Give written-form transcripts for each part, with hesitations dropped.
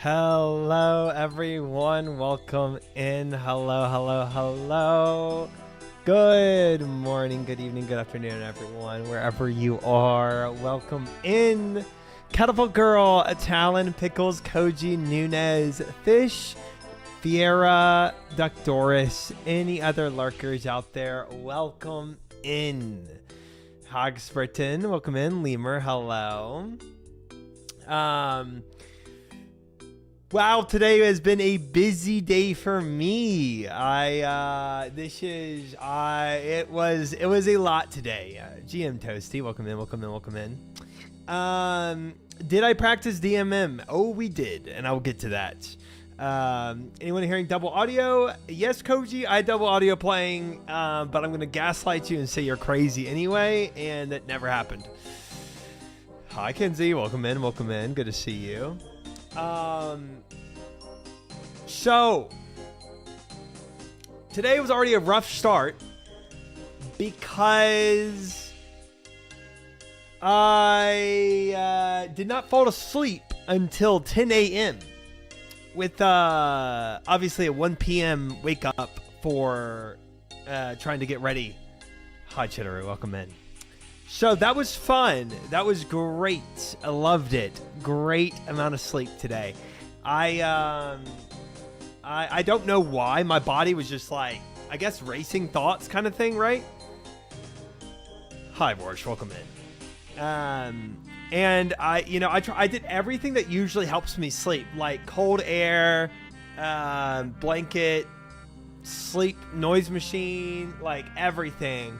Hello, everyone. Welcome in. Hello. Good morning, good evening, good afternoon, everyone, wherever you are. Welcome in. Catapult Girl, Talon, Pickles, Koji, Nunez, Fish, Fiera, Duck Doris, any other lurkers out there, welcome in. Hogsburton, welcome in. Lemur, hello. Wow, today has been a busy day for me. It was a lot today. GM Toasty, welcome in. Did I practice DMM? Oh, we did, and I'll get to that. Anyone hearing double audio? Yes, Koji, I had double audio playing, but I'm gonna gaslight you and say you're crazy anyway, and that never happened. Hi, Kenzie, welcome in. Good to see you. So today was already a rough start because I did not fall asleep until 10 a.m. with obviously a 1 p.m. wake up for trying to get ready. Hi, Chitteru, welcome in. So that was fun. That was great. I loved it. Great amount of sleep today. I don't know why. My body was just like, I guess, racing thoughts kind of thing, right? Hi, Borsch. Welcome in. And I did everything that usually helps me sleep, like cold air, blanket, sleep noise machine, like everything.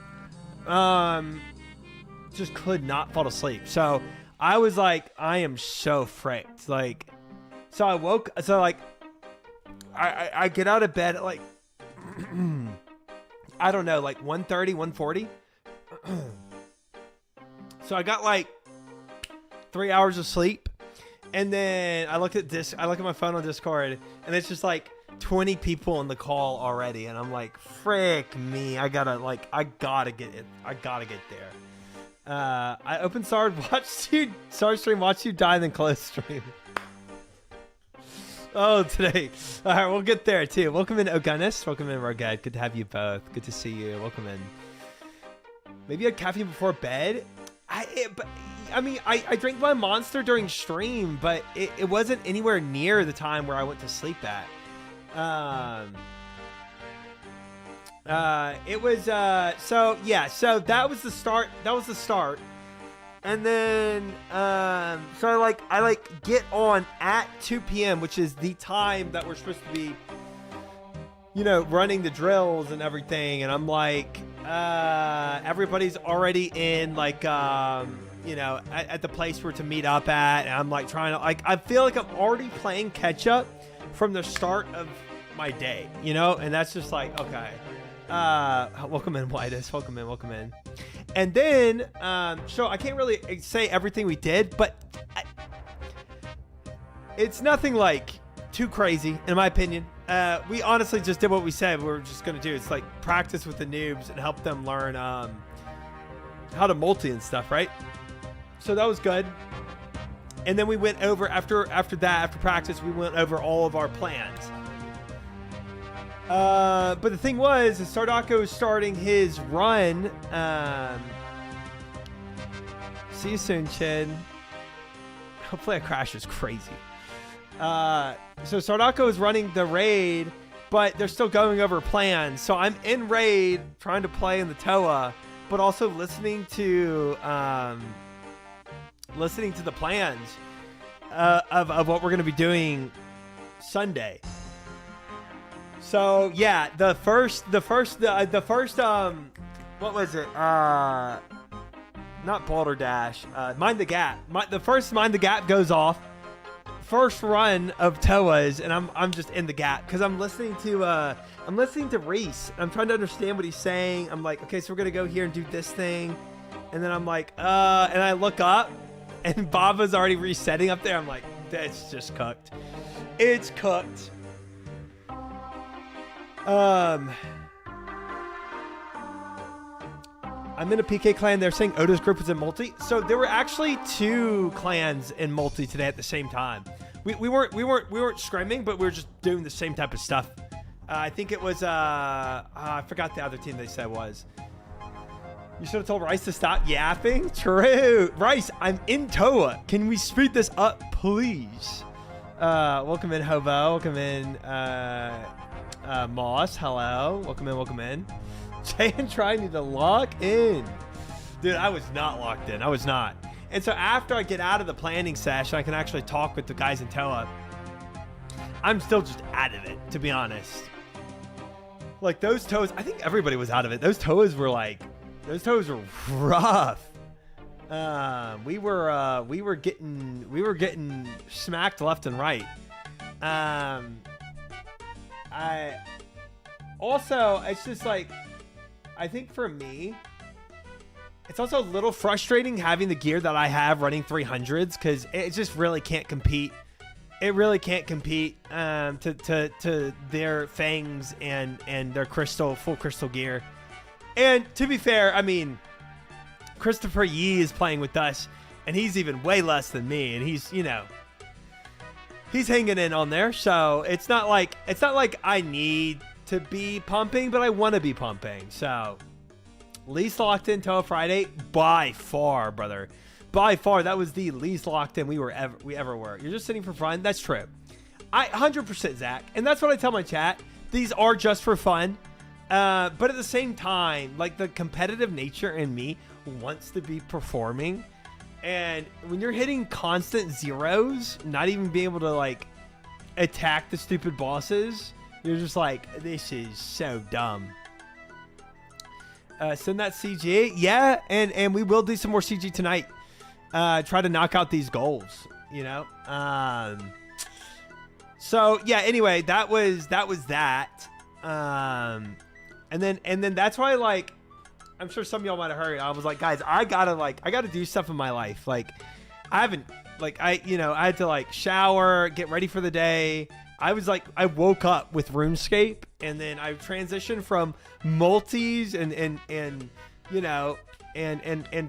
Just could not fall asleep. So I was like, I am so fricked. Like, so I woke. So like, I get out of bed at like, I don't know, like 1:30, 1:40. So I got like 3 hours of sleep, and then I look at my phone on Discord, and it's just like 20 people on the call already, and I'm like, frick me, I gotta get it. I gotta get there. I opened Sard stream, watched you die, and then close stream. Oh, today. All right, we'll get there too. Welcome in, Ogunnis. Welcome in, Rogad. Good to have you both. Good to see you. Welcome in. Maybe you had caffeine before bed. I drank my Monster during stream, but it wasn't anywhere near the time where I went to sleep at. So that was the start. And then, so I get on at 2 p.m., which is the time that we're supposed to be, running the drills and everything. And I'm like, everybody's already in at the place we're to meet up at. And I'm like trying to, I feel like I'm already playing catch up from the start of my day, and that's just like, okay. Welcome in, Whitus. Welcome in. And then, so I can't really say everything we did, but it's nothing like too crazy, in my opinion. We honestly just did what we said we were just going to do. It's like practice with the noobs and help them learn how to multi and stuff, right? So that was good. And then we went over, after practice, we went over all of our plans. But the thing was, Sardako is starting his run. See you soon, Chin. Hopefully that crash is crazy. So Sardako is running the raid, but they're still going over plans. So I'm in raid trying to play in the Toa, but also listening to the plans of what we're going to be doing Sunday. So yeah, the first what was it? Not Boulder Dash. Mind the Gap. The first Mind the Gap goes off. First run of Toas, and I'm just in the gap because I'm listening to Reese. I'm trying to understand what he's saying. I'm like, okay, so we're gonna go here and do this thing, and then I'm like, and I look up, and Baba's already resetting up there. I'm like, that's just cooked. It's cooked. I'm in a PK clan. They're saying Oda's group was in multi. So there were actually 2 clans in multi today at the same time, We weren't scrimming, but we were just doing the same type of stuff. I think it was I forgot the other team they said was. You should have told Rice to stop yapping. True. Rice, I'm in Toa. Can we speed this up, please? Welcome in, Hobo. Welcome in, Moss. Hello. Welcome in. Welcome in. Jay and Try need to lock in. Dude, I was not locked in. I was not. And so after I get out of the planning session, I can actually talk with the guys in Toa. I'm still just out of it, to be honest. Like those toes, I think everybody was out of it. Those toes were rough. We were getting smacked left and right. It's just like, I think for me, it's also a little frustrating having the gear that I have running 300s because it just really can't compete. It really can't compete to their fangs and their full crystal gear. And to be fair, I mean, Christopher Yee is playing with us, and he's even way less than me, and he's, he's hanging in on there. So it's not like I need to be pumping, but I want to be pumping. So least locked in Toa Friday by far, brother. By far, that was the least locked in we ever were. You're just sitting for fun. That's true. 100% Zach, and that's what I tell my chat. These are just for fun. But at the same time, like the competitive nature in me wants to be performing. And when you're hitting constant zeros, not even being able to like attack the stupid bosses, you're just like, this is so dumb. Send that CG. Yeah. And we will do some more CG tonight. Try to knock out these goals, So yeah, anyway, that was that. And then that's why, like, I'm sure some of y'all might have heard. I was like, guys, I gotta do stuff in my life. Like, I haven't, like, I had to like shower, get ready for the day. I woke up with RuneScape, and then I transitioned from multis and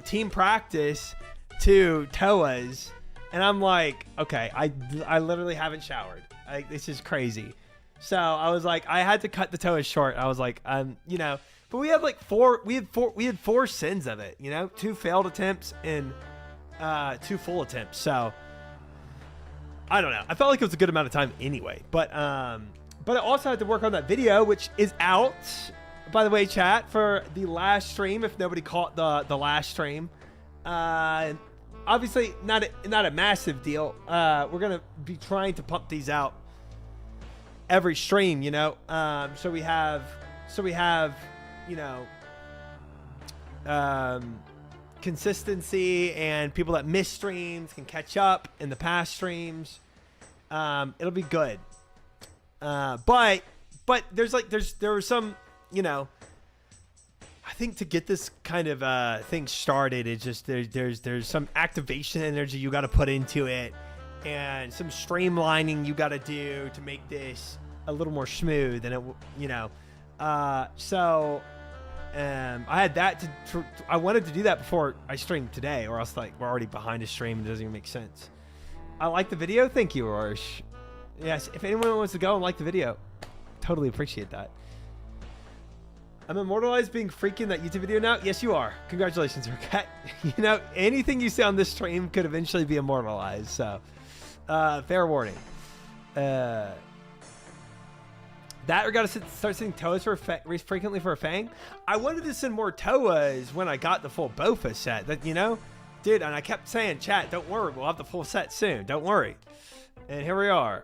team practice to Toas, and I'm like, okay, I literally haven't showered. This is crazy. So I was like, I had to cut the Toas short. I was like, but we had like we had four sins of it, 2 failed attempts and 2 full attempts. So I don't know. I felt like it was a good amount of time anyway, but I also had to work on that video, which is out, by the way, chat, for the last stream. If nobody caught the last stream, obviously not a massive deal. We're gonna be trying to pump these out every stream, so we have consistency, and people that miss streams can catch up in the past streams. It'll be good. But there was some, I think to get this kind of thing started, it's just there's some activation energy you got to put into it, and some streamlining you got to do to make this a little more smooth. And I had that I wanted to do that before I streamed today, or else like we're already behind a stream and it doesn't even make sense. I like the video. Thank you, Rorsch. Yes, if anyone wants to go and like the video, totally appreciate that. I'm immortalized being freaking that YouTube video now. Yes, you are. Congratulations, Ricket. Anything you say on this stream could eventually be immortalized. So, fair warning. That or gotta start sending Toas frequently for a Fang. I wanted to send more Toas when I got the full Bofa set. Dude, and I kept saying, chat, don't worry, we'll have the full set soon. Don't worry. And here we are.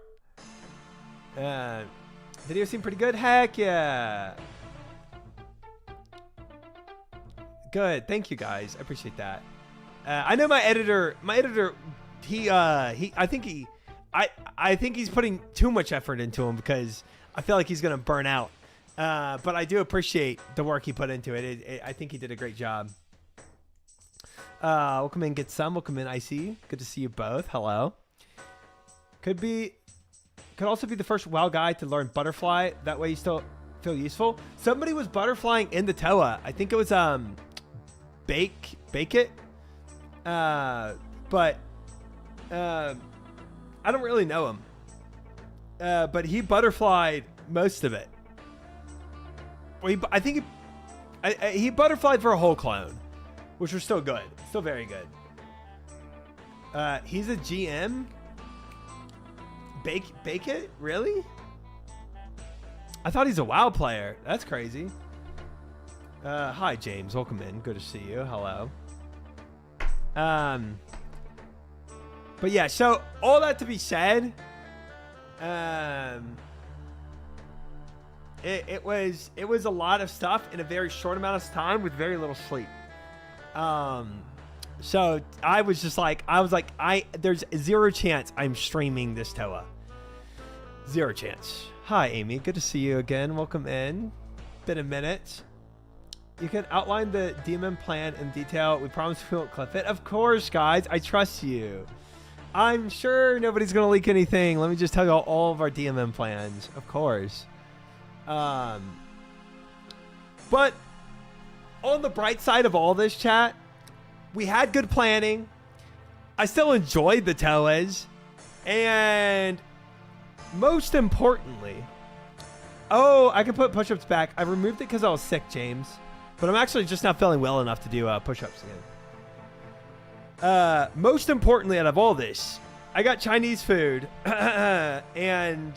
Video seemed pretty good. Heck yeah. Good. Thank you, guys. I appreciate that. I know my editor, I think he's putting too much effort into him, because I feel like he's going to burn out. But I do appreciate the work he put into it. I think he did a great job. Welcome in, Get Some. Welcome in, IC. Good to see you both. Hello. Could also be the first WoW guy to learn Butterfly. That way you still feel useful. Somebody was butterflying in the Toa. I think it was Bake It. But I don't really know him. But he butterflied most of it. Well, I think he butterflied for a whole clone, which was still good. Still very good. He's a GM? Bake it? Really? I thought he's a WoW player. That's crazy. Hi, James. Welcome in. Good to see you. Hello. But yeah, so all that to be said, it was a lot of stuff in a very short amount of time with very little sleep. So I was just like, there's zero chance I'm streaming this Toa. Zero chance. Hi, Amy. Good to see you again. Welcome in. Been a minute. You can outline the DMM plan in detail. We promise we won't clip it. Of course, guys. I trust you. I'm sure nobody's going to leak anything. Let me just tell you all of our DMM plans. Of course. But on the bright side of all this, chat, we had good planning. I still enjoyed the Toas. And most importantly, I can put push-ups back. I removed it because I was sick, James. But I'm actually just not feeling well enough to do push-ups again. Most importantly out of all this, I got Chinese food. And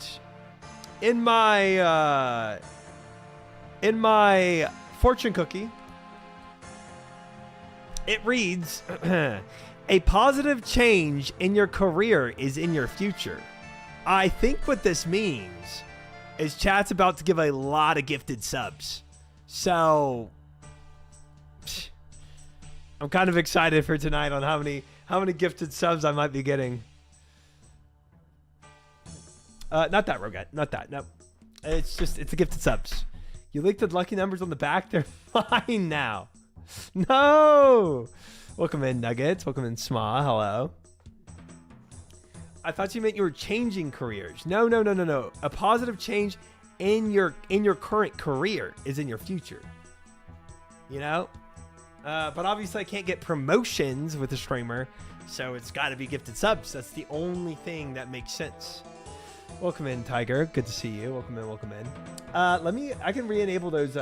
in my fortune cookie, it reads, a positive change in your career is in your future. I think what this means is chat's about to give a lot of gifted subs. So I'm kind of excited for tonight on how many gifted subs I might be getting. Not that, Rogat. Not that. No. It's the gifted subs. You leaked the lucky numbers on the back. They're fine now. No. Welcome in, Nuggets. Welcome in, Sma. Hello. I thought you meant you were changing careers. No. A positive change in your current career is in your future. You know? But obviously I can't get promotions with a streamer, so it's got to be gifted subs. That's the only thing that makes sense. Welcome in, Tiger. Good to see you. Welcome in. I can re-enable those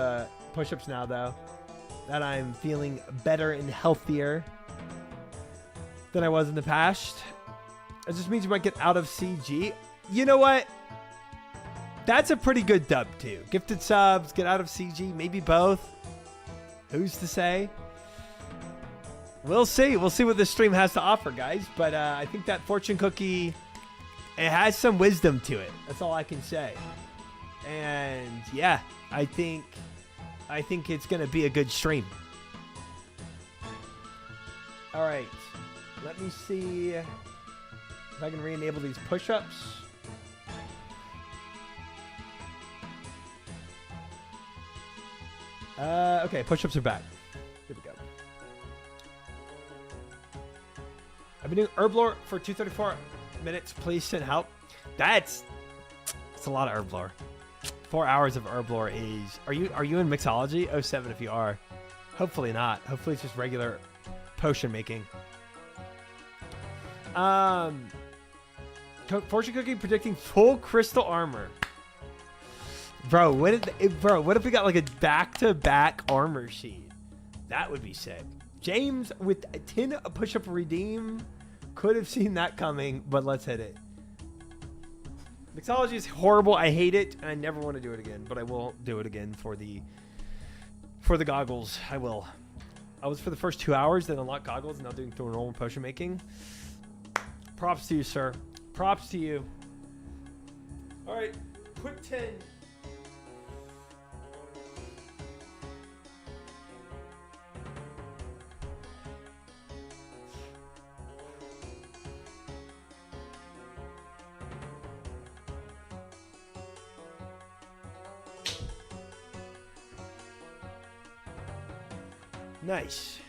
push-ups now, though, that I'm feeling better and healthier than I was in the past. It just means you might get out of CG. You know what? That's a pretty good dub, too. Gifted subs, get out of CG, maybe both. Who's to say? We'll see. We'll see what this stream has to offer, guys. But I think that fortune cookie, it has some wisdom to it. That's all I can say. And yeah, I think it's going to be a good stream. All right. Let me see if I can re-enable these push-ups. Okay, push-ups are back. Here we go. I've been doing herb lore for 234 minutes. Please send help. That's a lot of herb lore. 4 hours of herb lore is... Are you in mixology? 07 if you are. Hopefully not. Hopefully it's just regular potion making. Fortune cookie predicting full crystal armor. Bro, what if we got like a back-to-back armor sheet? That would be sick. James with 10 push-up redeem could have seen that coming, but let's hit it. Mixology is horrible. I hate it, and I never want to do it again, but I will do it again for the goggles. I will. I was for the first 2 hours, then unlock goggles, and now doing through normal potion making. Props to you, sir. Props to you. All right, quick 10. Nice.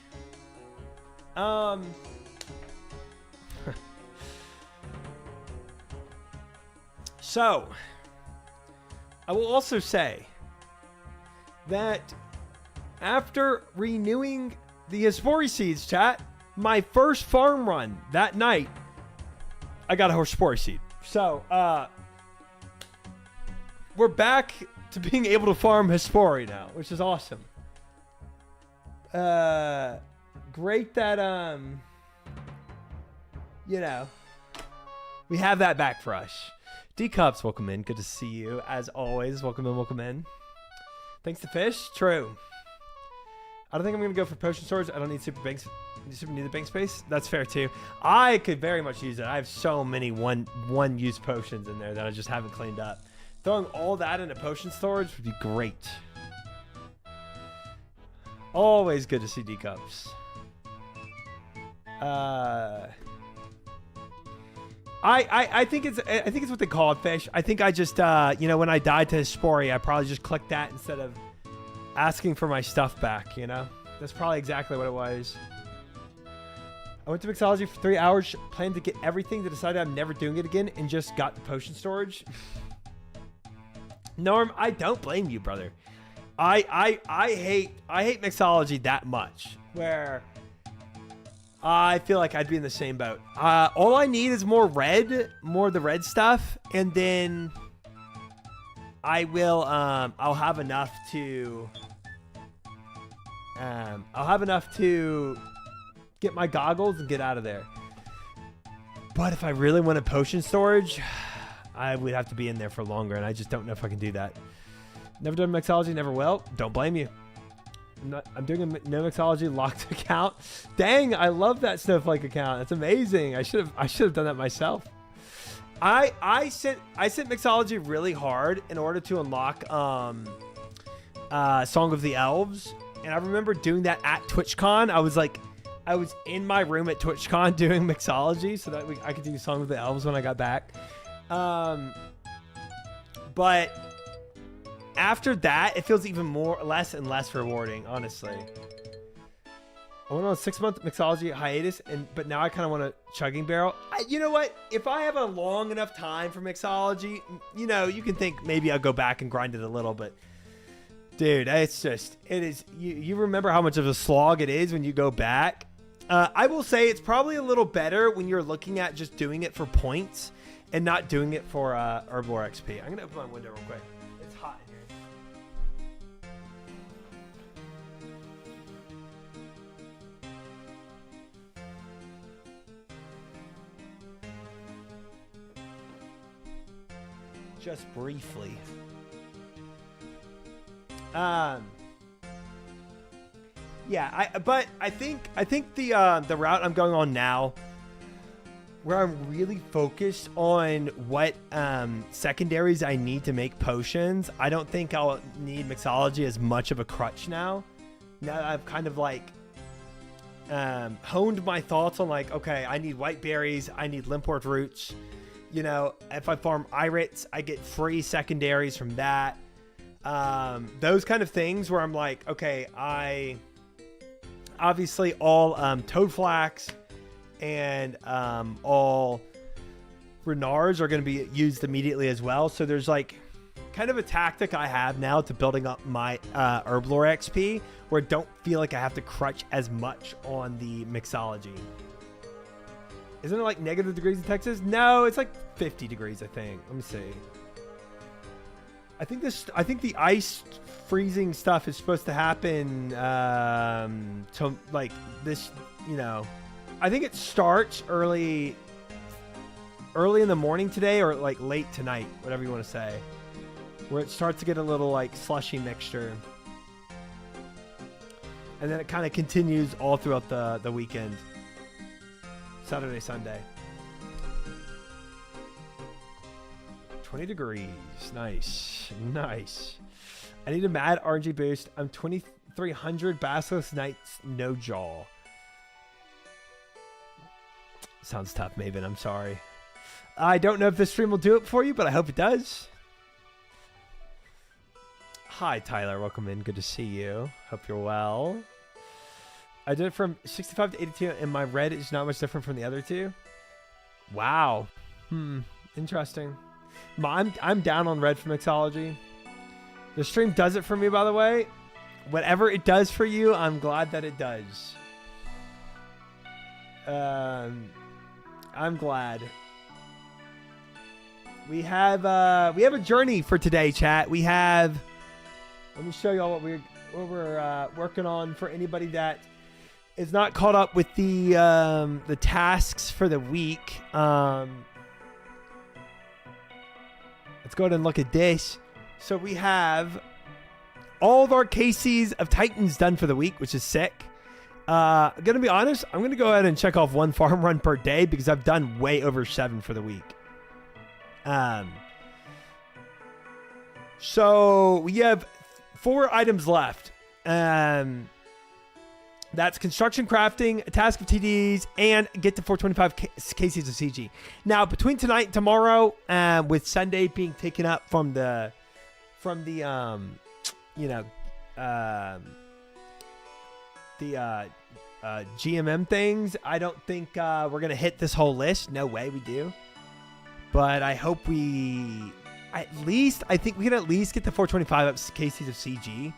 So, I will also say that after renewing the Hespori seeds, chat, my first farm run that night, I got a Hespori seed. So, we're back to being able to farm Hespori now, which is awesome. Great that, you know, we have that back for us. D-Cups, welcome in. Good to see you. As always, welcome in, welcome in. Thanks to Fish. True. I don't think I'm going to go for potion storage. I don't need super banks. Super need the bank space. That's fair, too. I could very much use it. I have so many one-use potions in there that I just haven't cleaned up. Throwing all that into potion storage would be great. Always good to see D-Cups. I think it's what they call it, Fish. I think I just you know, when I died to Hespori, I probably just clicked that instead of asking for my stuff back, you know? That's probably exactly what it was. I went to mixology for 3 hours, planned to get everything, to decide I'm never doing it again, and just got the potion storage. Norm, I don't blame you, brother. I hate mixology that much, where I feel like I'd be in the same boat. All I need is more of the red stuff, and then I will I'll have enough to get my goggles and get out of there. But if I really want a potion storage, I would have to be in there for longer, and I just don't know if I can do that. Never done mixology, never will. Don't blame you. I'm doing a no mixology locked account. Dang, I love that Snowflake account. That's amazing. I should have done that myself. I sent mixology really hard in order to unlock Song of the Elves, and I remember doing that at TwitchCon. I was in my room at TwitchCon doing mixology so that I could do Song of the Elves when I got back. But after that, it feels even less and less rewarding, honestly. I went on a 6-month mixology hiatus, but now I kind of want a chugging barrel. You know what? If I have a long enough time for mixology, you know, you can think maybe I'll go back and grind it a little, but dude, it is. You remember how much of a slog it is when you go back. I will say it's probably a little better when you're looking at just doing it for points and not doing it for Herblore XP. I'm gonna open my window real quick. It's hot in here. Just briefly. Yeah, but I think the route I'm going on now, where I'm really focused on what secondaries I need to make potions, I don't think I'll need mixology as much of a crutch now. Now that I've kind of like honed my thoughts on like, okay, I need white berries, I need limport roots. You know, if I farm irids, I get free secondaries from that. Those kind of things where I'm like, okay, I obviously all toad flax and all renards are going to be used immediately as well. So there's like kind of a tactic I have now to building up my Herblore XP where I don't feel like I have to crutch as much on the mixology. Isn't it like negative degrees in Texas? No, it's like 50 degrees, I think. Let me see. I think the ice freezing stuff is supposed to happen to like this, you know. I think it starts early in the morning today or like late tonight, whatever you want to say. Where it starts to get a little like slushy mixture. And then it kind of continues all throughout the weekend. Saturday, Sunday. 20 degrees. Nice. Nice. I need a mad RNG boost. I'm 2300 Basilisk Knights, no jaw. Sounds tough, Maven. I'm sorry. I don't know if this stream will do it for you, but I hope it does. Hi, Tyler. Welcome in. Good to see you. Hope you're well. I did it from 65 to 82, and my red is not much different from the other two. Wow. Interesting. I'm down on red for mixology. The stream does it for me, by the way. Whatever it does for you, I'm glad that it does. I'm glad. We have a journey for today, chat. We have. Let me show y'all what we're working on for anybody that is not caught up with the tasks for the week. Let's go ahead and look at this. So we have all of our cases of Titans done for the week, which is sick. I'm gonna be honest. I'm gonna go ahead and check off one farm run per day because I've done way over 7 for the week. So we have 4 items left. That's construction, crafting, a task of TDs, and get to 425 cases of CG. Now, between tonight and tomorrow, with Sunday being taken up from the GMM things, I don't think we're gonna hit this whole list. No way we do. But I hope I think we can at least get the 425 cases of CG.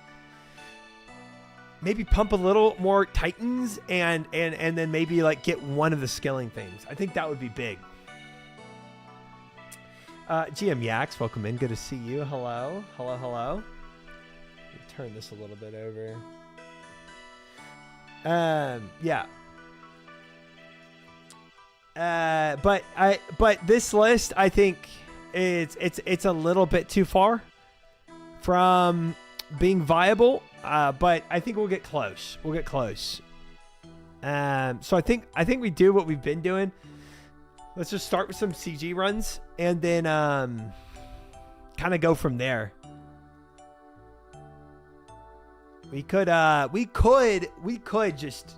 Maybe pump a little more Titans and then maybe like get one of the skilling things. I think that would be big. GM Yax, welcome in. Good to see you. Hello. Hello. Let me turn this a little bit over. Yeah. But this list, I think it's a little bit too far from being viable. But I think we'll get close. So I think we do what we've been doing. Let's just start with some CG runs and then kind of go from there. We could just,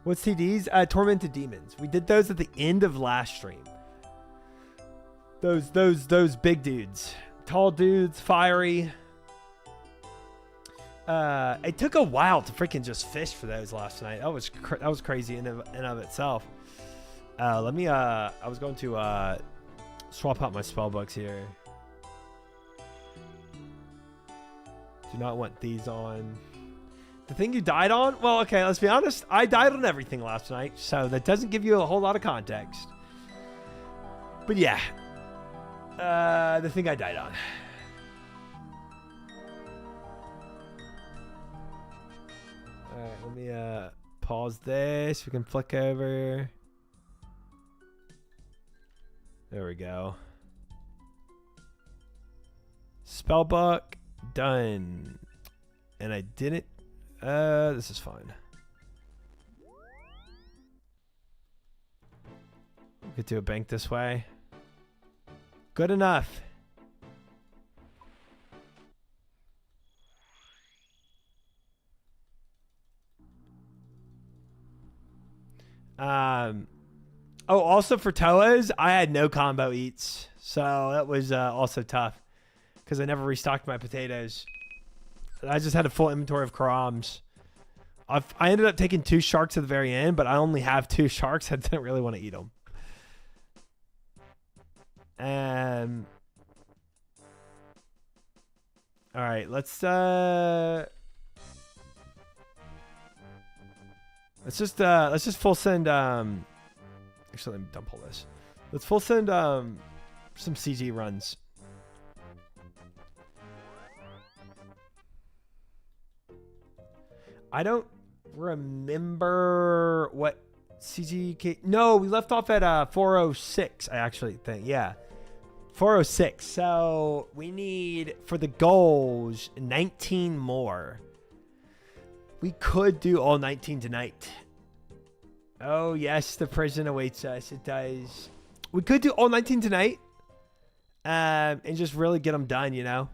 what's TDs? Tormented Demons. We did those at the end of last stream. Those big dudes, tall dudes, fiery. It took a while to freaking just fish for those last night. That was crazy in of itself. I was going to swap out my spell books here. Do not want these on. The thing you died on? Well, okay, let's be honest. I died on everything last night, so that doesn't give you a whole lot of context. But yeah, the thing I died on. All right, let me pause this. We can flick over. There we go. Spellbook done. And I didn't. This is fine. We could do a bank this way. Good enough. Oh, also for Toas, I had no combo eats. So that was also tough because I never restocked my potatoes. I just had a full inventory of Karams. I ended up taking 2 sharks at the very end, but I only have 2 sharks. I didn't really want to eat them. All right, let's just full send. Actually, let me dump all this. Let's full send some CG runs. I don't remember what CG. No, we left off at 406. I actually think, yeah, 406. So we need for the goals 19 more. We could do all 19 tonight. Oh yes, the prison awaits us. It does. We could do all 19 tonight, and just really get them done. You know.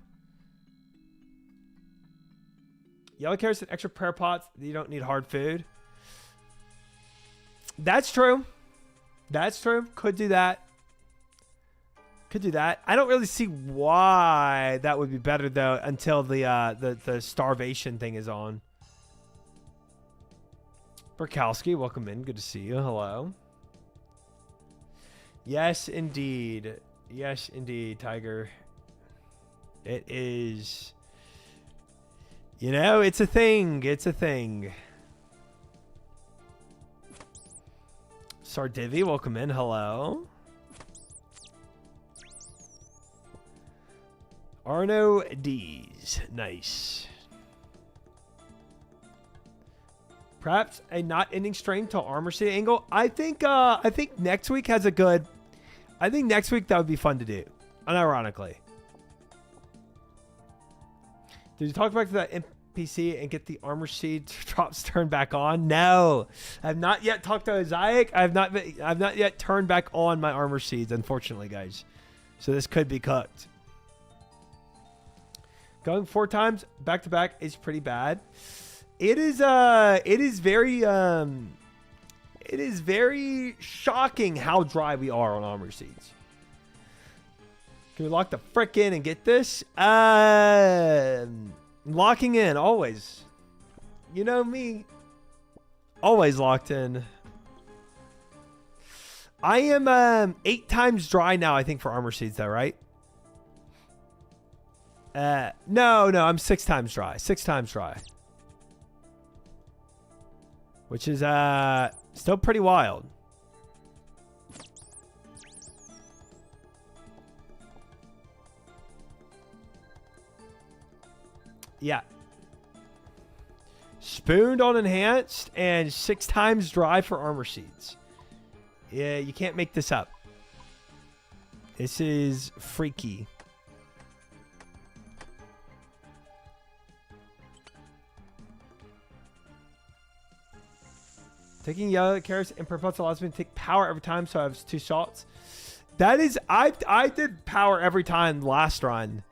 Yellow carrots and extra prayer pots. You don't need hard food. That's true. That's true. Could do that. Could do that. I don't really see why that would be better though until the starvation thing is on. Burkowski, welcome in. Good to see you. Hello. Yes, indeed. Yes, indeed, Tiger. It is. You know, it's a thing. It's a thing. Sardivi, welcome in. Hello. Arno D's. Nice. Perhaps a not ending string to armor seat angle. I think next week has a good. I think next week that would be fun to do. Unironically. Did you talk back to that NPC and get the armor seed drops turned back on? No, I've not yet talked to Isaac. I've not yet turned back on my armor seeds, unfortunately, guys. So this could be cooked. Going 4 times back to back is pretty bad. It is very shocking how dry we are on armor seeds. Can we lock the frick in and get this? Locking in always. You know me. Always locked in. I am 8 times dry now, I think, for armor seeds though, right? No, I'm 6 times dry. 6 times dry. Which is still pretty wild. Yeah. Spooned on enhanced and 6 times dry for armor seeds. Yeah, you can't make this up. This is freaky. Taking yellow carrots and purple allows me to take power every time, so I have 2 shots. That is, I did power every time last run,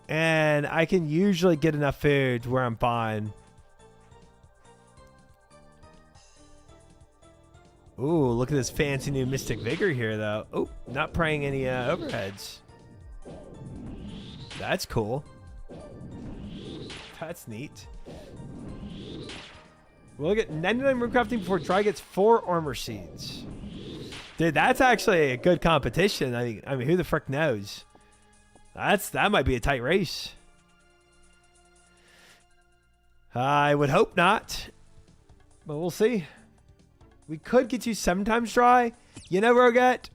and I can usually get enough food where I'm fine. Ooh, look at this fancy new Mystic Vigor here, though. Oh, not praying any overheads. That's cool. That's neat. We'll get 99 room crafting before Dry gets 4 armor seeds. Dude, that's actually a good competition. I mean, who the frick knows? That might be a tight race. I would hope not, but we'll see. We could get you 7 times dry. You know, Roget.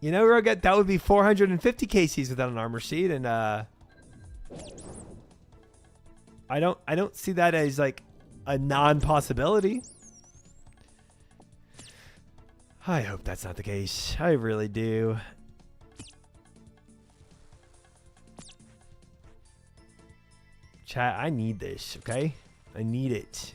You know, Roget, that would be 450 KCs without an armor seed, and I don't see that as like a non-possibility. I hope that's not the case. I really do. Chat, I need this, okay? I need it.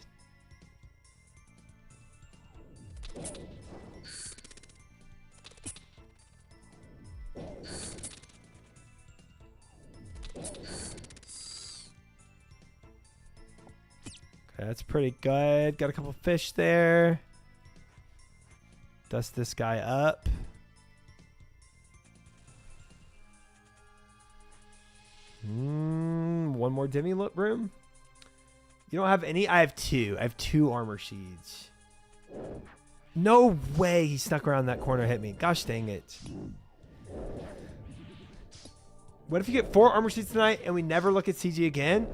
That's pretty good. Got a couple fish there. Dust this guy up. One more demi room. You don't have any? I have 2. I have 2 armor seeds. No way he snuck around that corner and hit me. Gosh dang it. What if you get 4 armor seeds tonight and we never look at CG again?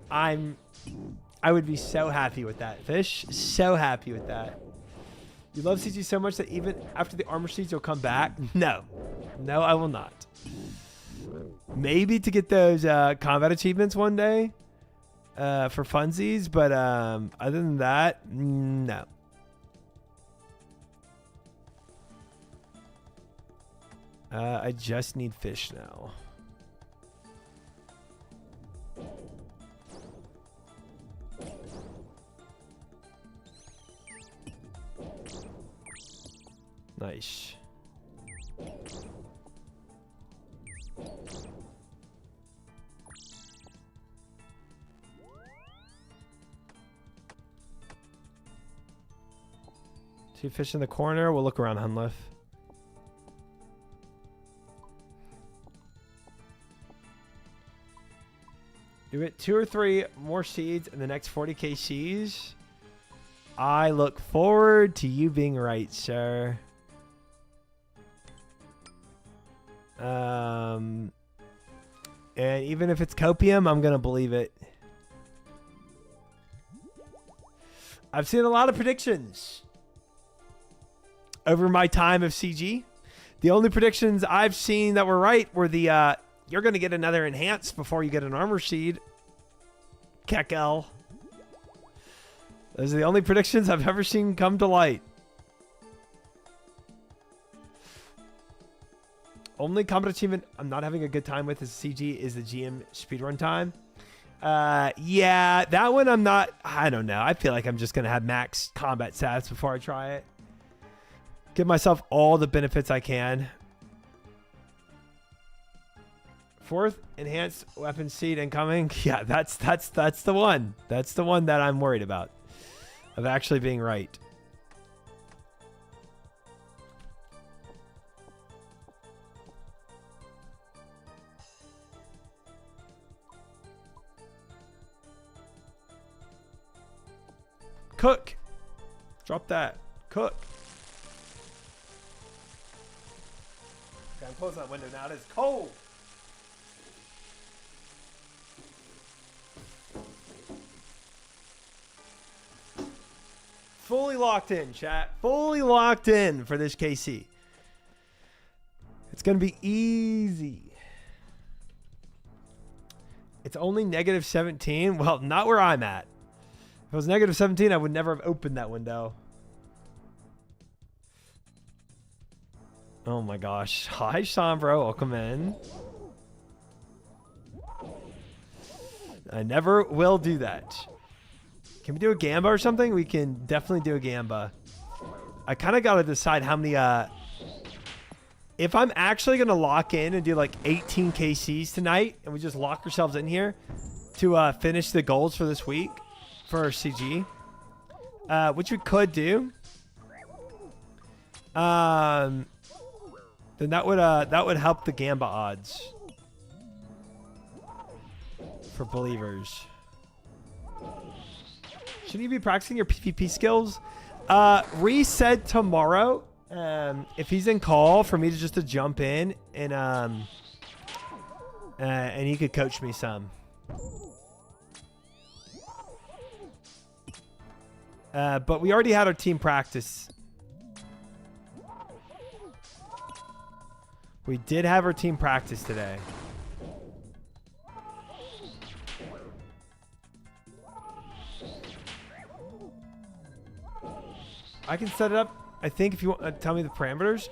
I would be so happy with that, Fish. So happy with that. You love CG so much that even after the armor seeds, you'll come back? No. No, I will not. Maybe to get those combat achievements one day for funsies, but other than that, no. I just need fish now. Nice. Two fish in the corner. We'll look around Hunliff. You get 2 or 3 more seeds in the next 40 KCs. I look forward to you being right, sir. And even if it's copium, I'm gonna believe it. I've seen a lot of predictions over my time of CG. The only predictions I've seen that were right were the you're going to get another enhance before you get an armor seed. Kekel. Those are the only predictions I've ever seen come to light. Only combat achievement I'm not having a good time with as CG is the GM speedrun time. Yeah, that one I'm not. I don't know. I feel like I'm just going to have max combat stats before I try it. Give myself all the benefits I can. 4th enhanced weapon seed incoming. Yeah, that's the one. That's the one that I'm worried about. Of actually being right. Cook. Drop that. Cook. Okay, I'm closing that window now. It is cold. Fully locked in, chat. Fully locked in for this KC. It's going to be easy. It's only negative 17. Well, not where I'm at. If it was negative 17, I would never have opened that window. Oh my gosh. Hi, Sombro. Welcome in. I never will do that. Can we do a Gamba or something? We can definitely do a Gamba. I kind of got to decide how many... if I'm actually going to lock in and do like 18 KCs tonight, and we just lock ourselves in here to finish the goals for this week for our CG, which we could do, then that would help the Gamba odds for believers. Shouldn't you be practicing your PvP skills? Ree said tomorrow, if he's in call, for me to just to jump in and he could coach me some. But we already had our team practice. We did have our team practice today. I can set it up, I think, if you want to tell me the parameters.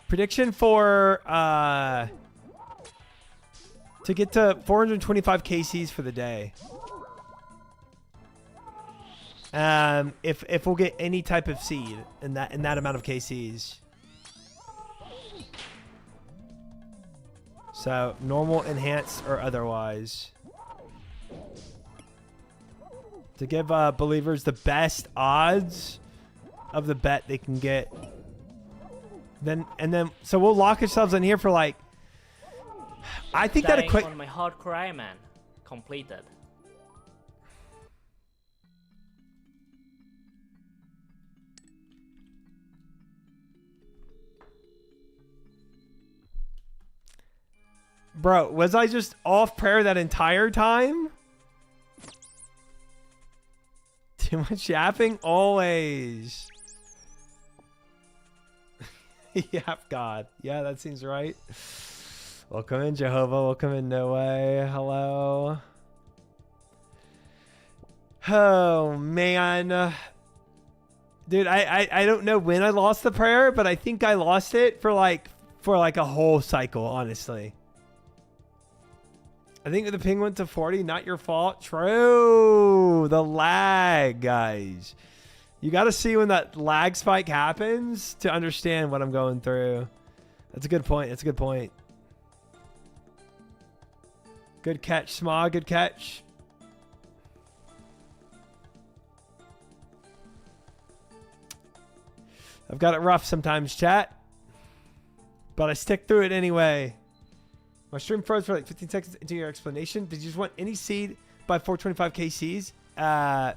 Prediction for to get to 425 KCs for the day. If we'll get any type of seed in that amount of KCs. So normal, enhanced, or otherwise. To give believers the best odds of the bet they can get. So we'll lock ourselves in here for like. I think that equate on my hardcore Iron Man completed. Bro, was I just off prayer that entire time? Too much yapping? Always. Yap God. Yeah, that seems right. Welcome in, Jehovah. Welcome in, No Way. Hello. Oh, man. Dude, I don't know when I lost the prayer, but I think I lost it for like a whole cycle, honestly. I think the ping went to 40. Not your fault. True. The lag, guys. You got to see when that lag spike happens to understand what I'm going through. That's a good point. That's a good point. Good catch, Smog. Good catch. I've got it rough sometimes, chat. But I stick through it anyway. My stream froze for like 15 seconds into your explanation. Did you just want any seed by 425 KCs?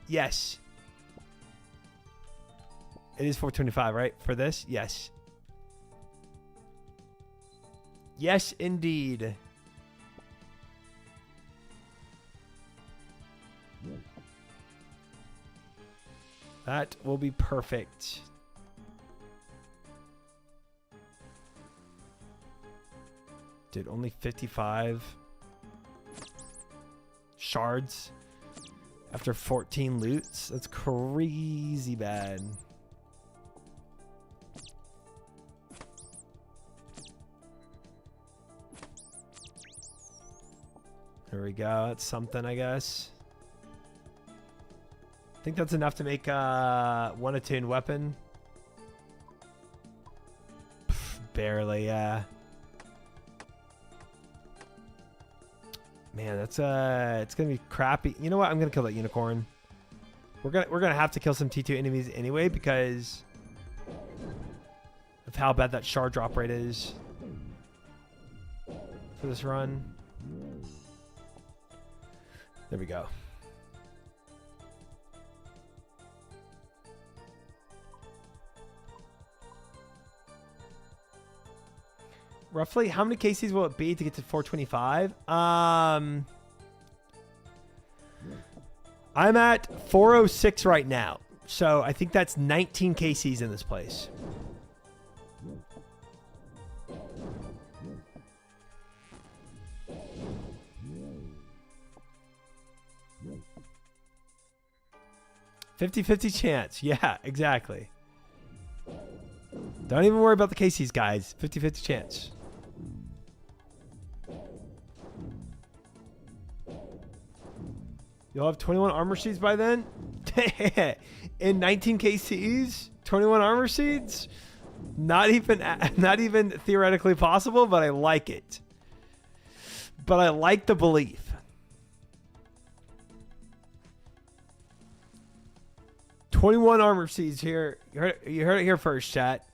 Yes. It is 425, right? For this? Yes. Yes, indeed. That will be perfect. Dude, only 55 shards after 14 loots. That's crazy bad. There we go. That's something, I guess. I think that's enough to make one attuned weapon. Pff, barely, yeah. Man, that's it's gonna be crappy. You know what? I'm gonna kill that unicorn. We're gonna have to kill some T2 enemies anyway because of how bad that shard drop rate is for this run. There we go. Roughly, how many KCs will it be to get to 425? I'm at 406 right now. So I think that's 19 KCs in this place. $50-50 chance. Yeah, exactly. Don't even worry about the KCs, guys. 50-50 chance. You'll have 21 armor seeds by then? In 19 KCs? 21 armor seeds? Not even theoretically possible, but I like it. But I like the belief. $21 armor seeds here. You heard it here first, chat.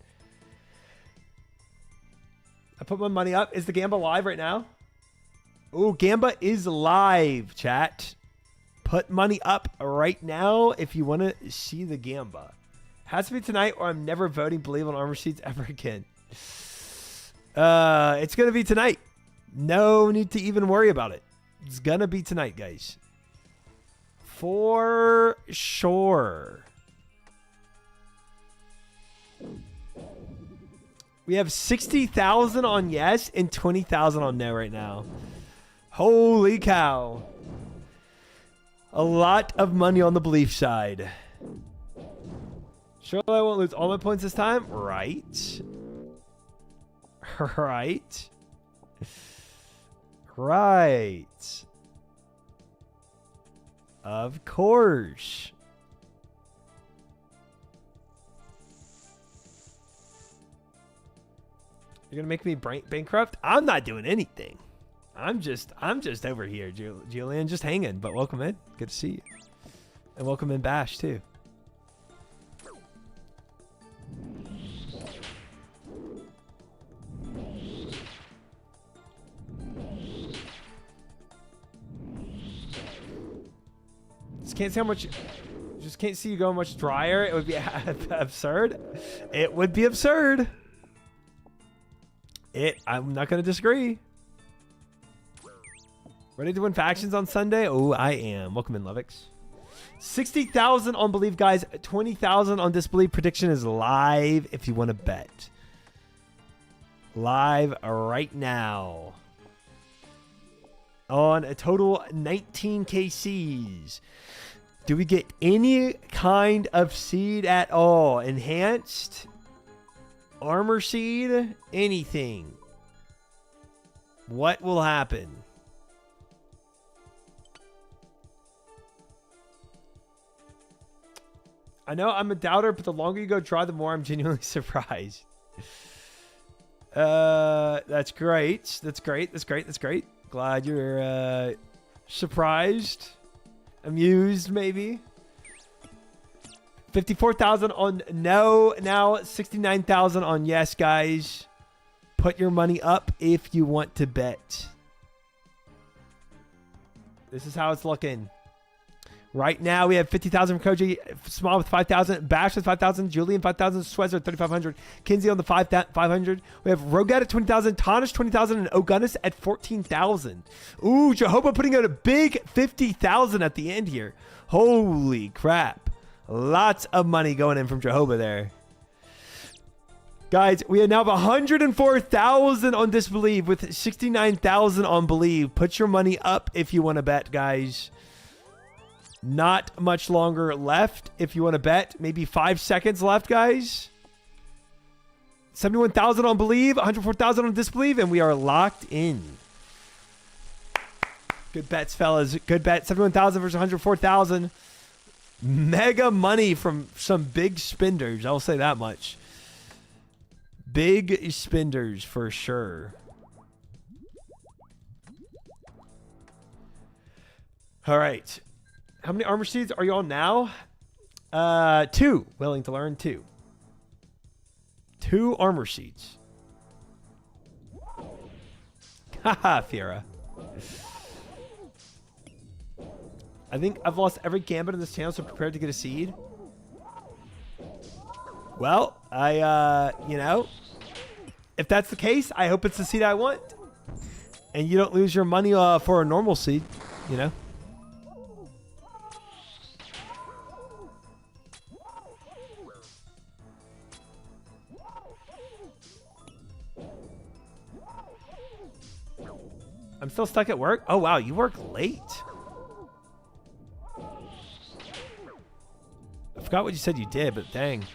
I put my money up. Is the Gamba live right now? Ooh, Gamba is live, chat. Put money up right now if you want to see the Gamba. Has to be tonight or I'm never voting Believe on armor seeds ever again. It's going to be tonight. No need to even worry about it. It's going to be tonight, guys. For sure. We have 60,000 on yes and 20,000 on no right now. Holy cow. A lot of money on the belief side. Surely I won't lose all my points this time. Right. Right. Right. Of course. You're gonna make me bankrupt? I'm not doing anything. I'm just over here, Julian, just hanging. But welcome in. Good to see you. And welcome in Bash too. Just can't see you go much drier. It would be absurd. It would be absurd. I'm not going to disagree. Ready to win factions on Sunday? Oh, I am. Welcome in, Lovix. 60,000 on Believe, guys. 20,000 on Disbelieve. Prediction is live if you want to bet. Live right now. On a total 19 KCs. Do we get any kind of seed at all? Enhanced? Armor seed? Anything? What will happen? I know I'm a doubter, but the longer you go draw, the more I'm genuinely surprised. That's great. That's great. That's great. That's great. Glad you're surprised. Amused, maybe. 54,000 on no. Now 69,000 on yes, guys. Put your money up if you want to bet. This is how it's looking. Right now, we have 50,000 from Koji, Small with 5,000, Bash with 5,000, Julian 5,000, Swezzer 3,500, Kinsey on the 500. We have Rogat at 20,000, Tonish 20,000, and Ogunnis at 14,000. Ooh, Jehovah putting out a big 50,000 at the end here. Holy crap. Lots of money going in from Jehovah there. Guys, we now have 104,000 on disbelieve with 69,000 on believe. Put your money up if you want to bet, guys. Not much longer left if you want to bet. Maybe 5 seconds left, guys. 71,000 on believe, 104,000 on disbelieve, and we are locked in. Good bets, fellas. Good bet. 71,000 versus 104,000. Mega money from some big spenders. I'll say that much. Big spenders for sure. All right. How many armor seeds are you on now? 2. Willing to learn 2. 2 armor seeds. Haha, Fiera. I think I've lost every gambit in this channel, so I'm prepared to get a seed. Well, you know, if that's the case, I hope it's the seed I want. And you don't lose your money for a normal seed, you know. I'm still stuck at work? Oh, wow, you work late. I forgot what you said you did, but dang.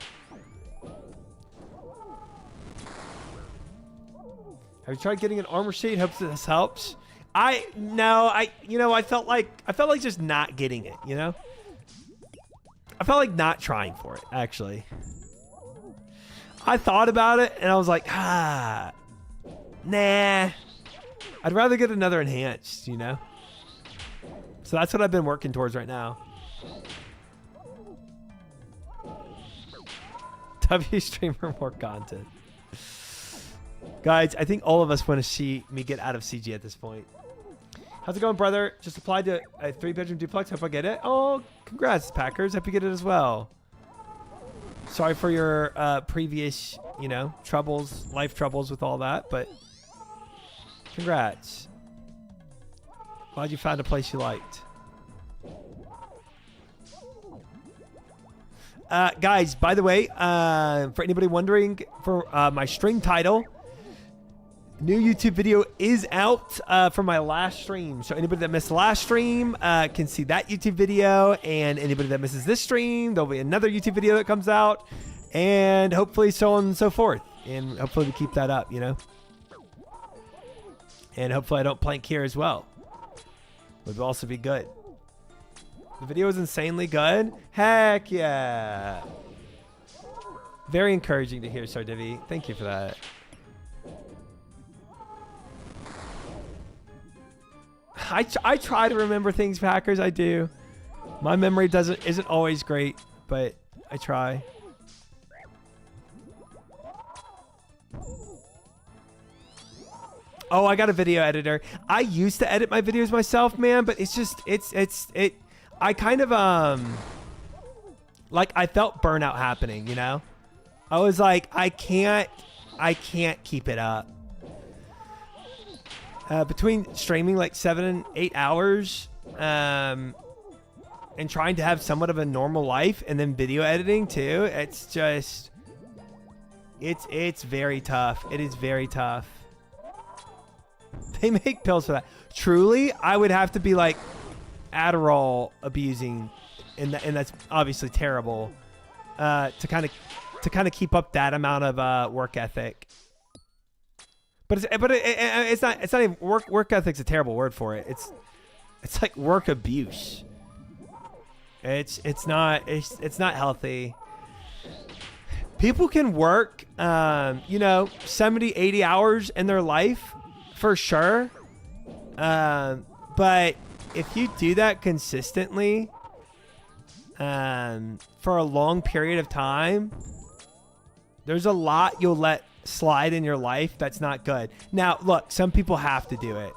Have you tried getting an armor seat? Hopes this helps. You know, I felt like just not getting it, you know? I felt like not trying for it, actually. I thought about it and I was like, nah. I'd rather get another enhanced, you know? So that's what I've been working towards right now. W streamer more content. Guys, I think all of us want to see me get out of CG at this point. How's it going, brother? Just applied to a 3-bedroom duplex. Hope I get it. Oh, congrats, Packers. Hope you get it as well. Sorry for your previous, you know, troubles, life troubles with all that, but congrats. Glad you found a place you liked. Guys, by the way, for anybody wondering, for my string title, new YouTube video is out for my last stream. So anybody that missed the last stream can see that YouTube video. And anybody that misses this stream, there'll be another YouTube video that comes out. And hopefully so on and so forth. And hopefully we keep that up, you know. And hopefully I don't plank here as well. Would also be good. The video is insanely good. Heck yeah. Very encouraging to hear, Sardivi. Thank you for that. I try to remember things, Packers. I do. My memory isn't always great, but I try. Oh, I got a video editor. I used to edit my videos myself, man, but it's just I kind of like I felt burnout happening, you know? I was like, I can't keep it up. Between streaming like 7 and 8 hours and trying to have somewhat of a normal life and then video editing too, it's just it's very tough. It is very tough. They make pills for that. Truly, I would have to be like Adderall abusing, and that's obviously terrible, to kind of keep up that amount of work ethic. But it's not even work ethic's a terrible word for it. It's like work abuse. It's not healthy. People can work 70, 80 hours in their life for sure. But if you do that consistently for a long period of time, there's a lot you'll let slide in your life that's not good. Now, look, some people have to do it,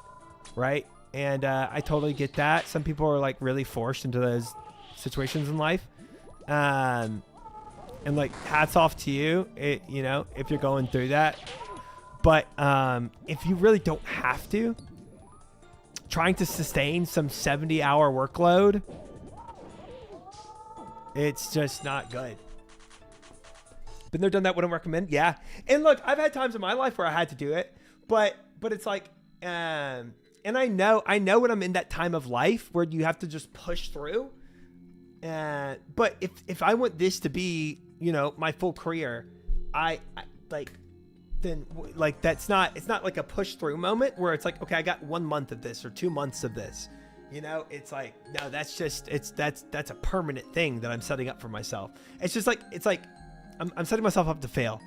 right? And I totally get that. Some people are like really forced into those situations in life. And like, hats off to you, if you're going through that. But if you really don't have to, trying to sustain some 70-hour workload, it's just not good. Been there, done that. Wouldn't recommend. Yeah. And look, I've had times in my life where I had to do it, but it's like, and I know when I'm in that time of life where you have to just push through. But if I want this to be, you know, my full career, I like, then like, it's not like a push through moment where it's like, okay, I got 1 month of this or 2 months of this, you know, it's like, no, that's a permanent thing that I'm setting up for myself. It's just like, I'm setting myself up to fail.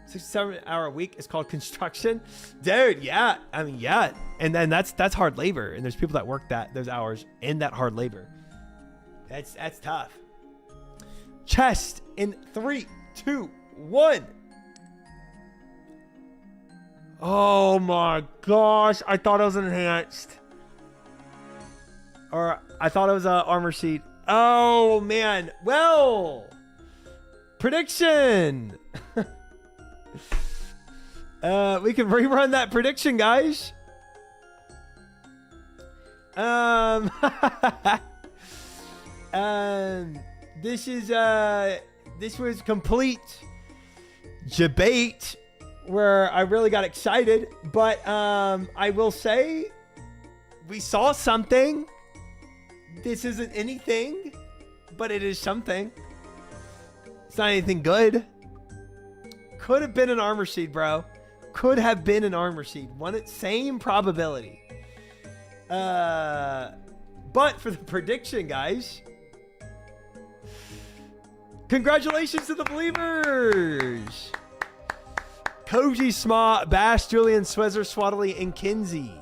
6-7 hour a week is called construction, dude. Yeah. I mean, yeah. And then that's hard labor. And there's people that work those hours in that hard labor. That's tough. Chest in 3, 2, 1. Oh my gosh. I thought it was enhanced. Or I thought it was a armor sheet. Oh man. Well, prediction. We can rerun that prediction, guys. This was complete debate where I really got excited, but I will say we saw something. This isn't anything, but it is something. It's not anything good. Could have been an armor seed, bro. Could have been an armor seed. Same probability. But for the prediction, guys, congratulations to the believers. Koji, Sma, Bash, Julian, Swezzer, Swaddley, and Kinsey.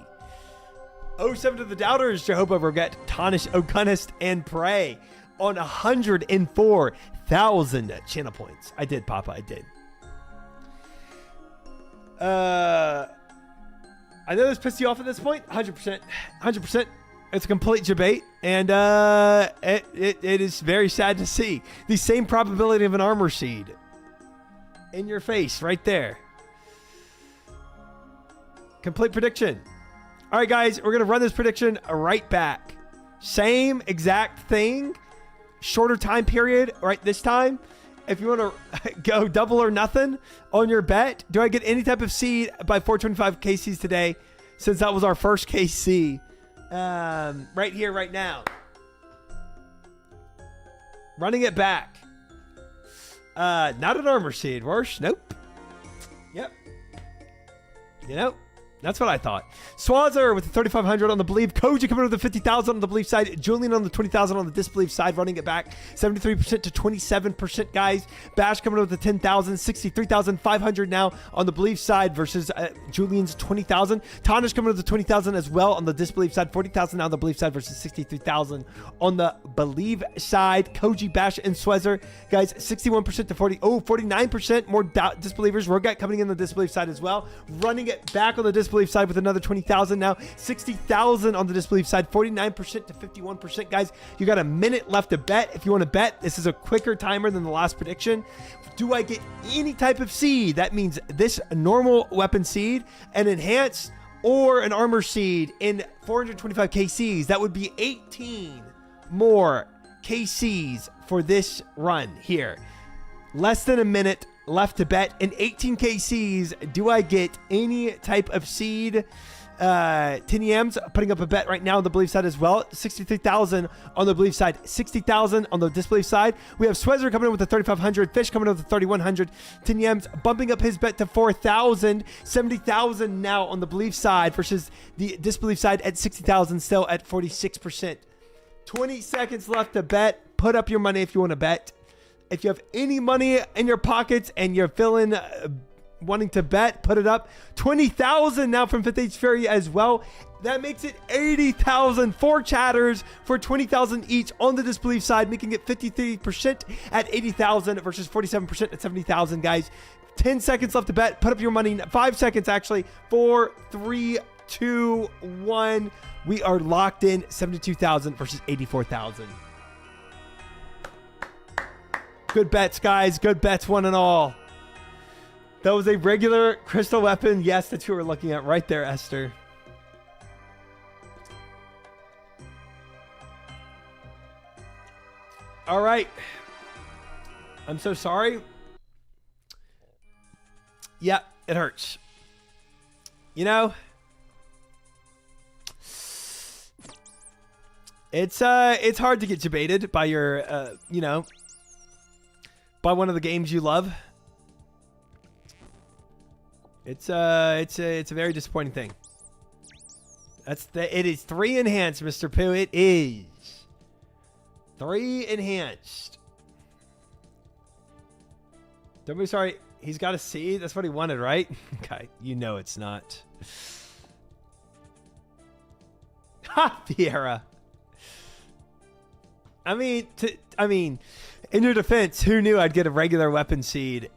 07 to the doubters, Jehovah, Roget, Tonish, Ogunist, and Prey on 104,000 channel points. I did, Papa. I did. I know this pissed you off at this point. 100%. 100%. It's a complete debate, and it is very sad to see the same probability of an armor seed in your face right there. Complete prediction. All right, guys, we're going to run this prediction right back. Same exact thing, shorter time period, right this time. If you want to go double or nothing on your bet, do I get any type of seed by 425 KCs today, since that was our first KC right here, right now. Running it back. Not an armor seed. Worse. Nope. Yep. You know, that's what I thought. Swazzer with the 3,500 on the believe. Koji coming with the 50,000 on the believe side. Julian on the 20,000 on the disbelieve side, running it back 73% to 27%, guys. Bash coming with the 10,000, 63,500 now on the believe side versus Julian's 20,000. Tonish coming with the 20,000 as well on the disbelieve side. 40,000 now on the believe side versus 63,000 on the believe side. Koji, Bash, and Swezzer, guys, 61% to 49% more disbelievers. Rogat coming in the disbelieve side as well, running it back on the disbelieve side with another 20,000 now, 60,000 on the disbelief side, 49% to 51%, guys. You got a minute left to bet. If you want to bet, this is a quicker timer than the last prediction. Do I get any type of seed? That means this normal weapon seed, an enhanced, or an armor seed in 425 KCs. That would be 18 more KCs for this run here. Less than a minute left to bet. In 18 KCs, do I get any type of seed? 10 yams putting up a bet right now on the belief side as well. 63,000 on the belief side, 60,000 on the disbelief side. We have Swezzer coming in with the 3,500, Fish coming in with the 3,100. 10 yams bumping up his bet to 4,000, 70,000 now on the belief side versus the disbelief side at 60,000, still at 46%. 20 seconds left to bet. Put up your money if you want to bet. If you have any money in your pockets and you're feeling wanting to bet, put it up. 20,000 now from Fifth Age Fury as well. That makes it 80,000 for chatters for 20,000 each on the disbelief side, making it 53% at 80,000 versus 47% at 70,000, guys. 10 seconds left to bet. Put up your money. 5 seconds, actually. 4, 3, 2, 1. We are locked in. 72,000 versus 84,000. Good bets, guys. Good bets, one and all. That was a regular crystal weapon. Yes, that's who we're looking at right there, Esther. All right. I'm so sorry. Yeah, it hurts. You know, it's hard to get debated by your you know, by one of the games you love. It's a very disappointing thing. It is 3 enhanced, Mr. Pooh. It is 3 enhanced. Don't be sorry. He's got a C. That's what he wanted, right? Okay, you know it's not. Ha, Fiera. I mean, in your defense, who knew I'd get a regular weapon seed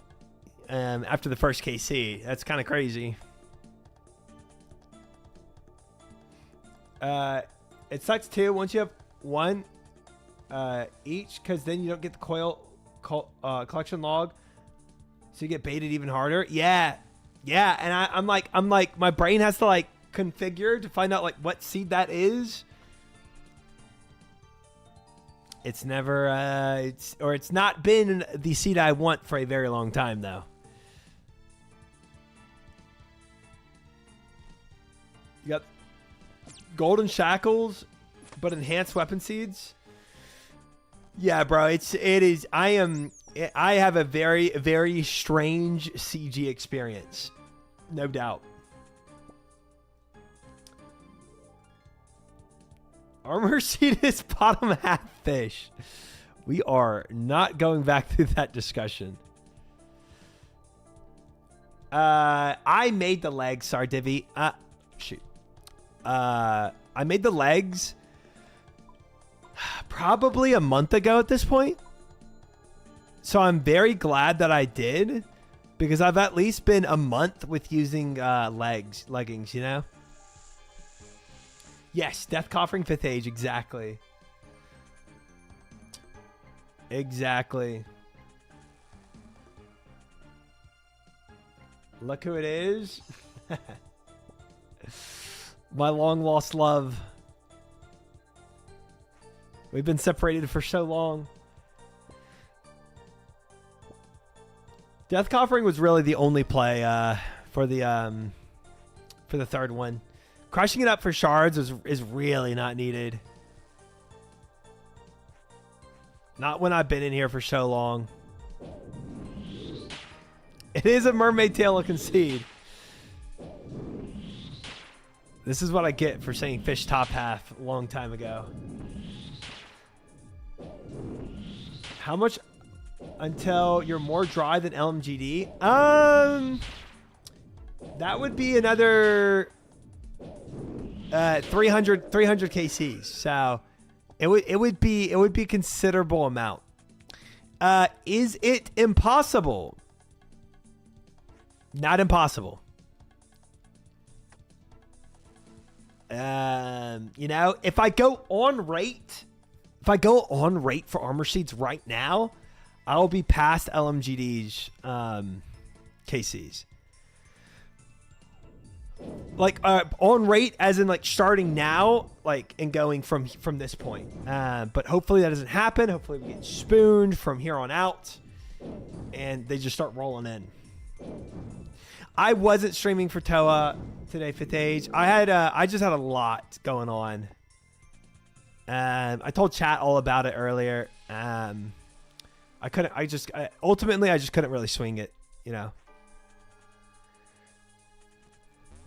after the first KC? That's kind of crazy. It sucks too once you have 1 each, because then you don't get the collection log, so you get baited even harder. Yeah, and I'm like, my brain has to like configure to find out like what seed that is. It's never it's not been the seed I want for a very long time though. You got golden shackles, but enhanced weapon seeds. Yeah, bro, it is. I have a very, very strange CG experience, no doubt. Armor seed is bottom half fish. We are not going back through that discussion. I made the legs. Sorry, Divvy. Shoot. I made the legs probably a month ago at this point. So I'm very glad that I did, because I've at least been a month with using leggings, you know? Yes, Death Coffering 5th Age, exactly. Exactly. Look who it is. My long lost love. We've been separated for so long. Death Coffering was really the only play for the third one. Crushing it up for shards is really not needed. Not when I've been in here for so long. It is a mermaid tail to concede. This is what I get for saying fish top half a long time ago. How much until you're more dry than LMGD? That would be another 300 KCs. So it would be a considerable amount. Is it impossible? Not impossible. You know, if I go on rate for armor seeds right now, I'll be past LMGD's KCs. Like on rate as in like starting now, like, and going from this point. But hopefully that doesn't happen. Hopefully we get spooned from here on out and they just start rolling in. I wasn't streaming for Toa today, 5th Age. I just had a lot going on. I told chat all about it earlier. Ultimately I just couldn't really swing it, you know.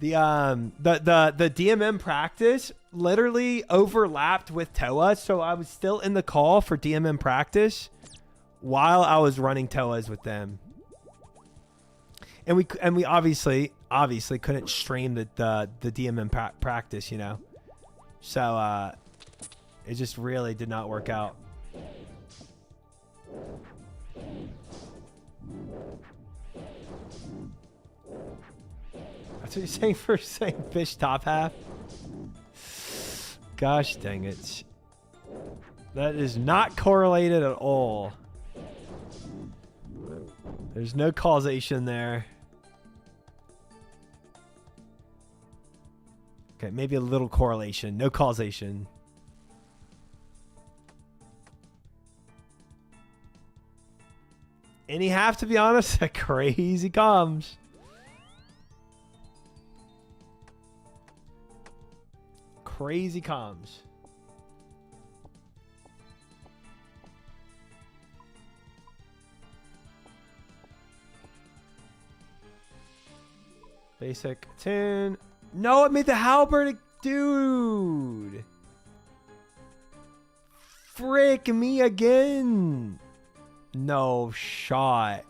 The DMM practice literally overlapped with Toa, so I was still in the call for DMM practice while I was running Toas with them. And we obviously couldn't stream the DMM practice, you know. So it just really did not work out. That's what you're saying for saying fish top half? Gosh dang it. That is not correlated at all. There's no causation there. Okay, maybe a little correlation. No causation. Any half, to be honest, crazy comms. crazy comms. Basic tune. No, it made the halberd, dude. Frick me again. No shot.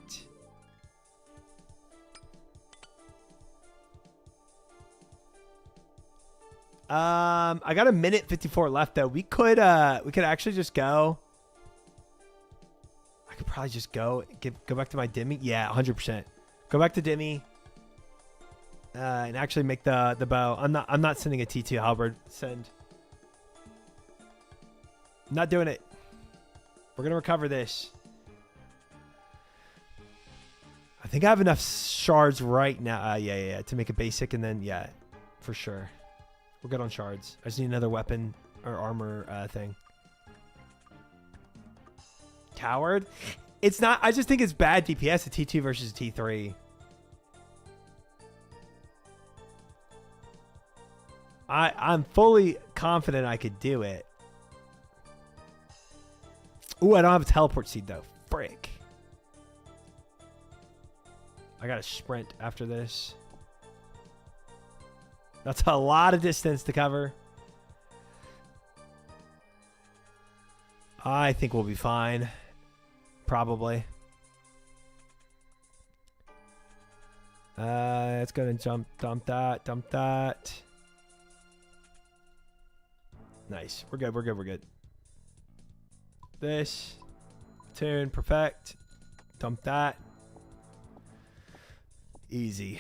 I got a minute 54 left though. We could actually just go. I could probably just go back to my Demi. Yeah, 100%. Go back to Demi. And actually make the bow. I'm not sending a T2 halberd. Send. I'm not doing it. We're gonna recover this. I think I have enough shards right now. Yeah, to make a basic, and then yeah, for sure. We're good on shards. I just need another weapon or armor thing. Coward? It's not. I just think it's bad DPS. A T2 versus a T3. I'm fully confident I could do it. Ooh, I don't have a teleport seed though. Frick. I gotta sprint after this. That's a lot of distance to cover. I think we'll be fine. Probably. It's gonna dump that. Nice. We're good. This. Tune. Perfect. Dump that. Easy.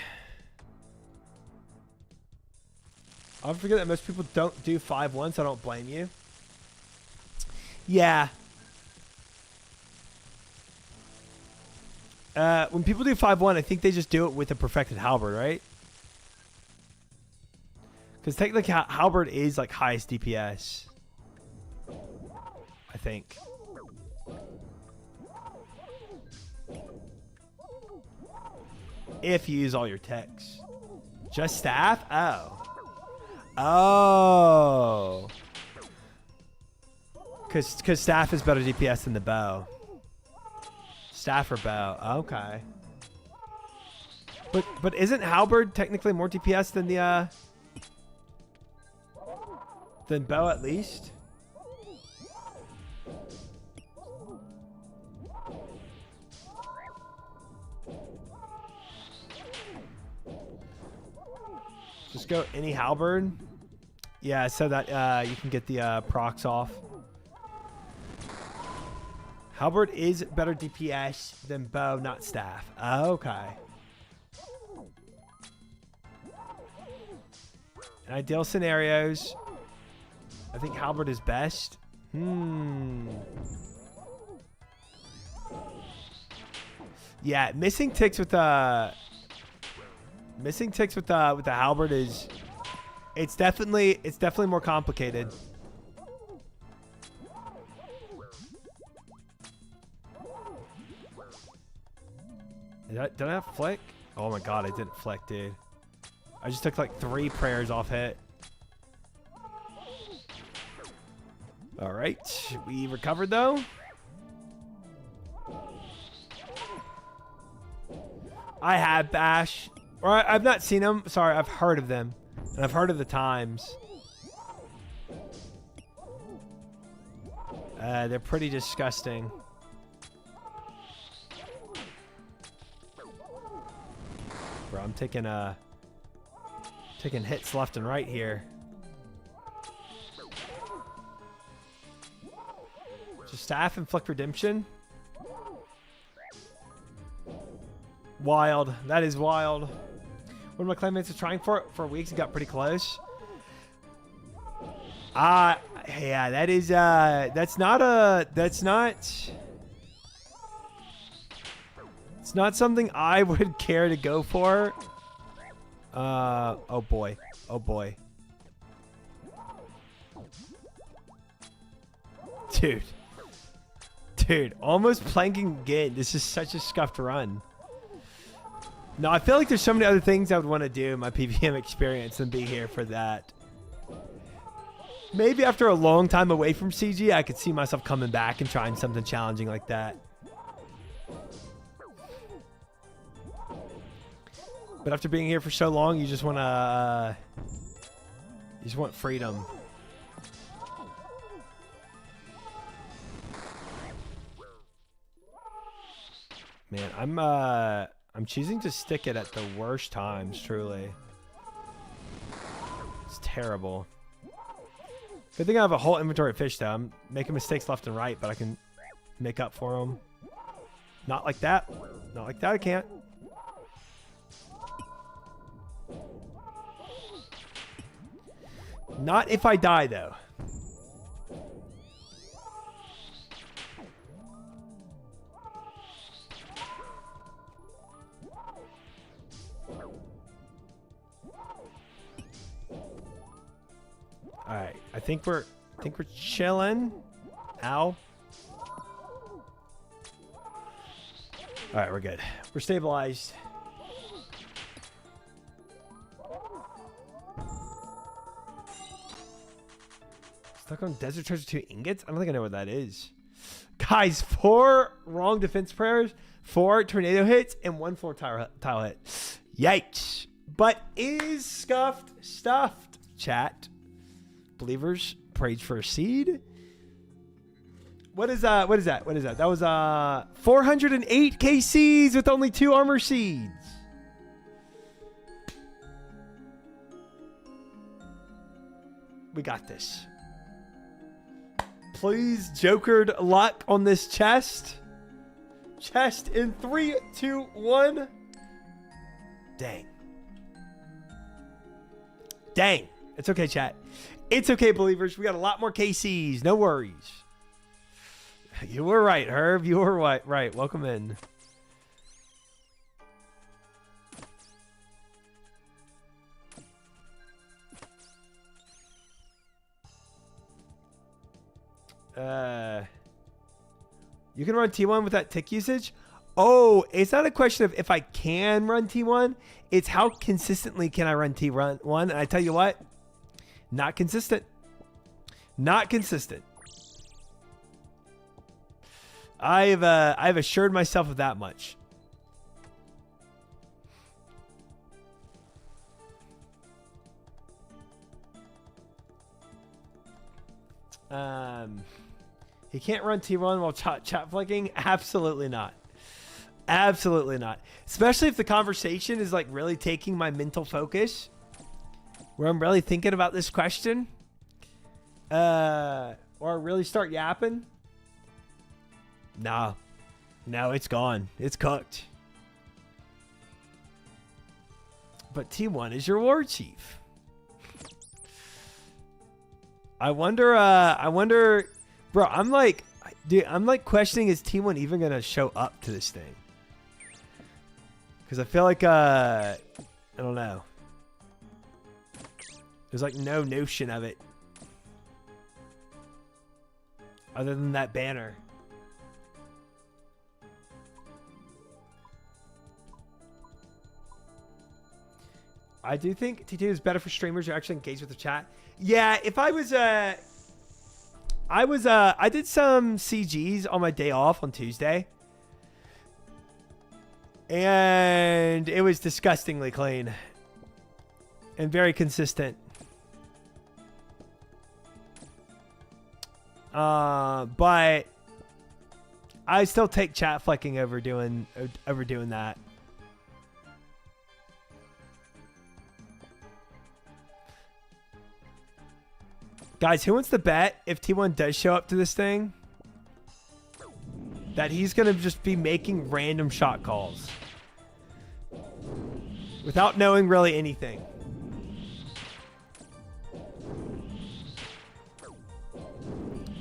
I'll forget that most people don't do 5-1, so I don't blame you. Yeah. When people do 5-1, I think they just do it with a perfected halberd, right? Because technically, halberd is like highest DPS. I think. If you use all your techs. Just staff? Oh. Because staff is better DPS than the bow. Staff or bow. Okay. But isn't halberd technically more DPS than the than bow at least? Just go any halberd. Yeah, so that you can get the procs off. Halberd is better DPS than bow, not staff. Okay. In ideal scenarios, I think halberd is best. Yeah, missing ticks with the halberd is it's definitely more complicated. Did I have flick? Oh my god, I didn't flick, dude. I just took like 3 prayers off hit. Alright, we recovered though. I have Bash. Or I've not seen them. Sorry, I've heard of them. And I've heard of the times. They're pretty disgusting. Bro, I'm taking hits left and right here. Just staff and flick redemption. Wild. That is wild. One of my clanmates was trying for it for weeks and got pretty close. Yeah, that is it's not something I would care to go for. Oh boy. Oh boy. Dude, almost planking again. This is such a scuffed run. No, I feel like there's so many other things I would want to do in my PVM experience than be here for that. Maybe after a long time away from CG, I could see myself coming back and trying something challenging like that. But after being here for so long, you just want to... you just want freedom. Man, I'm choosing to stick it at the worst times, truly. It's terrible. Good thing I have a whole inventory of fish, though. I'm making mistakes left and right, but I can make up for them. Not like that. Not like that, I can't. Not if I die, though. All right, I think we're chilling. Ow. All right, we're good. We're stabilized. Stuck on Desert Treasure 2 ingots? I don't think I know what that is. Guys, 4 wrong defense prayers, 4 tornado hits, and 1 floor tile hit. Yikes. But is scuffed stuffed, chat. Believers prayed for a seed. What is that? What is that? What is that? That was 408 KCs with only 2 armor seeds. We got this. Please, Jokered luck on this chest. Chest in 3, 2, 1. Dang. Dang. It's okay, chat. It's okay, believers. We got a lot more KCs. No worries. You were right, Herb. You were right. Welcome in. You can run T1 with that tick usage? Oh, it's not a question of if I can run T1. It's how consistently can I run T1. And I tell you what, not consistent. Not consistent. I've assured myself of that much. He can't run T1 while chat flicking? Absolutely not. Absolutely not. Especially if the conversation is like really taking my mental focus, where I'm really thinking about this question, or really start yapping. No, it's gone. It's cooked. But T1 is your war chief. I wonder, bro, I'm like questioning, is T1 even going to show up to this thing? Because I feel like, I don't know. There's like no notion of it. Other than that banner. I do think T2 is better for streamers who actually engage with the chat. Yeah, if I was I did some CGs on my day off on Tuesday. And it was disgustingly clean. And very consistent. But I still take chat flicking over doing that. Guys, who wants to bet if T1 does show up to this thing that he's going to just be making random shot calls without knowing really anything?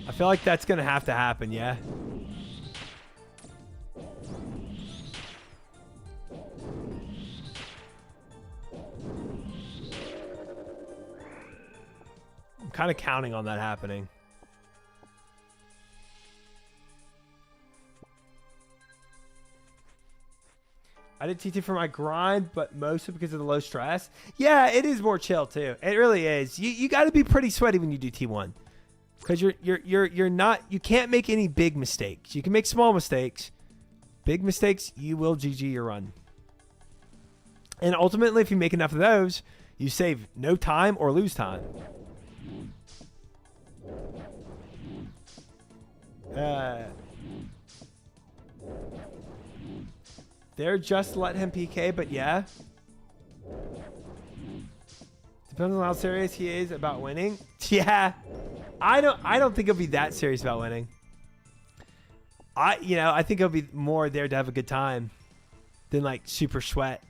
I feel like that's going to have to happen, yeah? I'm kind of counting on that happening. I did T2 for my grind, but mostly because of the low stress. Yeah, it is more chill too. It really is. You got to be pretty sweaty when you do T1, because you're not. You can't make any big mistakes. You can make small mistakes. Big mistakes, you will GG your run. And ultimately, if you make enough of those, you save no time or lose time. They're just let him PK, but yeah. Depends on how serious he is about winning. Yeah. I don't think he'll be that serious about winning. I think he'll be more there to have a good time than like super sweat.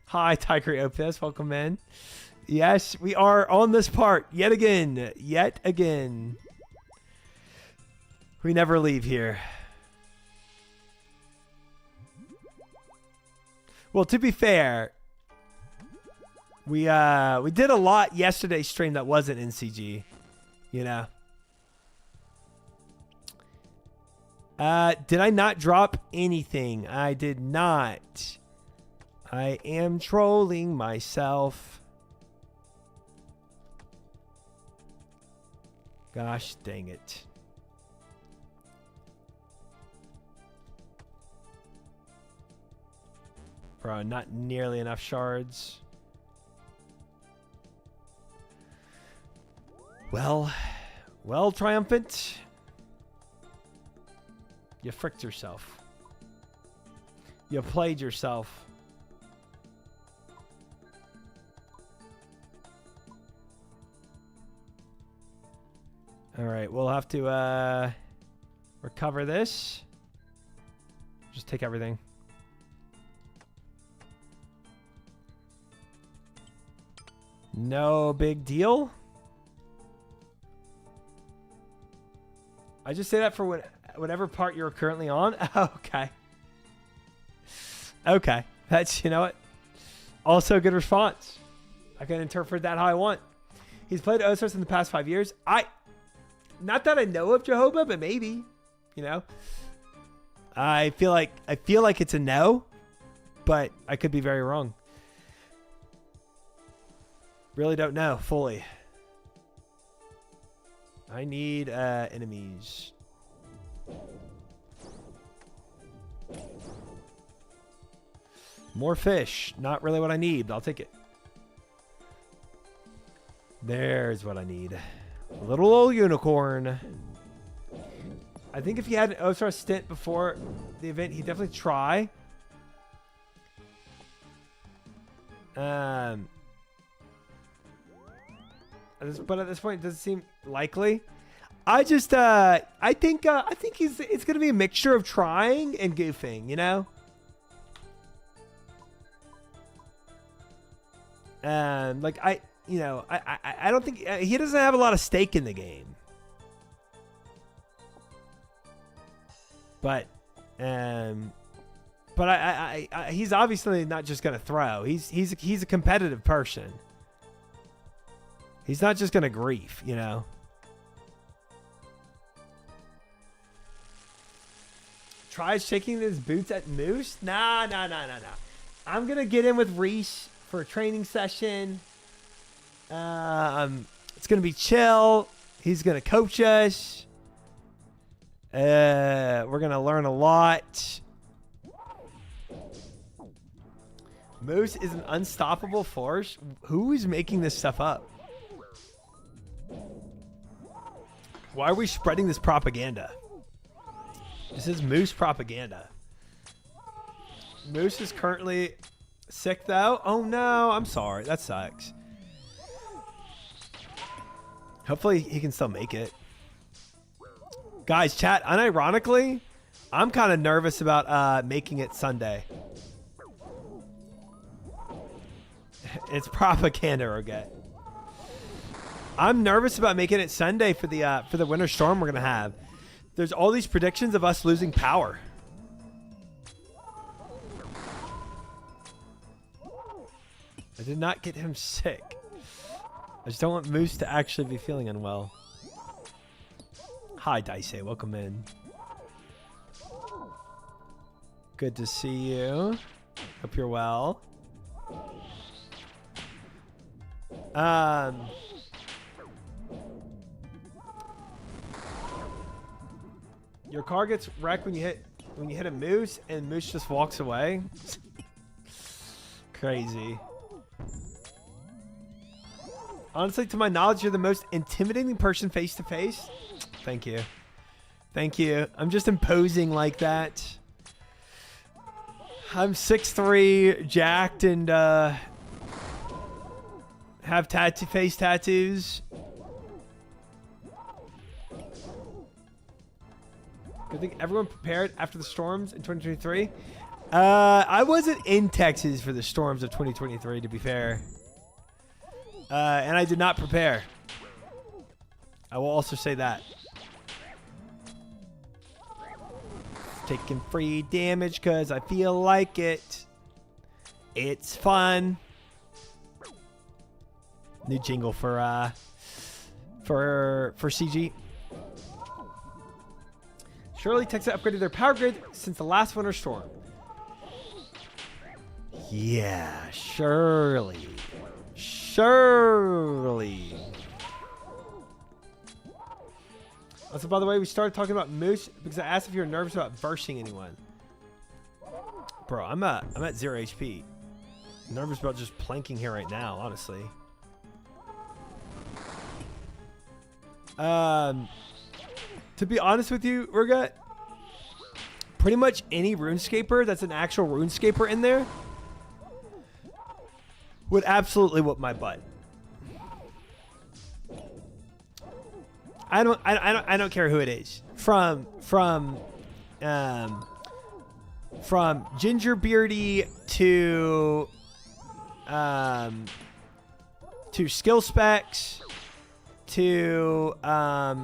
Hi, Tiger Opus. Welcome in. Yes, we are on this part yet again. Yet again. We never leave here. Well, to be fair, we did a lot yesterday's stream that wasn't in CG. You know. Did I not drop anything? I did not. I am trolling myself. Gosh dang it. Bro, not nearly enough shards. Well, Triumphant. You fricked yourself. You played yourself. All right, we'll have to recover this. Just take everything. No big deal. I just say that for whatever part you're currently on. Oh, okay. Okay. That's, you know what? Also a good response. I can interpret that how I want. He's played Osos in the past 5 years. Not that I know of Jehovah, but maybe, you know. I feel like it's a no, but I could be very wrong. Really don't know fully. I need enemies. More fish. Not really what I need, but I'll take it. There's what I need. A little old unicorn. I think if he had an Osar stint before the event, he'd definitely try. But at this point, it doesn't seem likely. I just, I think it's gonna be a mixture of trying and goofing, you know. Like I don't think he doesn't have a lot of stake in the game. But he's obviously not just gonna throw. He's a competitive person. He's not just gonna grief, you know. Try shaking his boots at Moose? Nah. I'm gonna get in with Reese for a training session. It's gonna be chill. He's gonna coach us. We're gonna learn a lot. Moose is an unstoppable force. Who is making this stuff up? Why are we spreading this propaganda? This is Moose propaganda. Moose is currently sick though. Oh no, I'm sorry. That sucks. Hopefully he can still make it. Guys, chat, unironically, I'm kind of nervous about making it Sunday. It's propaganda, okay? I'm nervous about making it Sunday for the winter storm we're gonna have. There's all these predictions of us losing power. I did not get him sick. I just don't want Moose to actually be feeling unwell. Hi, Dice. Welcome in. Good to see you. Hope you're well. Your car gets wrecked when you hit a moose, and moose just walks away. Crazy. Honestly, to my knowledge, you're the most intimidating person face to face. Thank you. Thank you. I'm just imposing like that. I'm 6'3", jacked, and have face tattoos. I think everyone prepared after the storms in 2023. I wasn't in Texas for the storms of 2023, to be fair. And I did not prepare. I will also say that. Taking free damage because I feel like it. It's fun. New jingle for CG. Surely Texas upgraded their power grid since the last winter storm. Yeah, surely. Surely. Also, by the way, we started talking about moose because I asked if you're nervous about versing anyone. Bro, I'm at 0 HP. I'm nervous about just planking here right now, honestly. To be honest with you, Urga, pretty much any RuneScaper that's an actual RuneScaper in there would absolutely whoop my butt. I don't care who it is. From Ginger Beardy to skill specs to I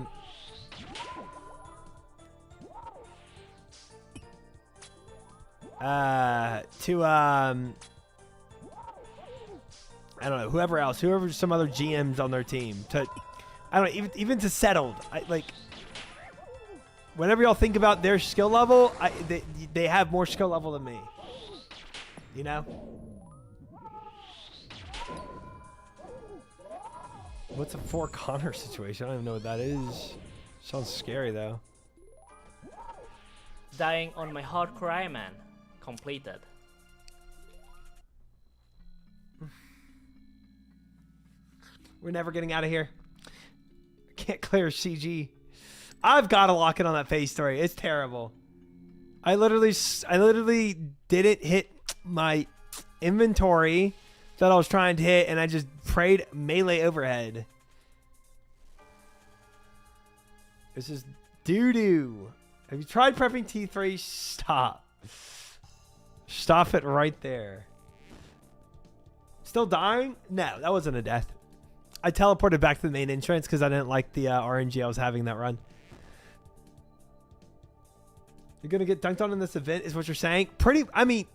don't know, whoever some other GMs on their team, to I don't know, even to settled. Like whenever y'all think about their skill level, they have more skill level than me. You know? What's a Four Connor situation? I don't even know what that is. Sounds scary though. Dying on my hardcore Iron Man. Completed. We're never getting out of here. Can't clear CG. I've got to lock it on that phase 3. It's terrible. I literally didn't hit my inventory that I was trying to hit, and I just prayed melee overhead. This is doo-doo. Have you tried prepping T3? Stop. Stop it right there. Still dying? No, that wasn't a death. I teleported back to the main entrance because I didn't like the RNG I was having that run. You're going to get dunked on in this event is what you're saying? I mean,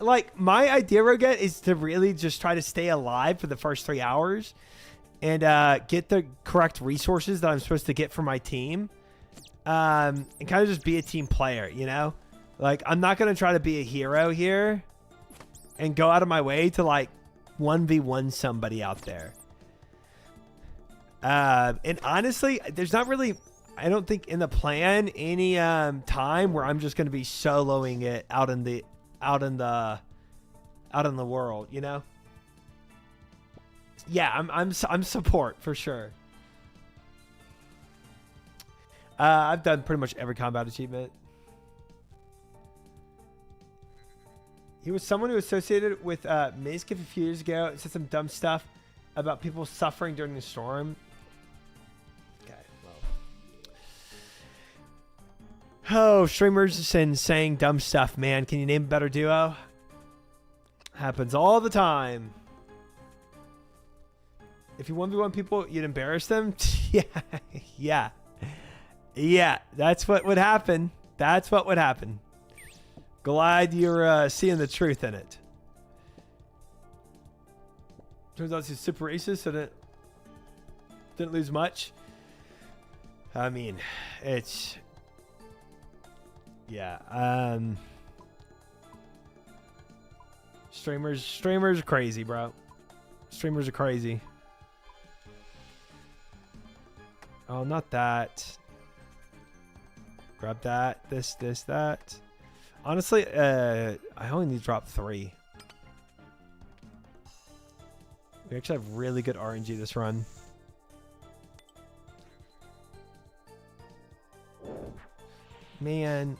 like, my idea, Roget, is to really just try to stay alive for the first 3 hours and get the correct resources that I'm supposed to get for my team. And kind of just be a team player, you know? Like, I'm not going to try to be a hero here and go out of my way to, like, 1v1 somebody out there. And honestly, there's not really, I don't think in the plan, any time where I'm just going to be soloing it out in the world, you know? Yeah, I'm support for sure. I've done pretty much every combat achievement. He was someone who associated with Mizkif a few years ago. Said some dumb stuff about people suffering during the storm. Okay, well. Oh, streamers and saying dumb stuff, man. Can you name a better duo? Happens all the time. If you 1v1 people, you'd embarrass them? Yeah. Yeah, that's what would happen. That's what would happen. Glad you're seeing the truth in it. Turns out he's super racist, so didn't lose much. I mean, it's yeah. Streamers are crazy, bro. Streamers are crazy. Oh, not that. Grab that. This, that. Honestly, I only need to drop 3. We actually have really good RNG this run. Man.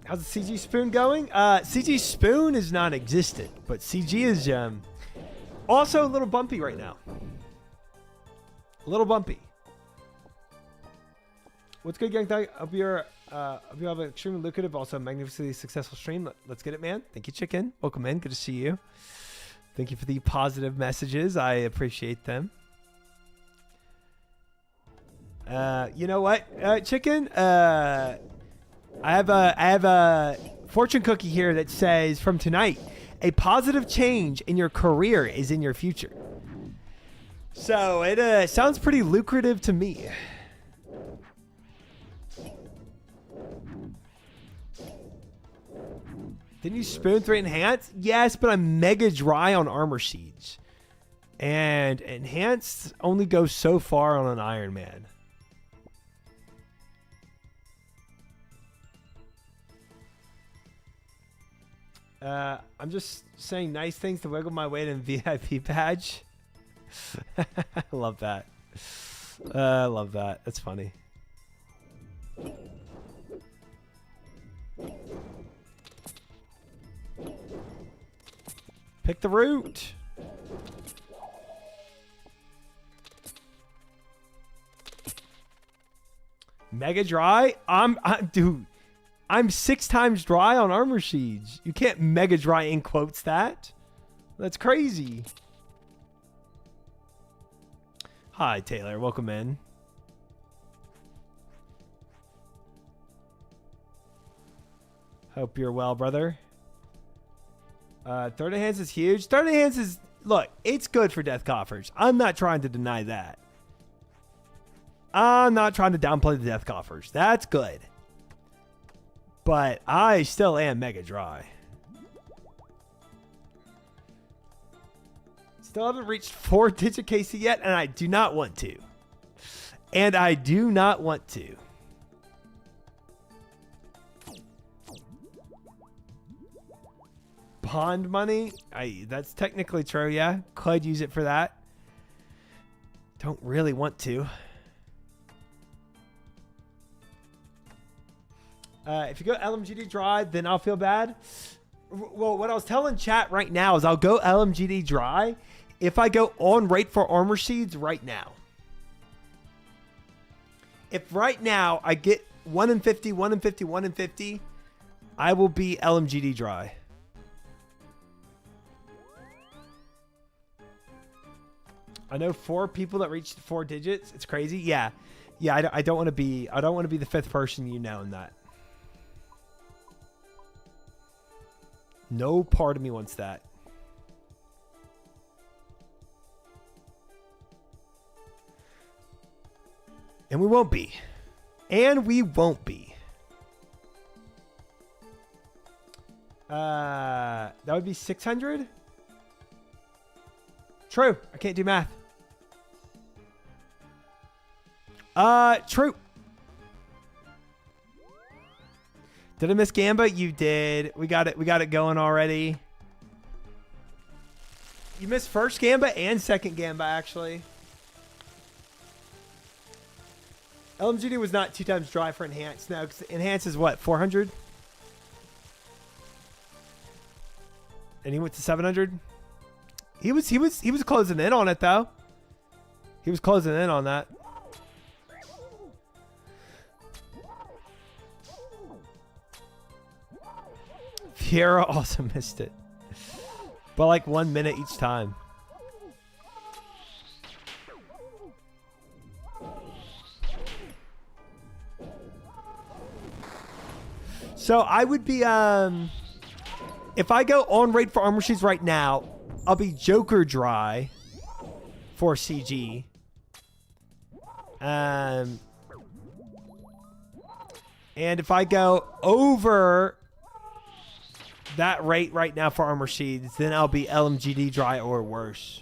How's the CG Spoon going? CG Spoon is non-existent, but CG is also a little bumpy right now. A little bumpy. What's good, gang? I hope you have an extremely lucrative, also magnificently successful stream. Let's get it, man. Thank you, Chicken. Welcome in. Good to see you. Thank you for the positive messages. I appreciate them. You know what, Chicken? I have a fortune cookie here that says from tonight, a positive change in your career is in your future. So it sounds pretty lucrative to me. Didn't you spoon 3 enhanced? Yes, but I'm mega dry on armor seeds. And enhanced only goes so far on an Iron Man. I'm just saying nice things to wiggle my way to VIP badge. I love that. I love that. That's funny. Pick the route. Mega dry? Dude, I'm 6 times dry on armor seeds. You can't mega dry in quotes that. That's crazy. Hi, Taylor. Welcome in. Hope you're well, brother. Third hands is huge. Third hands is, look, it's good for death coffers. I'm not trying to deny that. I'm not trying to downplay the death coffers. That's good. But I still am mega dry. Still haven't reached 4-digit KC yet, and I do not want to. And I do not want to. Pond money? That's technically true, yeah. Could use it for that. Don't really want to. If you go LMGD dry, then I'll feel bad. Well, what I was telling chat right now is I'll go LMGD dry if I go on rate for armor seeds right now. If right now I get 1 in 50, 1 in 50, 1 in 50, I will be LMGD dry. I know 4 people that reached 4 digits. It's crazy. Yeah. Yeah, I don't want to be the 5th person you know in that. No part of me wants that. And we won't be. And we won't be. That would be 600? True. I can't do math. True. Did I miss Gamba? You did. We got it going already. You missed first Gamba and second Gamba, actually. LMGD was not 2 times dry for Enhance. No, because Enhance is what, 400? And he went to 700? He was closing in on it, though. He was closing in on that. Fiera also missed it. But like 1 minute each time. So I would be, if I go on rate for armor sheets right now, I'll be Joker dry for CG. And if I go over that rate right now for armor seeds, then I'll be LMGD dry or worse.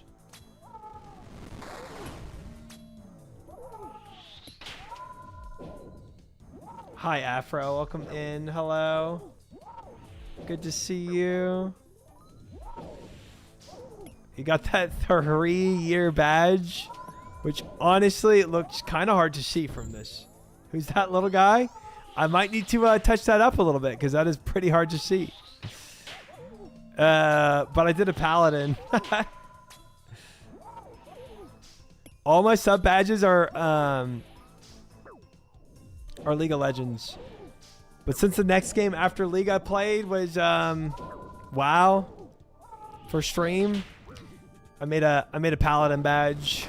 Hi, Afro. Welcome in. Hello. Good to see you. You got that 3-year badge, which honestly, it looks kind of hard to see from this. Who's that little guy? I might need to touch that up a little bit because that is pretty hard to see. But I did a paladin. All my sub badges are League of Legends. But since the next game after League I played was WoW for stream, I made a paladin badge.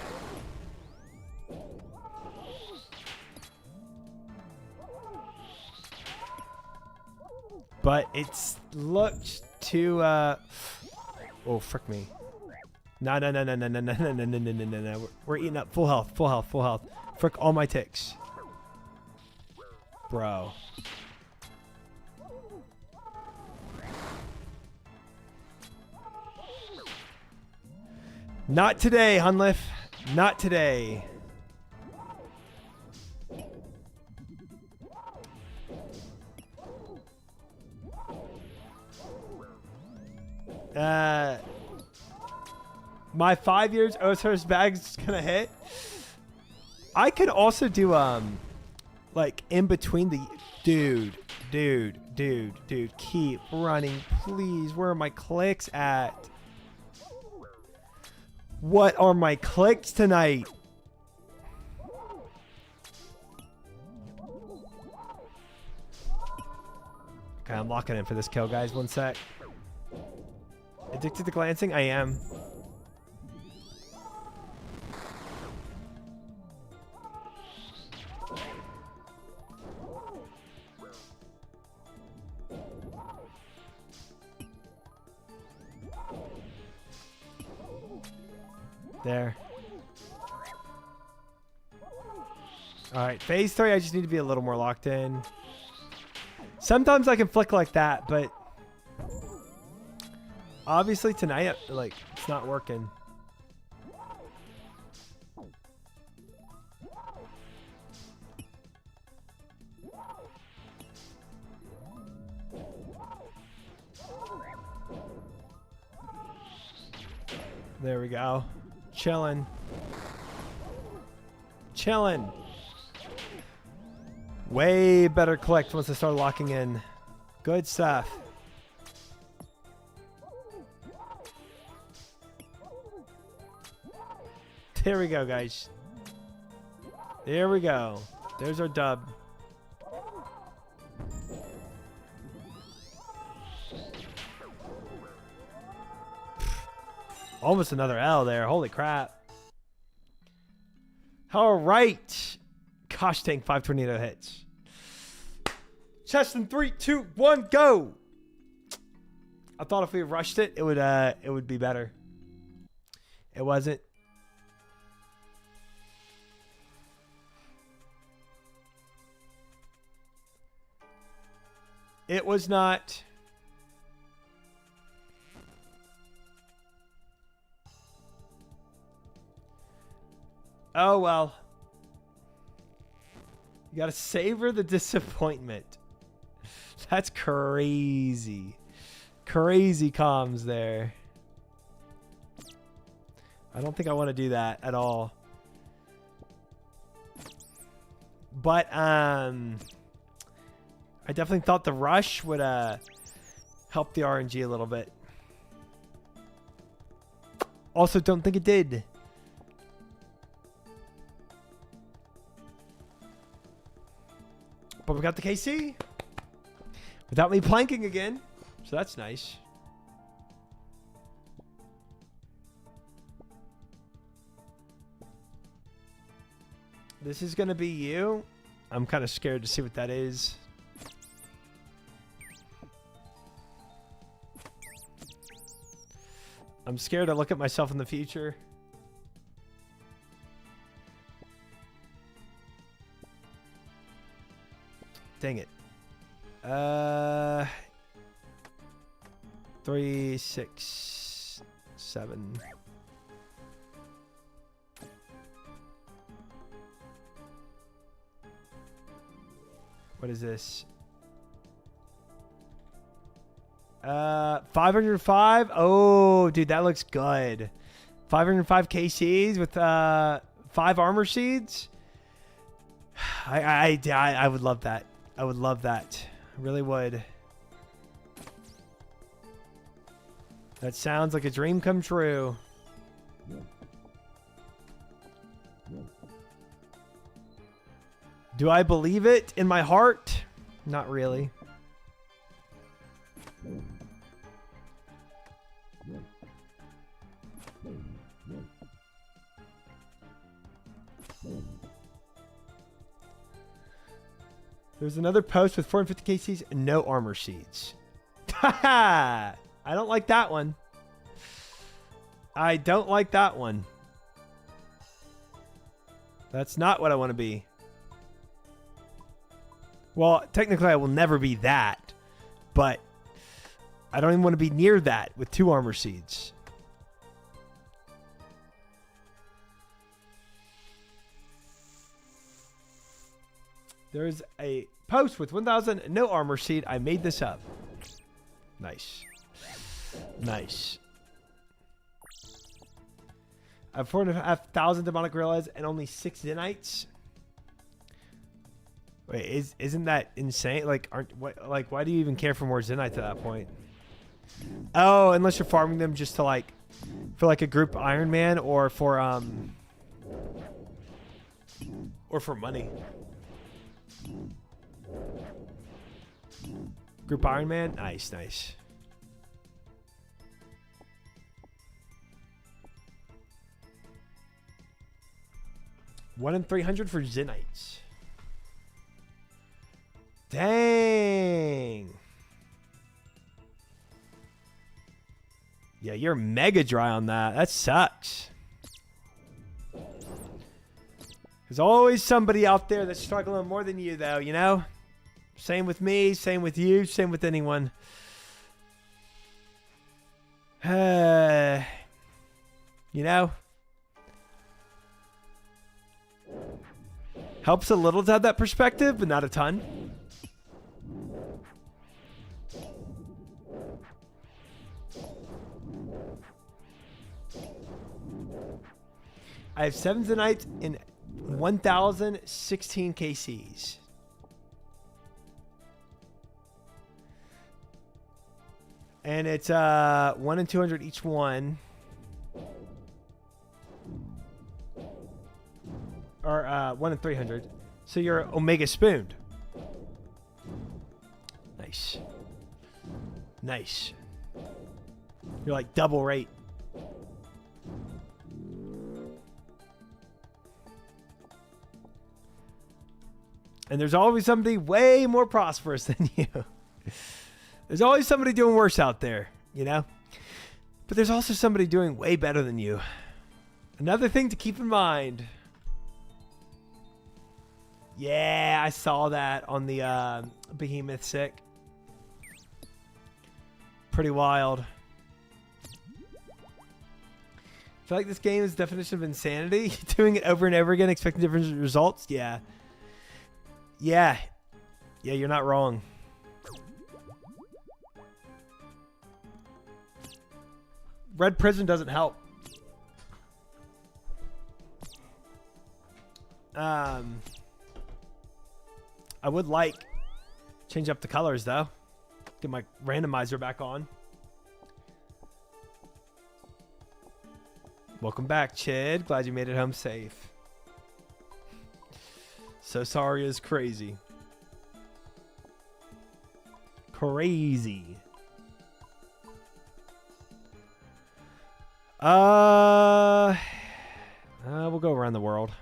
But it's looked too oh frick me. No. We're eating up full health. Frick all my ticks. Bro. Not today, Hunliff. Not today. My 5 years Osir's bag's gonna hit. I could also do like in between the dude, keep running, please. Where are my clicks at? What are my clicks tonight? Okay, I'm locking in for this kill, guys. One sec. Addicted to glancing? I am. There. Alright, phase 3, I just need to be a little more locked in. Sometimes I can flick like that, but obviously tonight, like, it's not working. There we go. Chilling. Way better collect once I start locking in. Good stuff. There we go, guys. There we go. There's our dub. Almost another L there. Holy crap. All right. Gosh dang, 5 tornado hits. Chest in 3, 2, 1, go. I thought if we rushed it, it would be better. It wasn't. It was not. Oh, well. You got to savor the disappointment. That's crazy. Crazy comms there. I don't think I want to do that at all. But, I definitely thought the rush would, help the RNG a little bit. Also, don't think it did. But we got the KC without me planking again, so that's nice. This is gonna be you. I'm kind of scared to see what that is. I'm scared to look at myself in the future. Dang it. 3, 6, 7. What is this? 505. Oh, dude, that looks good. 505 KCs with 5 armor seeds. I would love that. I would love that. I really would. That sounds like a dream come true. Do I believe it in my heart? Not really. There's another post with 450 KCs and no armor seeds. Haha! I don't like that one. I don't like that one. That's not what I want to be. Well, technically I will never be that, but I don't even want to be near that with 2 armor seeds. There's a post with 1,000 no armor seed. I made this up. Nice. Nice. I have 4,500 demonic gorillas and only 6 Zenites. Wait, isn't that insane? Like, why do you even care for more Zenite at that point? Oh, unless you're farming them just to like, for like a group Iron Man or for money. Group Iron Man, nice, nice. One in 300 for Zenites. Dang. Yeah, you're mega dry on that. That sucks. There's always somebody out there that's struggling more than you, though, you know? Same with me, same with you, same with anyone. You know? Helps a little to have that perspective, but not a ton. I have 7 Zenites in 1,016 KCs. And it's 1 in 200 each one. Or 1 in 300. So you're Omega Spooned. Nice. Nice. You're like double rate. And there's always somebody way more prosperous than you. There's always somebody doing worse out there, you know? But there's also somebody doing way better than you. Another thing to keep in mind. Yeah, I saw that on the Behemoth Sick. Pretty wild. I feel like this game is the definition of insanity. Doing it over and over again, expecting different results. Yeah. Yeah. Yeah, you're not wrong. Red Prison doesn't help. I would like change up the colors though. Get my randomizer back on. Welcome back, Chid. Glad you made it home safe. So sorry is crazy. Crazy. We'll go around the world.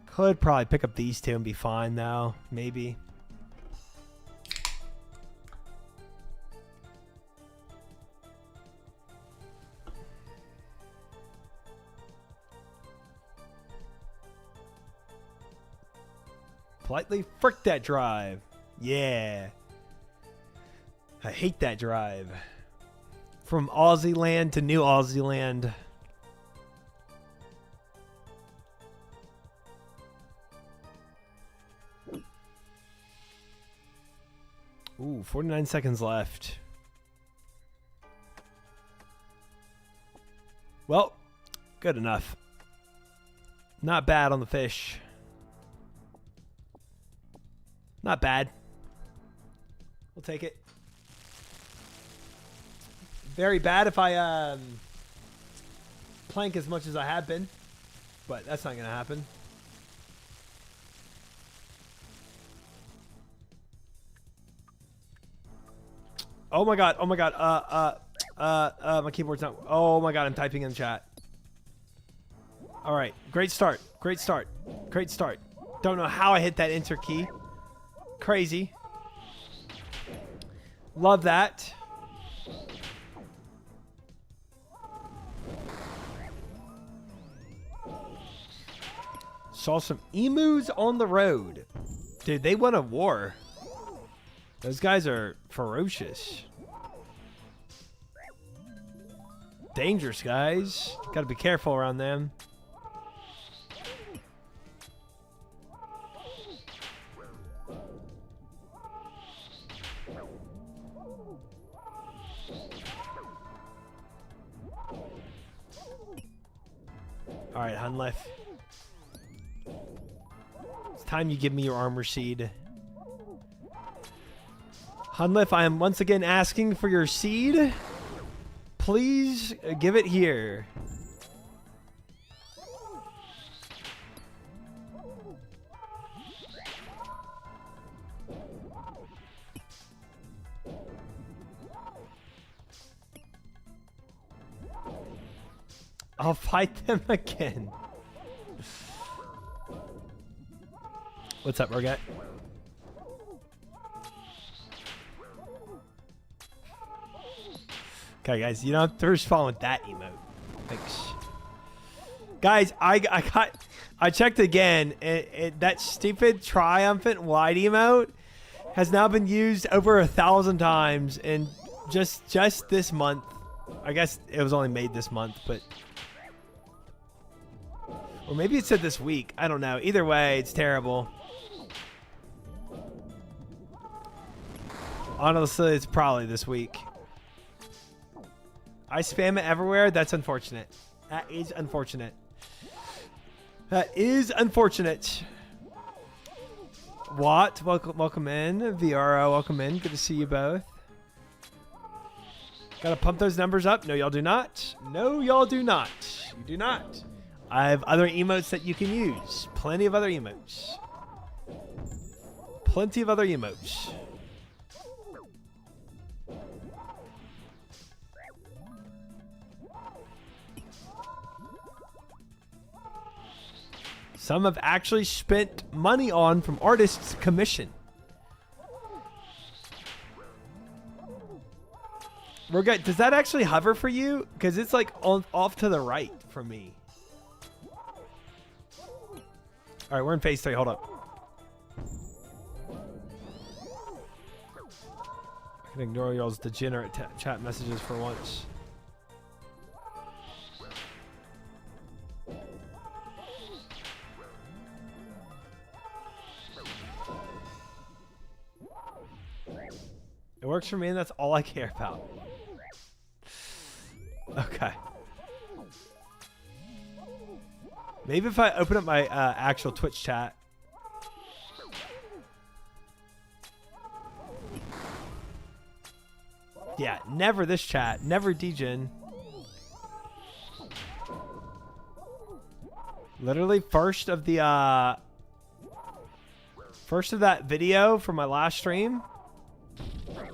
Could probably pick up these two and be fine though. Maybe. Politely frick that drive. Yeah. I hate that drive. From Aussie land to New Aussie land. Ooh, 49 seconds left. Well, good enough. Not bad on the fish. Not bad. We'll take it. Very bad if I plank as much as I have been, but that's not gonna happen. Oh my god, oh my god, my keyboard's not, oh my god, I'm typing in chat. All right, great start, great start, great start. Don't know how I hit that enter key. Crazy. Love that. Saw some emus on the road. Dude, they won a war. Those guys are ferocious. Dangerous guys. Gotta be careful around them. Alright, Hunlef. It's time you give me your armor seed. Hunlef, I am once again asking for your seed. Please give it here. I'll fight them again. What's up, Rogat? Okay, guys, you don't have to respond with that emote. Thanks. Guys, I checked again. That stupid triumphant wide emote has now been used over 1,000 times in just this month. I guess it was only made this month, but... Or maybe it said this week. I don't know. Either way, it's terrible. Honestly, it's probably this week. I spam it everywhere. That's unfortunate. That is unfortunate. That is unfortunate. Watt, welcome in. VRO, welcome in. Good to see you both. Gotta pump those numbers up. No, y'all do not. No, y'all do not. You do not. I have other emotes that you can use. Plenty of other emotes. Plenty of other emotes. Some have actually spent money on from artists' commission. Rogat, does that actually hover for you? Because it's like off to the right from me. All right, we're in phase 3. Hold up. I can ignore y'all's degenerate chat messages for once. It works for me, and that's all I care about. Okay. Maybe if I open up my actual Twitch chat. Yeah, never this chat. Never DGen. Literally first of the first of that video from my last stream.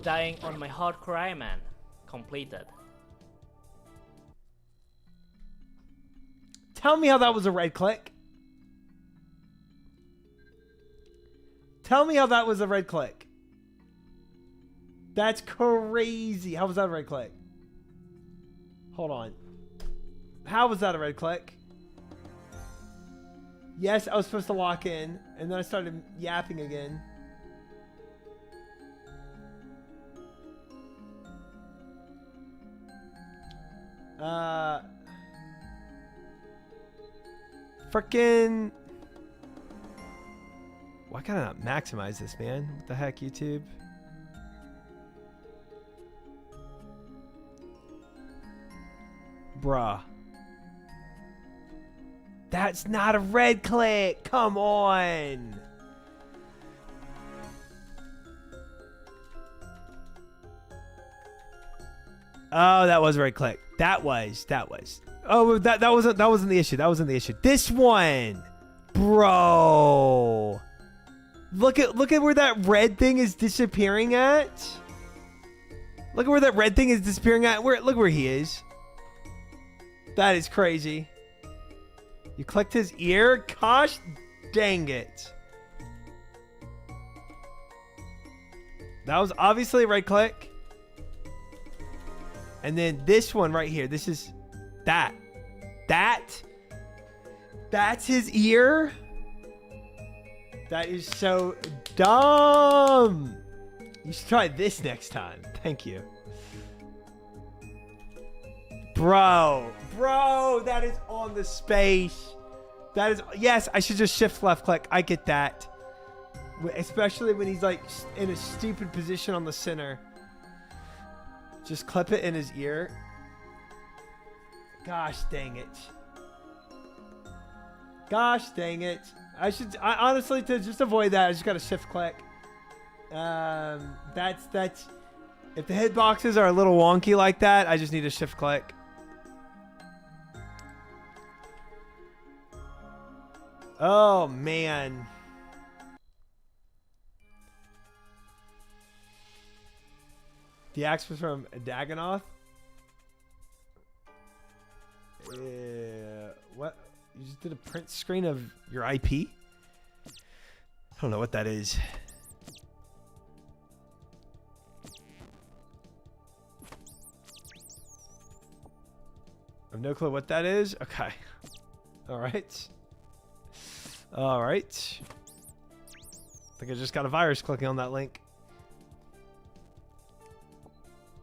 Dying on my hardcore Iron Man. Completed. Tell me how that was a red click. Tell me how that was a red click. That's crazy. How was that a red click? Hold on. How was that a red click? Yes, I was supposed to lock in, and then I started yapping again. Frickin'. Why can't I not maximize this, man? What the heck, YouTube? Bruh. That's not a red click. Come on. Oh, that was a red click. That was. Oh, that wasn't the issue. That wasn't the issue. This one. Bro. Look at where that red thing is disappearing at. Look at where that red thing is disappearing at. Look where he is. That is crazy. You clicked his ear? Gosh dang it. That was obviously a right click. And then this one right here. This is that. That's his ear? That is so dumb. You should try this next time. Thank you. Bro, that is on the space. That is, yes, I should just shift left click. I get that. Especially when he's like in a stupid position on the center. Just clip it in his ear. Gosh dang it. Gosh dang it. I honestly, to just avoid that, I just got to shift click. That's, if the hitboxes are a little wonky like that, I just need to shift click. Oh, man. The axe was from Dagonoth? What? You just did a print screen of your IP? I don't know what that is. I have no clue what that is. Okay. All right. All right. I think I just got a virus clicking on that link.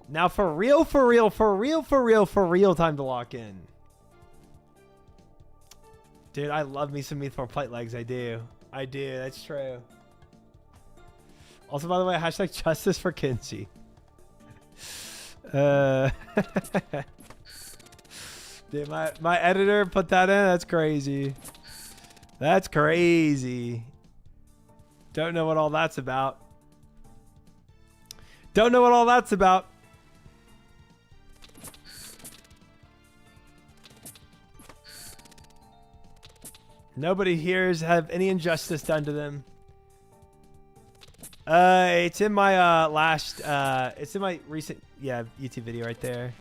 Now for real time to lock in. Dude, I love me some Meatball Plate Legs. I do. That's true. Also, by the way, hashtag justice for Kinsey. Dude, my editor put that in. That's crazy. That's crazy. Don't know what all that's about. Don't know what all that's about. Nobody here's have any injustice done to them. It's in my it's in my recent YouTube video right there.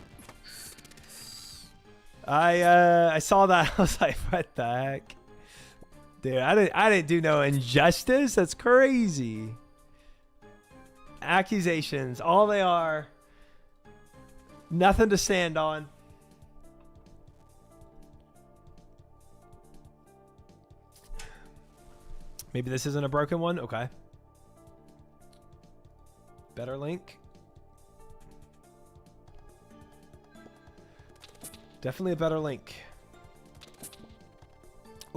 I saw that. I was like, what the heck? Dude, I didn't do no injustice. That's crazy. Accusations, all they are. Nothing to stand on. Maybe this isn't a broken one. Okay. Better link. Definitely a better link.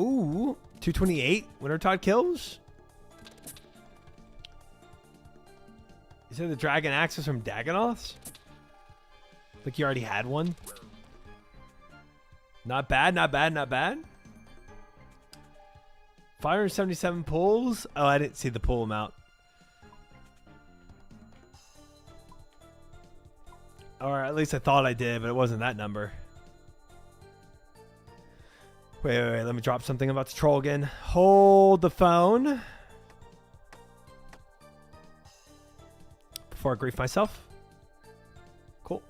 Ooh, 228. Winter Todd kills. You said the dragon axe was from Dagonoth's? Like you already had one. Not bad, not bad, not bad. 577 pulls. Oh, I didn't see the pull amount. Or at least I thought I did, but it wasn't that number. Wait. Let me drop something about the troll again. Hold the phone. Before I grief myself. Cool.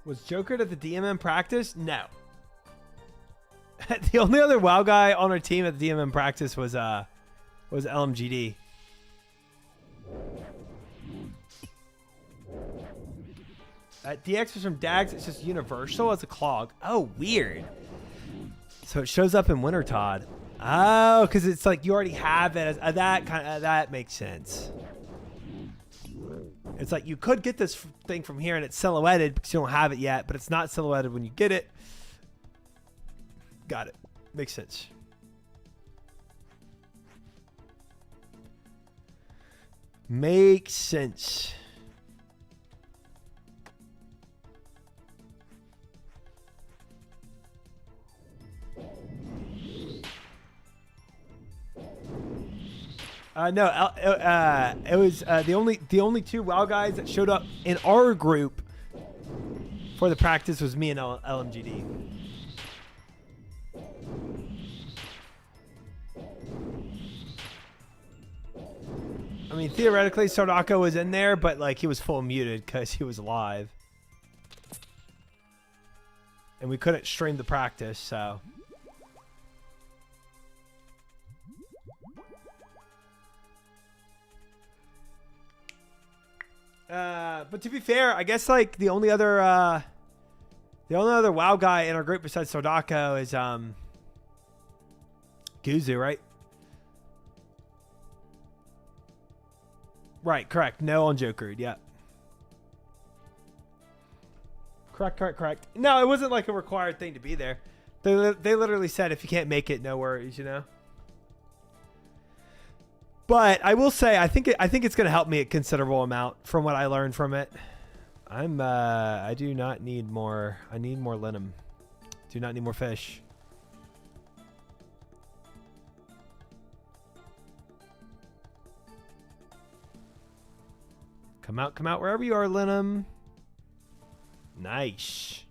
Was Joker at the DMM practice? No. The only other WoW guy on our team at the DMM practice was LMGD. DX was from Dags. It's just universal as a clog. Oh, weird. So it shows up in Wintertod. Oh, because it's like you already have it. As, that makes sense. It's like you could get this thing from here and it's silhouetted because you don't have it yet, but it's not silhouetted when you get it. Got it. Makes sense. Makes sense. No, it was the only two WoW guys that showed up in our group for the practice was me and LMGD. I mean, theoretically, Sodako was in there, but like he was full muted because he was live, and we couldn't stream the practice, so. But to be fair, I guess like the only other WoW guy in our group besides Sodako is Guzu, right? Right, correct. No on Jokered, yeah. Correct. No, it wasn't like a required thing to be there. They literally said if you can't make it, no worries, you know. But I will say, I think it's going to help me a considerable amount from what I learned from it. I do not need more. I need more linum. Do not need more fish. Come out wherever you are, linum. Nice.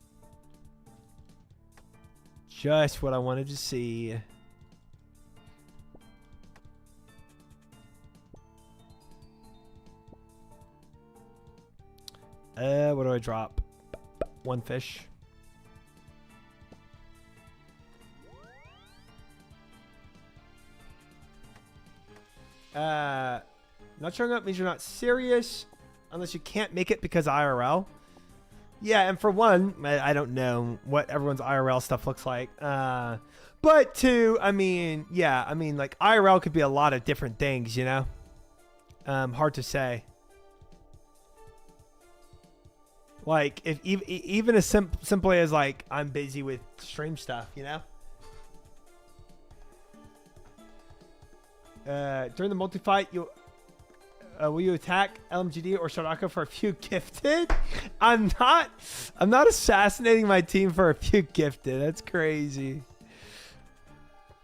Just what I wanted to see. What do I drop? One fish. Not showing up means you're not serious unless you can't make it because IRL. Yeah, and for one, I don't know what everyone's IRL stuff looks like. But two, I mean, yeah, I mean, like IRL could be a lot of different things, you know? Hard to say. Like, if even as simply as like I'm busy with stream stuff, you know. During the multi-fight, will you attack LMGD or Sodako for a few gifted? I'm not assassinating my team for a few gifted. That's crazy.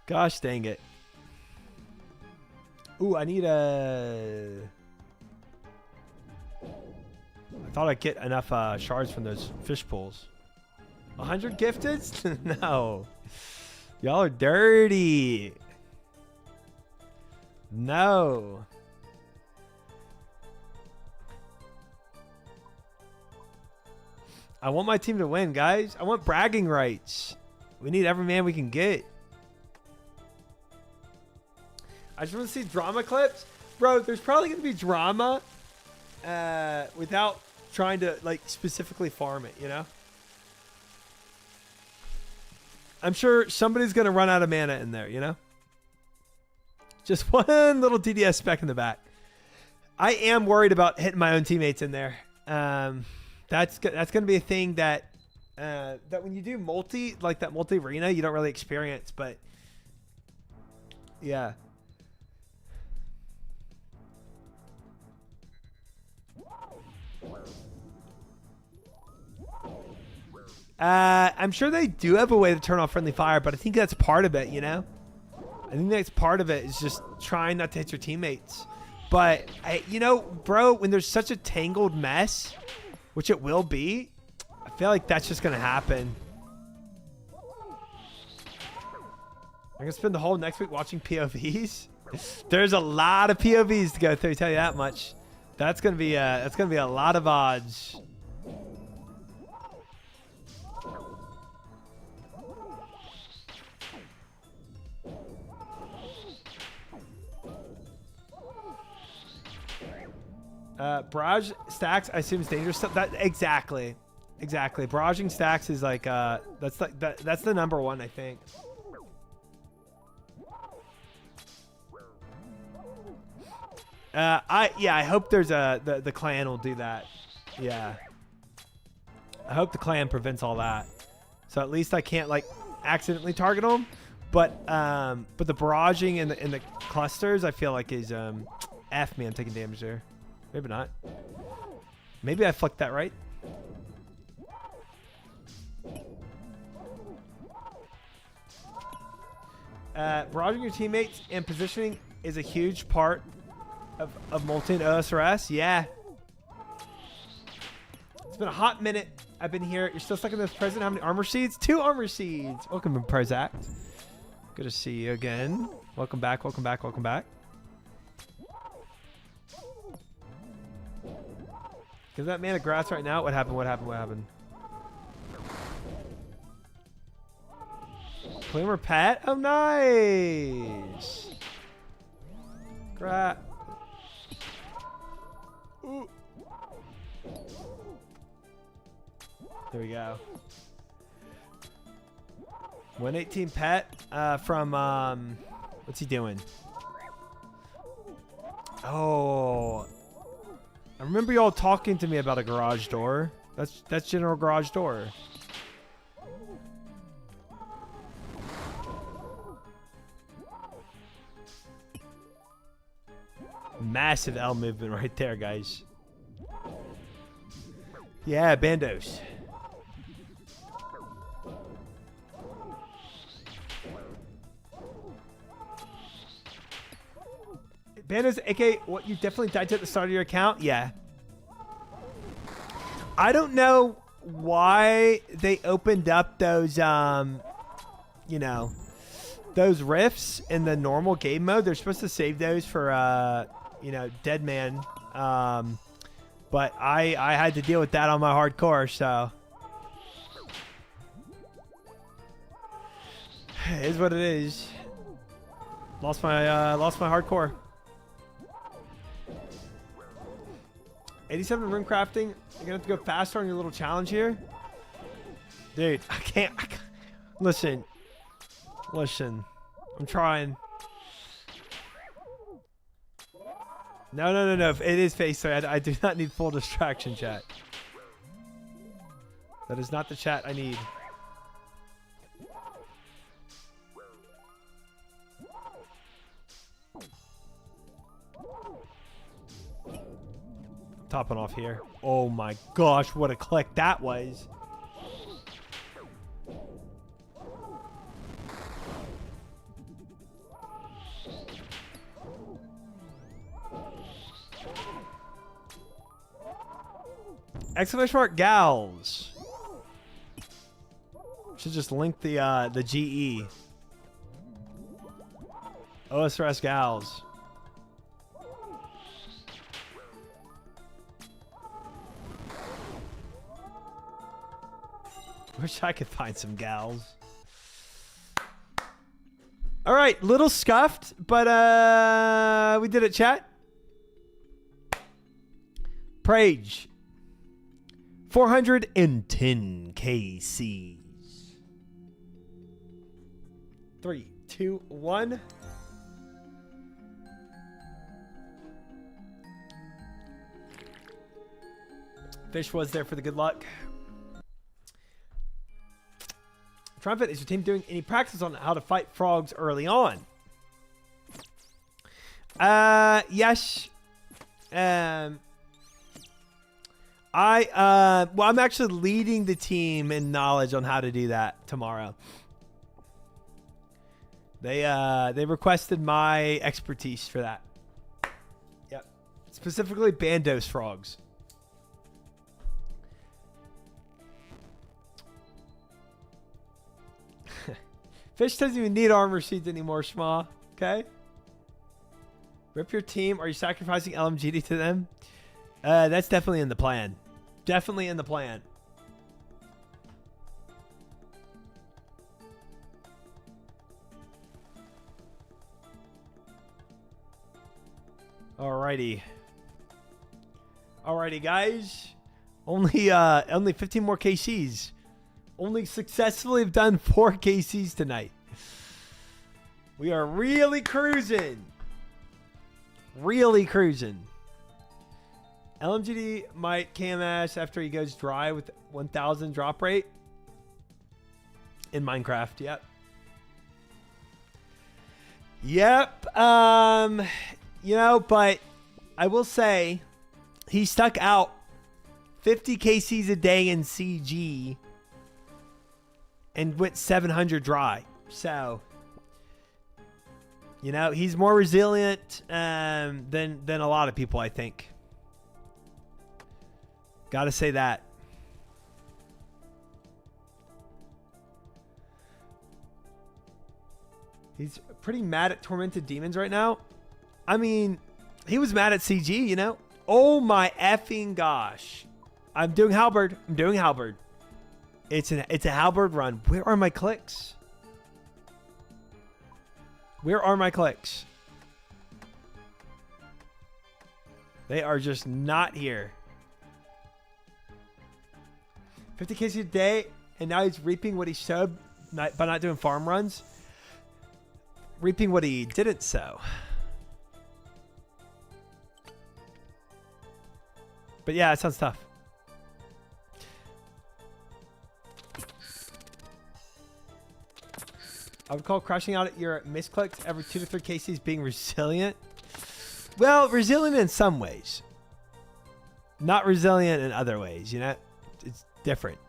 Gosh dang it. Ooh, I need a. I thought I'd get enough shards from those fish pools. 100 gifted? No. Y'all are dirty. No. I want my team to win, guys. I want bragging rights. We need every man we can get. I just want to see drama clips. Bro, there's probably going to be drama without trying to like specifically farm it, you know? I'm sure somebody's going to run out of mana in there, you know? Just one little DDS spec in the back. I am worried about hitting my own teammates in there. That's going to be a thing that when you do multi, like that multi arena, you don't really experience, but yeah. I'm sure they do have a way to turn off friendly fire, but I think that's part of it, you know? I think that's part of it is just trying not to hit your teammates. But, you know, bro, when there's such a tangled mess, which it will be, I feel like that's just going to happen. I'm going to spend the whole next week watching POVs. There's a lot of POVs to go through, tell you that much. That's going to be a lot of odds. Barrage stacks, I assume, is dangerous stuff. That exactly. Barraging stacks is like that's the number one, I think. I hope there's the clan will do that. Yeah. I hope the clan prevents all that. So at least I can't like accidentally target them. But the barraging and the clusters I feel like is F me, I'm taking damage there. Maybe not. Maybe I flicked that right. Barraging your teammates and positioning is a huge part of multi and OSRS. Yeah. It's been a hot minute. I've been here. You're still stuck in this present. How many armor seeds? 2 armor seeds. Welcome to Prozac. Good to see you again. Welcome back. Welcome back. Welcome back. Give that man a grass right now. What happened? What happened? What happened? Climber pet? Oh, nice. Crap. Ooh. There we go. 118 pet from what's he doing? Oh, I remember y'all talking to me about a garage door. That's general garage door. Massive L movement right there, guys. Yeah, bandos. Bandos, aka what you definitely died to at the start of your account? Yeah. I don't know why they opened up those, you know, those rifts in the normal game mode. They're supposed to save those for, you know, Dead Man. But I had to deal with that on my hardcore, so. It is what it is. Lost my hardcore. 87 room crafting. You're gonna have to go faster on your little challenge here. Dude, I can't. Listen. I'm trying. No. It is face. Sorry, I do not need full distraction, chat. That is not the chat I need. Topping off here. Oh my gosh, what a click that was. Exclamation mark gals. Should just link the GE. OSRS gals. Wish I could find some gals. All right, little scuffed, but we did it, chat. Prage. 410 KCs. 3, 2, 1. Fish was there for the good luck. Triumphant, is your team doing any practice on how to fight frogs early on? Yes. Well, I'm actually leading the team in knowledge on how to do that tomorrow. They requested my expertise for that. Yep. Specifically Bandos frogs. Fish doesn't even need armor seeds anymore, Shma. Okay? Rip your team. Are you sacrificing LMGD to them? That's definitely in the plan. Definitely in the plan. Alrighty. Alrighty, guys. Only 15 more KCs. Only successfully have done 4 KCs tonight. We are really cruising. Really cruising. LMGD might KMS after he goes dry with 1,000 drop rate. In Minecraft, yep. Yep. You know, but I will say he stuck out 50 KCs a day in CG and went 700 dry. So, you know, he's more resilient than a lot of people, I think. Gotta say that. He's pretty mad at Tormented Demons right now. I mean, he was mad at CG, you know? Oh my effing gosh. I'm doing Halberd. I'm doing Halberd. It's a Halberd run. Where are my clicks? Where are my clicks? They are just not here. 50 KC a day, and now he's reaping what he sowed by not doing farm runs. Reaping what he didn't sow. But yeah, it sounds tough. I would call crashing out at your misclicks every 2 to 3 KCs being resilient. Well, resilient in some ways. Not resilient in other ways, you know? It's different.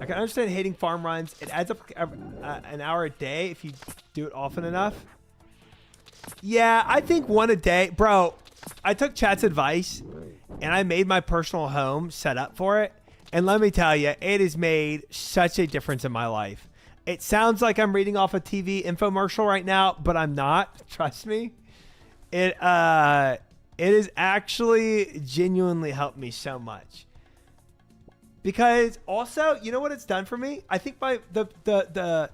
I can understand hating farm runs. It adds up an hour a day if you do it often enough. Yeah, I think 1 a day. Bro, I took chat's advice and I made my personal home set up for it. And let me tell you, it has made such a difference in my life. It sounds like I'm reading off a TV infomercial right now, but I'm not. Trust me. It has actually genuinely helped me so much. Because also, you know what it's done for me? I think the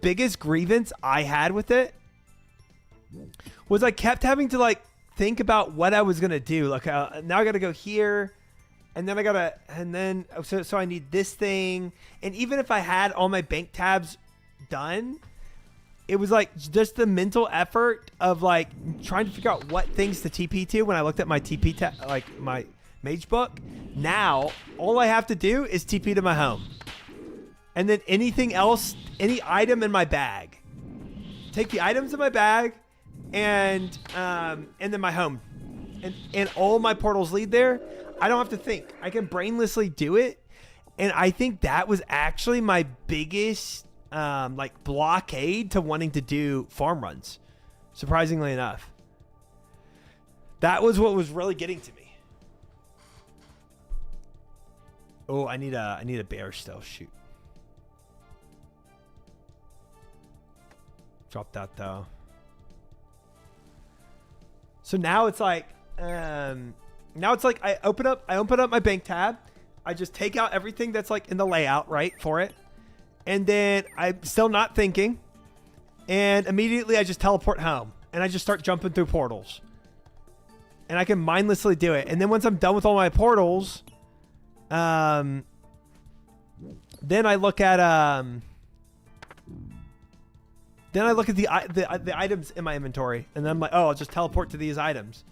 biggest grievance I had with it was I kept having to like think about what I was gonna do. Like now I gotta go here, and then so I need this thing. And even if I had all my bank tabs done, it was like just the mental effort of like trying to figure out what things to TP to when I looked at my TP tab, like my Mage book. Now all I have to do is TP to my home, and then anything else, any item in my bag, take the items in my bag, and then my home, and all my portals lead there. I don't have to think. I can brainlessly do it, and I think that was actually my biggest like blockade to wanting to do farm runs. Surprisingly enough, that was what was really getting to me. Oh, I need a bear still. Shoot. Drop that though. So now it's like I open up my bank tab. I just take out everything that's like in the layout, right, for it. And then I'm still not thinking. And immediately I just teleport home. And I just start jumping through portals. And I can mindlessly do it. And then once I'm done with all my portals, then I look at the items in my inventory, and then I'm like, oh, I'll just teleport to these items.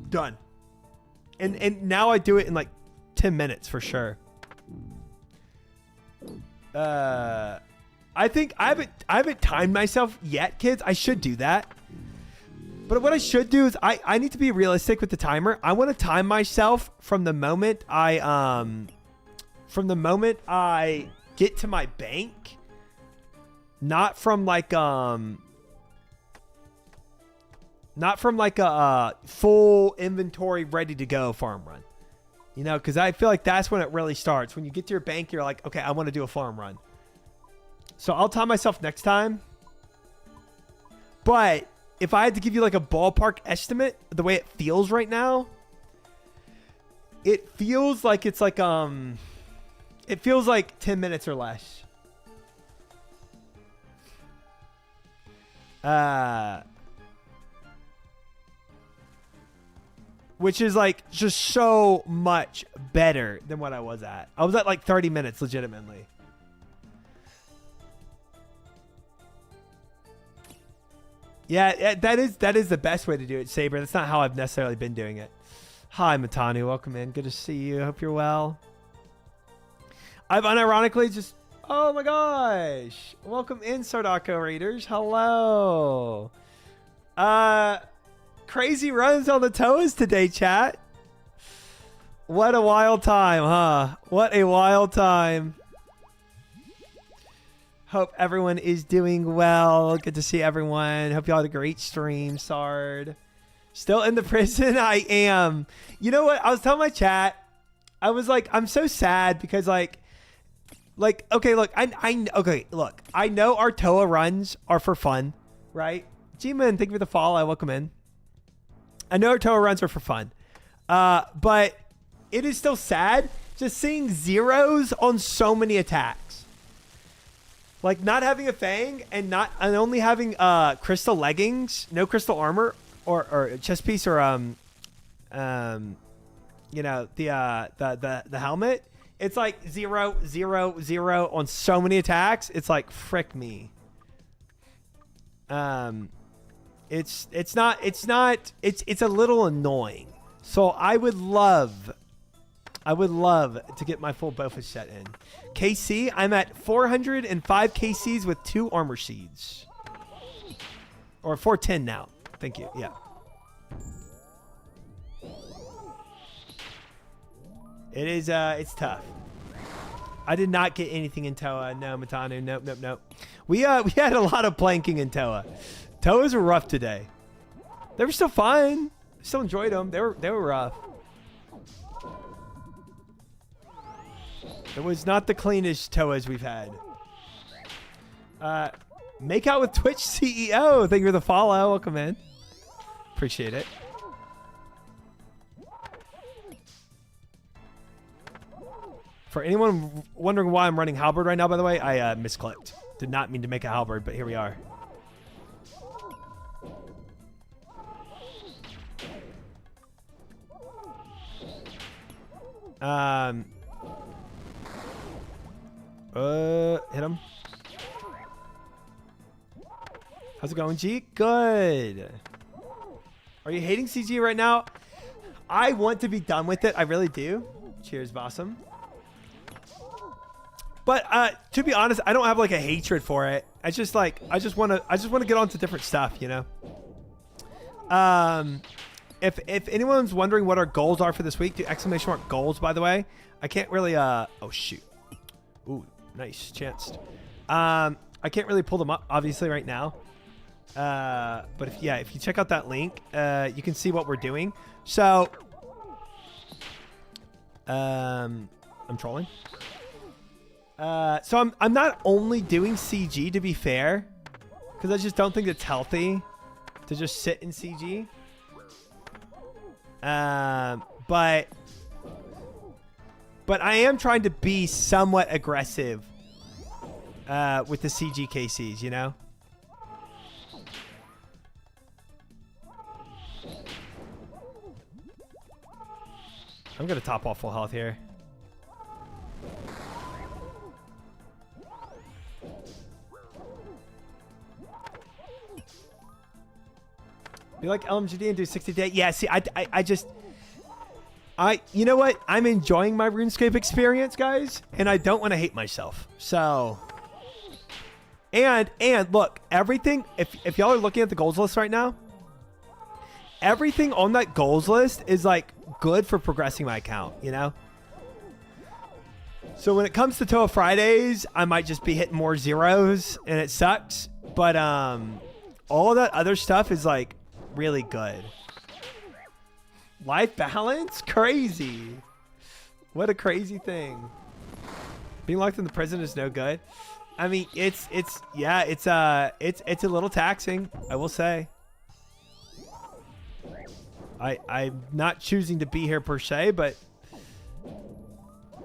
Done. And now I do it in like 10 minutes for sure. I think I haven't timed myself yet, kids. I should do that. But what I should do is I need to be realistic with the timer. I want to time myself from the moment I get to my bank, not from like a full inventory ready to go farm run. You know, because I feel like that's when it really starts. When you get to your bank, you're like, okay, I want to do a farm run. So I'll time myself next time. But if I had to give you like a ballpark estimate, the way it feels right now, it feels like it's like it feels like 10 minutes or less. which is like just so much better than what I was at. I was at like 30 minutes legitimately. Yeah, that is the best way to do it, Saber. That's not how I've necessarily been doing it. Hi, Matanu. Welcome in. Good to see you. Hope you're well. I've unironically just... Oh, my gosh. Welcome in, Sardako Raiders. Hello. Crazy runs on the toes today, chat. What a wild time, huh? What a wild time. Hope everyone is doing well. Good to see everyone. Hope y'all had a great stream, Sard. Still in the prison? I am. You know what? I was telling my chat, I was like, I'm so sad because okay, look, okay, look, I know our Toa runs are for fun, right? G-Man, thank you for the follow. Welcome in. I know our Toa runs are for fun, but it is still sad just seeing zeros on so many attacks. Like not having a Fang and only having crystal leggings, no crystal armor or chest piece or you know, the helmet. It's like 0, 0, 0 on so many attacks. It's like frick me. It's a little annoying. So I would love to get my full Bofa set in. KC, I'm at 405 KCs with 2 armor seeds. Or 410 now. Thank you. Yeah. It is, it's tough. I did not get anything in Toa. No, Matanu. Nope. We had a lot of planking in Toa. Toas were rough today. They were still fun. Still enjoyed them. They were rough. It was not the cleanest Toas we've had. Make out with Twitch CEO. Thank you for the follow. Welcome in. Appreciate it. For anyone wondering why I'm running Halberd right now, by the way, I misclicked. Did not mean to make a Halberd, but here we are. Hit him. How's it going, G? Good. Are you hating CG right now? I want to be done with it. I really do. Cheers, Bossum. But to be honest, I don't have like a hatred for it. I just want to get on to different stuff, you know. If anyone's wondering what our goals are for this week, do exclamation mark goals, by the way. I can't really oh shoot. Ooh, nice chanced. I can't really pull them up obviously right now. But if you check out that link, you can see what we're doing. So I'm trolling. So I'm not only doing CG, to be fair, because I just don't think it's healthy to just sit in CG. But I am trying to be somewhat aggressive with the CG KCs, you know? I'm going to top off full health here. Be like LMGD and do 60 day. Yeah, see, you know what? I'm enjoying my RuneScape experience, guys, and I don't want to hate myself. So, and look, everything, if y'all are looking at the goals list right now, everything on that goals list is like good for progressing my account, you know? So when it comes to Toa Fridays, I might just be hitting more zeros and it sucks. But all that other stuff is like really good. Life balance? Crazy. What a crazy thing. Being locked in the prison is no good. I mean, it's a little taxing, I will say. I'm not choosing to be here per se, but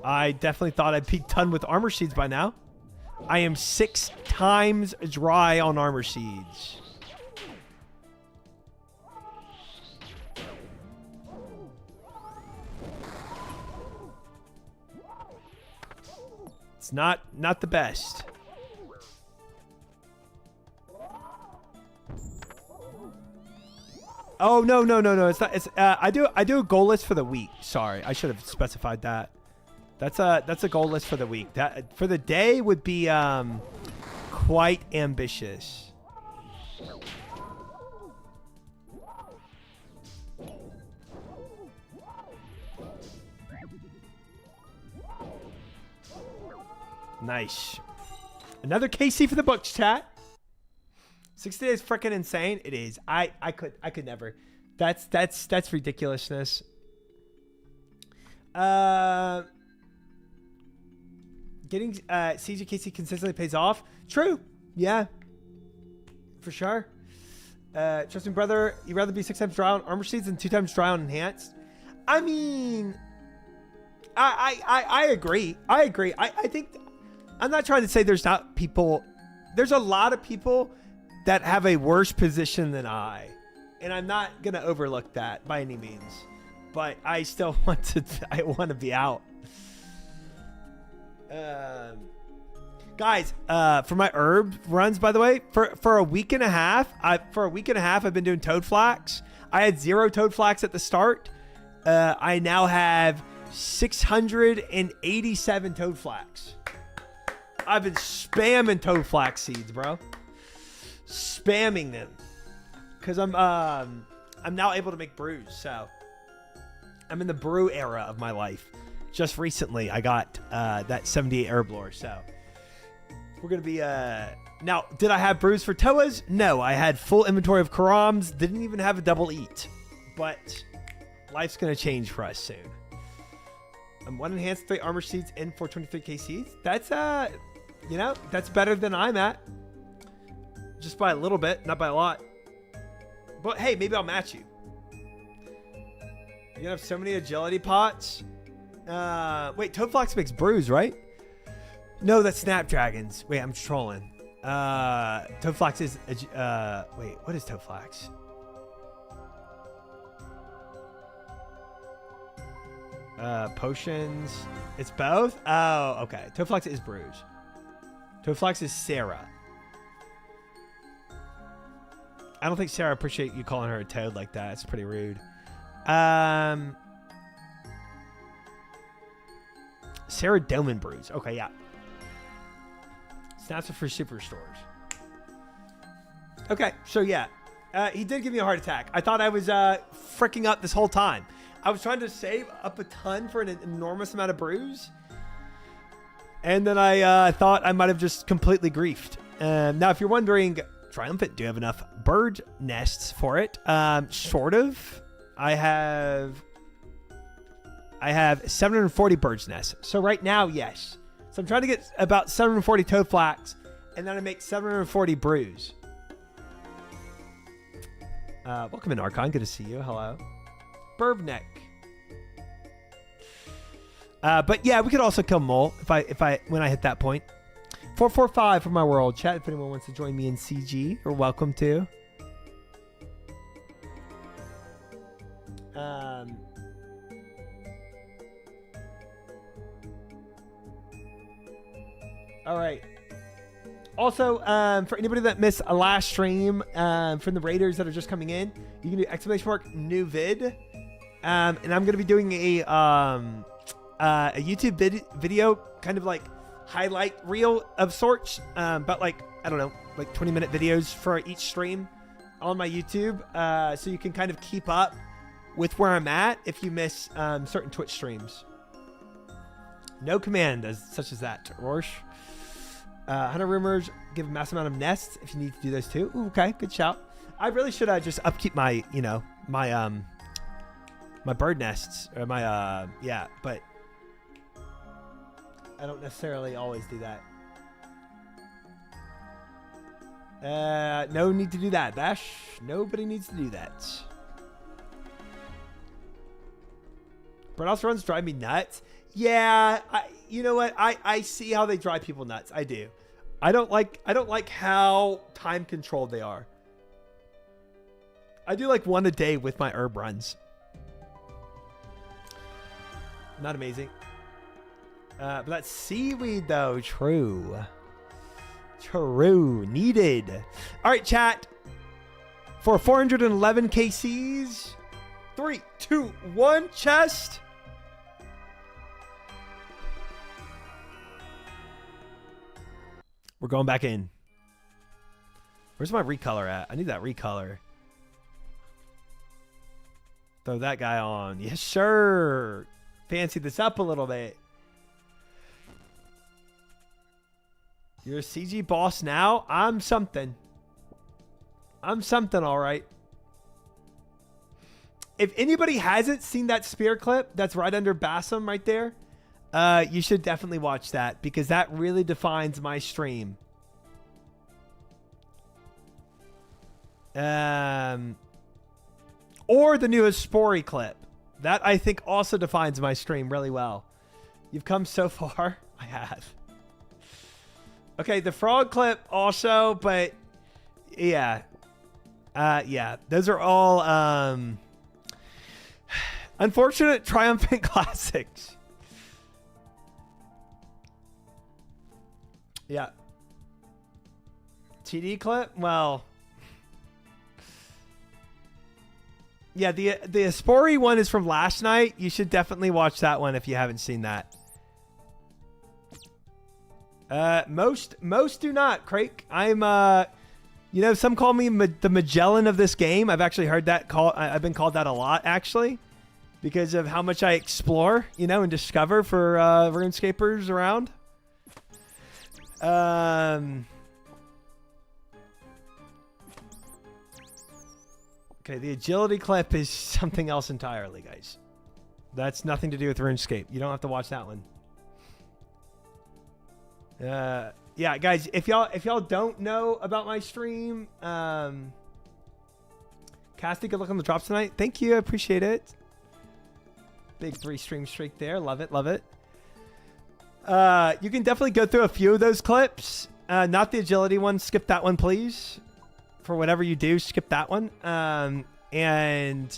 I definitely thought I'd be done with armor seeds by now. I am 6 times dry on armor seeds. It's not the best. Oh no. It's not. It's I do a goal list for the week. Sorry, I should have specified that. That's a goal list for the week. That for the day would be quite ambitious. Nice. Another KC for the books, chat. 60 days freaking insane. It is. I could never. That's ridiculousness. Getting CGKC consistently pays off. True. Yeah. For sure. Trust me, brother. You'd rather be 6 times dry on armor seeds than 2 times dry on enhanced. I mean, I agree. I think I'm not trying to say there's not people. There's a lot of people that have a worse position than I, and I'm not gonna overlook that by any means. But I still want to. I want to be out. Guys, for my herb runs, by the way, for a week and a half, I've been doing toad flax. I had 0 toad flax at the start. I now have 687 toad flax. I've been spamming toad flax seeds, bro. Spamming them, because I'm now able to make brews. So I'm in the brew era of my life. Just recently, I got that 78 herb lore. So we're gonna be now. Did I have brews for Toas? No, I had full inventory of Karams. Didn't even have a double eat. But life's gonna change for us soon. I'm 1 enhanced 3 armor seeds in 423 KCs. That's that's better than I'm at. Just by a little bit, not by a lot. But hey, maybe I'll match you. You're gonna have so many agility pots. Wait, Toadflax makes brews, right? No, that's Snapdragons. Wait, I'm trolling. Toadflax is wait, what is Toadflax? Potions. It's both? Oh, okay. Toadflax is brews. Toadflax is Sarah. I don't think Sarah appreciate you calling her a toad like that. It's pretty rude. Sarah Doman brews. Okay, yeah. Snaps are for superstores. Okay, so yeah. He did give me a heart attack. I thought I was freaking up this whole time. I was trying to save up a ton for an enormous amount of brews. And then I thought I might have just completely griefed. Now, if you're wondering, Triumphant, do you have enough bird nests for it? Sort of. I have 740 bird's nests. So right now, yes. So I'm trying to get about 740 Toadflax, and then I make 740 brews. Welcome in, Archon. Good to see you. Hello. Burbneck. But yeah, we could also kill Mole when I hit that point. 445 for my world chat. If anyone wants to join me in CG, you're welcome to. All right. Also, for anybody that missed a last stream from the Raiders that are just coming in, you can do !NewVid. And I'm going to be doing a YouTube video, kind of like highlight reel of sorts, but like, I don't know, like 20-minute videos for each stream on my YouTube. So you can kind of keep up with where I'm at if you miss certain Twitch streams. No command such as that, Rorsch. 100 rumors give a massive amount of nests if you need to do those too. Ooh, okay, good shout. I really should just upkeep my, my bird nests or my yeah, but I don't necessarily always do that. No need to do that, Bash. Nobody needs to do that. Birdhouse runs drive me nuts. Yeah, you know what? I see how they drive people nuts. I do. I don't like how time controlled they are. I do like one a day with my herb runs. Not amazing. But that's seaweed though. True. True. Needed. All right, chat. For 411 KCs. 3, 2, 1. Chest. We're going back in. Where's my recolor at? I need that recolor. Throw that guy on. Yes, sure. Fancy this up a little bit. You're a CG boss now? I'm something. I'm something, all right. If anybody hasn't seen that spear clip that's right under Bassam right there, you should definitely watch that because that really defines my stream. Or the newest Spory clip. That, I think, also defines my stream really well. You've come so far. I have. Okay, the frog clip also, but yeah. Yeah, those are all unfortunate triumphant classics. Yeah. TD clip? Well, yeah, the Spory one is from last night. You should definitely watch that one if you haven't seen that. Most do not, Craig. I'm you know, some call me the Magellan of this game. I've actually heard that call. I've been called that a lot actually, because of how much I explore, you know, and discover for RuneScapers around. Okay, the agility clip is something else entirely, guys. That's nothing to do with RuneScape. You don't have to watch that one. Yeah, guys, if y'all don't know about my stream, Casty, good luck on the drops tonight. Thank you, I appreciate it. Big 3 stream streak there. Love it, love it. You can definitely go through a few of those clips. Not the agility one. Skip that one, please. For whatever you do, skip that one. And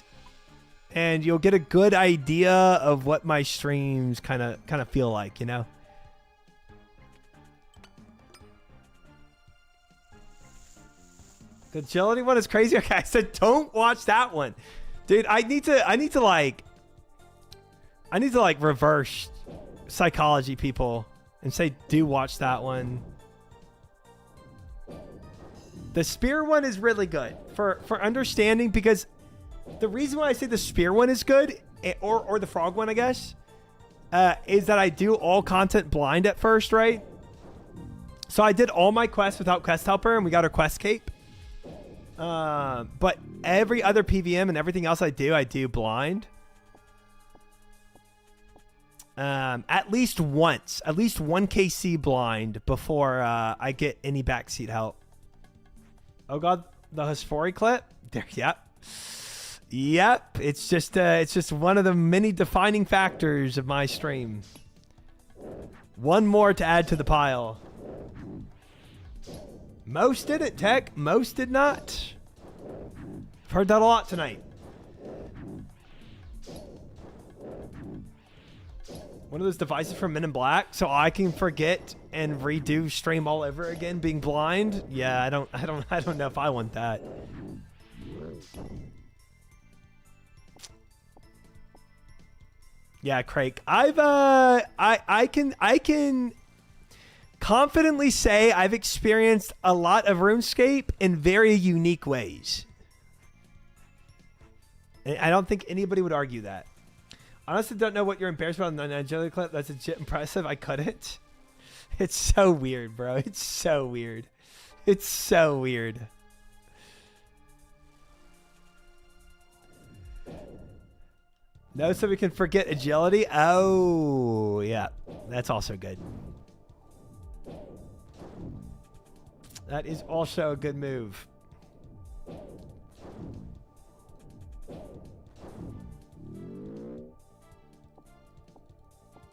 you'll get a good idea of what my streams kind of feel like, you know. The agility one is crazy. Okay, I said don't watch that one, dude. I need to like reverse psychology people and say do watch that one. The spear one is really good for understanding, because the reason why I say the spear one is good, or the frog one, I guess, is that I do all content blind at first, right? So I did all my quests without quest helper, and we got our quest cape. But every other PVM and everything else I do blind. At least one KC blind before I get any backseat help. Oh god, the Hespori clip there. Yep. It's just one of the many defining factors of my stream. One more to add to the pile. Most didn't, Tech. Most did not. I've heard that a lot tonight. One of those devices from Men in Black, so I can forget and redo stream all over again, being blind. Yeah, I don't know if I want that. Yeah, Craig. I can confidently say I've experienced a lot of RuneScape in very unique ways. I don't think anybody would argue that. Honestly, don't know what you're embarrassed about in the Nigeria clip. That's legit impressive. I couldn't. It's so weird, bro. It's so weird. It's so weird. No, so we can forget agility. Oh, yeah. That's also good. That is also a good move.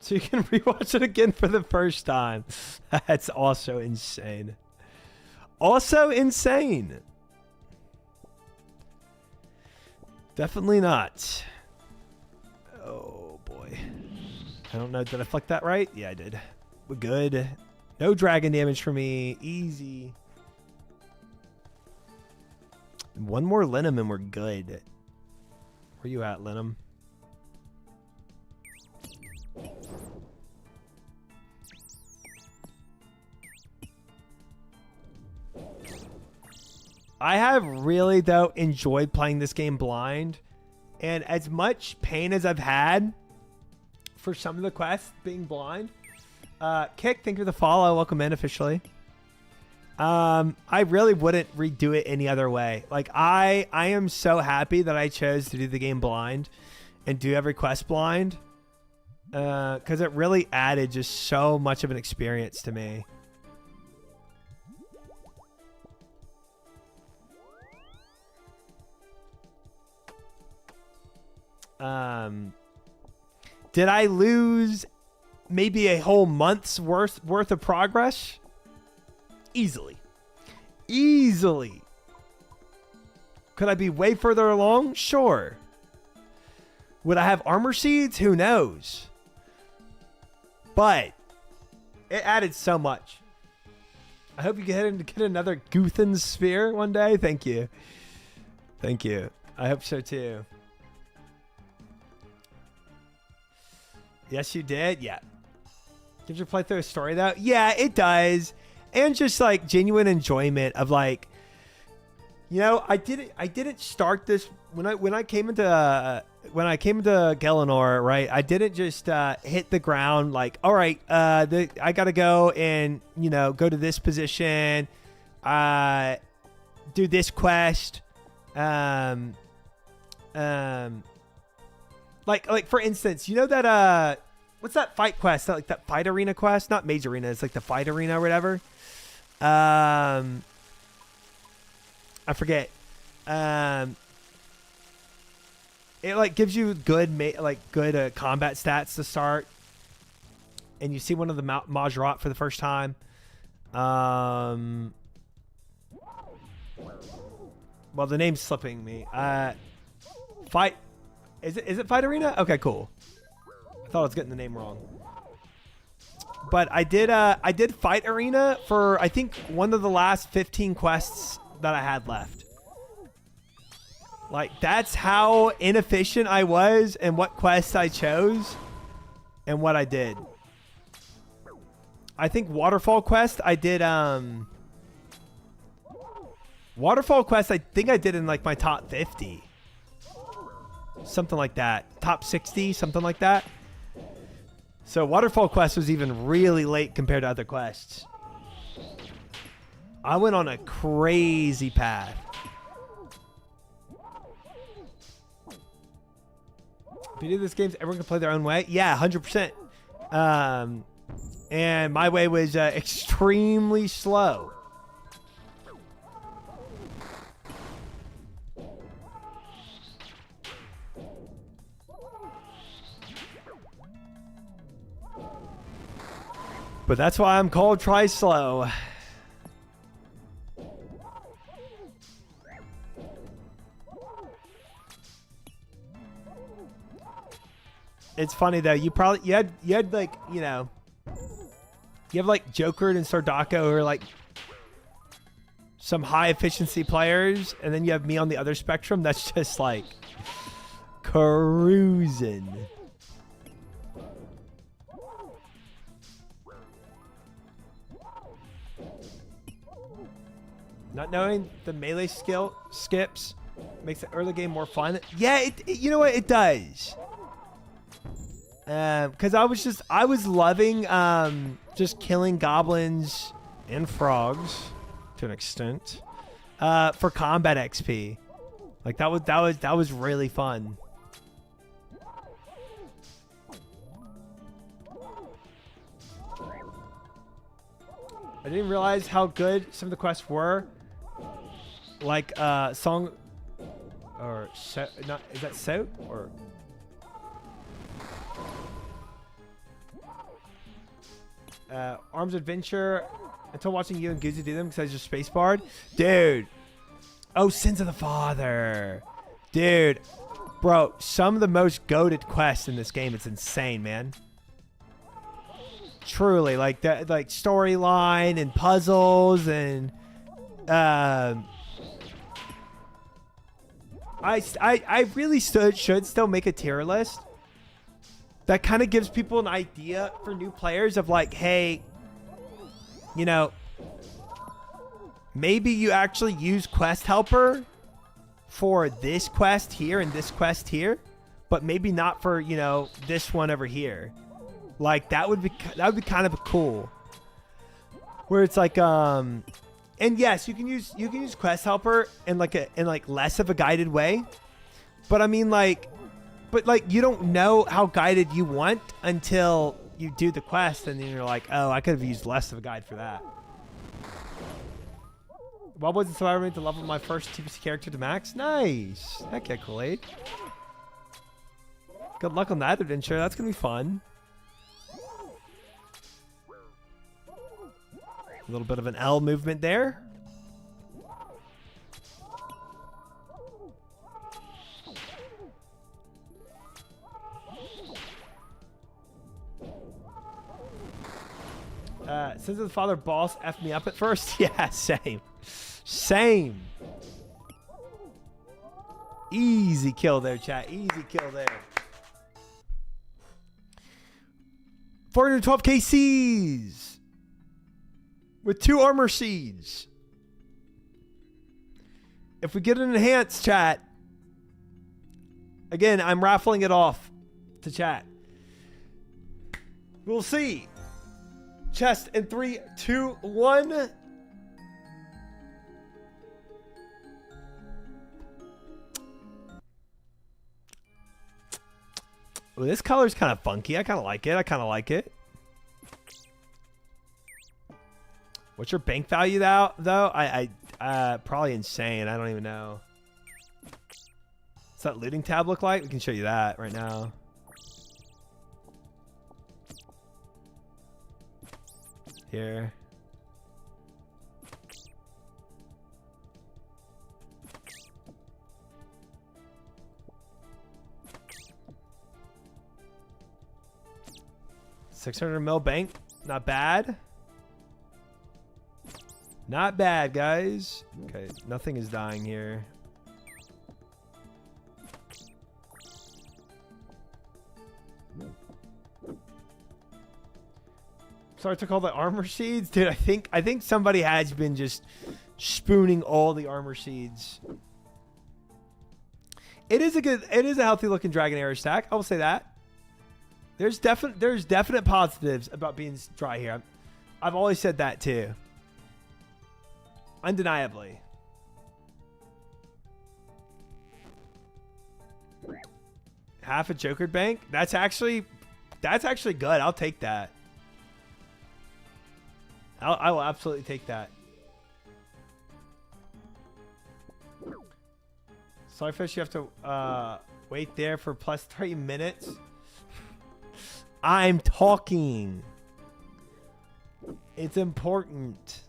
So you can rewatch it again for the first time. That's also insane. Also insane. Definitely not. Oh boy. I don't know. Did I flick that right? Yeah, I did. We're good. No dragon damage for me. Easy. One more Linum and we're good. Where you at, Linum? I have really, though, enjoyed playing this game blind. And as much pain as I've had for some of the quests being blind. Kick, thank you for the follow. Welcome in officially. I really wouldn't redo it any other way. Like, I am so happy that I chose to do the game blind and do every quest blind. Because it really added just so much of an experience to me. Did I lose maybe a whole month's worth of progress? Easily. Easily. Could I be way further along? Sure. Would I have armor seeds? Who knows? But it added so much. I hope you get another Guthan sphere one day. Thank you. Thank you. I hope so too. Yes, you did. Yeah. Gives your playthrough a story though. Yeah, it does. And just like genuine enjoyment of like, you know, I didn't start this when I came into Galenor, right? I didn't just hit the ground like, all right, I gotta go and, you know, go to this position, do this quest, like for instance, you know that what's that fight quest? Like that fight arena quest? Not Mage Arena, it's like the fight arena or whatever. I forget. It like gives you good combat stats to start, and you see one of the Majrat for the first time. Well, the name's slipping me. Fight. Is it Fight Arena? Okay, cool. I thought I was getting the name wrong. But I did Fight Arena for I think one of the last 15 quests that I had left. Like that's how inefficient I was and what quests I chose and what I did. I think Waterfall Quest I did Waterfall Quest I think I did in like my top 50. Something like that. Top 60, something like that. So Waterfall Quest was even really late compared to other quests. I went on a crazy path. If you do this game, everyone can play their own way. Yeah, 100%. And my way was extremely slow. But that's why I'm called Try Slow. It's funny though. You had like, you know, you have like Jokered and Sardako who are like some high efficiency players, and then you have me on the other spectrum that's just like cruising. Not knowing the melee skill skips makes the early game more fun. Yeah, you know what? It does. Because I was loving just killing goblins and frogs to an extent for combat XP. Like that was really fun. I didn't realize how good some of the quests were. Like song or so, not is that so or Arms Adventure until watching you and Guzi do them because I just spacebarred. Dude. Oh, Sins of the Father. Dude. Bro, some of the most goated quests in this game. It's insane, man. truly, like that, like storyline and puzzles and I really should still make a tier list that kind of gives people an idea for new players of like, hey, you know, maybe you actually use Quest Helper for this quest here and this quest here, but maybe not for, you know, this one over here. Like that would be kind of cool. Where it's like and yes, you can use Quest Helper in like less of a guided way. But I mean like you don't know how guided you want until you do the quest and then you're like, "Oh, I could have used less of a guide for that." What was it so I made to level my first TPC character to max? Nice. Heck yeah, Kool-Aid. Good luck on that adventure. That's going to be fun. A little bit of an L movement there. Since the father boss effed me up at first. Yeah, same. Same. Easy kill there, chat. Easy kill there. 412 KCs with 2 armor seeds. If we get an enhanced, chat, again, I'm raffling it off to chat. We'll see. Chest in 3, 2, 1. Ooh, this color's kind of funky. I kind of like it. What's your bank value though? I probably insane. I don't even know. What's that looting tab look like? We can show you that right now. Here. $600 mil bank. Not bad. Not bad, guys. Okay, nothing is dying here. So I took all the armor seeds, dude. I think somebody has been just spooning all the armor seeds. It is a healthy looking dragon arrow stack. I will say that. There's definite positives about being dry here. I've always said that too. Undeniably. Half a jokered bank. That's actually good. I'll take that. I will absolutely take that. Starfish, you have to wait there for plus 3 minutes. I'm talking. It's important.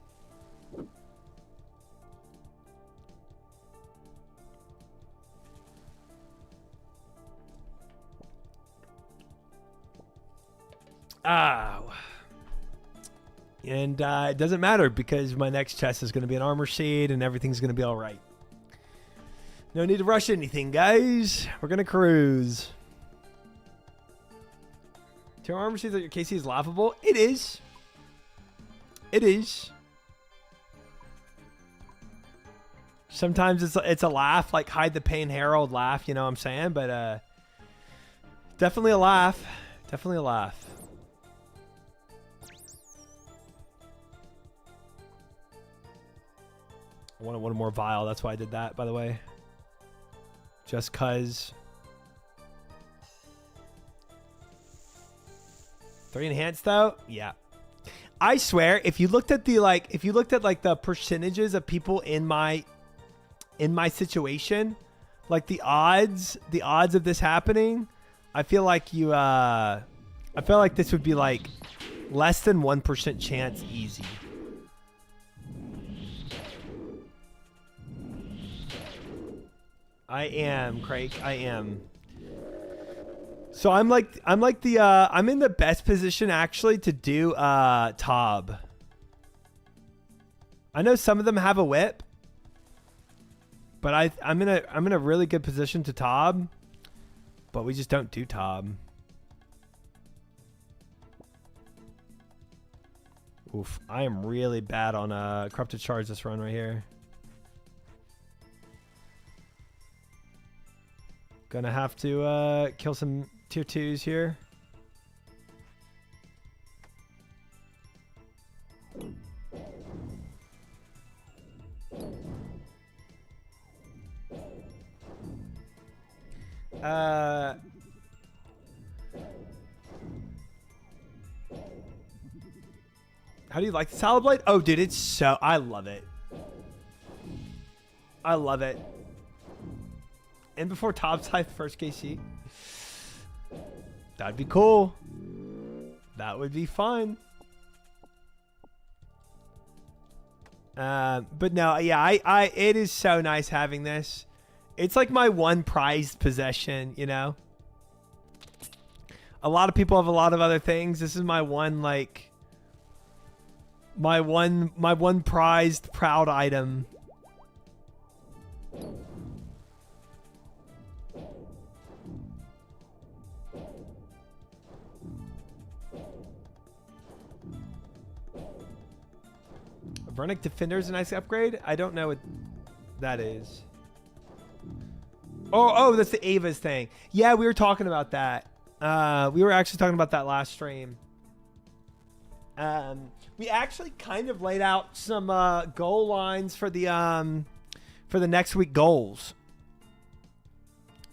And it doesn't matter because my next chest is going to be an armor seed and everything's going to be all right. No need to rush anything, guys. We're going to cruise. 2 armor seeds that your KC is laughable? It is. It is. Sometimes it's a laugh, like Hide the Pain Herald laugh, you know what I'm saying? But definitely a laugh. Definitely a laugh. I wanted one more vial. That's why I did that, by the way. Just cuz. 3 enhanced though? Yeah. I swear, if you looked at the percentages of people in my situation, like the odds of this happening, I feel like this would be like less than 1% chance easy. I am, Craig. I am. So I'm in the best position actually to do Tob. I know some of them have a whip, but I'm in a really good position to Tob, but we just don't do Tob. Oof, I am really bad on corrupted charge this run right here. Gonna have to kill some tier 2s here. How do you like the Salad Blade? Oh, dude, it's so... I love it. I love it. And before top side first KC. That'd be cool. That would be fun. But no, yeah, it is so nice having this. It's like my one prized possession, you know? A lot of people have a lot of other things. This is my one, like... My one prized proud item. Vernic Defender is a nice upgrade. I don't know what that is. Oh, that's the Ava's thing. Yeah, we were talking about that. We were actually talking about that last stream. We actually kind of laid out some goal lines for the next week goals,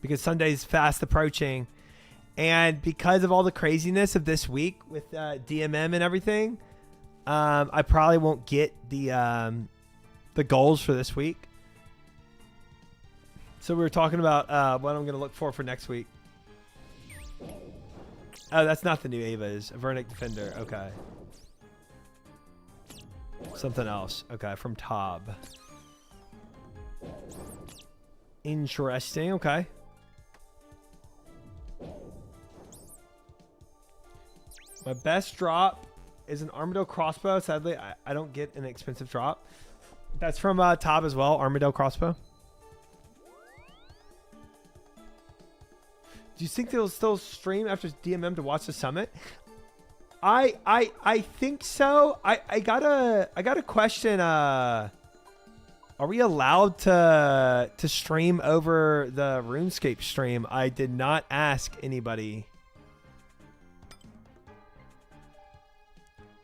because Sunday's fast approaching, and because of all the craziness of this week with DMM and everything, I probably won't get the goals for this week. So we were talking about what I'm going to look for next week. Oh, that's not the new Ava's. Vernic Defender. Okay. Something else. Okay, from Tob. Interesting. Okay. My best drop is an Armadillo crossbow. Sadly, I don't get an expensive drop. That's from Tob as well. Armadillo crossbow. Do you think they'll still stream after DMM to watch the summit? I think so. I got a question. Are we allowed to stream over the RuneScape stream? I did not ask anybody.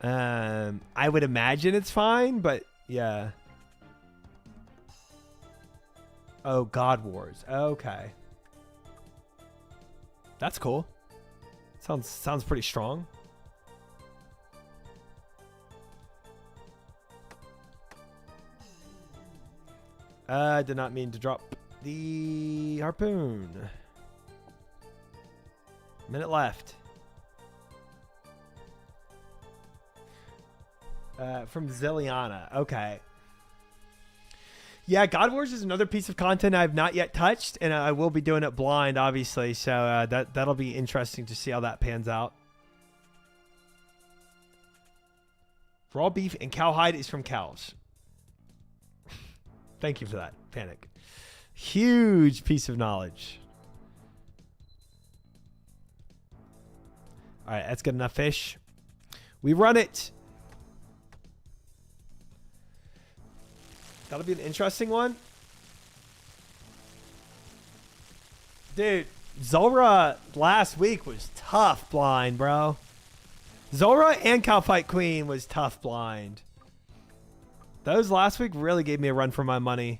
I would imagine it's fine, but yeah. Oh, God Wars. Okay. That's cool. Sounds pretty strong. I did not mean to drop the harpoon. Minute left. From Zilliana. Okay. Yeah, God Wars is another piece of content I've not yet touched, and I will be doing it blind, obviously. So that'll be interesting to see how that pans out. Raw beef and cowhide is from cows. Thank you for that, Panic. Huge piece of knowledge. All right, that's good enough fish. We run it. That'll be an interesting one. Dude, Zora last week was tough blind, bro. Zora and Cowfight Queen was tough blind. Those last week really gave me a run for my money.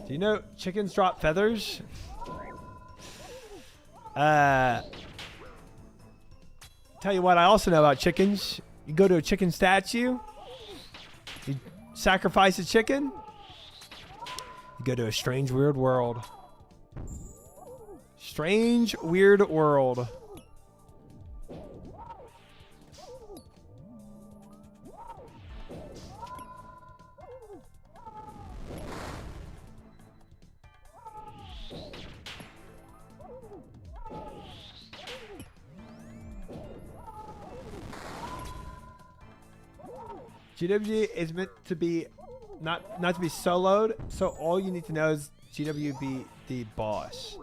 Do you know chickens drop feathers? Tell you what I also know about chickens. You go to a chicken statue, you sacrifice a chicken, you go to a strange, weird world. Strange, weird world. GWG is meant to be not to be soloed, so all you need to know is GW be the boss.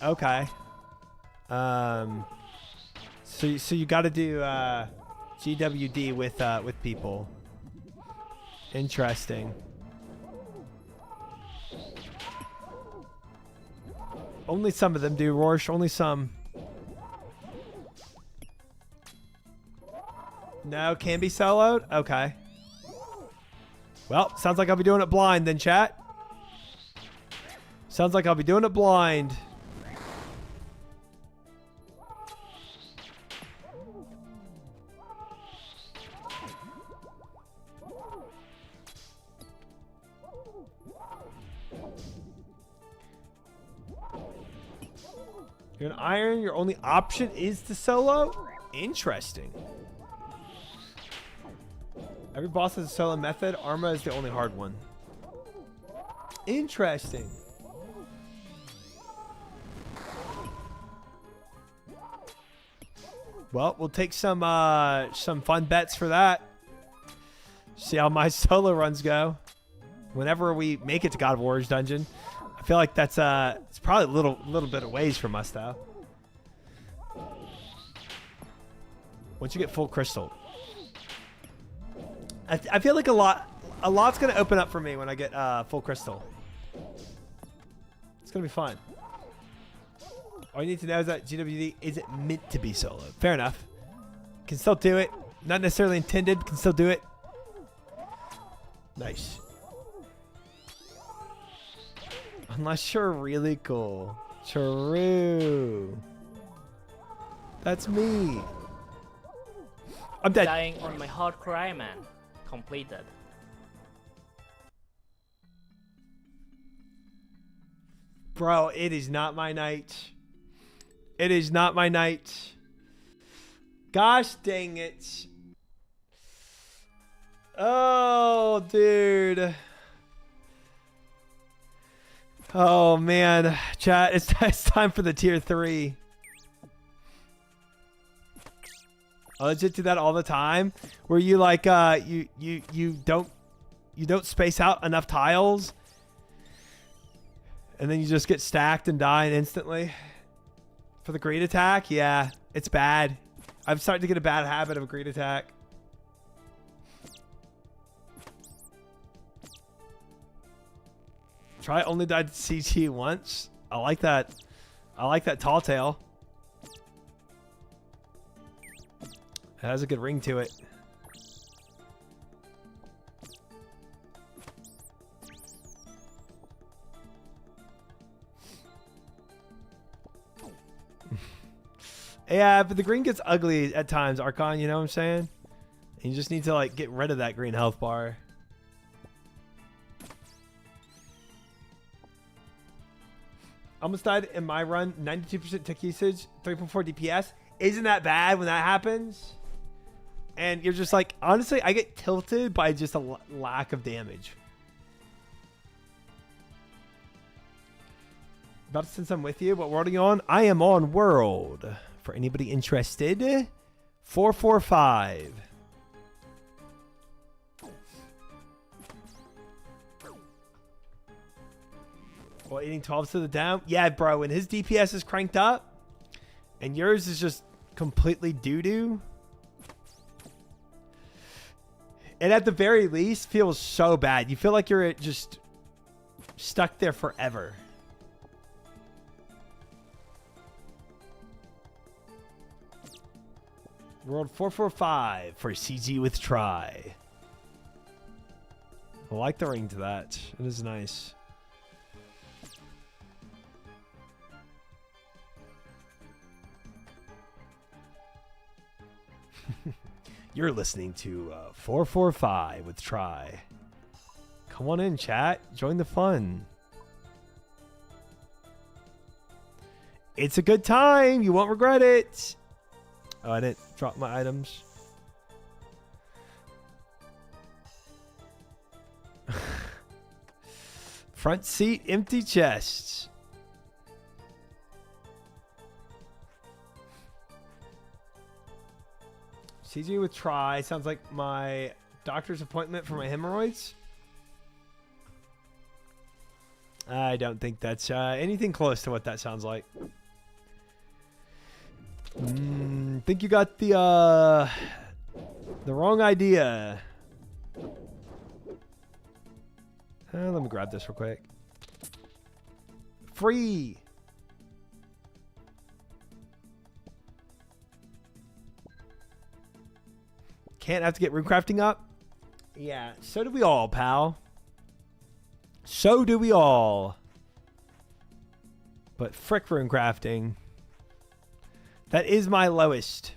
Okay. So you got to do GWD with people. Interesting. Only some of them do, Rorsch. Only some. No, can be soloed? Okay. Well, sounds like I'll be doing it blind then, chat. Sounds like I'll be doing it blind. You're an iron, your only option is to solo? Interesting. Every boss has a solo method. Arma is the only hard one. Interesting. Well, we'll take some fun bets for that. See how my solo runs go. Whenever we make it to God of War's dungeon. I feel like that's it's probably a little bit of ways from us though. Once you get full crystal. I feel like a lot's gonna open up for me when I get full crystal. It's gonna be fun. All you need to know is that GWD isn't meant to be solo. Fair enough. Can still do it. Not necessarily intended. Can still do it. Nice. Unless you're really cool. True. That's me. I'm dead. Dying on my hardcore Iron Man. Completed. Bro, it is not my night. It is not my night. Gosh dang it. Oh, dude. Oh, man. Chat, it's time for the tier 3. I legit do that all the time. Where you like you don't space out enough tiles. And then you just get stacked and die instantly. For the greed attack, yeah, it's bad. I'm starting to get a bad habit of a greed attack. Try only died to CT once. I like that. I like that tall tale. It has a good ring to it. Yeah, but the green gets ugly at times, Archon, you know what I'm saying? And you just need to like get rid of that green health bar. Almost died in my run, 92% tick usage, 3.4 DPS. Isn't that bad when that happens? And you're just like, honestly, I get tilted by just a lack of damage. About to since I'm with you, what world are you on? I am on World. For anybody interested, 445. Well, eating 12s to the down. Yeah, bro, when his DPS is cranked up and yours is just completely doo-doo, it at the very least feels so bad. You feel like you're just stuck there forever. World 445 for CG with try. I like the ring to that. It is nice. You're listening to 445 with try. Come on in, chat. Join the fun. It's a good time. You won't regret it. Oh, I didn't drop my items. Front seat, empty chests. CJ with try. Sounds like my doctor's appointment for my hemorrhoids. I don't think that's anything close to what that sounds like. Think you got the wrong idea. Let me grab this real quick. Free. Can't have to get runecrafting up? Yeah, so do we all, pal. So do we all. But frick runecrafting. That is my lowest.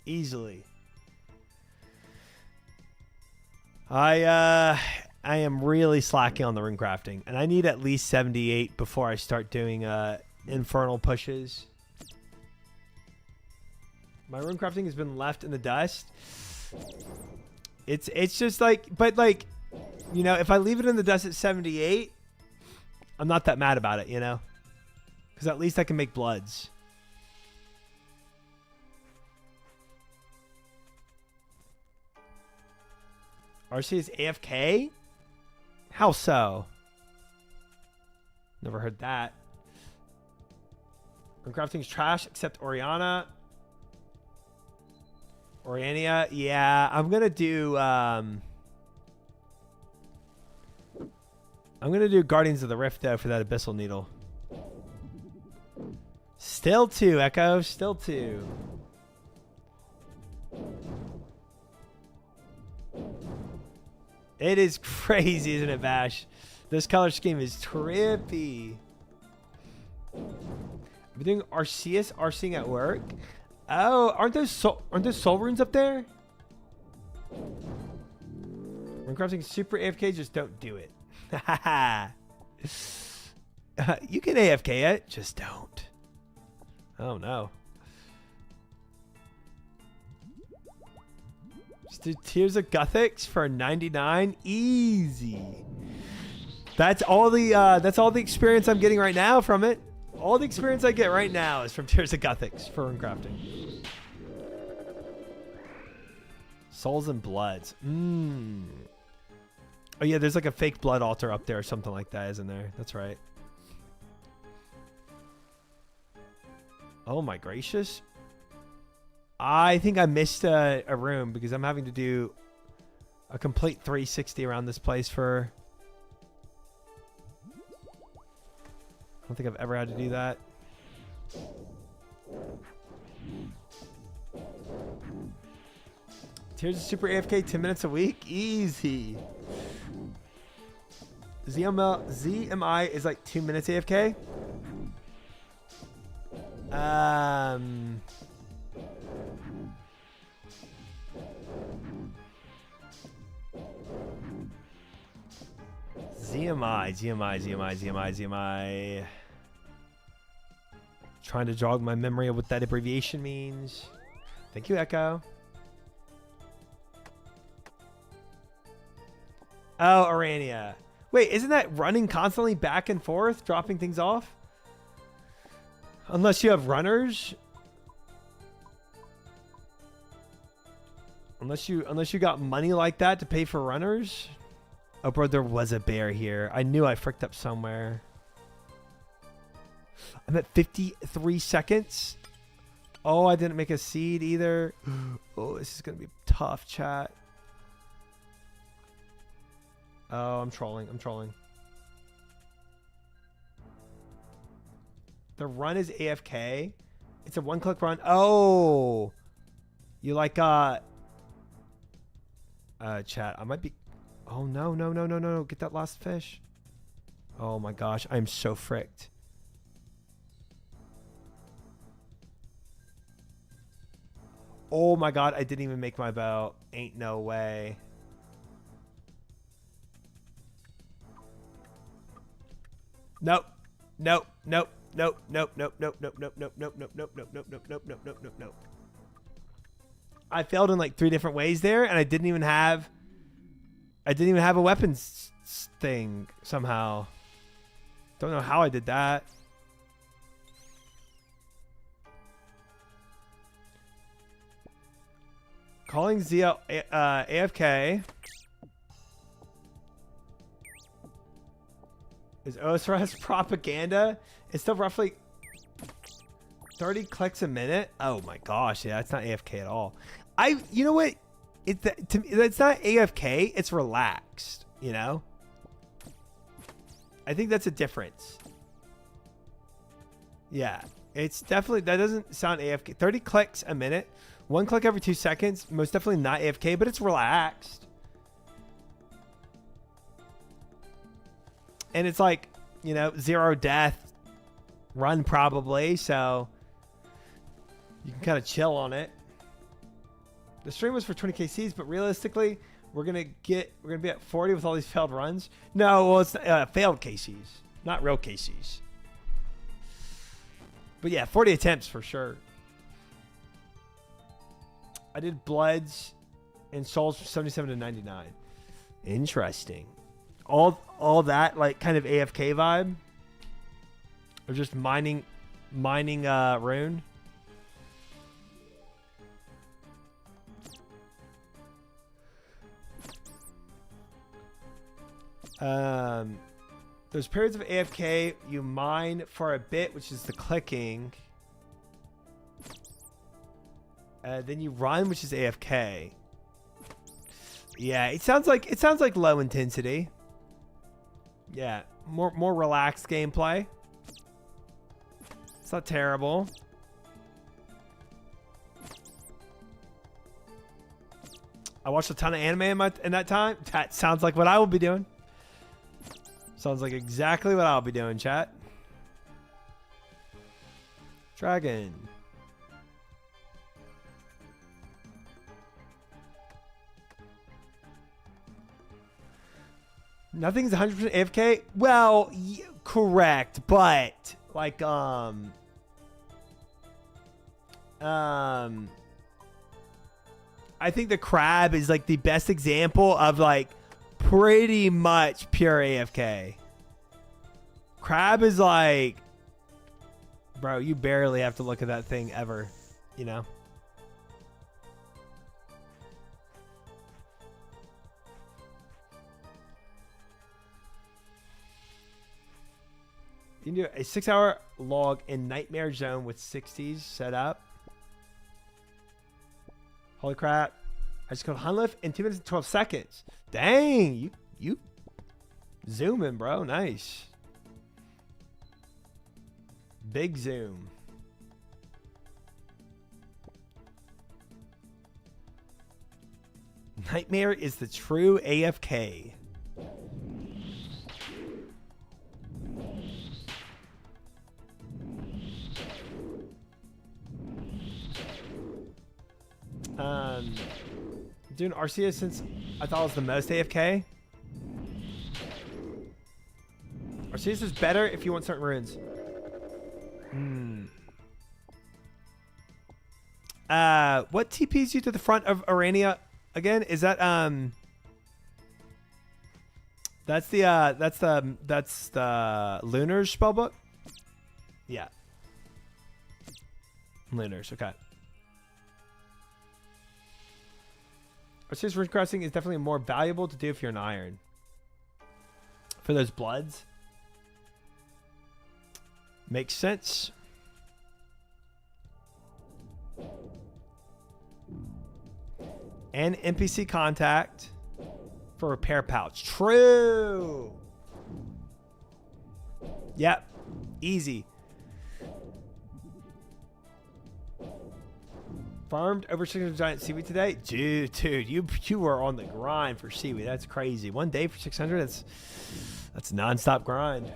Easily. I am really slacking on the runecrafting. And I need at least 78 before I start doing infernal pushes. My runecrafting has been left in the dust. It's just like, but like, you know, if I leave it in the dust at 78, I'm not that mad about it, you know? Because at least I can make bloods. RC is AFK? How so? Never heard that. Runecrafting's trash except Oriana. Oriania, yeah, I'm gonna do Guardians of the Rift though for that Abyssal Needle. Still 2, Echo, still 2. It is crazy, isn't it, Bash? This color scheme is trippy. We're doing Arceus Arcing at work. Oh, aren't those soul runes up there? Runecrafting super AFK, just don't do it. You can AFK it, just don't. Oh no. Just do Tears of Gothics for 99, easy. That's all the experience I'm getting right now from it. All the experience I get right now is from Tears of Gothics for runecrafting. Souls and Bloods. Oh yeah, there's like a fake blood altar up there or something like that, isn't there? That's right. Oh my gracious. I think I missed a room because I'm having to do a complete 360 around this place for... I don't think I've ever had to do that. Tears of Super AFK 10 minutes a week? Easy. ZMI is like 2 minutes AFK? ZMI. Trying to jog my memory of what that abbreviation means. Thank you, Echo. Oh, Orania. Wait, isn't that running constantly back and forth, dropping things off? Unless you have runners. Unless you got money like that to pay for runners. Oh, bro, there was a bear here. I knew I fricked up somewhere. I'm at 53 seconds. Oh, I didn't make a seed either. Oh, this is going to be tough, chat. Oh, I'm trolling. The run is AFK. It's a one-click run. Oh. You like, chat, I might be... Oh, no. Get that last fish. Oh, my gosh. I'm so fricked. Oh, my God. I didn't even make my bow. Ain't no way. Nope. I failed in like 3 different ways there, and I didn't even have I didn't even have a weapons thing somehow. Don't know how I did that. Calling Zia AFK. Is OSRS propaganda? It's still roughly 30 clicks a minute. Oh my gosh, yeah, that's not AFK at all. You know what? It's not AFK. It's relaxed. You know. I think that's a difference. Yeah, it's definitely, that doesn't sound AFK. 30 clicks a minute. 1 click every 2 seconds. Most definitely not AFK, but it's relaxed. And it's like, you know, 0 death run probably. So you can kind of chill on it. The stream was for 20 KCs, but realistically, we're gonna be at 40 with all these failed runs. No, well, it's failed KCs, not real KCs. But yeah, 40 attempts for sure. I did Bloods and Souls from 77 to 99. Interesting. All that like kind of AFK vibe, or just mining rune. There's periods of AFK you mine for a bit, which is the clicking. Then you run, which is AFK. Yeah, it sounds like low intensity. Yeah, more relaxed gameplay. It's not terrible. I watched a ton of anime in that time. That sounds like what I will be doing. Sounds like exactly what I'll be doing, chat. Dragon. Nothing's 100% AFK. Well, correct, but like I think the crab is like the best example of like pretty much pure AFK. Crab is like, bro, you barely have to look at that thing ever, you know? You can do a 6-hour log in Nightmare Zone with 60s set up. Holy crap. I just killed Hunliff in 2 minutes and 12 seconds. Dang, you zooming, bro. Nice. Big zoom. Nightmare is the true AFK. Doing Arceus since I thought it was the most AFK. Arceus is better if you want certain runes. What TPs you to the front of Arania again? Is that that's the Lunar's spellbook? Yeah. Lunar's, okay. Arceus Rune Crossing is definitely more valuable to do if you're an iron. For those bloods. Makes sense. And NPC contact for repair pouch. True. Yep. Easy. Farmed over 600 giant seaweed today? Dude, you were on the grind for seaweed. That's crazy. 1 day for 600? That's nonstop grind.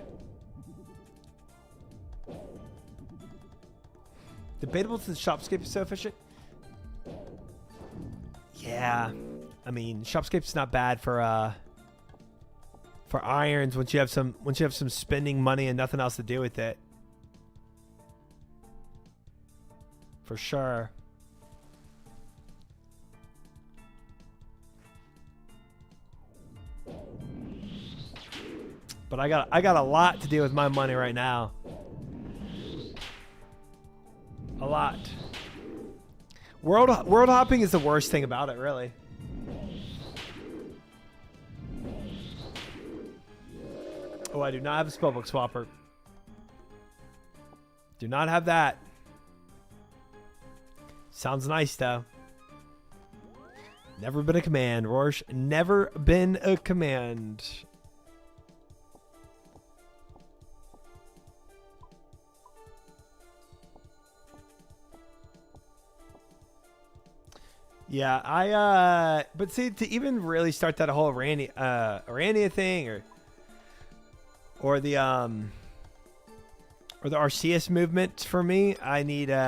Debatable since Shopscape is so efficient. Yeah. I mean, Shopscape's not bad for irons once you have some spending money and nothing else to do with it. For sure. But I got a lot to do with my money right now. A lot. World hopping is the worst thing about it, really. Oh, I do not have a spellbook swapper. Do not have that. Sounds nice, though. Never been a command, Rorsch. Never been a command. Yeah, but see, to even really start that whole Arania thing, or the Arceus movement for me, I need more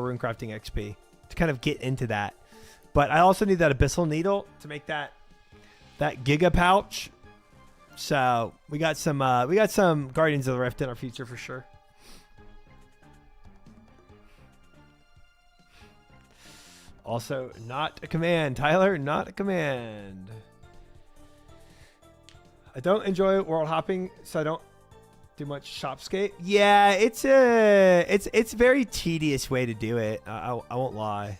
runecrafting XP to kind of get into that. But I also need that abyssal needle to make that giga pouch. So we got some Guardians of the Rift in our future for sure. Also, not a command, Tyler. Not a command. I don't enjoy world hopping, so I don't do much shopscape. Yeah, it's a very tedious way to do it. I won't lie.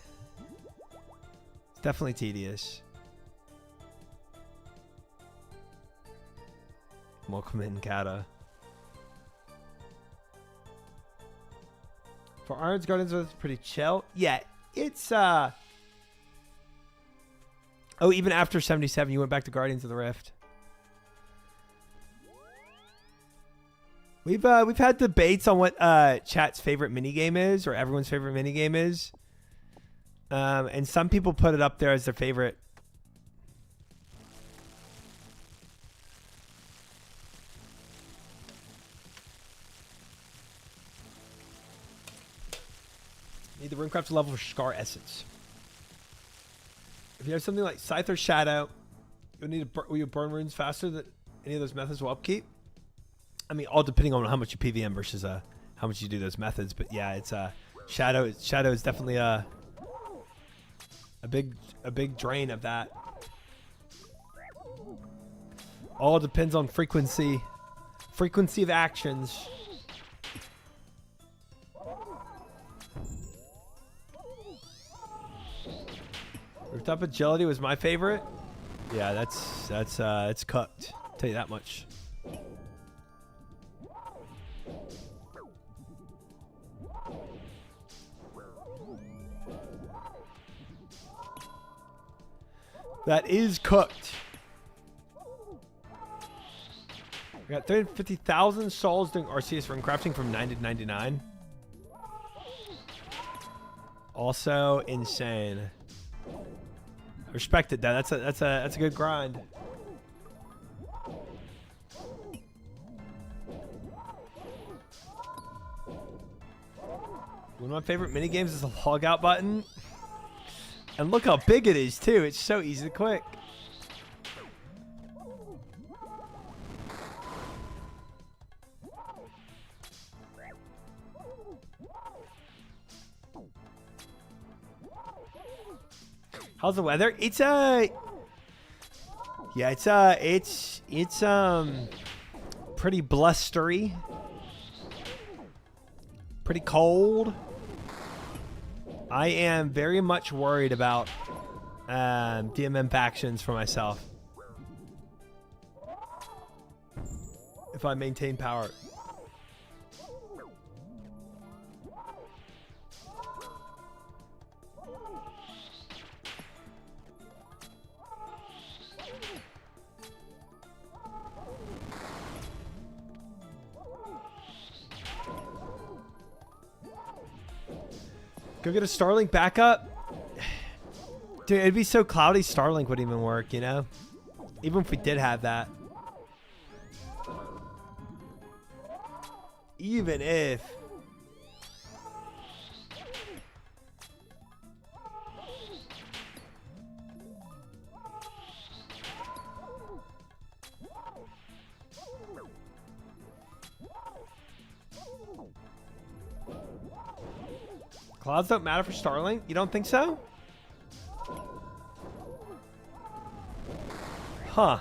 It's definitely tedious. Welcome in, Kata. For Iron's Guardians, it's pretty chill. Yeah. It's oh, even after 77 you went back to Guardians of the Rift. We've had debates on what chat's favorite minigame is, or everyone's favorite minigame is. And some people put it up there as their favorite. Need the runecraft level for Scar Essence. If you have something like Scythe or Shadow, will you burn runes faster than any of those methods will upkeep? I mean, all depending on how much you PVM versus how much you do those methods. But yeah, it's Shadow is definitely a big drain of that. All depends on frequency of actions. Rooftop agility was my favorite. Yeah, it's cooked. I'll tell you that much. That is cooked. We got 350,000 souls doing RCS run crafting from 9 to 99. Also insane. I respect it, Dad. That's a good grind. One of my favorite mini games is the log out button. And look how big it is too. It's so easy to click. How's the weather? It's pretty blustery. Pretty cold. I am very much worried about DMM factions for myself. If I maintain power. Go get a Starlink backup. Dude, it'd be so cloudy, Starlink wouldn't even work, you know? Even if we did have that. Even if. Clouds don't matter for Starlink? You don't think so? Huh.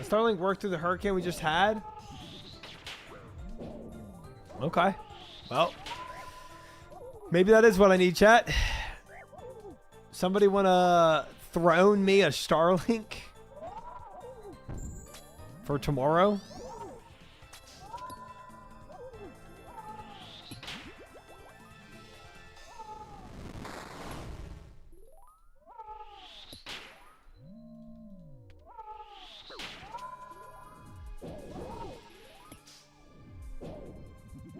Starlink work through the hurricane we just had? Okay. Well, maybe that is what I need, chat. Somebody want to throne me a Starlink for tomorrow?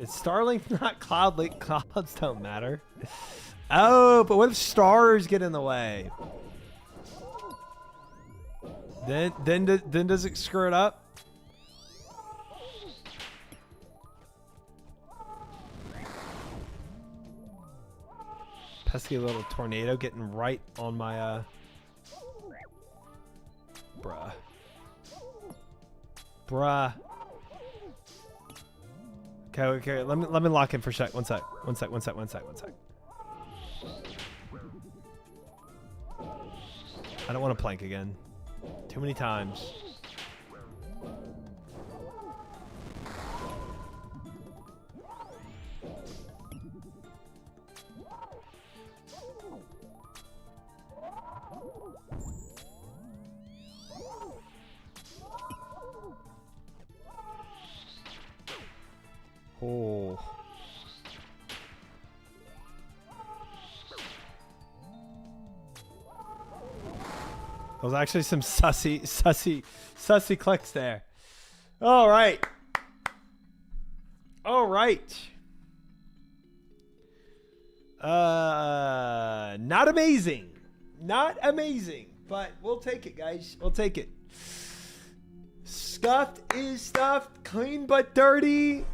It's Starlink, not Cloudlink. Clouds don't matter. Oh, but what if stars get in the way? Then does it screw it up? Pesky little tornado getting right on my bruh. Okay. Let me lock in for a sec. One sec. I don't want to plank again. Too many times. Oh. There was actually some sussy clicks there. All right. Not amazing. Not amazing, but we'll take it, guys. We'll take it. Scuffed is stuffed, clean but dirty.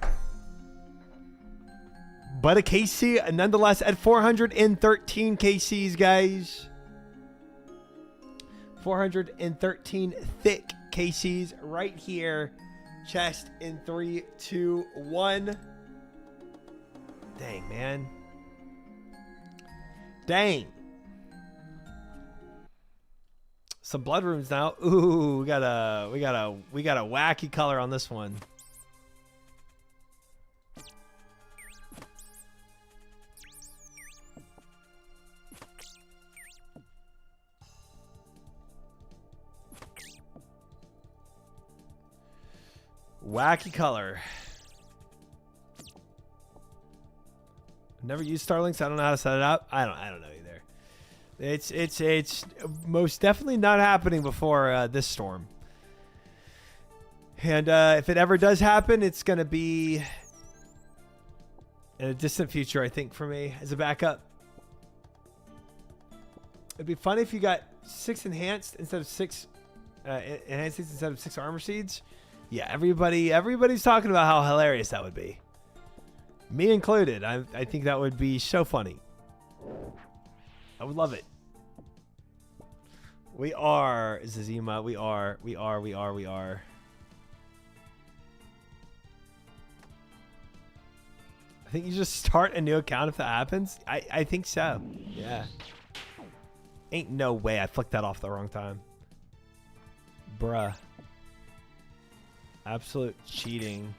But a KC, nonetheless, at 413 KCs, guys. 413 thick KCs right here. Chest in 3, 2, 1. Dang, man. Dang. Some blood runes now. Ooh, we got a wacky color on this one. Wacky color. Never used Starlinks. I don't know how to set it up. I don't know either. It's most definitely not happening before this storm. And if it ever does happen, it's gonna be in a distant future, I think, for me as a backup. It'd be funny if you got 6 enhanced instead of 6 enhanced instead of 6 armor seeds. Yeah, everybody's talking about how hilarious that would be. Me included. I think that would be so funny. I would love it. We are Zazima. We are. I think you just start a new account if that happens. I think so. Yeah. Ain't no way I flicked that off the wrong time. Bruh. Absolute cheating.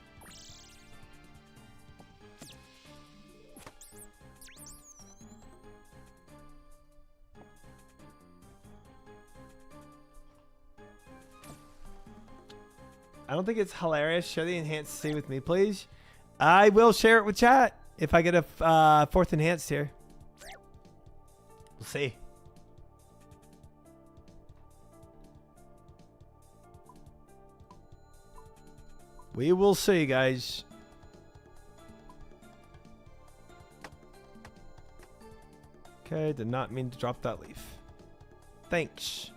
I don't think it's hilarious. Share the enhanced C with me, please. I will share it with chat if I get a 4th enhanced here. We'll see. We will see, guys. Okay, did not mean to drop that leaf. Thanks.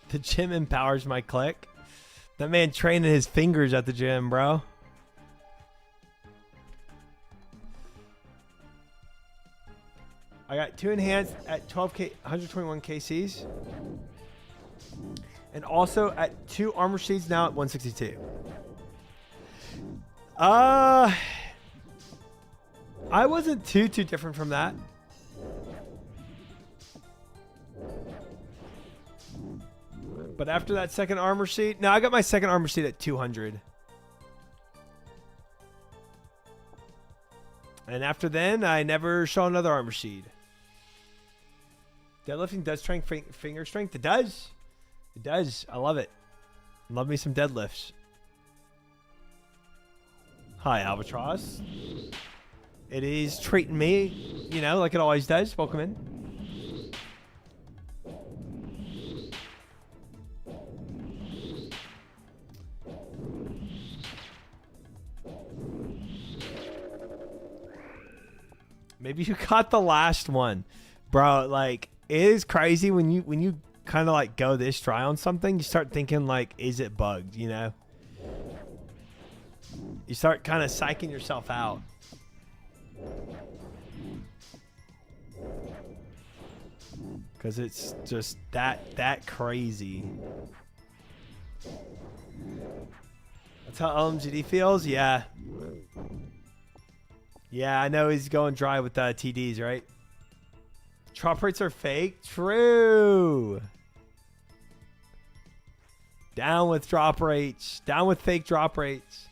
The gym empowers my click. That man training his fingers at the gym, bro. I got 2 enhanced at 12k, 121 KCs. And also at 2 armor sheets now at 162. I wasn't too different from that. But after that second armor sheet, no, I got my second armor sheet at 200. And after then, I never saw another armor sheet. Deadlifting does train finger strength. It does. It does. I love it. Love me some deadlifts. Hi, Albatross. It is treating me, you know, like it always does. Welcome in. Maybe you caught the last one, bro. Like, it is crazy when you kind of like go this dry on something. You start thinking like, is it bugged? You know, you start kind of psyching yourself out. Because it's just that crazy. That's how LMGD feels? Yeah. Yeah, I know he's going dry with TDs, right? Drop rates are fake? True. Down with drop rates. Down with fake drop rates.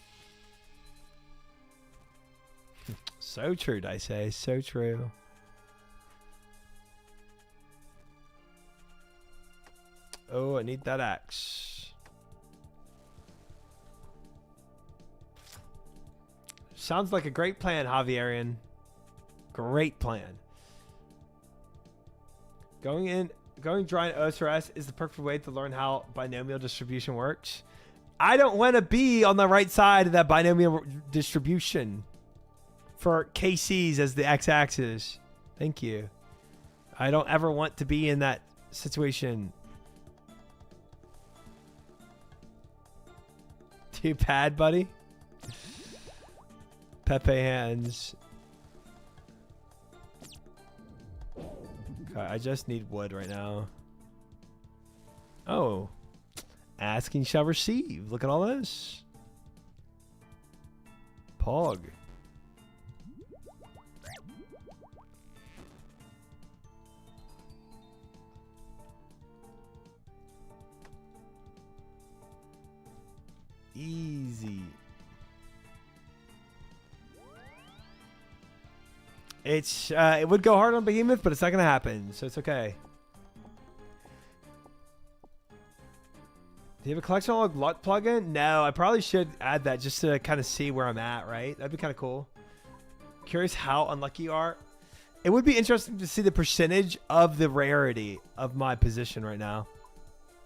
So true, I say. So true. Oh, I need that axe. Sounds like a great plan, Javierian. Great plan. Going dry in OSRS is the perfect way to learn how binomial distribution works. I don't want to be on the right side of that binomial distribution for KCs as the x-axis. Thank you. I don't ever want to be in that situation. Too bad, buddy. Pepe hands. Okay, I just need wood right now. Oh. Asking shall receive. Look at all this. Pog. Easy. It's it would go hard on Behemoth, but it's not gonna happen, so it's okay. Do you have a collection log LUT plugin? No, I probably should add that just to kind of see where I'm at, right? That'd be kind of cool. Curious how unlucky you are. It would be interesting to see the percentage of the rarity of my position right now.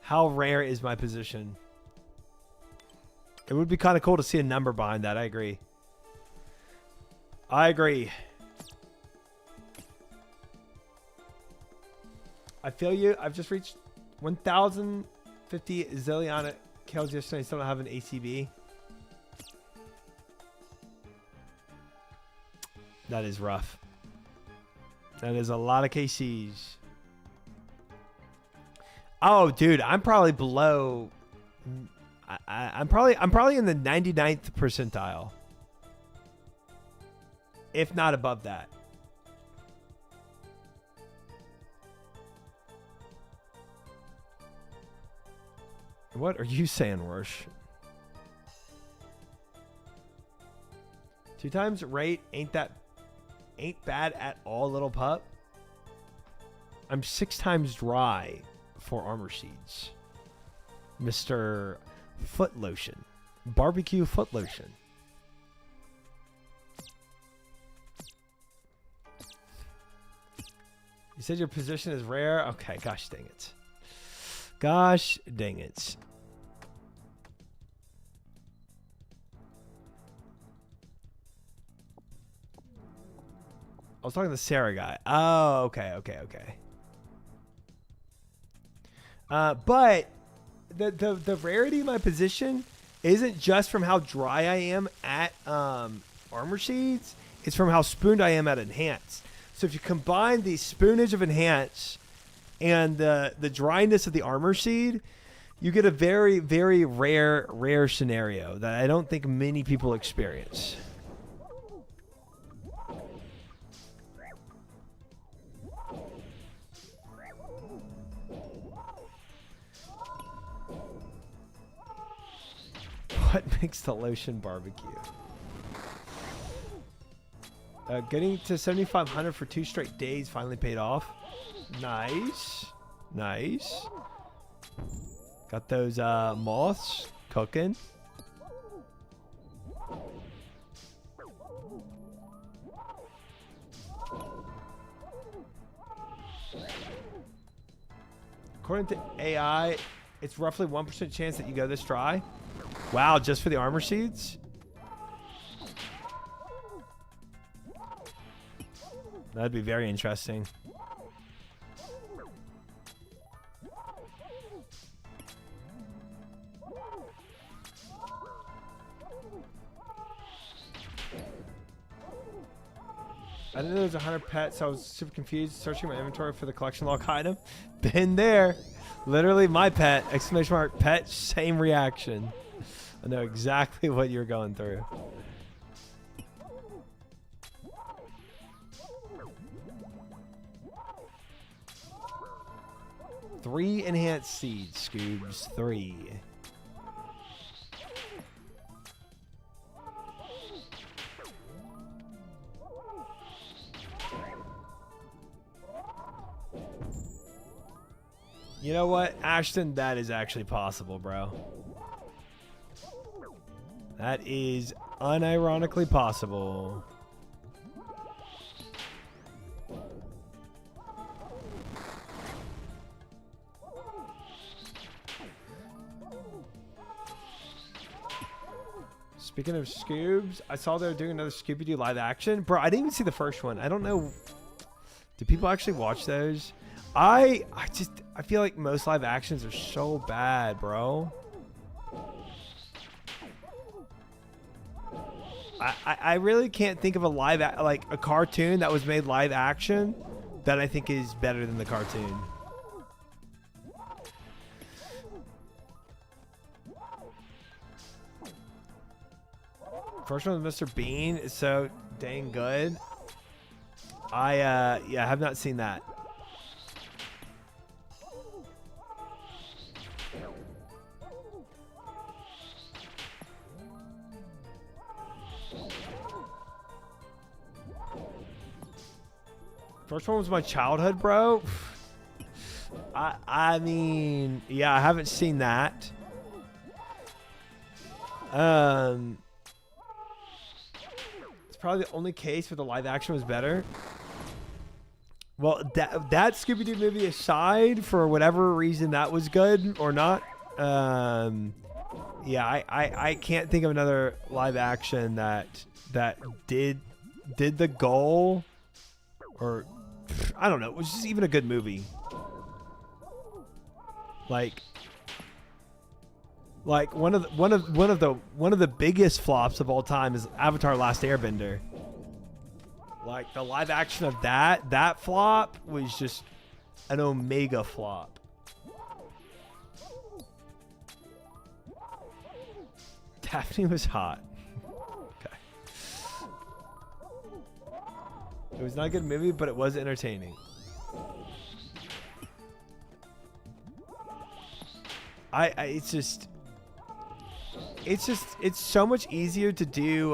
How rare is my position? It would be kind of cool to see a number behind that. I agree. I agree. I feel you. I've just reached 1,050 zillion kills yesterday. I still don't have an ACB. That is rough. That is a lot of KCs. Oh, dude, I'm probably below. I'm probably in the 99th percentile, if not above that. What are you saying, Rorsch? 2 times rate ain't bad at all, little pup. I'm 6 times dry for armor seeds. Mr. Foot Lotion. Barbecue foot lotion. You said your position is rare? Okay, gosh dang it. Gosh dang it. I was talking to the Sarah guy. Oh, okay. But the rarity of my position isn't just from how dry I am at armor seeds. It's from how spooned I am at enhance. So if you combine the spoonage of enhance and the dryness of the armor seed, you get a very, very rare scenario that I don't think many people experience. What makes the lotion barbecue? Getting to 7,500 for 2 straight days finally paid off. Nice. Nice. Got those moths cooking. According to AI, it's roughly 1% chance that you go this dry. Wow, just for the armor seeds? That'd be very interesting. I didn't know there was 100 pets, so I was super confused. Searching my inventory for the collection log item. Been there. Literally my pet. Exclamation mark pet. Same reaction. I know exactly what you're going through. Three enhanced seeds, Scoobs. 3. You know what, Ashton? That is actually possible, bro. That is unironically possible. Speaking of Scoobs, I saw they were doing another Scooby-Doo live action. Bro, I didn't even see the first one. I don't know. Do people actually watch those? I feel like most live actions are so bad, bro. I really can't think of a like a cartoon that was made live action that I think is better than the cartoon. First one with Mr. Bean is so dang good. Yeah, I have not seen that. First one was my childhood, bro. I mean, yeah, I haven't seen that. It's probably the only case where the live action was better. Well, that Scooby-Doo movie aside, for whatever reason that was good or not, yeah, I can't think of another live action that did the goal, or I don't know, it was just even a good movie. Like one of the biggest flops of all time is Avatar: Last Airbender. Like the live action of that flop was just an omega flop. Daphne was hot. Okay. It was not a good movie, but it was entertaining. It's so much easier to do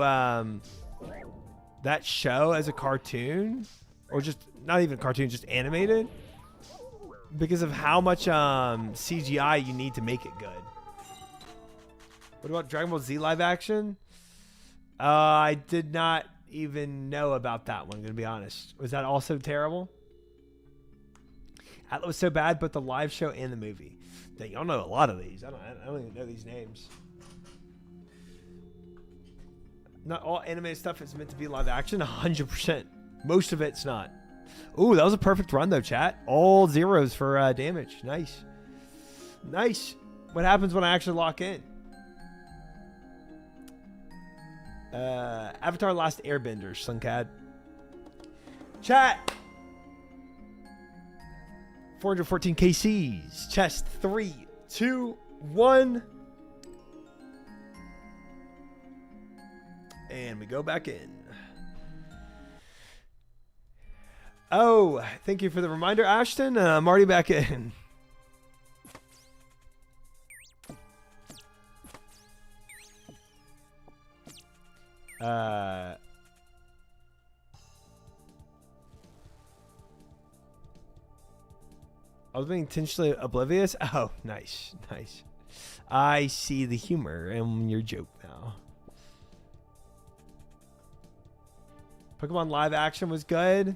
that show as a cartoon, or just not even cartoon, just animated, because of how much CGI you need to make it good. What about Dragon Ball Z live action? I did not even know about that one, gonna be honest. Was that also terrible? Atlas was so bad, but the live show and the movie. Dang, y'all know a lot of these. I don't even know these names. Not all animated stuff is meant to be live action. 100%. Most of it's not. Ooh, that was a perfect run though, chat. All zeros for damage. Nice. Nice. What happens when I actually lock in? Avatar: Last Airbender, Slunkad. Chat. 414 KCs. Chest 3, 2, 1. And we go back in. Oh, thank you for the reminder, Ashton. I'm already back in. I was being intentionally oblivious. Oh, nice, nice. I see the humor in your joke now. Pokemon live action was good.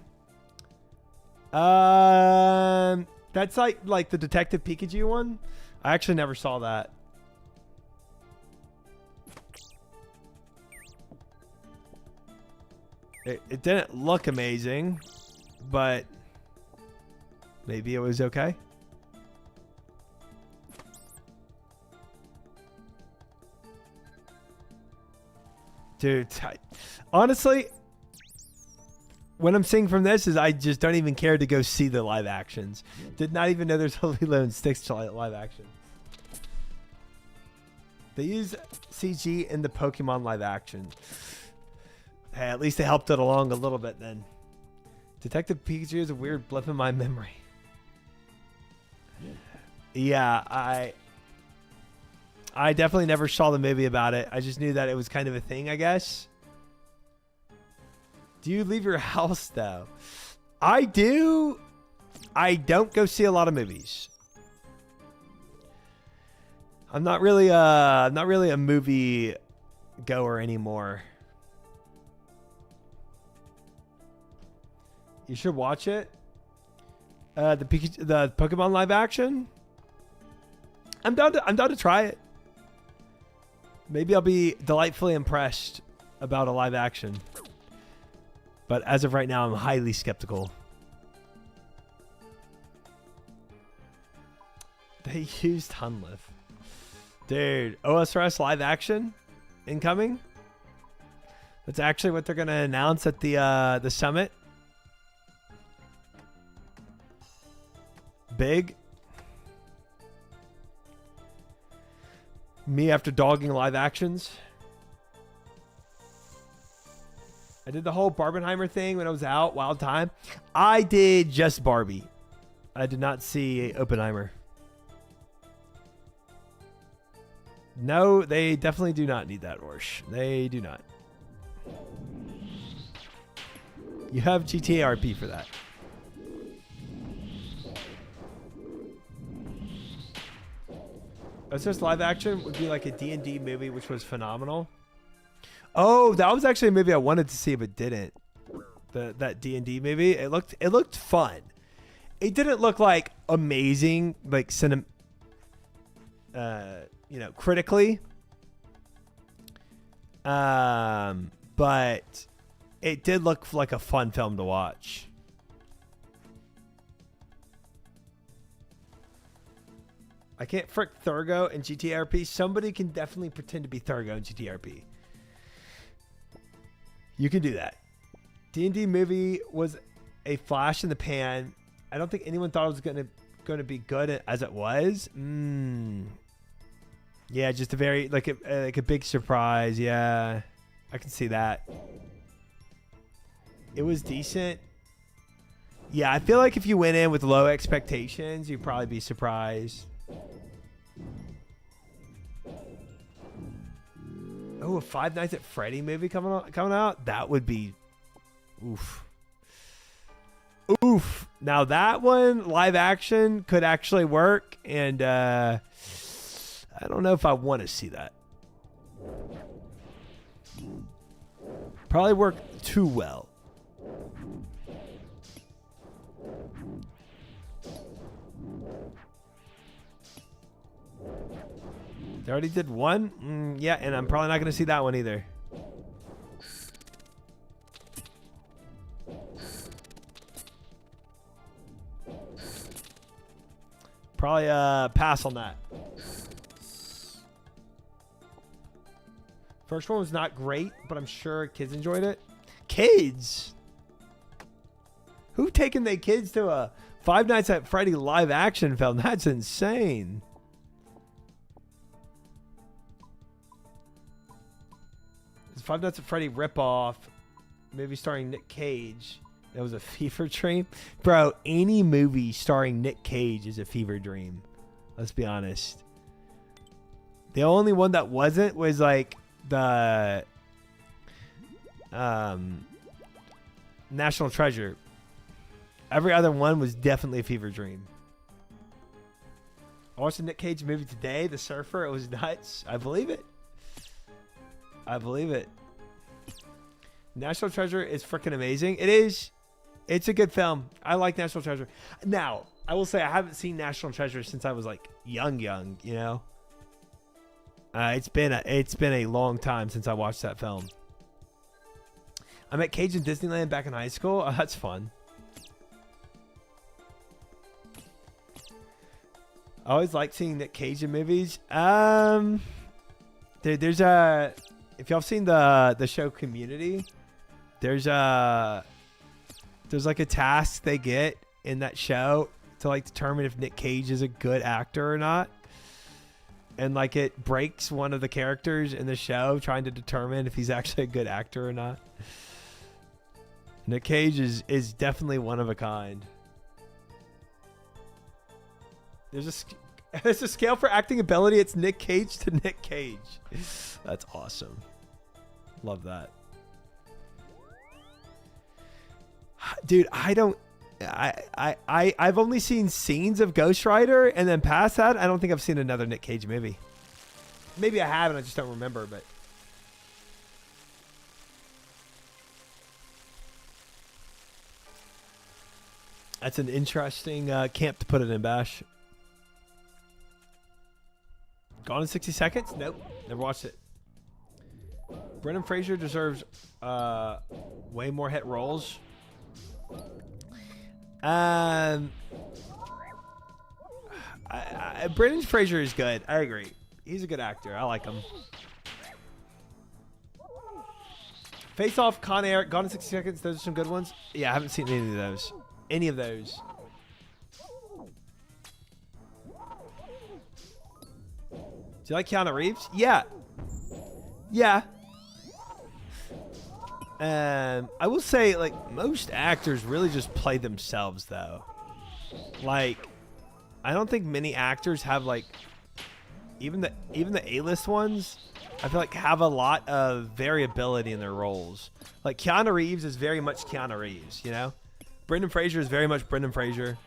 That's like the Detective Pikachu one. I actually never saw that. It didn't look amazing, but maybe it was okay. Dude, honestly, what I'm seeing from this is I just don't even care to go see the live actions. Did not even know there's a Lilo and Stitch live action. They use CG in the Pokemon live action. Hey, at least they helped it along a little bit then. Detective Pikachu is a weird blip in my memory. Yeah, I definitely never saw the movie about it. I just knew that it was kind of a thing, I guess. Do you leave your house though? I do. I don't go see a lot of movies. I'm not really a movie goer anymore. You should watch it. The Pokemon live action. I'm down to try it. Maybe I'll be delightfully impressed about a live action. But as of right now, I'm highly skeptical. They used Hunliff. Dude, OSRS live action incoming. That's actually what they're going to announce at the summit. Big. Me after dogging live actions. I did the whole Barbenheimer thing when I was out. Wild time. I did just Barbie. I did not see Oppenheimer. No, they definitely do not need that, Orsh. They do not. You have GTA RP for that. It's just live action would be like a D&D movie, which was phenomenal. Oh, that was actually a movie I wanted to see, but didn't. That D&D movie, it looked fun. It didn't look like amazing, like critically. But it did look like a fun film to watch. I can't frick Thurgo in GTRP. Somebody can definitely pretend to be Thurgo in GTRP. You can do that. D&D movie was a flash in the pan. I don't think anyone thought it was going to be good as it was. Yeah, just a very like a big surprise. Yeah, I can see that. It was decent. Yeah, I feel like if you went in with low expectations, you'd probably be surprised. Oh, a Five Nights at Freddy movie coming out? That would be oof. Oof. Now that one, live action, could actually work, and I don't know if I want to see that. Probably work too well. They already did one? Yeah, and I'm probably not going to see that one either. Probably pass on that. First one was not great, but I'm sure kids enjoyed it. Kids? Who taken their kids to a Five Nights at Freddy live action film? That's insane. It's Five Nights at Freddy ripoff, movie starring Nick Cage. That was a fever dream. Bro, any movie starring Nick Cage is a fever dream. Let's be honest. The only one that wasn't was like the National Treasure. Every other one was definitely a fever dream. I watched the Nick Cage movie today, The Surfer. It was nuts. I believe it. I believe it. National Treasure is freaking amazing. It is. It's a good film. I like National Treasure. Now, I will say I haven't seen National Treasure since I was like young, you know. It's been a long time since I watched that film. I met Cage in Disneyland back in high school. Oh, that's fun. I always like seeing Nick Cage in movies. Dude, there's a. If y'all seen the show Community, there's like a task they get in that show to like determine if Nick Cage is a good actor or not. And like it breaks one of the characters in the show trying to determine if he's actually a good actor or not. Nick Cage is definitely one of a kind. There's a scale for acting ability. It's Nick Cage to Nick Cage. That's awesome. Love that. Dude, I've only seen scenes of Ghost Rider, and then past that, I don't think I've seen another Nick Cage movie. Maybe I have, and I just don't remember, but. That's an interesting camp to put it in, Bash. Gone in 60 Seconds? Nope. Never watched it. Brendan Fraser deserves way more hit roles. Brendan Fraser is good. I agree. He's a good actor. I like him. Face Off, Con Air, Gone in 60 Seconds. Those are some good ones. Yeah, I haven't seen any of those. Any of those. Do you like Keanu Reeves? Yeah. Yeah. I will say, like, most actors really just play themselves, though. Like, I don't think many actors have, like, even the A-list ones, I feel like have a lot of variability in their roles. Like, Keanu Reeves is very much Keanu Reeves, you know? Brendan Fraser is very much Brendan Fraser.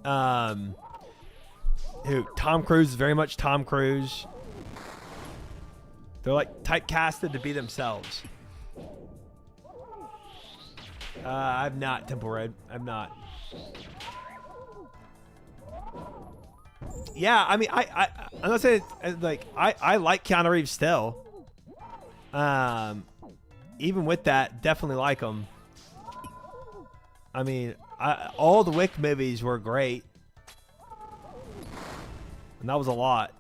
Tom Cruise is very much Tom Cruise. They're like typecasted to be themselves. I'm not Temple Red. I'm not. Yeah, I mean, I'm not saying like I like Keanu Reeves still. Even with that, definitely like him. I mean, all the Wick movies were great. And that was a lot.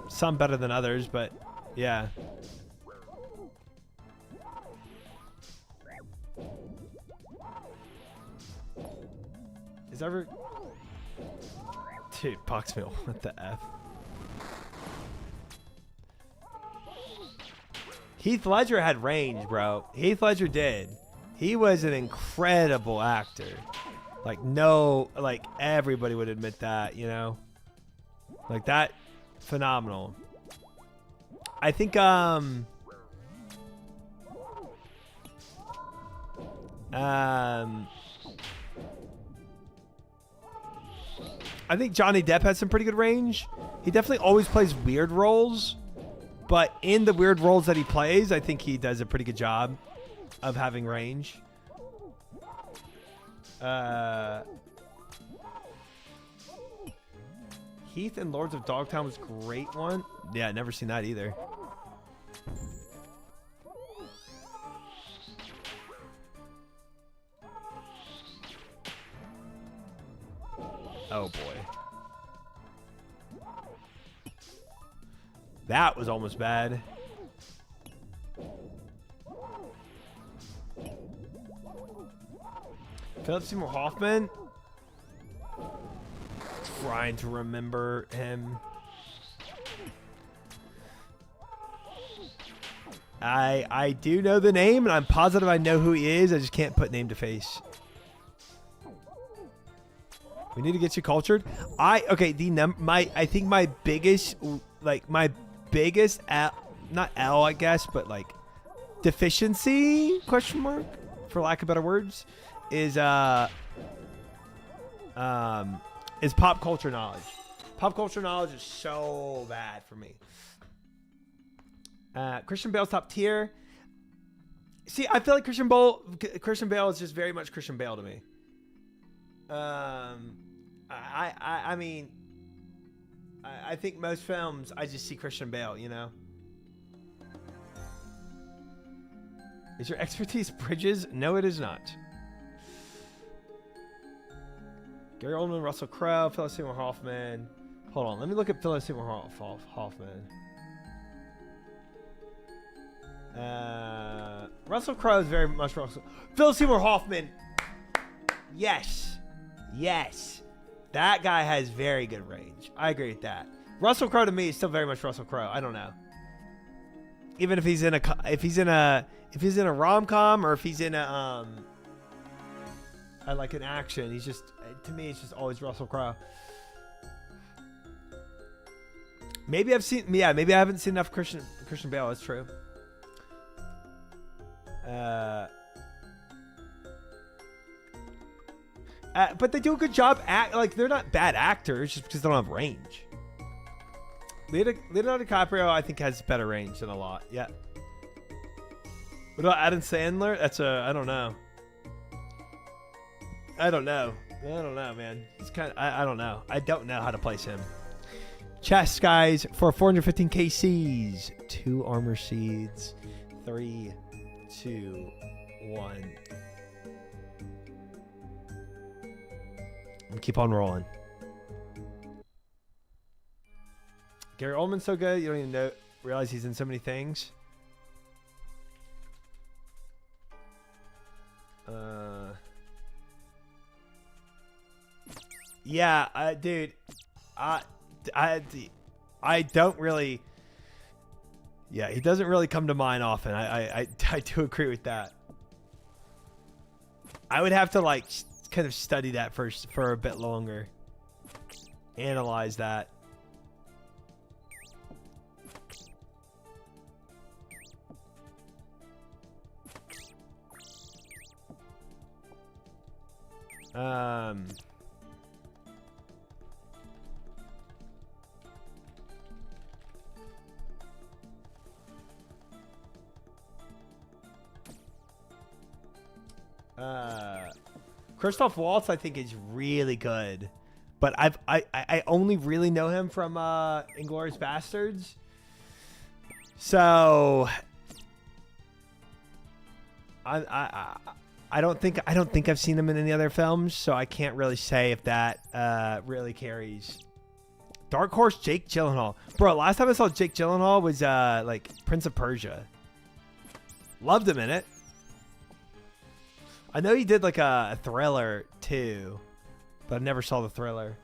Some better than others, but yeah. Is ever... Dude, Boxmill, what the F? Heath Ledger had range, bro. Heath Ledger did. He was an incredible actor. Like, no, like, everybody would admit that, you know? Like, that, phenomenal. I think, I think Johnny Depp has some pretty good range. He definitely always plays weird roles. But in the weird roles that he plays, I think he does a pretty good job of having range. Heath and Lords of Dogtown was a great one. Yeah, never seen that either. Oh boy. That was almost bad. Philip Seymour Hoffman. Trying to remember him. I do know the name, and I'm positive I know who he is. I just can't put name to face. We need to get you cultured. I think my biggest like my biggest not L, I guess, but like deficiency question mark for lack of better words is pop culture knowledge. Pop culture knowledge is so bad for me. Christian Bale's top tier. See, I feel like Christian Bale is just very much Christian Bale to me. I mean, I think most films I just see Christian Bale, you know. Is your expertise bridges? No, it is not. Gary Oldman, Russell Crowe, Philip Seymour Hoffman. Hold on, let me look at Philip Seymour Hoffman. Russell Crowe is very much Russell. Philip Seymour Hoffman. Yes. Yes. That guy has very good range. I agree with that. Russell Crowe to me is still very much Russell Crowe. I don't know. Even if he's in a rom-com or if he's in a like an action, he's just, to me it's just always Russell Crowe. Maybe I haven't seen enough Christian Bale. That's true. But they do a good job like they're not bad actors just because they don't have range. Leonardo DiCaprio I think has better range than a lot. Yeah. What about Adam Sandler? I don't know. I don't know, man. It's kind of I don't know. I don't know how to place him. Chest guys for 415 KCs, 2 armor seeds, 3, 2, 1. And keep on rolling. Gary Oldman's so good, you don't even realize he's in so many things. Yeah, dude, I don't really. Yeah, he doesn't really come to mind often. I do agree with that. I would have to like kind of study that first for a bit longer. Analyze that. Christoph Waltz I think is really good, but I only really know him from Inglourious Bastards, so I don't think I've seen him in any other films, so I can't really say if that really carries. Dark Horse Jake Gyllenhaal, bro. Last time I saw Jake Gyllenhaal was like Prince of Persia. Loved him in it. I know he did like a thriller too, but I never saw the thriller.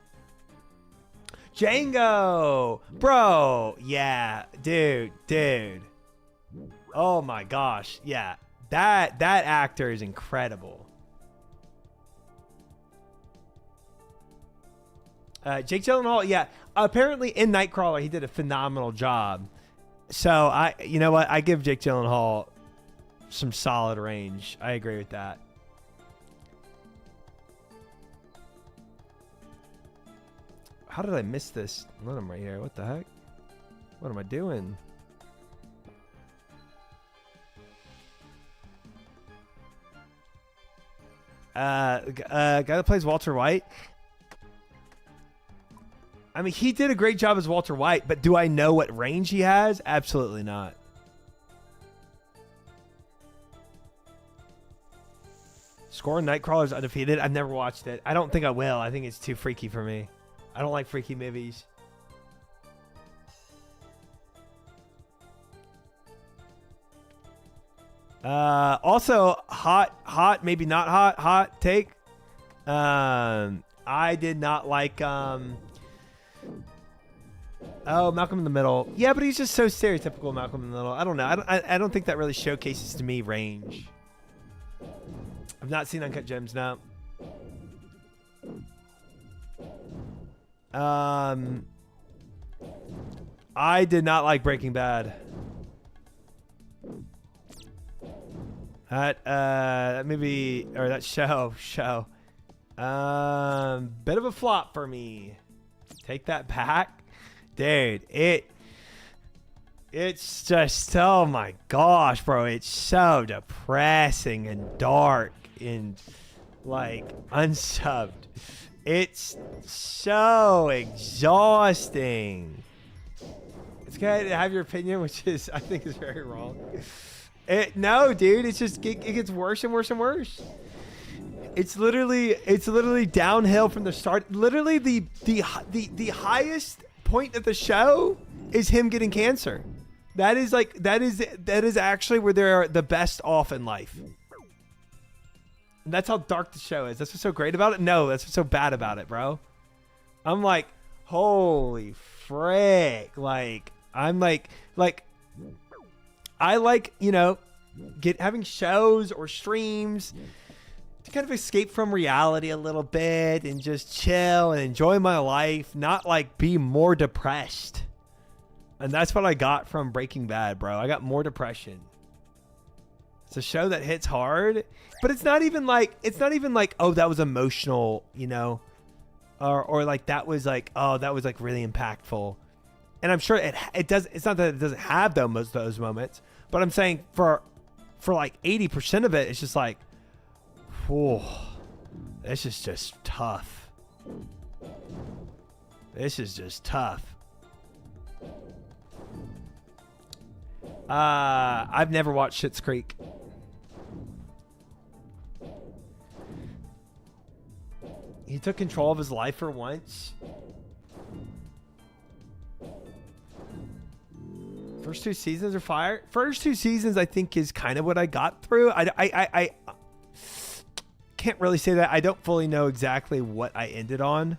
Django, bro. Yeah, dude. Oh my gosh, yeah. That actor is incredible. Jake Gyllenhaal, yeah. Apparently in Nightcrawler he did a phenomenal job. So you know what? I give Jake Gyllenhaal some solid range. I agree with that. How did I miss this limb right here? What the heck? What am I doing? Guy that plays Walter White. I mean, he did a great job as Walter White, but do I know what range he has? Absolutely not. Score in Nightcrawler's undefeated. I've never watched it. I don't think I will. I think it's too freaky for me. I don't like freaky movies. Also, hot, maybe not hot take. I did not like, Malcolm in the Middle. Yeah, but he's just so stereotypical Malcolm in the Middle. I don't know. I don't think that really showcases to me range. I've not seen Uncut Gems, no. I did not like Breaking Bad. That movie or that show. Bit of a flop for me. Take that back, dude. It's just, oh my gosh, bro. It's so depressing and dark and like unsubbed. It's so exhausting. It's okay to have your opinion, which is, I think, is very wrong. No, dude. It's just it gets worse and worse and worse. It's literally downhill from the start. Literally, the highest point of the show is him getting cancer. That is actually where they're the best off in life. And that's how dark the show is. That's what's so great about it. No, that's what's so bad about it, bro. I'm like, holy frick! Like, I'm like, I like, you know, having shows or streams to kind of escape from reality a little bit and just chill and enjoy my life, not like be more depressed. And that's what I got from Breaking Bad, bro. I got more depression. It's a show that hits hard, but it's not even like, oh, that was emotional, you know, or like that was like, oh, that was like really impactful. And I'm sure it does. It's not that it doesn't have those moments, but I'm saying for like 80% of it, it's just like, whew, this is just tough. This is just tough. I've never watched Schitt's Creek. He took control of his life for once. First two seasons are fire. First two seasons, I think, is kind of what I got through. I can't really say that. I don't fully know exactly what I ended on.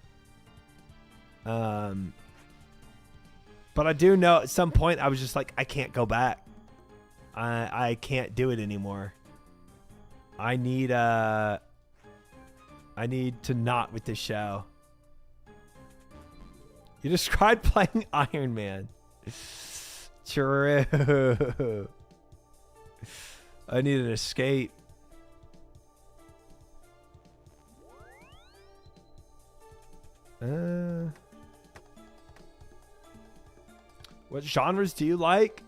But I do know at some point I was just like, I can't go back. I can't do it anymore. I need to not with this show. You described playing Iron Man. True. I need an escape. What genres do you like?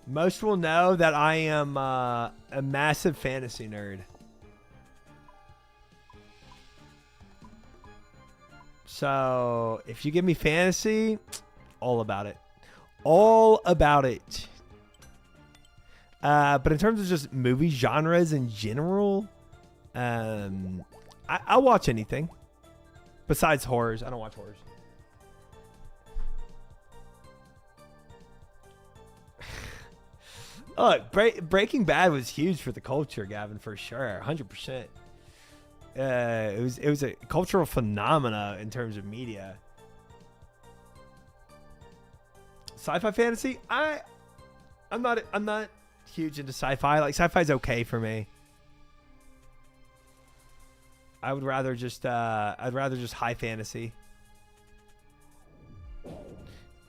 Most will know that I am a massive fantasy nerd. So if you give me fantasy, all about it. All about it. But in terms of just movie genres in general, I'll watch anything. Besides horrors. I don't watch horrors. Look, Breaking Bad was huge for the culture, Gavin, for sure. 100%. It was a cultural phenomena in terms of media. Sci-fi fantasy? I'm not huge into sci-fi. Like, sci-fi's okay for me. I'd rather just high fantasy.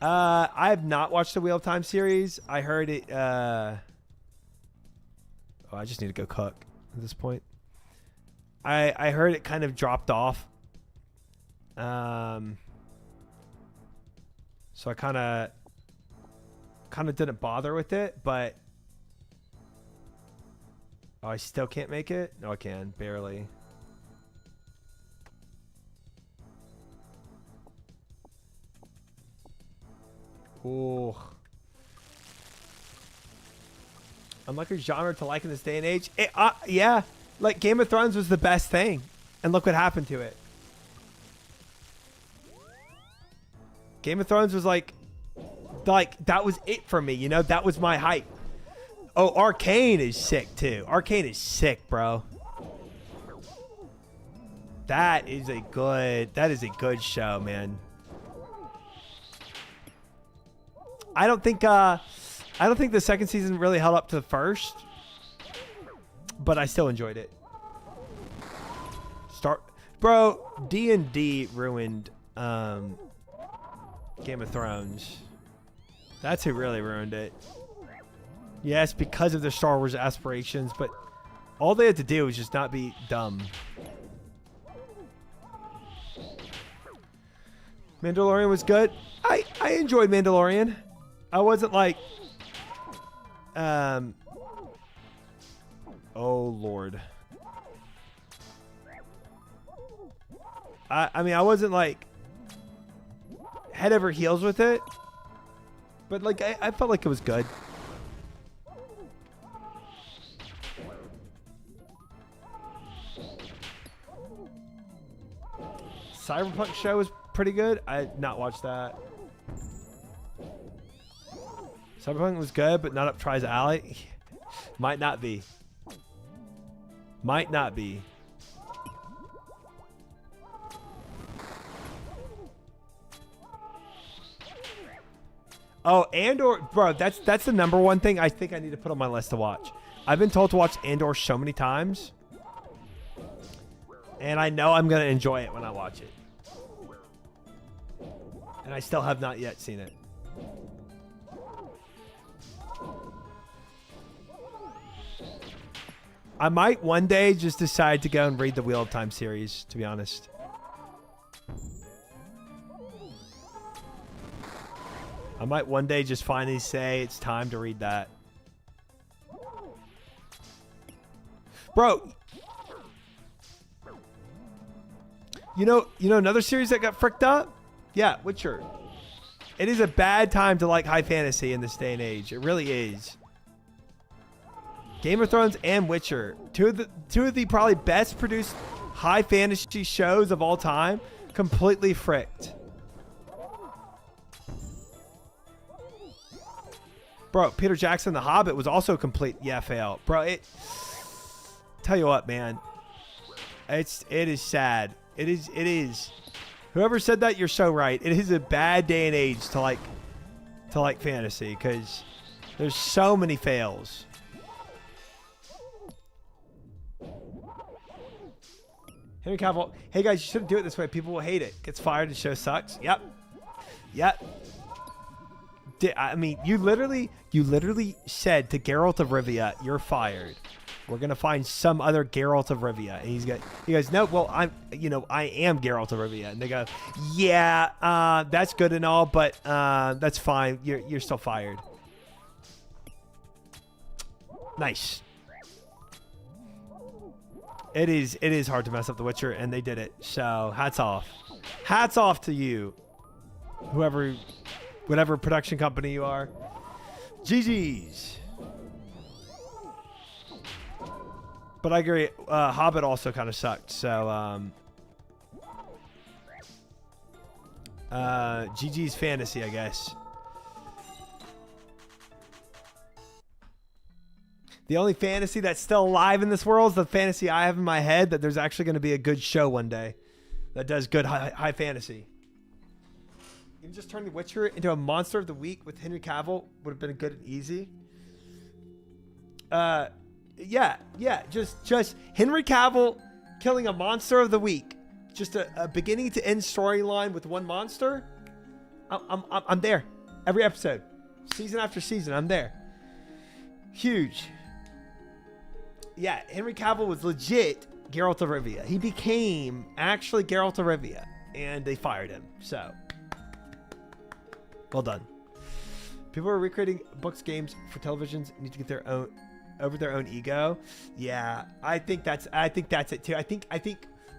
I have not watched the Wheel of Time series. I heard it. I just need to go cook at this point. I heard it kind of dropped off. So I kind of didn't bother with it, but I still can't make it. No, I can barely. Ooh. Unlucky genre to like in this day and age. Yeah. Like, Game of Thrones was the best thing. And look what happened to it. Game of Thrones was like that was it for me, you know? That was my hype. Oh, Arcane is sick, too. Arcane is sick, bro. That is a good show, man. I don't think the second season really held up to the first, but I still enjoyed it. Bro, D&D ruined Game of Thrones. That's who really ruined it. Yes, because of their Star Wars aspirations, but all they had to do was just not be dumb. Mandalorian was good. I enjoyed Mandalorian. I wasn't like oh Lord. I mean I wasn't like head over heels with it. But like I felt like it was good. Cyberpunk show was pretty good. I had not watched that. Cyberpunk was good, but not up Try's alley. Might not be. Might not be. Oh, Andor, bro, that's the number one thing I think I need to put on my list to watch. I've been told to watch Andor so many times. And I know I'm going to enjoy it when I watch it. And I still have not yet seen it. I might one day just decide to go and read the Wheel of Time series, to be honest. I might one day just finally say it's time to read that. Bro. You know another series that got fricked up? Yeah, Witcher. It is a bad time to like high fantasy in this day and age. It really is. Game of Thrones and Witcher. Two of the probably best produced high fantasy shows of all time. Completely fricked. Bro, Peter Jackson, The Hobbit was also complete fail. Bro, tell you what, man. It is sad. It is. Whoever said that, you're so right. It is a bad day and age to like fantasy because there's so many fails. Henry Cavill, hey guys, you shouldn't do it this way. People will hate it. Gets fired, the show sucks. Yep. I mean, you literally said to Geralt of Rivia, "You're fired. We're gonna find some other Geralt of Rivia." And he goes, "No, well, I am Geralt of Rivia." And they go, "Yeah, that's good and all, but that's fine. You're still fired." Nice. It is hard to mess up The Witcher, and they did it. So hats off to you, whatever production company you are. GG's. But I agree. Hobbit also kind of sucked. So GG's fantasy, I guess. The only fantasy that's still alive in this world is the fantasy I have in my head that there's actually going to be a good show one day that does good high fantasy. Even just turning The Witcher into a monster of the week with Henry Cavill would have been good and easy. Yeah. Just Henry Cavill killing a monster of the week. Just a beginning to end storyline with one monster. I'm there. Every episode, season after season, I'm there. Huge. Yeah, Henry Cavill was legit Geralt of Rivia. He became actually Geralt of Rivia, and they fired him. So, well done. People are recreating books, games for televisions. Need to get their own over their own ego. Yeah, I think that's it too. I think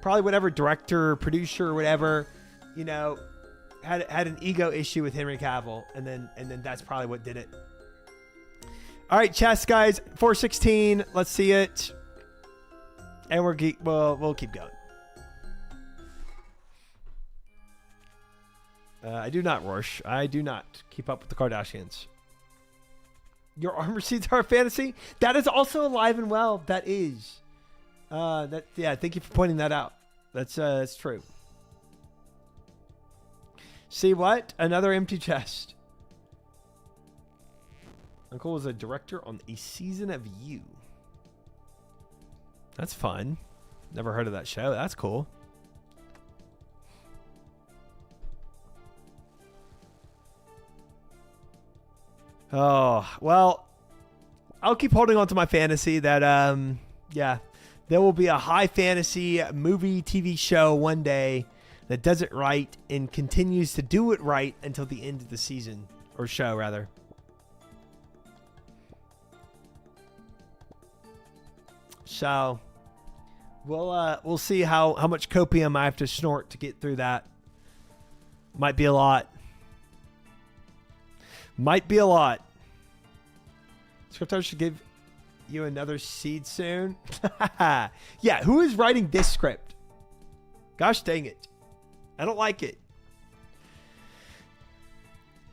probably whatever director, producer, or whatever, had an ego issue with Henry Cavill, and then that's probably what did it. All right, chess guys, 416. Let's see it, and we'll keep going. I do not, Rorsch. I do not keep up with the Kardashians. Your armor seeds are a fantasy. That is also alive and well. That is. Thank you for pointing that out. That's true. See what? Another empty chest. Uncle was a director on a season of You. That's fun. Never heard of that show. That's cool. Oh, well, I'll keep holding on to my fantasy that, yeah, there will be a high fantasy movie TV show one day that does it right and continues to do it right until the end of the season, or show rather. So we'll see how much copium I have to snort to get through that. Might be a lot. Might be a lot. Scriptwriter should give you another seed soon. Yeah, who is writing this script? Gosh dang it. I don't like it.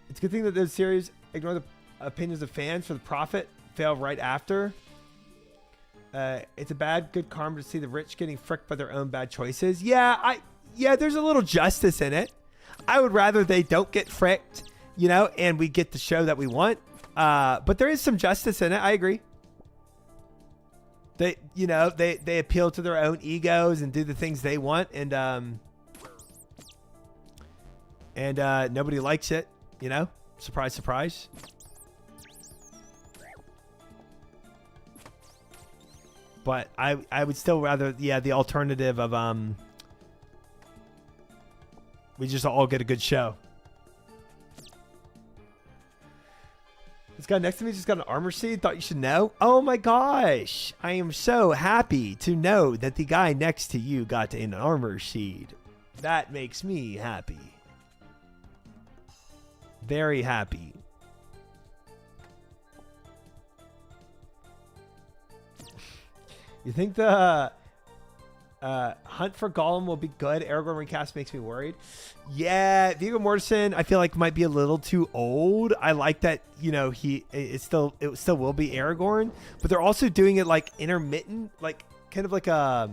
It's a good thing that the series ignore the opinions of fans for the profit, fail right after. It's a bad, good karma to see the rich getting fricked by their own bad choices. Yeah, there's a little justice in it. I would rather they don't get fricked, you know, and we get the show that we want. But there is some justice in it. I agree. They, you know, they appeal to their own egos and do the things they want, and nobody likes it, you know. Surprise, surprise. But I would still rather, yeah, the alternative of we just all get a good show. This guy next to me just got an armor seed. Thought you should know. Oh my gosh. I am so happy to know that the guy next to you got an armor seed. That makes me happy. Very happy. You think the Hunt for Gollum will be good? Aragorn recast makes me worried. Yeah, Viggo Mortensen, I feel like might be a little too old. I like that, you know, it still will be Aragorn, but they're also doing it like intermittent, like kind of like a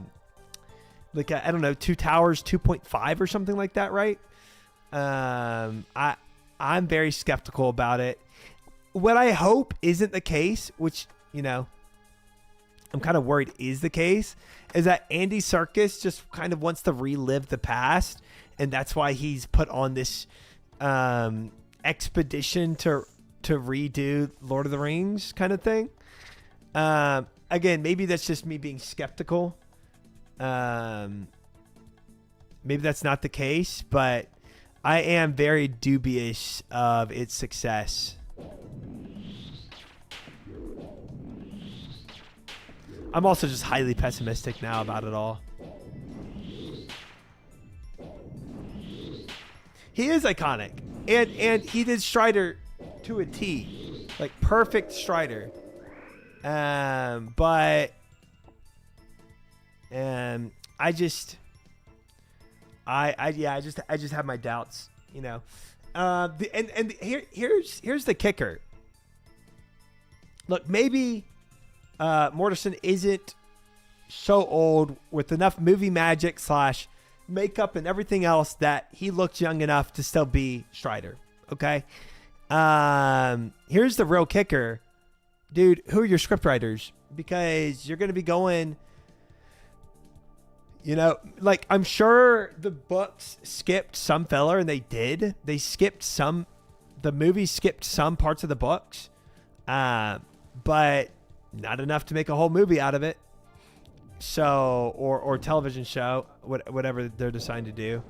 I don't know, Two Towers 2.5 or something like that, right? I'm very skeptical about it. What I hope isn't the case, which, you know, I'm kind of worried is the case, is that Andy Serkis just kind of wants to relive the past, and that's why he's put on this expedition to redo Lord of the Rings kind of thing. Again, maybe that's just me being skeptical. Maybe that's not the case, but I am very dubious of its success. I'm also just highly pessimistic now about it all. He is iconic, and he did Strider to a T, like perfect Strider. But I just have my doubts, you know. Here's the kicker. Look, maybe Mortensen isn't so old with enough movie magic / makeup and everything else that he looks young enough to still be Strider. Okay. Here's the real kicker, dude. Who are your script writers? Because you're going to be going, you know, like, I'm sure the books skipped some filler, and they did. They skipped some, the movie skipped some parts of the books, but not enough to make a whole movie out of it. So, or television show, whatever they're deciding to do.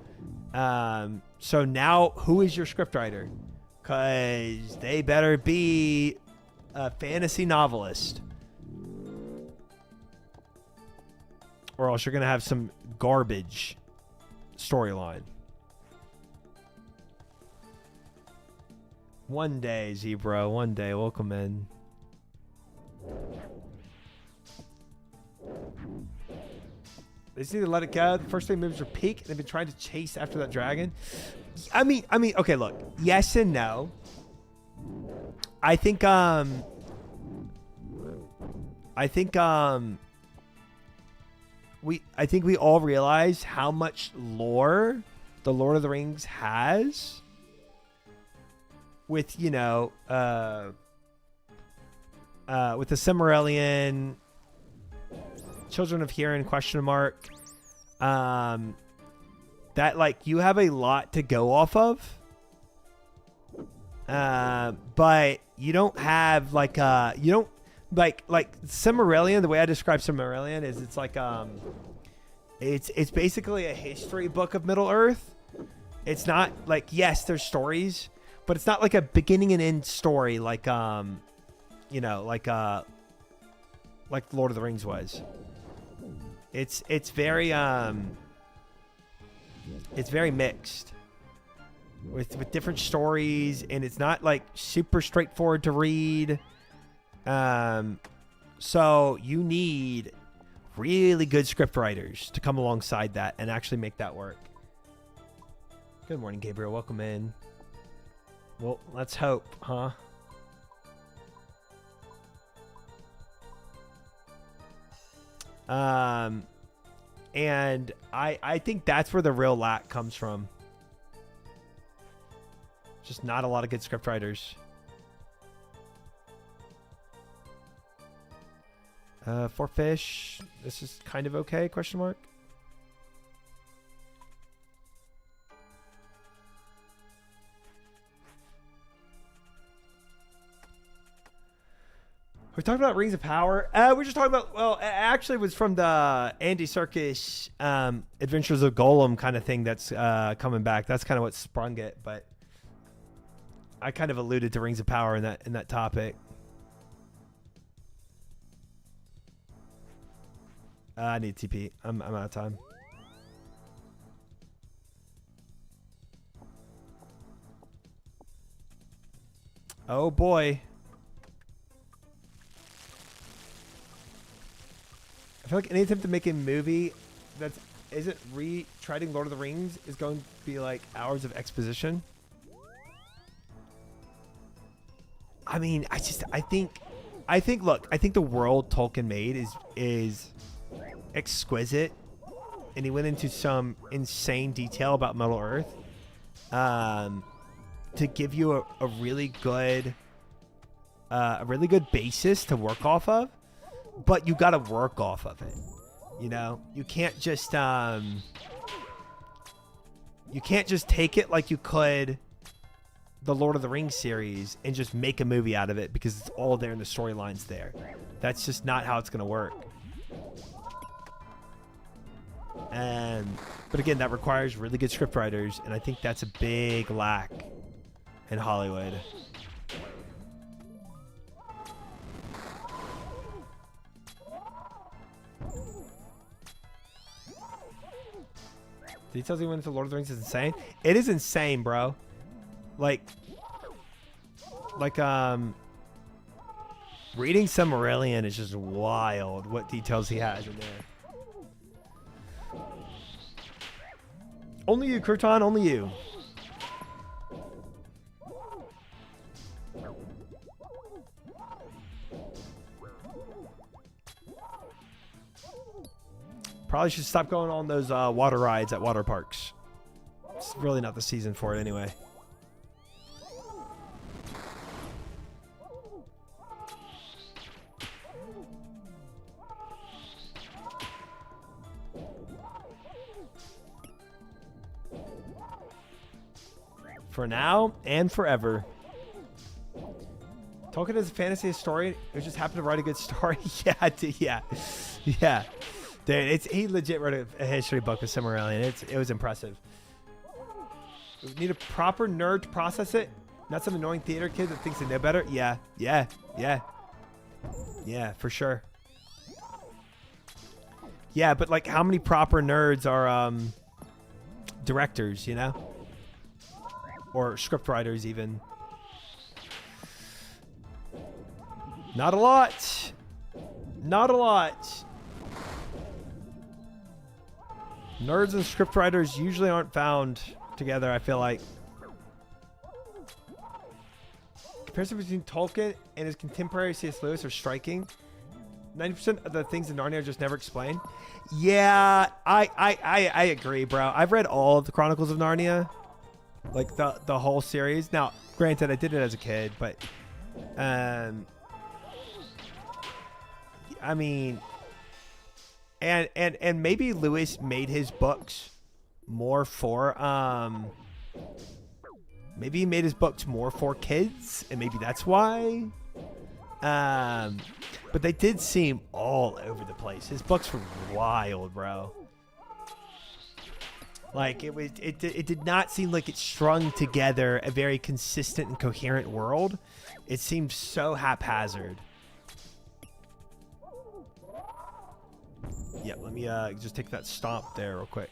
So now, who is your scriptwriter? Because they better be a fantasy novelist, or else you're gonna have some garbage storyline. One day, Zebra. One day, welcome in. They just need to let it go. The first thing moves are peak. They've been trying to chase after that dragon. I mean, okay, look. Yes and no. I think we all realize how much lore the Lord of the Rings has with, you know, with the Silmarillion, Children of Hurin ? That, like, you have a lot to go off of. But you don't have like you don't like Silmarillion. The way I describe Silmarillion is it's basically a history book of Middle Earth. It's not like, yes, there's stories, but it's not like a beginning and end story like you know, like Lord of the Rings was. It's very mixed with different stories, and it's not like super straightforward to read. So you need really good script writers to come alongside that and actually make that work. Good morning, Gabriel. Welcome in. Well, let's hope, huh? And I think that's where the real lack comes from. Just not a lot of good script writers. For fish, this is kind of okay, question mark. We're talking about Rings of Power. We're just talking about, well, it actually was from the Andy Serkis Adventures of Golem kind of thing that's coming back. That's kind of what sprung it, but I kind of alluded to Rings of Power in that topic. I need TP. I'm out of time. Oh boy. I feel like any attempt to make a movie that isn't retreading Lord of the Rings is going to be like hours of exposition. I mean, I think the world Tolkien made is exquisite, and he went into some insane detail about Middle Earth to give you a really good basis to work off of. But you got to work off of it. You know, you can't just take it like you could the Lord of the Rings series and just make a movie out of it because it's all there and the storyline's there. That's just not how it's going to work. But again, that requires really good scriptwriters, and I think that's a big lack in Hollywood. Details he went into Lord of the Rings is insane. It is insane, bro. Like reading Silmarillion is just wild. What details he has in there. Only you, Crouton. Only you. Probably should stop going on those water rides at water parks. It's really not the season for it anyway. For now and forever. Tolkien is a fantasy historian who just happened to write a good story. Yeah. Dude, he legit wrote a history book with Silmarillion. It was impressive. We need a proper nerd to process it, not some annoying theater kid that thinks they know better. Yeah, for sure. Yeah, but like, how many proper nerds are directors, you know, or script writers even? Not a lot. Not a lot. Nerds and scriptwriters usually aren't found together, I feel like. Comparison between Tolkien and his contemporary C.S. Lewis are striking. 90% of the things in Narnia are just never explained. Yeah, I agree, bro. I've read all of the Chronicles of Narnia. Like the whole series. Now, granted, I did it as a kid, but I mean, and maybe Lewis made his books more for Maybe he made his books more for kids, and maybe that's why. But they did seem all over the place. His books were wild, bro. Like it did not seem like it strung together a very consistent and coherent world. It seemed so haphazard. Yeah, let me just take that stomp there real quick.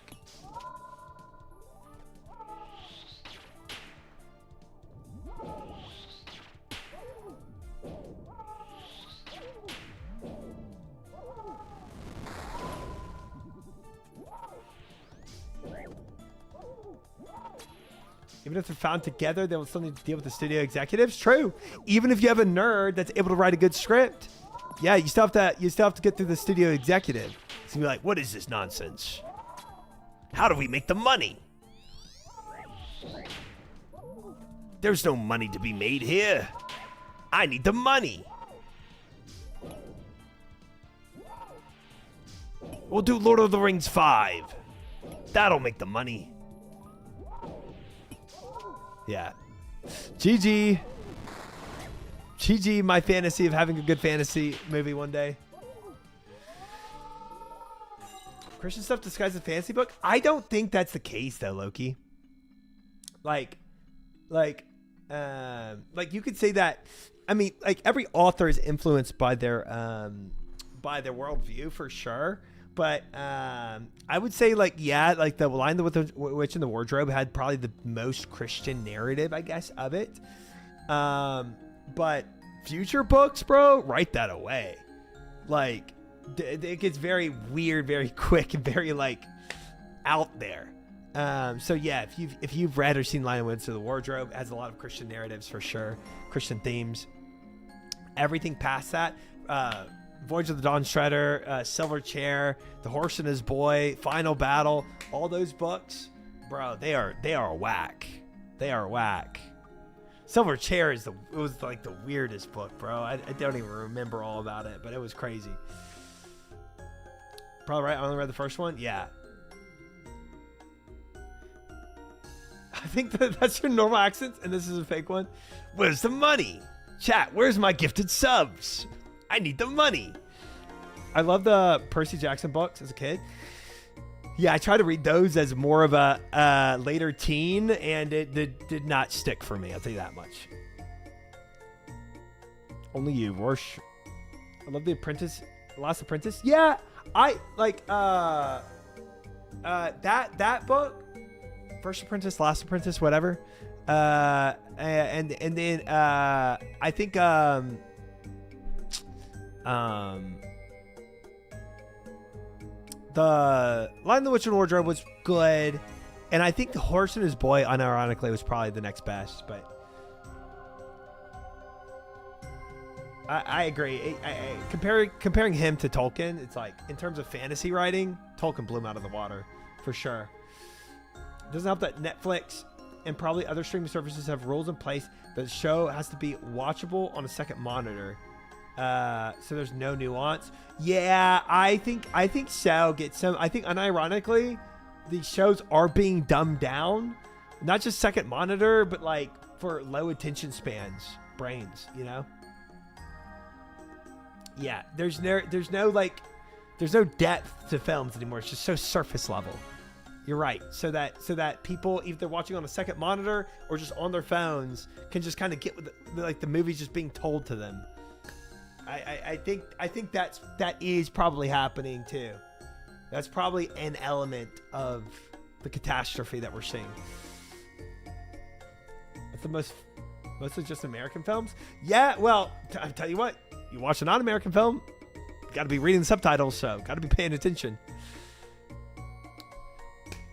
Even if they're found together, they will still need to deal with the studio executives. True. Even if you have a nerd that's able to write a good script, yeah, you still have to get through the studio executive. So you're like, what is this nonsense? How do we make the money? There's no money to be made here. I need the money. We'll do Lord of the Rings 5. That'll make the money. Yeah. GG. GG, my fantasy of having a good fantasy movie one day. Christian stuff disguised as a fantasy book? I don't think that's the case though, Loki. Like you could say that. I mean, like every author is influenced by their worldview for sure. But I would say, like, yeah, like the Lion, the Witch, and the Wardrobe had probably the most Christian narrative, I guess, of it. But future books, bro, write that away. Like, it gets very weird, very quick, and very like out there. So yeah, if you've read or seen Lion, the Witch, and the Wardrobe, it has a lot of Christian narratives for sure, Christian themes. Everything past that. Voyage of the Dawn Shredder, Silver Chair, The Horse and His Boy, Final Battle, all those books, bro, they are whack. They are whack. Silver Chair was like the weirdest book, bro. I don't even remember all about it, but it was crazy. Probably right. I only read the first one. Yeah. I think that's your normal accents, and this is a fake one. Where's the money? Chat, where's my gifted subs? I need the money. I love the Percy Jackson books as a kid. Yeah, I tried to read those as more of a later teen, and it did not stick for me. I'll tell you that much. Only you, Rorsch. I love The Apprentice, Last Apprentice. Yeah, I like that book, First Apprentice, Last Apprentice, whatever. And then I think the Lion, the Witch, and Wardrobe was good, and I think The Horse and His Boy, unironically, was probably the next best. But I agree. Comparing him to Tolkien, it's like in terms of fantasy writing, Tolkien blew him out of the water for sure. It doesn't help that Netflix and probably other streaming services have rules in place that the show has to be watchable on a second monitor. So there's no nuance. Yeah, I think so. I think unironically, the shows are being dumbed down, not just second monitor, but like for low attention spans, brains, you know? Yeah, there's no depth to films anymore. It's just so surface level. You're right. So that people, if they're watching on a second monitor or just on their phones, can just kind of get with the movie's just being told to them. I think that is probably happening too. That's probably an element of the catastrophe that we're seeing. It's mostly just American films. Yeah, well, I tell you what, you watch a non-American film, you got to be reading the subtitles, so got to be paying attention.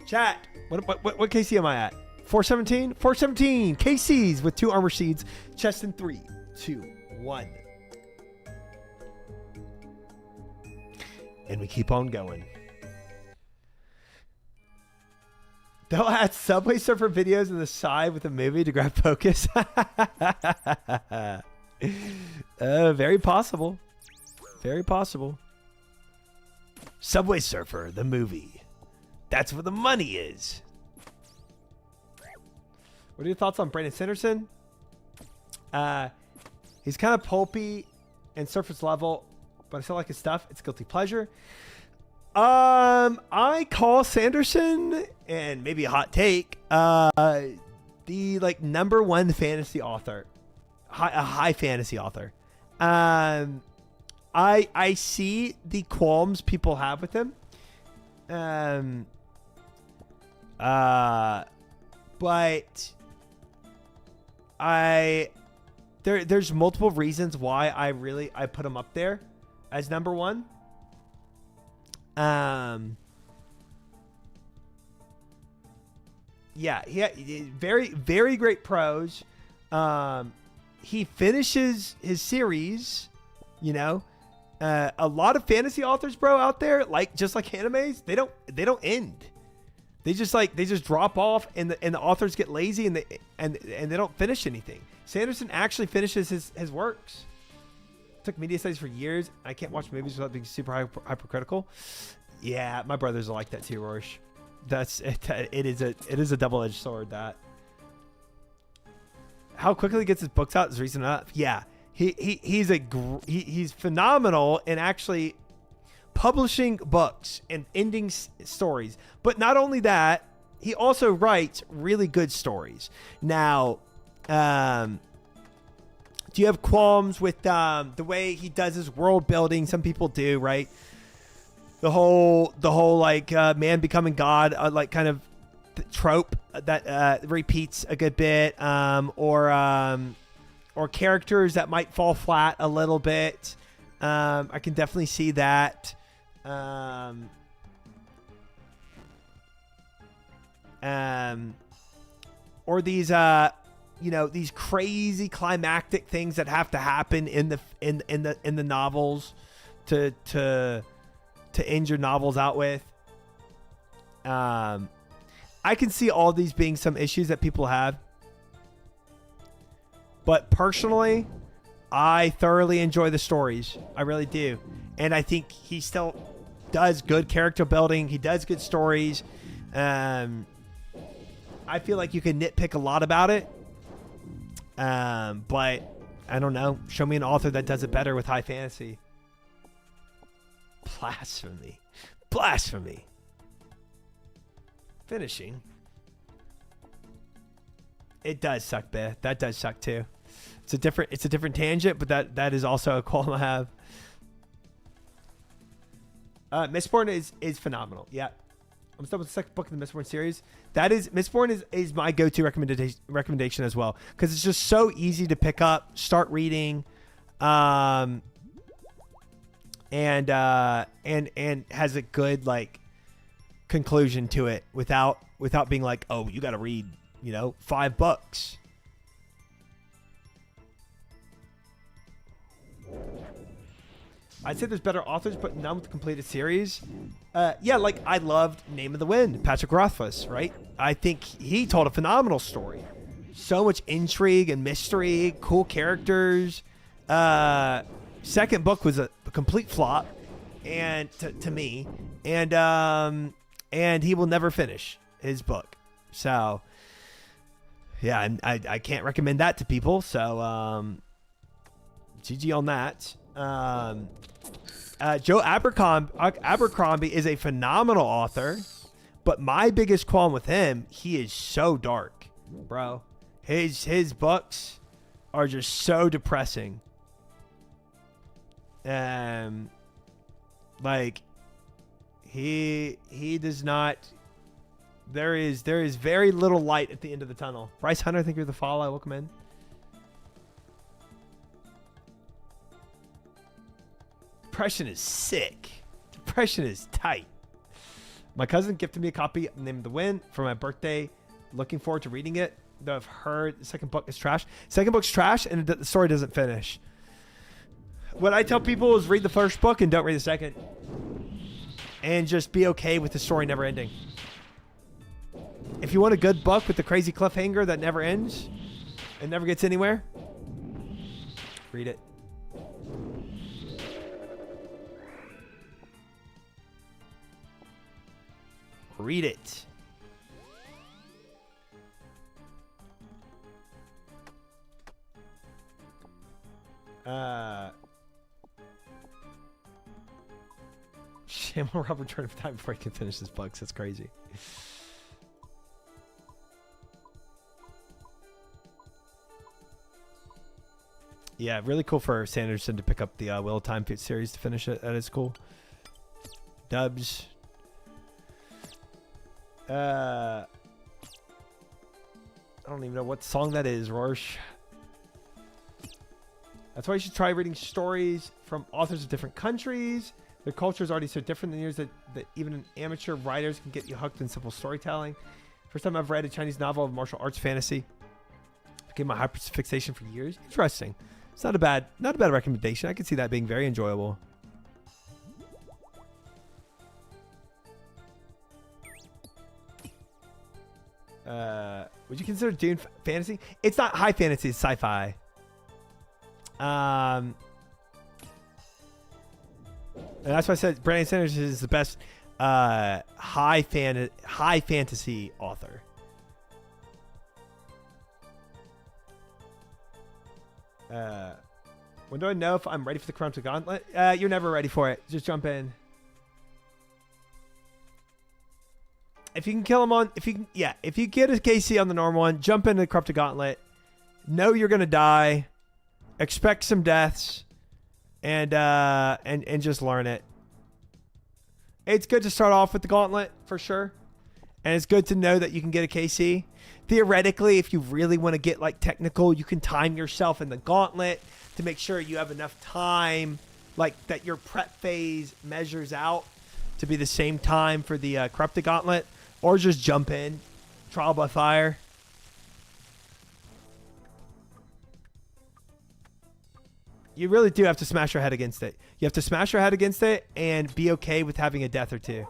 Chat, what KC am I at? 417? 417 KCs with 2 armor seeds. Chest in 3, 2, 1. And we keep on going. They'll add Subway Surfer videos on the side with a movie to grab focus. Very possible. Very possible. Subway Surfer, the movie. That's where the money is. What are your thoughts on Brandon Sanderson? He's kind of pulpy and surface level, but I still like his stuff. It's guilty pleasure. I call Sanderson, and maybe a hot take, the like #1 fantasy author, a high fantasy author. I see the qualms people have with him. But there's multiple reasons why I put him up there as #1. Yeah, he very, very great prose. He finishes his series, you know. A lot of fantasy authors, bro, out there, like just like animes, they don't end. They just drop off, and the authors get lazy, and they don't finish anything. Sanderson actually finishes his works. Took media studies for years. I can't watch movies without being super hypercritical. Yeah, my brothers are like that too, Rorsch. That's it. It is a double-edged sword. That how quickly he gets his books out is reason enough. Yeah, he's phenomenal in actually publishing books and ending stories. But not only that, he also writes really good stories. Now, do you have qualms with the way he does his world building? Some people do, right? The whole like man becoming God, like kind of trope that repeats a good bit, or characters that might fall flat a little bit. I can definitely see that. Or these these crazy climactic things that have to happen in the novels to end your novels out with. I can see all these being some issues that people have, but personally, I thoroughly enjoy the stories. I really do. And I think he still does good character building. He does good stories. I feel like you can nitpick a lot about it. But I don't know. Show me an author that does it better with high fantasy. Blasphemy. Finishing. It does suck, Beth. That does suck too. It's a different tangent, but that is also a qualm I have. Mistborn is phenomenal. Yeah. I'm still with the second book in the Mistborn series. Mistborn is my go-to recommendation as well, because it's just so easy to pick up, start reading, and has a good like conclusion to it without being like, oh, you got to read 5 books. I'd say there's better authors, but none with the completed series. Yeah, like I loved Name of the Wind, Patrick Rothfuss, right? I think he told a phenomenal story. So much intrigue and mystery, cool characters. Second book was a complete flop, and to me, and he will never finish his book. So, yeah, I can't recommend that to people. So, GG on that. Joe Abercrombie is a phenomenal author, but my biggest qualm with him, he is so dark, bro. His books are just so depressing. Like he does not. There is very little light at the end of the tunnel. Bryce Hunter, thank you for the follow. Welcome in. Depression is sick. Depression is tight. My cousin gifted me a copy of Name of the Wind for my birthday. Looking forward to reading it. Though I've heard the second book is trash. Second book's trash, and the story doesn't finish. What I tell people is read the first book and don't read the second. And just be okay with the story never ending. If you want a good book with the crazy cliffhanger that never ends and never gets anywhere, read it. Read it. Jam on rubber turn of time before I can finish this box. That's crazy. Yeah, really cool for Sanderson to pick up the Wheel of Time series to finish it. That is cool. Dubs. I don't even know what song that is, Rorsch. That's why you should try reading stories from authors of different countries. Their culture is already so different than yours that even amateur writers can get you hooked in simple storytelling. First time I've read a Chinese novel of martial arts fantasy. Became my hyperfixation for years. Interesting. It's not a bad recommendation. I could see that being very enjoyable. Would you consider Dune fantasy? It's not high fantasy, it's sci-fi. And that's why I said Brandon Sanderson is the best high fantasy author. When do I know if I'm ready for the Crown to Gauntlet? You're never ready for it. Just jump in. If you can kill him on, if you get a KC on the normal one, jump into the Corrupted Gauntlet. Know you're gonna die. Expect some deaths, and just learn it. It's good to start off with the Gauntlet for sure, and it's good to know that you can get a KC. Theoretically, if you really want to get like technical, you can time yourself in the Gauntlet to make sure you have enough time, like that your prep phase measures out to be the same time for the Corrupted Gauntlet. Or just jump in. Trial by fire. You really do have to smash your head against it. You have to smash your head against it and be okay with having a death or two.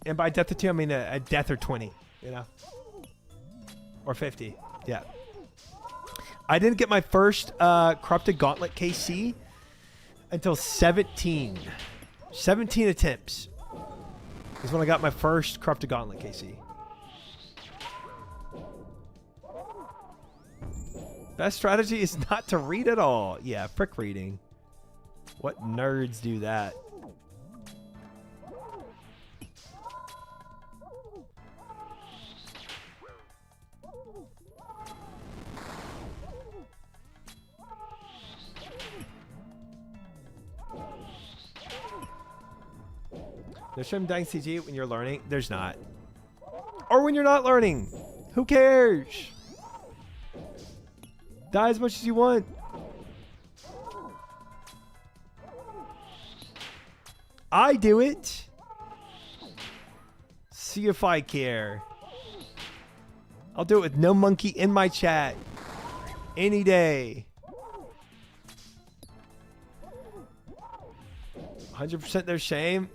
And by death or two, I mean a death or 20. You know? Or 50. Yeah. I didn't get my first Corrupted Gauntlet KC until 17. 17 attempts is when I got my first Corrupted Gauntlet KC. Best strategy is not to read at all. Yeah, frick reading. What nerds do that? There's some dying CG when you're learning. There's not. Or when you're not learning. Who cares? Die as much as you want. I do it. See if I care. I'll do it with no monkey in my chat. Any day. 100% their shame.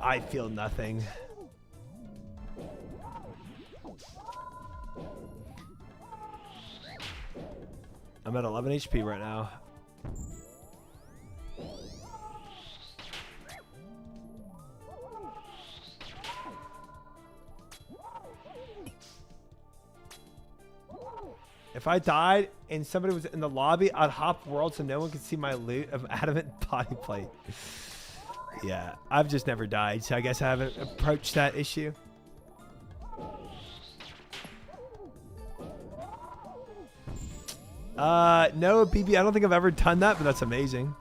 I feel nothing. I'm at 11 HP right now. If I died and somebody was in the lobby, I'd hop world so no one could see my loot of adamant body plate. Yeah, I've just never died, so I guess I haven't approached that issue. No, BB, I don't think I've ever done that, but that's amazing.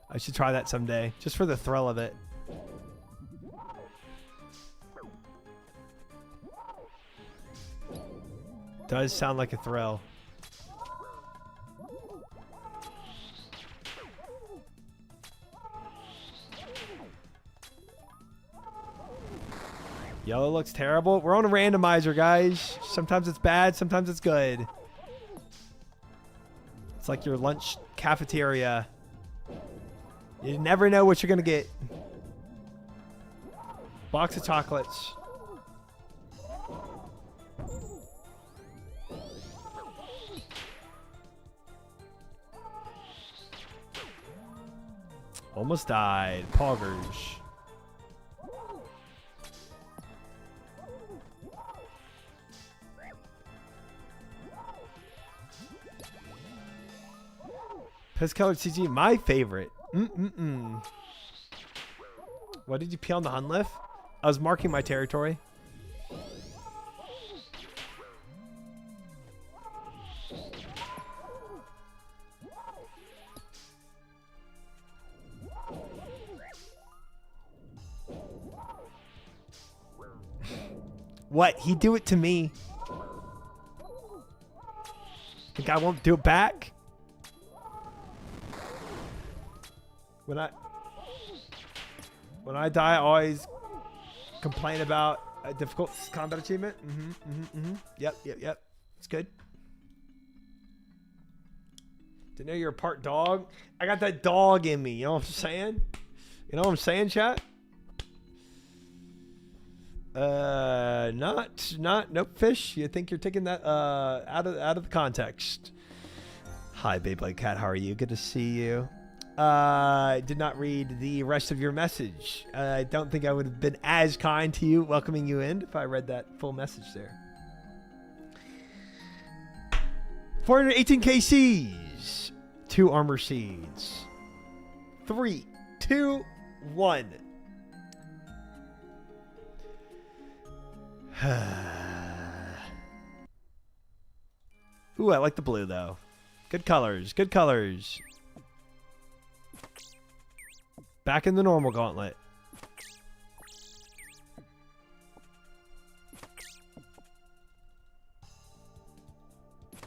I should try that someday, just for the thrill of it. Does sound like a thrill. Yellow looks terrible. We're on a randomizer, guys. Sometimes it's bad, sometimes it's good. It's like your lunch cafeteria. You never know what you're going to get. Box of chocolates. Almost died. Poggers. Piss colored CG, my favorite. What did you pee on the Hunliff? I was marking my territory. What? He'd do it to me. Think I won't do it back? When I die, I always complain about a difficult combat achievement. Yep. It's good. Didn't know you're a part dog. I got that dog in me. You know what I'm saying? You know what I'm saying, chat? Nope, fish. You think you're taking that out of the context. Hi, Beyblade Cat. How are you? Good to see you. Did not read the rest of your message. I don't think I would have been as kind to you welcoming you in if I read that full message there. 418 KCs. 2 armor seeds. 3, 2, 1. Ooh, I like the blue though. Good colors. Good colors. Back in the normal gauntlet.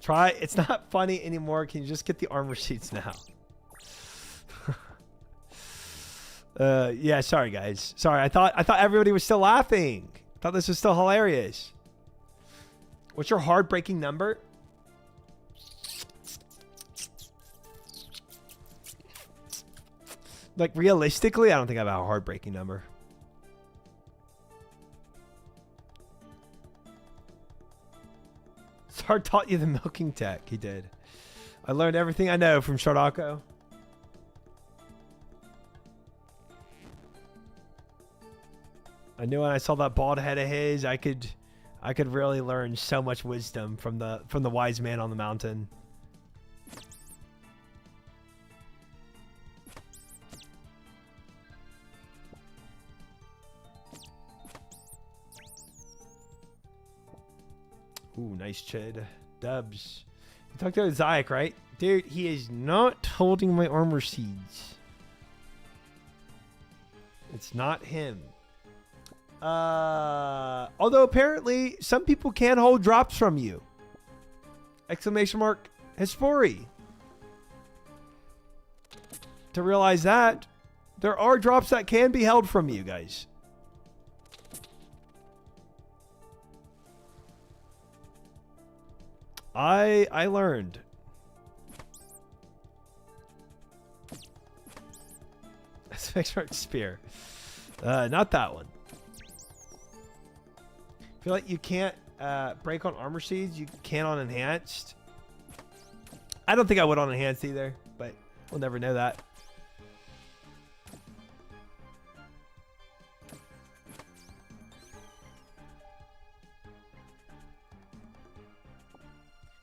Try. It's not funny anymore. Can you just get the armor sheets now? Yeah, sorry guys. Sorry. I thought everybody was still laughing. I thought this was still hilarious. What's your heartbreaking number? Like, realistically, I don't think I have a heartbreaking number. Sar taught you the milking tech. He did. I learned everything I know from Shardako. I knew when I saw that bald head of his, I could really learn so much wisdom from the wise man on the mountain. Ooh, nice Chid. Dubs. You talked to Zayak, right? Dude, he is not holding my armor seeds. It's not him. Although apparently some people can hold drops from you. Exclamation mark Hespori. To realize that, there are drops that can be held from you guys. I learned. Expert spear. Not that one. I feel like you can't break on armor seeds. You can on enhanced. I don't think I would on enhanced either, but we'll never know that.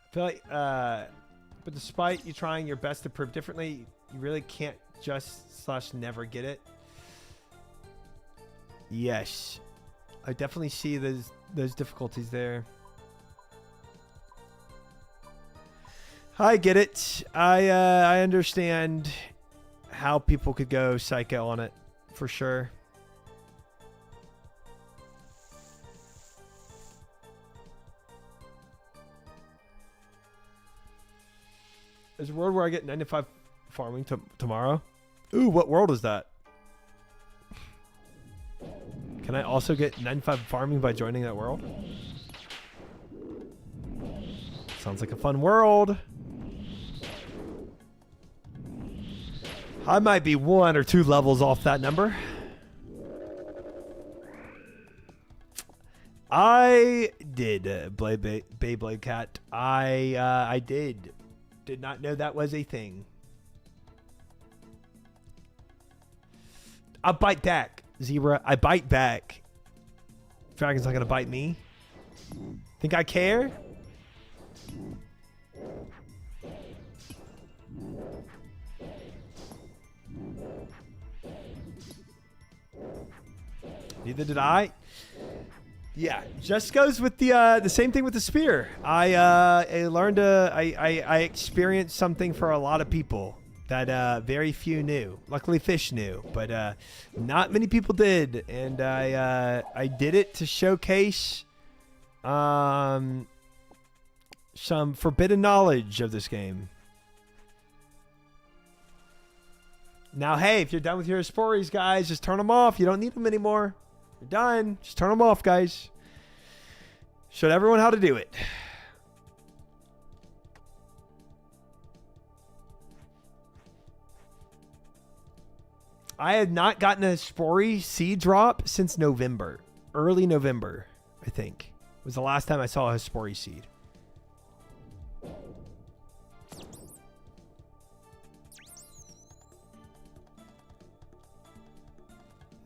I feel like, but despite you trying your best to prove differently, you really can't just / never get it. Yes, I definitely see those difficulties there. I get it. I understand how people could go psycho on it, for sure. There's a world where I get 95 farming tomorrow. Ooh, what world is that? Can I also get 95 farming by joining that world? Sounds like a fun world. I might be 1 or 2 levels off that number. I did, Beyblade Cat. I did. Did not know that was a thing. I bite back, Zebra. I bite back. Dragon's not gonna bite me. Think I care? Neither did I. Yeah, just goes with the same thing with the spear. I learned I experienced something for a lot of people that very few knew. Luckily, Fish knew, but not many people did, and I did it to showcase some forbidden knowledge of this game. Now, hey, if you're done with your Spories, guys, just turn them off. You don't need them anymore. You're done. Just turn them off, guys. Showed everyone how to do it. I had not gotten a Spory seed drop since November. Early November, I think, was the last time I saw a Spory seed.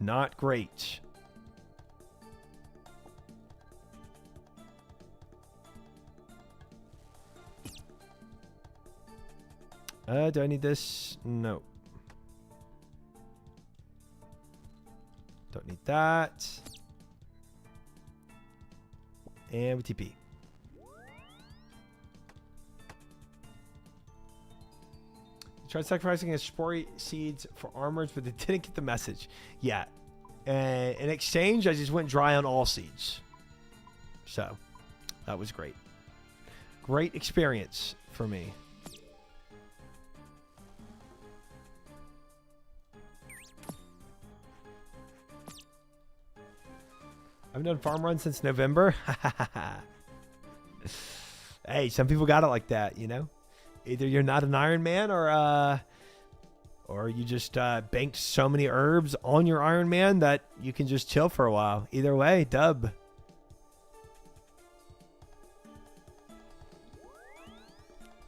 Not great. Do I need this? No. Don't need that. And we TP. Tried sacrificing his Spory seeds for armors, but they didn't get the message. Yeah. In exchange, I just went dry on all seeds. So, that was great. Great experience for me. I've done farm runs since November. Hey, some people got it like that, you know? Either you're not an Iron Man or you just banked so many herbs on your Iron Man that you can just chill for a while. Either way, dub.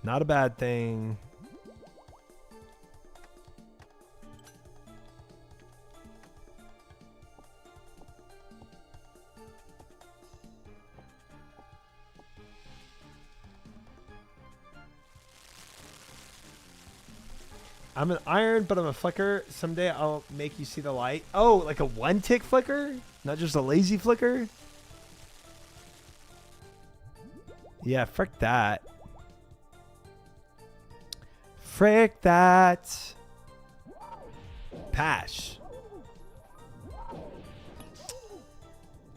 Not a bad thing. I'm an iron, but I'm a flicker. Someday I'll make you see the light. Oh, like a one-tick flicker? Not just a lazy flicker? Yeah, frick that. Frick that. Pass.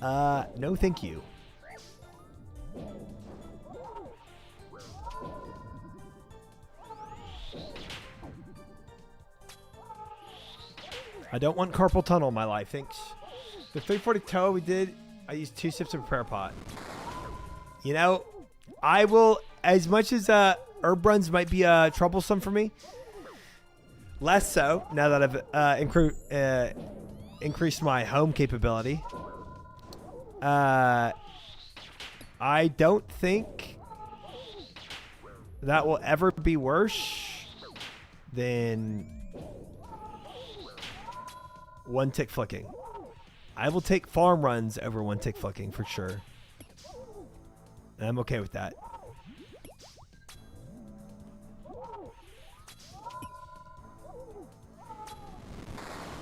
No thank you. I don't want carpal tunnel in my life, thanks. The 340 toe we did, I used 2 sips of prayer pot. You know, I will, as much as herb runs might be troublesome for me, less so now that I've increased my home capability. I don't think that will ever be worse than one tick flicking. I will take farm runs over one tick flicking for sure. And I'm okay with that.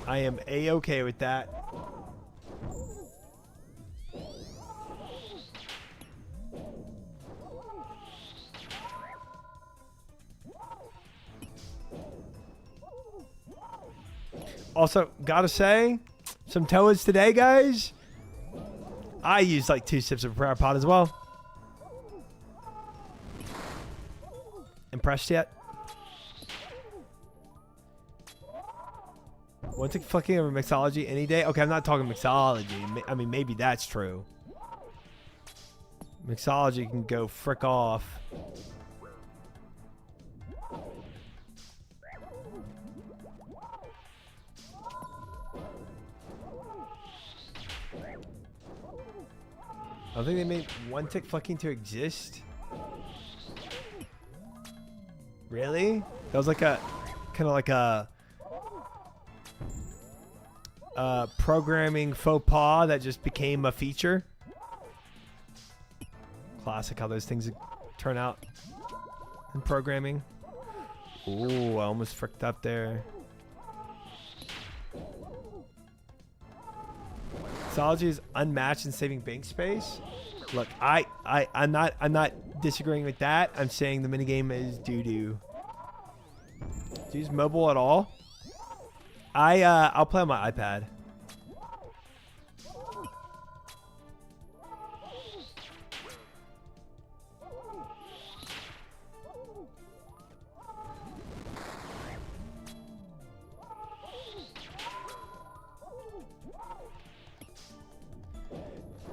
I am A-okay with that. Also, gotta say, some Toads today, guys. I used like 2 sips of prayer pot as well. Impressed yet? One tick flicking over mixology any day? Okay, I'm not talking mixology. I mean, maybe that's true. Mixology can go frick off. I don't think they made one tick flicking to exist. Really? That was like a kind of like a programming faux pas that just became a feature. Classic how those things turn out in programming. Ooh, I almost fricked up there. Mixology is unmatched in saving bank space. Look, I'm not disagreeing with that. I'm saying the minigame is doo-doo. Do you use mobile at all? I'll play on my iPad.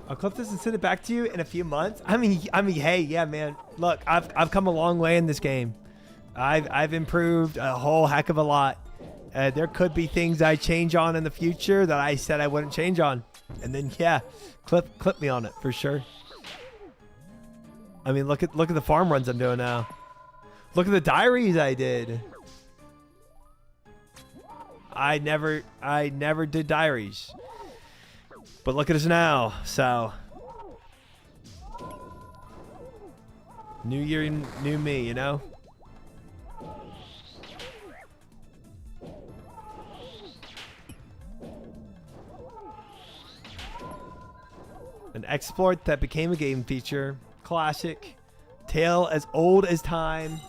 I'll clip this and send it back to you in a few months. I mean, hey, yeah, man. Look, I've come a long way in this game. I've improved a whole heck of a lot. There could be things I change on in the future that I said I wouldn't change on, and then yeah, clip me on it for sure. I mean, look at the farm runs I'm doing now. Look at the diaries I did. I never did diaries. But look at us now. So, new year, new me, you know? An exploit that became a game feature. Classic. Tale as old as time.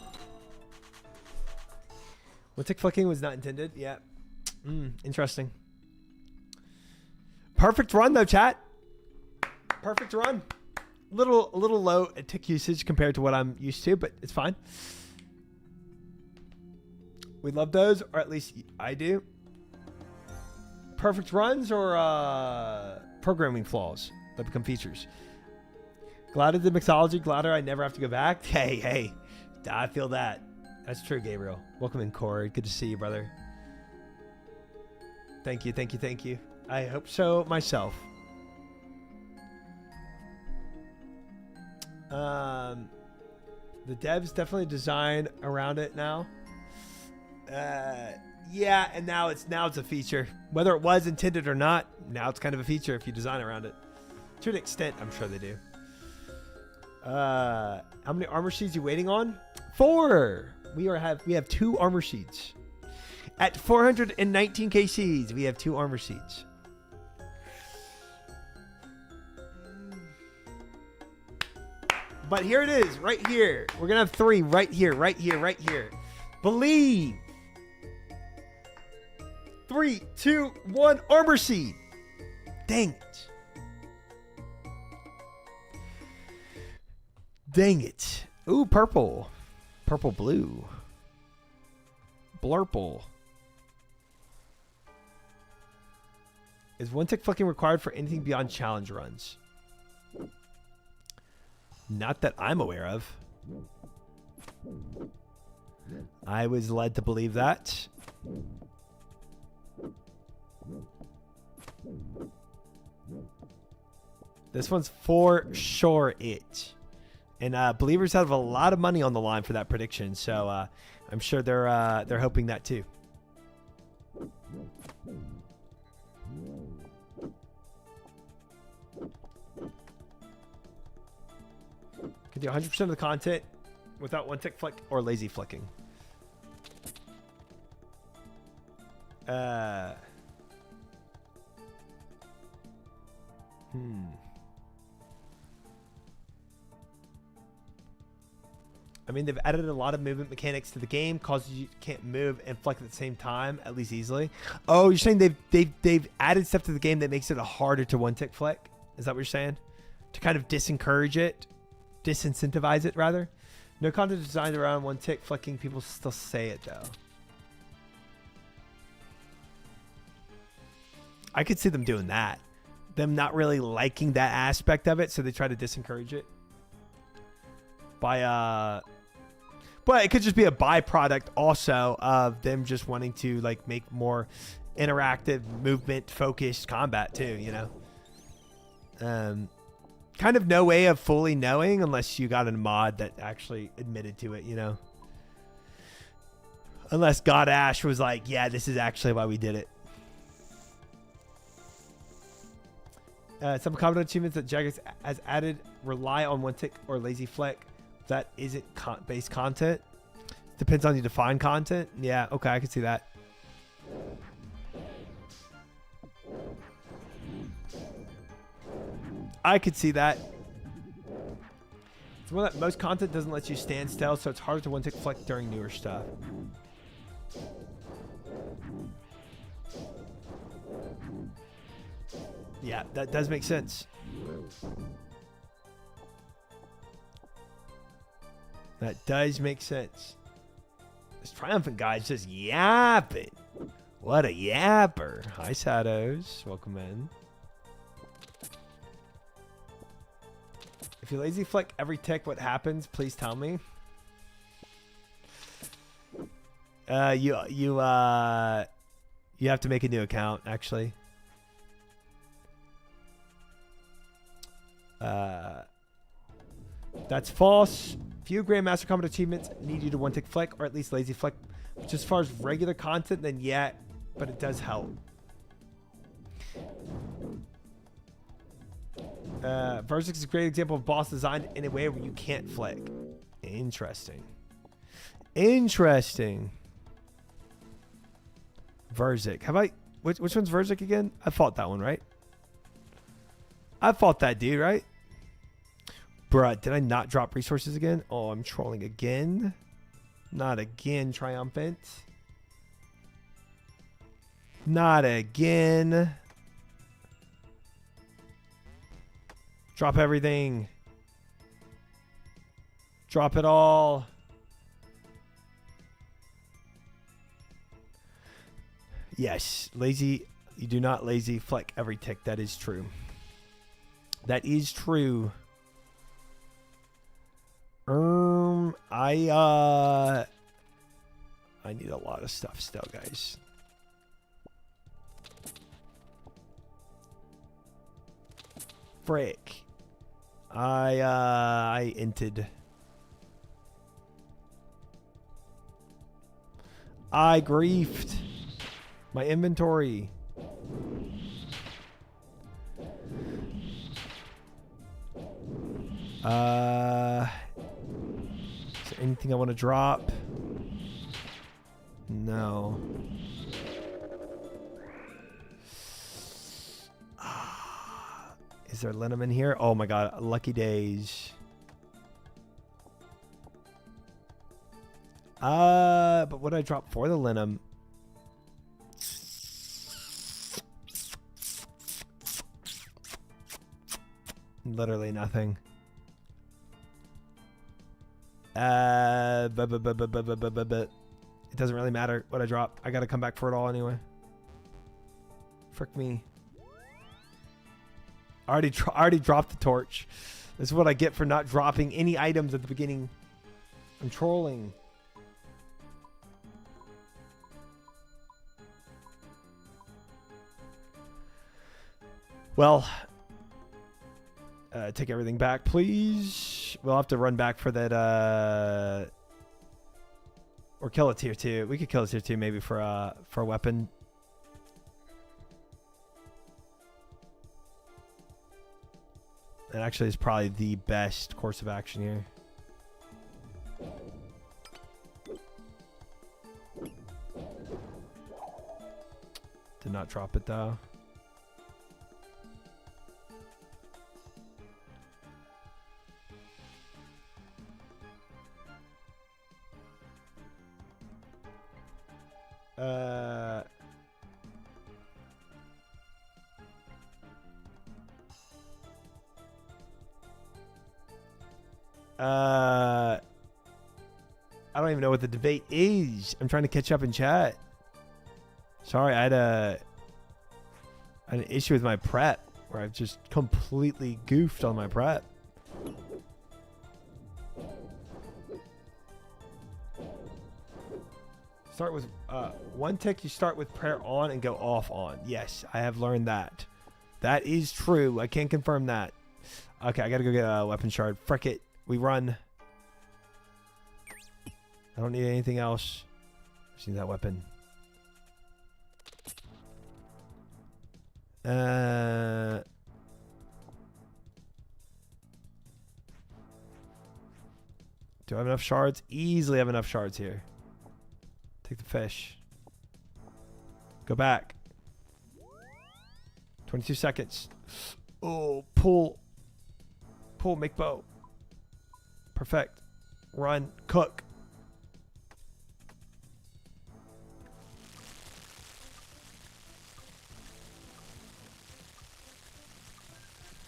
When tick flicking was not intended. Yeah. Interesting. Perfect run though, chat. Perfect run. A little low at tick usage compared to what I'm used to, but it's fine. We love those, or at least I do. Perfect runs or programming flaws that become features. Glad at the mixology. Gladder I never have to go back. Hey, I feel that. That's true, Gabriel. Welcome in, Corey. Good to see you, brother. Thank you. I hope so myself. The devs definitely design around it now. Yeah, and now it's a feature. Whether it was intended or not, now it's kind of a feature if you design around it. To an extent, I'm sure they do. How many armor sheets you waiting on? 4. We have 2 armor sheets. At 419 KCs, we have 2 armor sheets. But here it is, right here. We're gonna have 3 right here. Believe. 3, 2, 1, armor seed. Dang it. Ooh, purple. Purple blue. Blurple. Is 1 tick flicking required for anything beyond challenge runs? Not that I'm aware of. I was led to believe that. This one's for sure it. And believers have a lot of money on the line for that prediction, so I'm sure they're hoping that too. Can do 100% of the content without 1 tick flick or lazy flicking. I mean, they've added a lot of movement mechanics to the game, causes you can't move and flick at the same time, at least easily. Oh, you're saying they've added stuff to the game that makes it harder to 1 tick flick? Is that what you're saying? To kind of disencourage it? Disincentivize it, rather? No content designed around 1 tick flicking. People still say it, though. I could see them doing that. Them not really liking that aspect of it, so they try to disencourage it. But it could just be a byproduct also of them just wanting to like make more interactive, movement focused combat too, you know. Kind of no way of fully knowing unless you got a mod that actually admitted to it, you know. Unless God Ash was like, yeah, this is actually why we did it. Some combat achievements that Jagex has added rely on 1 tick or lazy flick. That isn't base content. Depends on you define content. Yeah, okay, I can see that. I could see that. It's one that most content doesn't let you stand still, so it's harder to one tick flick during newer stuff. Yeah, that does make sense. That does make sense. This triumphant guy's just yapping. What a yapper. Hi, Shadows. Welcome in. If you lazy flick every tick, what happens? Please tell me. You have to make a new account, actually. That's false. Few Grandmaster Combat achievements need you to one tick flick, or at least lazy flick. Which, as far as regular content, then yeah, but it does help. Verzik is a great example of boss designed in a way where you can't flick. Interesting. Interesting. Verzik. Have I... Which one's Verzik again? I fought that one, right? I fought that dude, right? Bruh, did I not drop resources again? Oh, I'm trolling again. Not again, Triumphant. Not again. Drop everything. Drop it all. Yes, lazy. You do not lazy flick every tick. That is true. That is true. I need a lot of stuff still, guys. Frick. I inted. I griefed my inventory. Is there anything I want to drop? No. Is there liniment in here? Oh my god, lucky days. But what did I drop for the liniment? Literally nothing. It doesn't really matter what I drop. I gotta come back for it all anyway. Frick me. I already dropped the torch. This is what I get for not dropping any items at the beginning. I'm trolling. Well, take everything back, please. We'll have to run back for that, or kill a tier 2. We could kill a tier 2 maybe for a weapon. That actually is probably the best course of action here. Did not drop it though. I don't even know what the debate is. I'm trying to catch up in chat. Sorry, I had an issue with my prep where I've just completely goofed on my prep. Start with one tick. You start with prayer on and go off on. Yes, I have learned that. That is true. I can confirm that. Okay, I gotta go get a weapon shard. Frick it. We run. I don't need anything else. Just need that weapon. Do I have enough shards? Easily have enough shards here. Take the fish. Go back. 22 seconds. Oh, pull. pull, make bow. Perfect. Run, cook.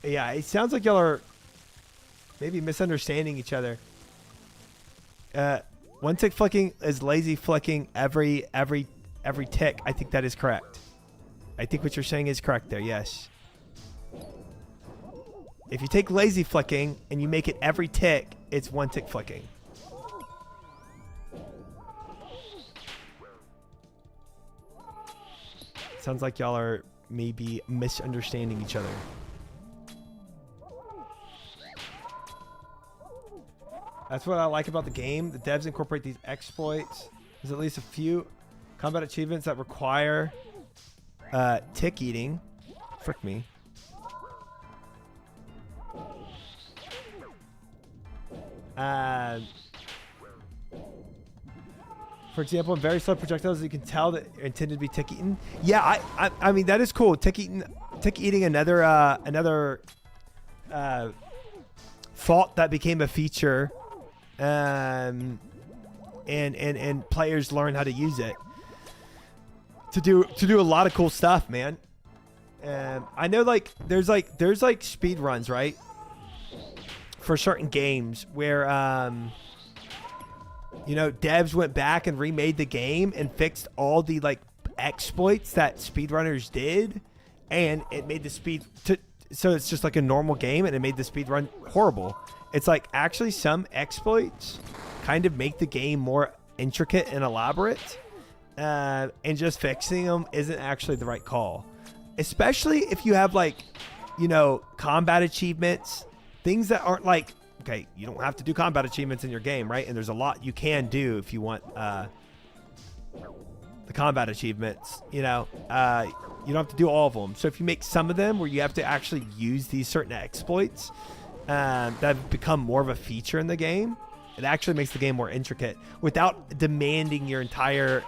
Yeah, it sounds like y'all are maybe misunderstanding each other. One tick flicking is lazy flicking every tick. I think that is correct. I think what you're saying is correct there. Yes. If you take lazy flicking and you make it every tick, it's one tick flicking. Sounds like y'all are maybe misunderstanding each other. That's what I like about the game. The devs incorporate these exploits. There's at least a few combat achievements that require tick eating. Frick me. For example, in very slow projectiles, you can tell that they're intended to be tick eaten. Yeah, I mean that is cool. Tick eating another thought that became a feature, and players learn how to use it to do a lot of cool stuff, man. I know there's speed runs, right, for certain games where devs went back and remade the game and fixed all the exploits that speedrunners did, and it made the so it's just like a normal game, and it made the speed run horrible. It's like actually some exploits kind of make the game more intricate and elaborate, and just fixing them isn't actually the right call, especially if you have combat achievements, things that aren't okay, you don't have to do combat achievements in your game, right? And there's a lot you can do if you want the combat achievements. You don't have to do all of them. So if you make some of them where you have to actually use these certain exploits that have become more of a feature in the game, it actually makes the game more intricate without demanding your entire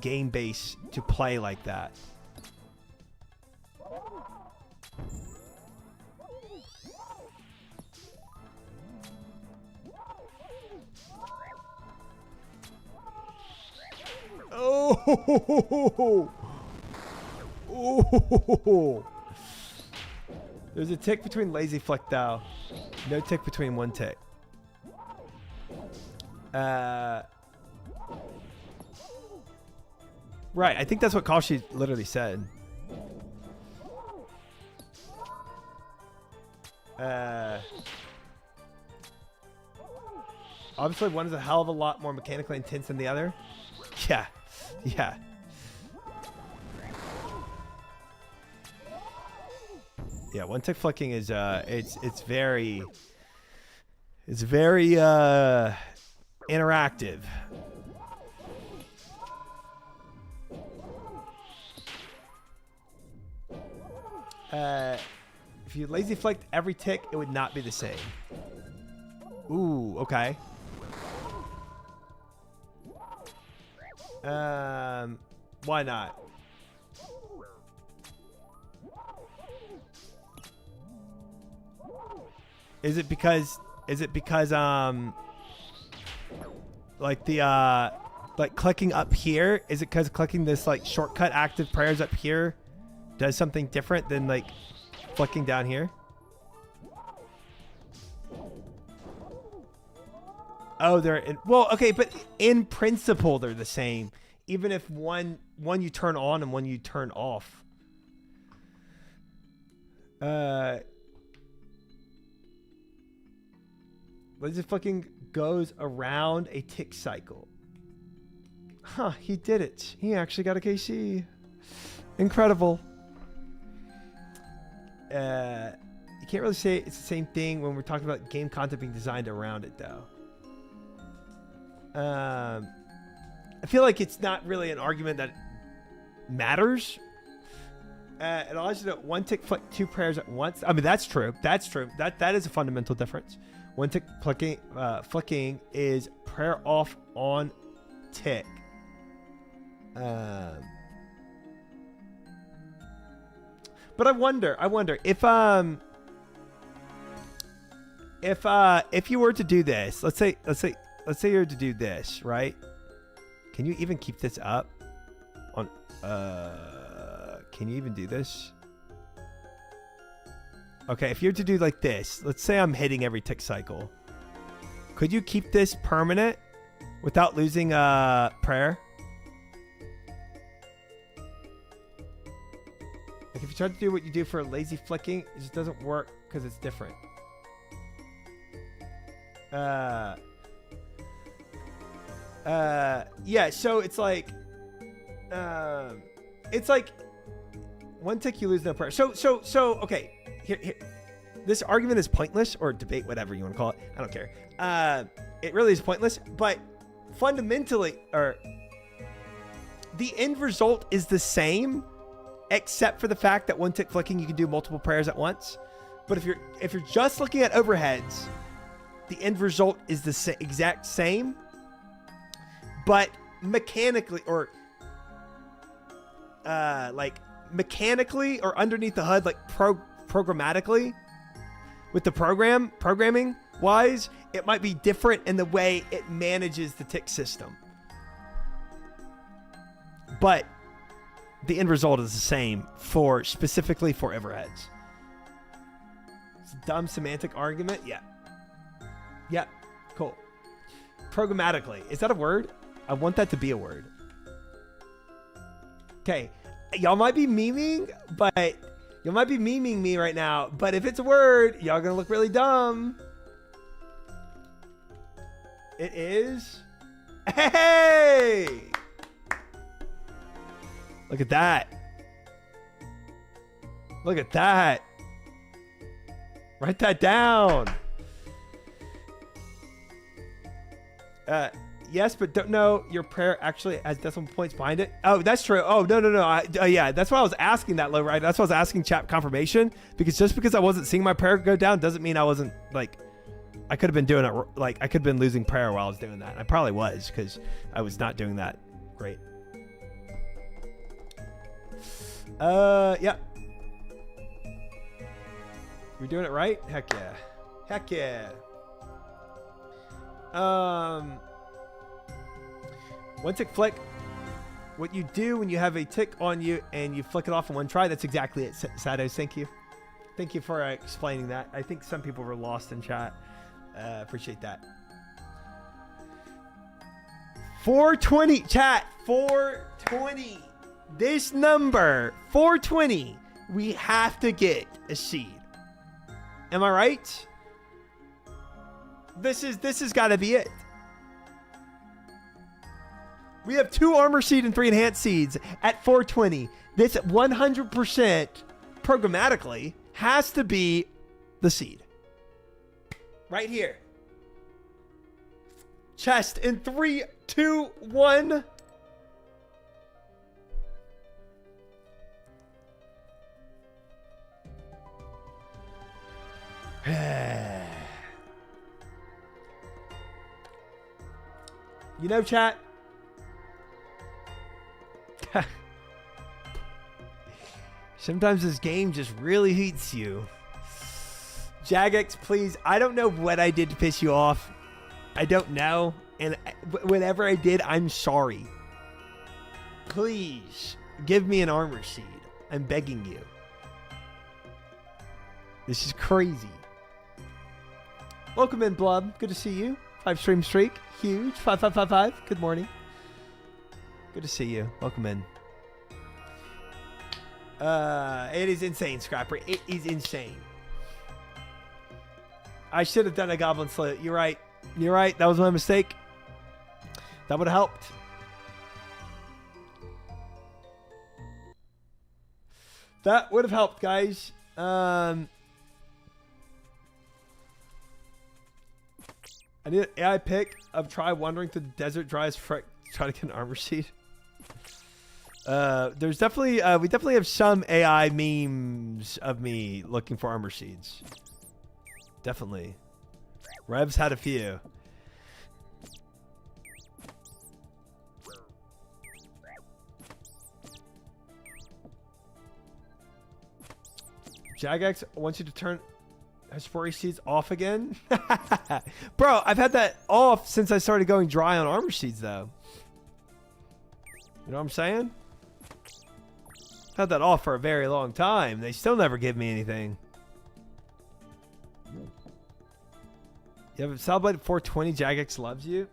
game base to play like that. Oh, there's a tick between lazy flick though. No tick between one tick. Right, I think that's what Kashi literally said. Obviously one is a hell of a lot more mechanically intense than the other. Yeah. Yeah. Yeah, one tick flicking is it's very interactive. If you lazy flicked every tick, it would not be the same. Ooh, okay. Why not? Is it because clicking up here, is it because clicking this shortcut active prayers up here does something different than flicking down here? Oh, well, okay, but in principle they're the same, even if one you turn on and one you turn off. Lazy flicking goes around a tick cycle. Huh, he did it. He actually got a KC. Incredible. You can't really say it's the same thing when we're talking about game content being designed around it, though. I feel like it's not really an argument that matters. It allows you to one tick flick two prayers at once. I mean, that's true. That's true. That is a fundamental difference. One tick flicking is prayer off on tick. But I wonder if if you were to do this, let's say you were to do this, right? Can you even keep this up? On can you even do this? Okay, if you were to do like this, let's say I'm hitting every tick cycle. Could you keep this permanent without losing prayer? Like if you try to do what you do for lazy flicking, it just doesn't work because it's different. Yeah, so it's like one tick you lose no prayer. So okay, here. This argument is pointless, or debate, whatever you want to call it. I don't care. It really is pointless, but fundamentally, or the end result is the same, except for the fact that one tick flicking, you can do multiple prayers at once. But if you're just looking at overheads, the end result is the exact same, but mechanically, or mechanically, or underneath the HUD, like programmatically, with the programming wise, it might be different in the way it manages the tick system. But the end result is the same specifically for overheads. It's a dumb semantic argument. Yeah. Yeah. Cool. Programmatically. Is that a word? I want that to be a word. Okay. Y'all might be memeing, but you might be memeing me right now, but if it's a word, y'all gonna look really dumb. It is. Hey! Look at that. Look at that. Write that down. Yes, but don't know your prayer actually has decimal points behind it. Oh, that's true. Oh, no. Yeah, that's why I was asking that, low, right? That's why I was asking chat confirmation, because just because I wasn't seeing my prayer go down doesn't mean I wasn't, like, I could have been doing it, like, I could have been losing prayer while I was doing that. I probably was, because I was not doing that great. Yeah. You're doing it right? Heck yeah. Heck yeah. One tick flick. What you do when you have a tick on you and you flick it off in one try, that's exactly it, Sados. Thank you. Thank you for explaining that. I think some people were lost in chat. Appreciate that. 420, chat. 420. This number, 420, we have to get a seed. Am I right? This has got to be it. We have 2 armor seed and 3 enhanced seeds at 420. This 100% programmatically has to be the seed. Right here. Chest in 3, 2, 1. You know, chat. Sometimes this game just really heats you. Jagex, please. I don't know what I did to piss you off. I don't know. And whatever I did, I'm sorry. Please give me an armor seed. I'm begging you. This is crazy. Welcome in, Blub. Good to see you. 5 stream streak. Huge. 5555. Good morning. Good to see you. Welcome in. It is insane, Scrapper. It is insane. I should have done a goblin slit. You're right. You're right. That was my mistake. That would have helped. That would have helped, guys. I need an AI pick of try wandering through the desert dry as frick. Try to get an armor seed. There's definitely we definitely have some AI memes of me looking for armor seeds. Definitely. Rev's had a few. Jagex wants you to turn Has spray seeds off again? Bro, I've had that off since I started going dry on armor seeds, though. You know what I'm saying? Had that off for a very long time. They still never give me anything. You have a Saddleblade at 420. Jagex loves you.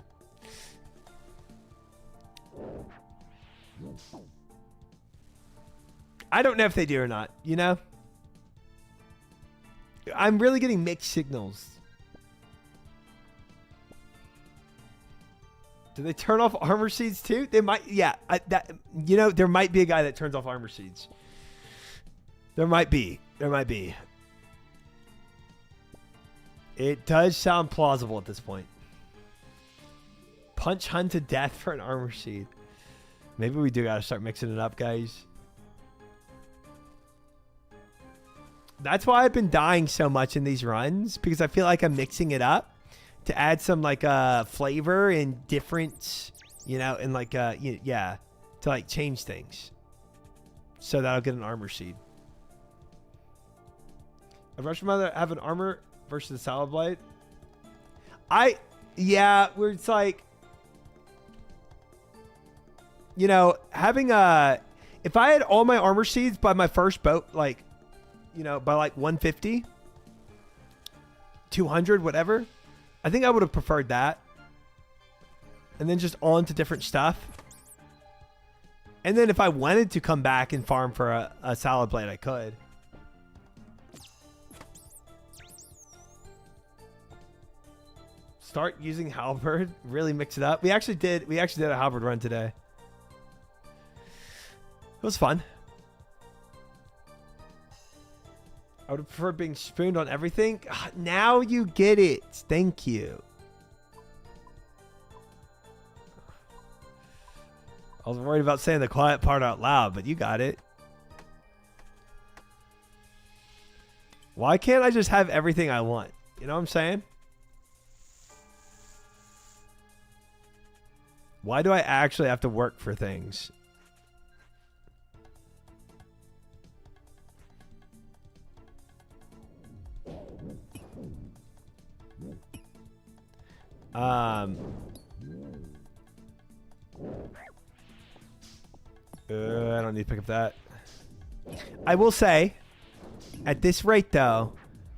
I don't know if they do or not, you know? I'm really getting mixed signals. Do they turn off armor seeds too? They might. Yeah, you know, there might be a guy that turns off armor seeds. There might be. There might be. It does sound plausible at this point. Punch Hun to death for an armor seed. Maybe we do got to start mixing it up, guys. That's why I've been dying so much in these runs, because I feel like I'm mixing it up to add some like flavor and different, you know, and like yeah, to like change things. So that I'll get an armor seed. I'd much rather have an armor versus the Salad Blade. Yeah, where it's like, you know, having if I had all my armor seeds by my first boat, like, you know, by like 150, 200, whatever, I think I would have preferred that. And then just on to different stuff. And then if I wanted to come back and farm for a Salad Blade, I could. Start using Halberd. Really mix it up. We actually did a Halberd run today. It was fun. I would have preferred being spooned on everything. Now you get it. Thank you. I was worried about saying the quiet part out loud, but you got it. Why can't I just have everything I want? You know what I'm saying? Why do I actually have to work for things? I don't need to pick up that. I will say, at this rate though,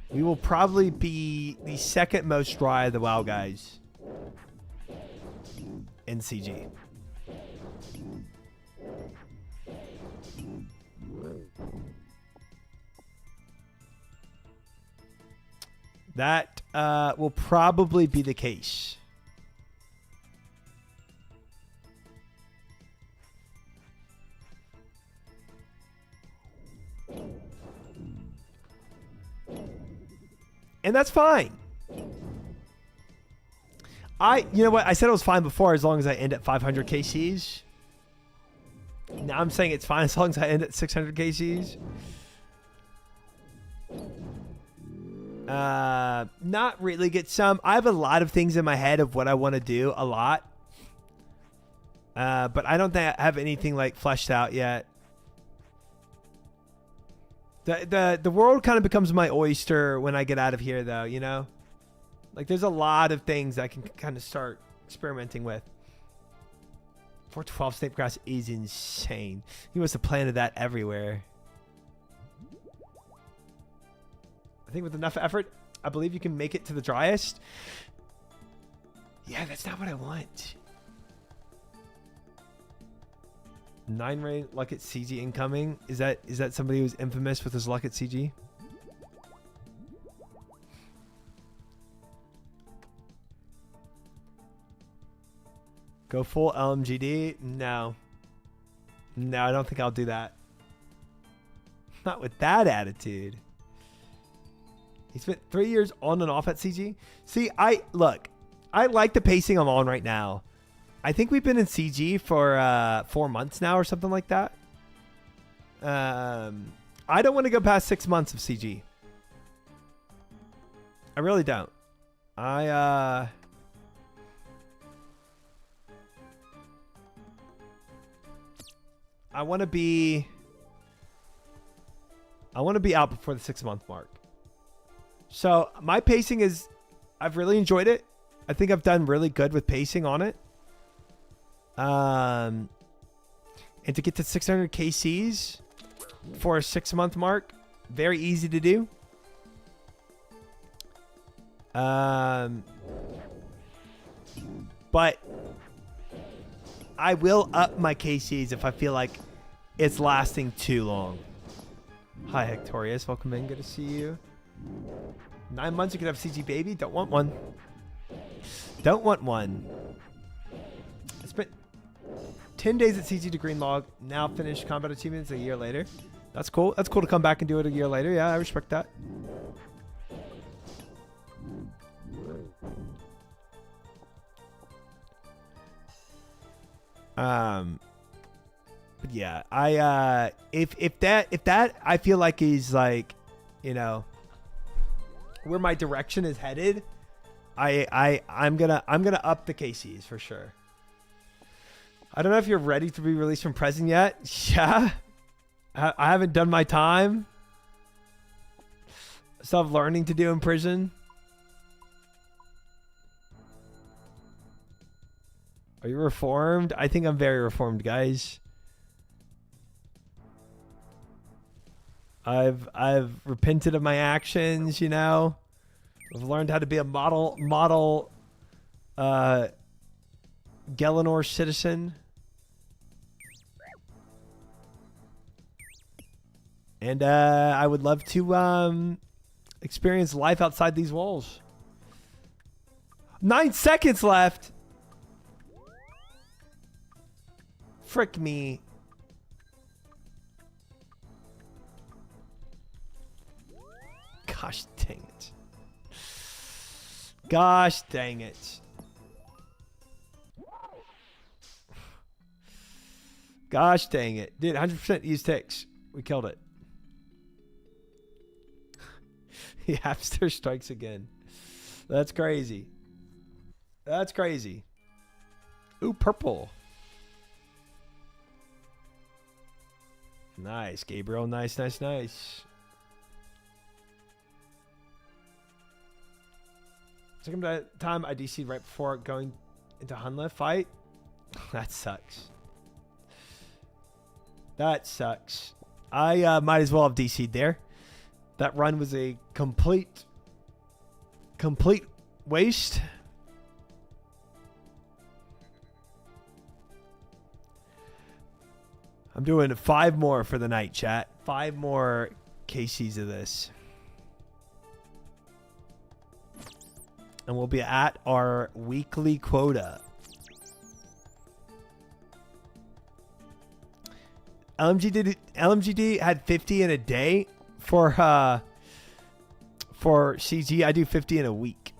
we will probably be the second most dry of the WoW guys in CG. That will probably be the case. And that's fine. You know what? I said it was fine before as long as I end at 500 KCs. Now I'm saying it's fine as long as I end at 600 KCs. Not really. Get some. I have a lot of things in my head of what I want to do. A lot. But I don't think I have anything like fleshed out yet. The world kind of becomes my oyster when I get out of here, though, you know? Like, there's a lot of things I can kind of start experimenting with. 412 snake grass is insane. He must have planted that everywhere. I think with enough effort, I believe you can make it to the driest. Yeah, that's not what I want. 9 rain luck at CG incoming. Is that somebody who's infamous with his luck at CG? Go full LMGD? No. No, I don't think I'll do that. Not with that attitude. He spent 3 years on and off at CG. See, I like the pacing I'm on right now. I think we've been in CG for 4 months now or something like that. I don't want to go past 6 months of CG. I really don't. I want to be out before the 6 month mark. So my pacing is, I've really enjoyed it. I think I've done really good with pacing on it. And to get to 600 KCs for a 6-month mark, very easy to do. But I will up my KCs if I feel like it's lasting too long. Hi, Hectorius. Welcome in. Good to see you. 9 months you could have CG baby. Don't want one. Don't want one. I spent 10 days at CG to green log. Now finished combat achievements a year later. That's cool. That's cool to come back and do it a year later. Yeah, I respect that. But yeah, if that I feel like is like, you know, where my direction is headed, I'm gonna up the KCs for sure. I don't know if you're ready to be released from prison yet. Yeah, I haven't done my time. Still have learning to do in prison. Are you reformed? I think I'm very reformed, guys. I've repented of my actions, you know. I've learned how to be a model Gelinor citizen. And I would love to experience life outside these walls. 9 seconds left. Frick me. Gosh dang it. Gosh dang it. Gosh dang it. Dude, 100% use ticks. We killed it. The hamster strikes again. That's crazy. That's crazy. Ooh, purple. Nice, Gabriel. Nice, nice, nice. Second time I DC'd right before going into Hunla fight. That sucks. That sucks. I might as well have DC'd there. That run was a complete waste. I'm doing 5 more for the night, chat. 5 more KCs of this. And we'll be at our weekly quota. LMGD had 50 in a day for CG. I do 50 in a week.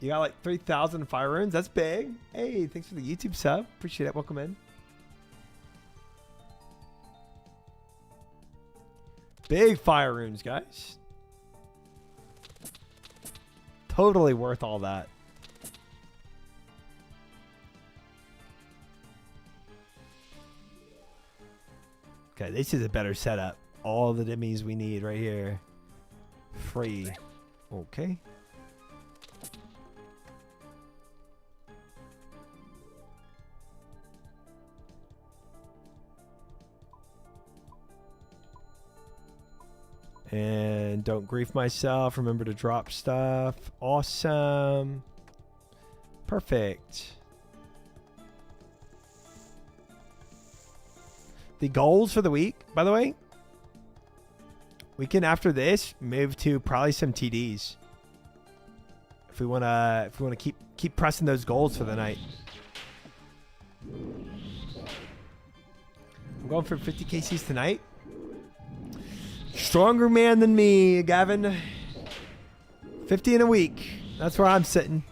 You got like 3,000 fire runes. That's big. Hey, thanks for the YouTube sub. Appreciate it. Welcome in. Big fire runes, guys. Totally worth all that. Okay, this is a better setup. All the dimmies we need right here. Free. Okay. And don't grief myself. Remember to drop stuff. Awesome. Perfect. The goals for the week, by the way, we can after this move to probably some TDs. If we wanna keep pressing those goals for the night. I'm going for 50 KCs tonight. Stronger man than me, Gavin. 50 in a week. That's where I'm sitting.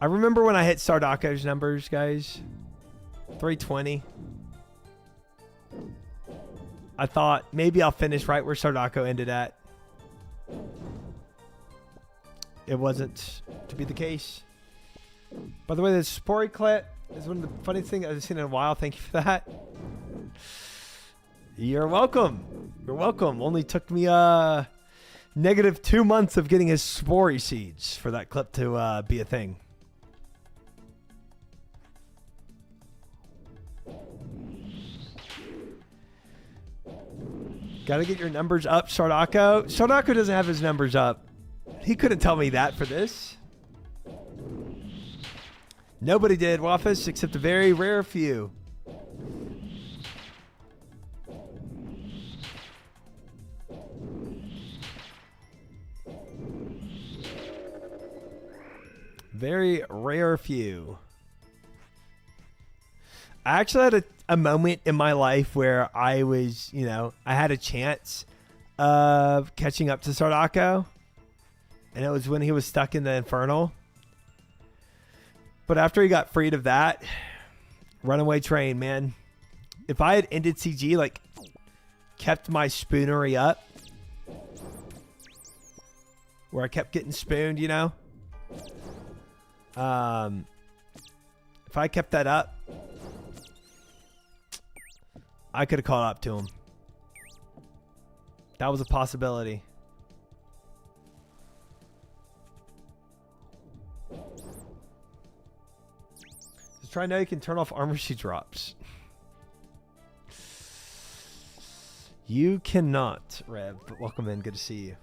I remember when I hit Sardako's numbers, guys. 320. I thought maybe I'll finish right where Sardako ended at. It wasn't to be the case. By the way, the Spori clip is one of the funniest things I've seen in a while. Thank you for that. You're welcome. You're welcome. Only took me negative 2 months of getting his Spori seeds for that clip to be a thing. Gotta get your numbers up, Sardako. Sardako doesn't have his numbers up. He couldn't tell me that for this. Nobody did, Waffus, except a very rare few. Very rare few. I actually had a moment in my life where I was, you know, I had a chance of catching up to Sardako. And it was when he was stuck in the Infernal. But after he got freed of that, runaway train, man. If I had ended CG, like, kept my spoonery up, where I kept getting spooned, you know? If I kept that up, I could have caught up to him. That was a possibility. Just try now you can turn off armor she drops. You cannot, Rev, but welcome in. Good to see you.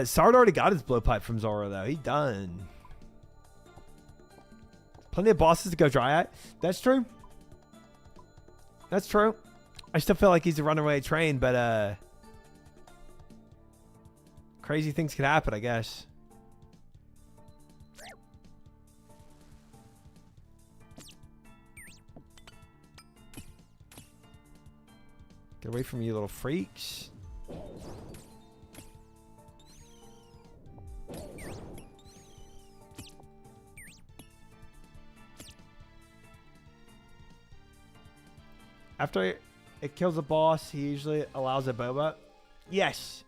Sard already got his blowpipe from Zoro, though. He done. Plenty of bosses to go dry at. That's true. That's true. I still feel like he's a runaway train, but crazy things could happen, I guess. Get away from you little freaks. After it kills a boss, he usually allows a boba. Yes.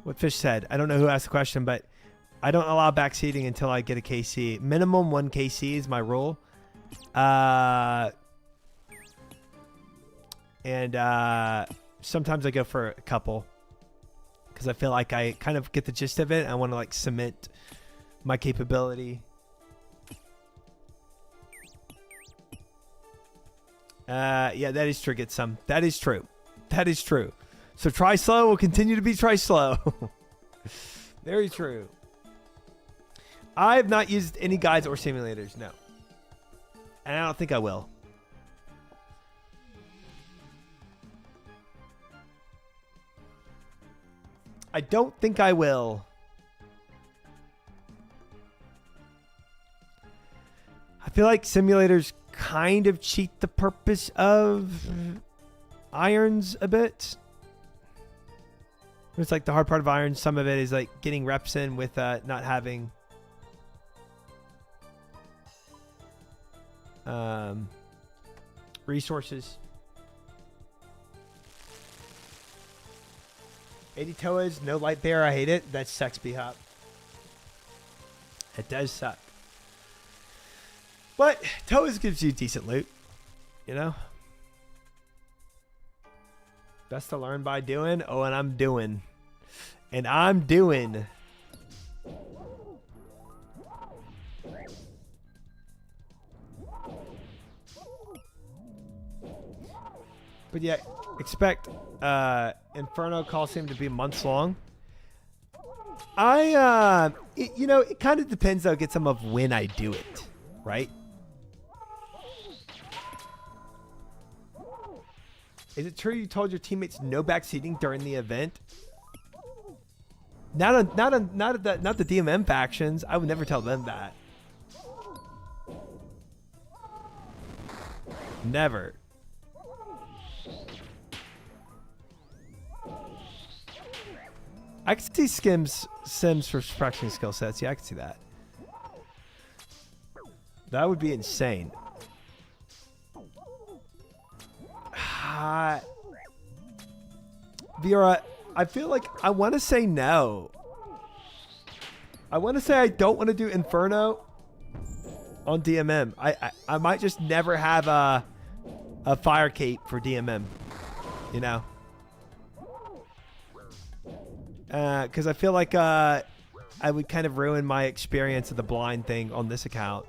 What Fish said. I don't know who asked the question, but I don't allow backseating until I get a KC. Minimum 1 KC is my rule. And sometimes I go for a couple because I feel like I kind of get the gist of it. I want to like cement my capability. Yeah, that is true. Get some. That is true. That is true. So try slow will continue to be try slow. Very true. I have not used any guides or simulators. No. And I don't think I will. I don't think I will. I feel like simulators kind of cheat the purpose of irons a bit. It's like the hard part of irons. Some of it is like getting reps in with not having resources. 80 Toas, no light bear. I hate it. That sucks, B-Hop. It does suck. But Toas gives you decent loot, you know? Best to learn by doing. Oh, and I'm doing. And I'm doing. But yeah, expect Inferno Coliseum to be months long. You know, it kind of depends, though, get some of when I do it, right? Is it true you told your teammates no backseating during the event? Not the DMM factions. I would never tell them that. Never. I can see Sims for practicing skill sets. Yeah, I can see that. That would be insane. Vera, I feel like I want to say no. I want to say I don't want to do Inferno on DMM. I might just never have a fire cape for DMM, you know? Because I feel like I would kind of ruin my experience of the blind thing on this account.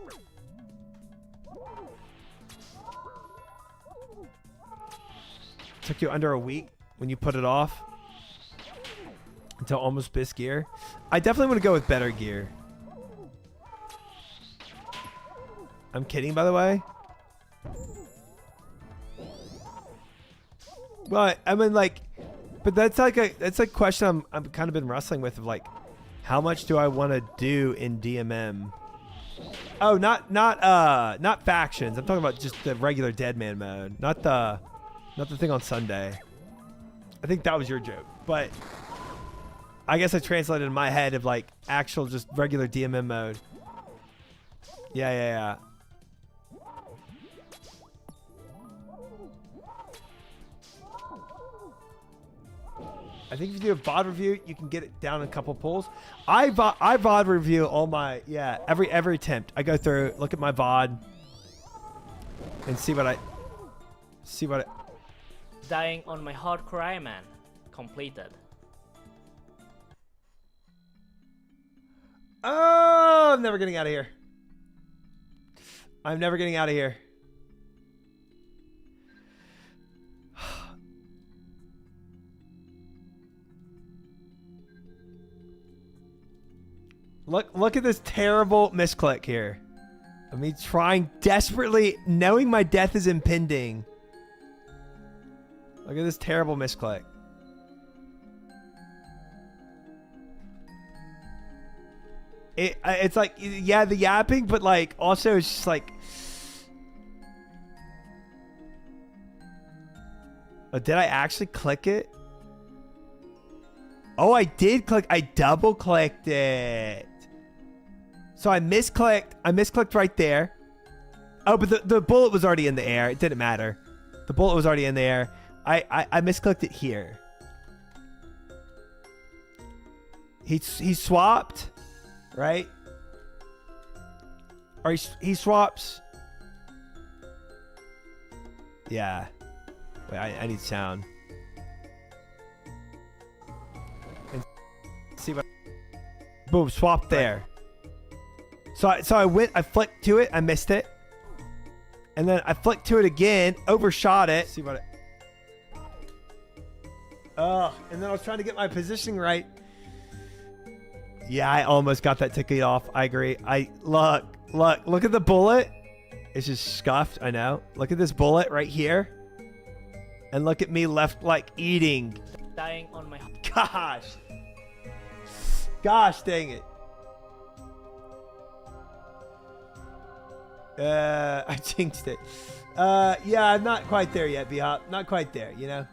Took you under a week when you put it off until almost BIS gear. I definitely want to go with better gear. I'm kidding, by the way. Well, I mean, like, but that's like a question I'm kind of been wrestling with, of like, how much do I want to do in DMM? Oh, not factions. I'm talking about just the regular Deadman mode, not the thing on Sunday. I think that was your joke, but I guess I translated in my head of like actual just regular DMM mode. Yeah. I think if you do a VOD review, you can get it down in a couple pulls. I VOD review all my, every attempt. I go through, look at my VOD, and see what I. Dying on my hardcore Iron Man. Completed. Oh, I'm never getting out of here. I'm never getting out of here. Look at this terrible misclick here. I mean, trying desperately, knowing my death is impending. Look at this terrible misclick. It's like, yeah, the yapping, but like also it's just like, oh, did I actually click it? Oh, I did click. I double clicked it. So I misclicked. I misclicked right there. Oh, but the bullet was already in the air. It didn't matter. The bullet was already in the air. I misclicked it here. He swapped, right? Or he swaps. Yeah. Wait, I need sound. And see what. Boom, swap there. So I flicked to it, I missed it. And then I flicked to it again, overshot it. See what it. And then I was trying to get my positioning right. Yeah, I almost got that ticket off. I agree. Look at the bullet. It's just scuffed, I know. Look at this bullet right here. And look at me left like eating. Dying on my. Gosh dang it. I jinxed it. Yeah, I'm not quite there yet, B-Hop. Not quite there, you know?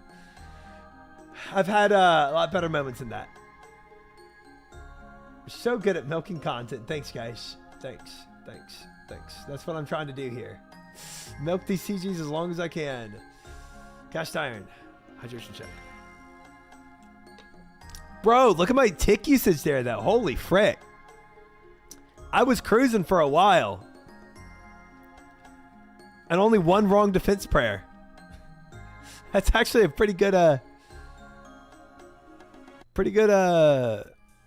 I've had a lot better moments than that. You're so good at milking content. Thanks, guys. Thanks. That's what I'm trying to do here. Milk these CGs as long as I can. Cast iron. Hydration check. Bro, look at my tick usage there, though. Holy frick. I was cruising for a while. And only one wrong defense prayer. That's actually a pretty good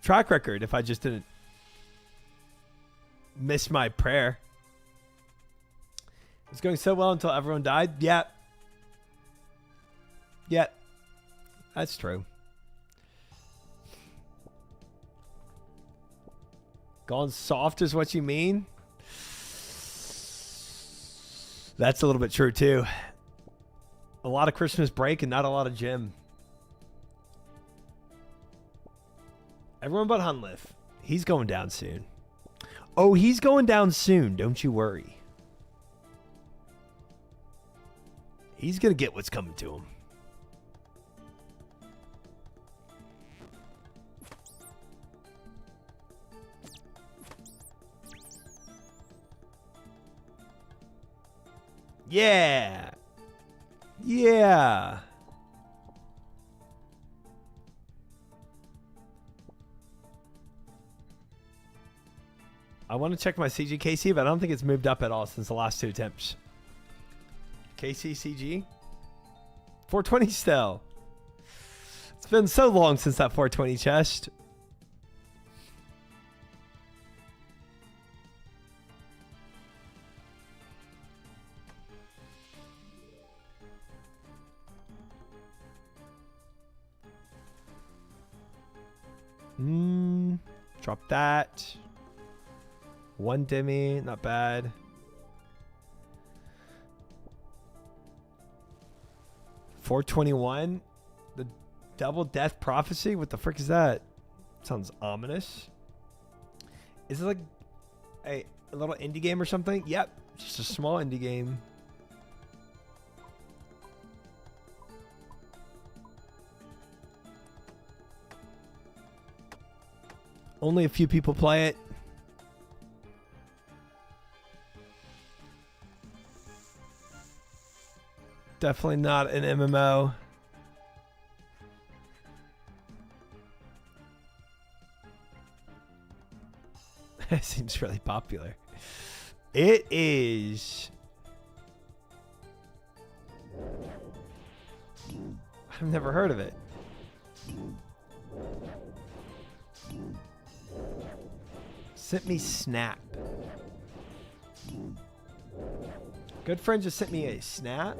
track record if I just didn't miss my prayer. It was going so well until everyone died. Yeah. That's true. Gone soft is what you mean? That's a little bit true too. A lot of Christmas break and not a lot of gym. Everyone but Hunliff. He's going down soon. Oh, he's going down soon. Don't you worry. He's going to get what's coming to him. Yeah. Yeah. I want to check my CGKC, but I don't think it's moved up at all since the last 2 attempts. KCCG? 420 still. It's been so long since that 420 chest. Drop that. 1 demi, not bad. $421. The double death prophecy. What the frick is that? Sounds ominous. Is it like a little indie game or something? Yep, just a small indie game. Only a few people play it. Definitely not an MMO. It seems really popular. It is. I've never heard of it. Sent me Snap. Good friend just sent me a snap.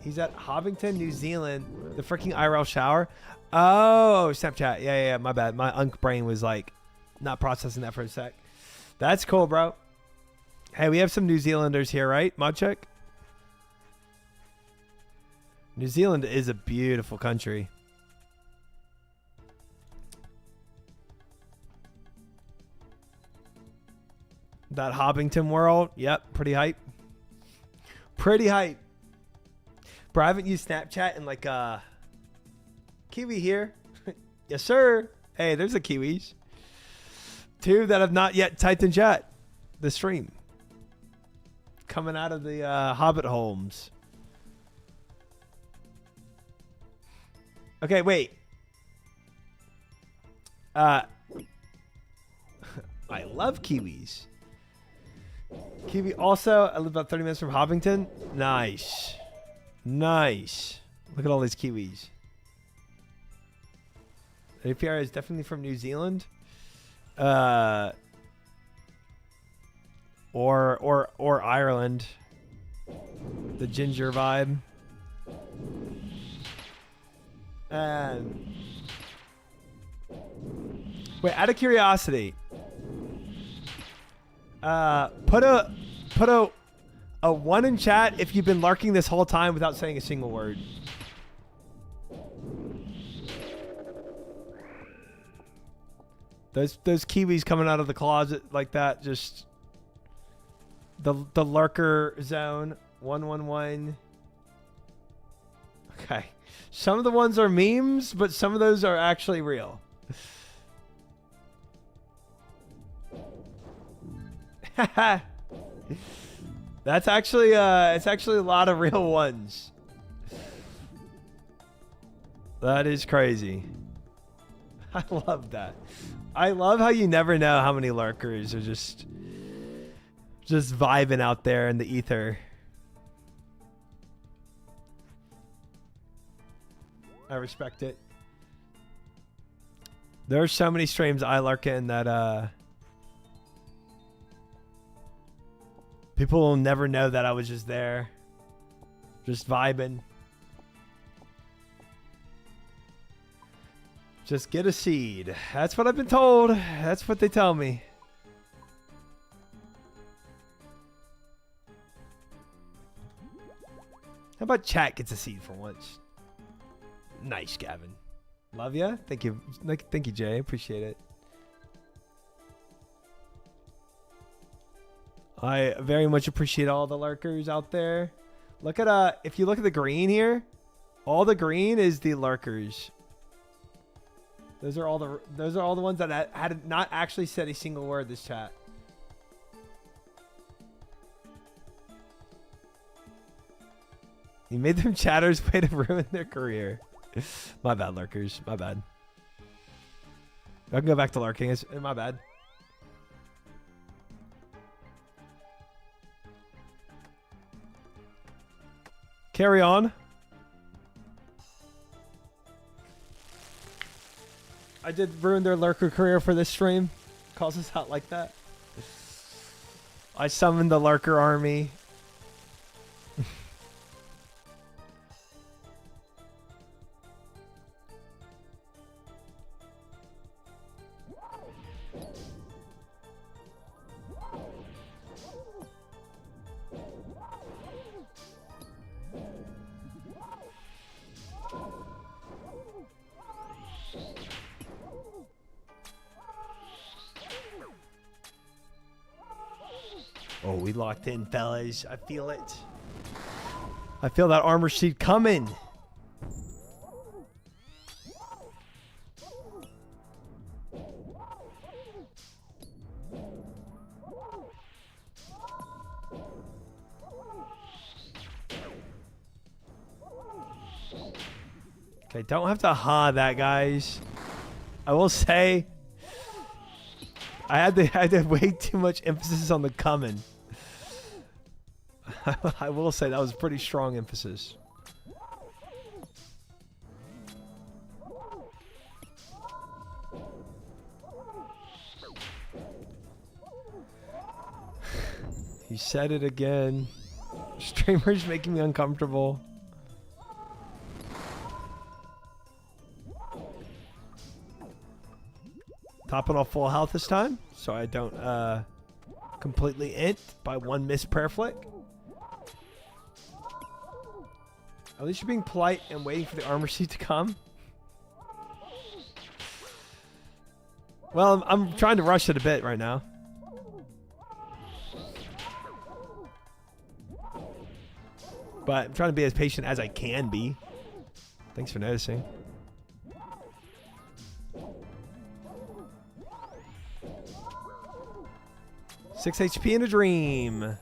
He's at Hobbiton, New Zealand. The freaking IRL shower. Oh, Snapchat. Yeah, my bad. My unk brain was like not processing that for a sec. That's cool, bro. Hey, we have some New Zealanders here, right? Mod check. New Zealand is a beautiful country. That Hobbiton world. Yep, pretty hype. Pretty hype. Bro, I haven't used Snapchat in like Kiwi here. Yes, sir. Hey, there's a Kiwis. 2 that have not yet typed in chat. The stream. Coming out of the Hobbit homes. Okay, wait. I love Kiwis. Kiwi also, I live about 30 minutes from Hobbiton. Nice. Nice. Look at all these Kiwis. APR is definitely from New Zealand. Or Ireland. The ginger vibe. And wait, out of curiosity, put a 1 in chat if you've been lurking this whole time without saying a single word. Those Kiwis coming out of the closet like that, just the lurker zone. 111. Okay. Some of the ones are memes, but some of those are actually real. That's actually it's actually a lot of real ones. That is crazy. I love that. I love how you never know how many lurkers are just vibing out there in the ether. I respect it. There are so many streams I lurk in that people will never know that I was just there. Just vibing. Just get a seed. That's what I've been told. That's what they tell me. How about chat gets a seed for once? Nice, Gavin. Love ya. Thank you. Thank you, Jay. Appreciate it. I very much appreciate all the lurkers out there. Look at if you look at the green here, all the green is the lurkers. Those are all the ones that had not actually said a single word this chat. You made them chatters way to ruin their career. My bad, lurkers. My bad. I can go back to lurking. It's my bad. Carry on. I did ruin their lurker career for this stream. Calls us out like that. I summoned the lurker army. Oh, we locked in, fellas. I feel it. I feel that armor sheet coming. Okay, don't have to that, guys. I will say, I had way too much emphasis on the coming. I will say that was pretty strong emphasis. He said it again. Streamers making me uncomfortable. Topping off full health this time, so I don't completely int by one missed prayer flick. At least you're being polite and waiting for the armor sheet to come. Well, I'm trying to rush it a bit right now. But I'm trying to be as patient as I can be. Thanks for noticing. Six HP in a dream.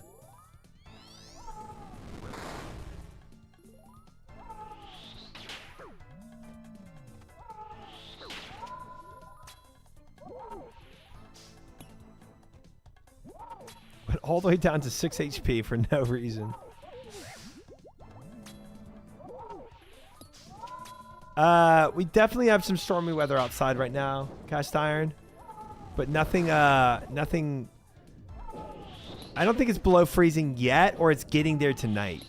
Went all the way down to 6 HP for no reason. We definitely have some stormy weather outside right now, cast iron, but nothing. Nothing. I don't think it's below freezing yet, or it's getting there tonight.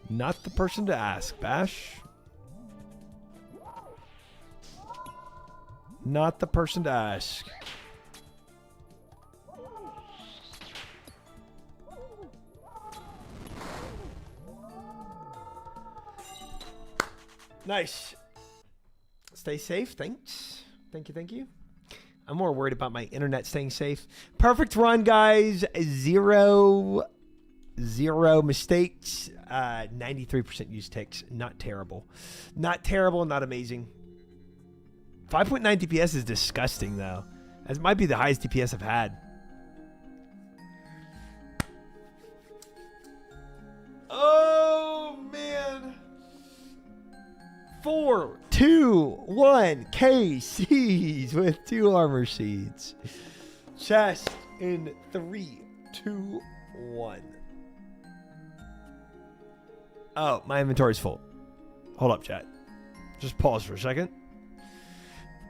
Not the person to ask, Bash. Not the person to ask. Nice. Stay safe. Thanks. Thank you. Thank you. I'm more worried about my internet staying safe. Perfect run, guys. Zero mistakes. 93% use ticks. Not terrible. Not terrible. Not amazing. 5.9 DPS is disgusting, though. That might be the highest DPS I've had. Oh, man. 4, 2, 1. KCs with 2 armor sheets. Chest in 3, 2, 1. Oh, my inventory's full. Hold up, chat. Just pause for a second.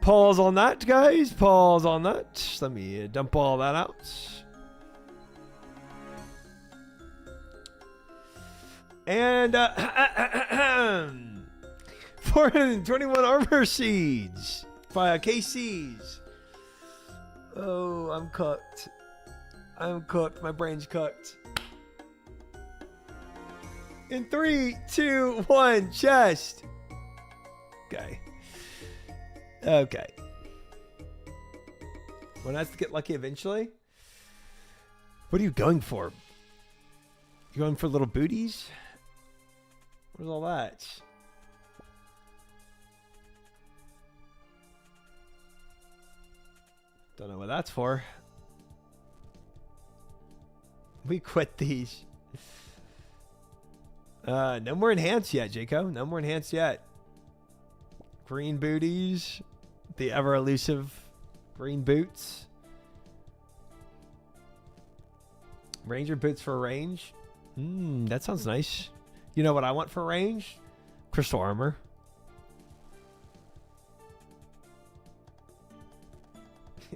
Pause on that, guys. Pause on that. Let me dump all that out. And 421 armor seeds via KCs. Oh, I'm cooked. I'm cooked. My brain's cooked. In 3, 2, 1, chest. Okay. Okay. One has to get lucky eventually. What are you going for? You going for little booties? What's all that? Don't know what that's for. We quit these. No more enhanced yet, Jaco. No more enhanced yet. Green booties. The ever elusive green boots. Ranger boots for range. That sounds nice. You know what I want for range? Crystal armor.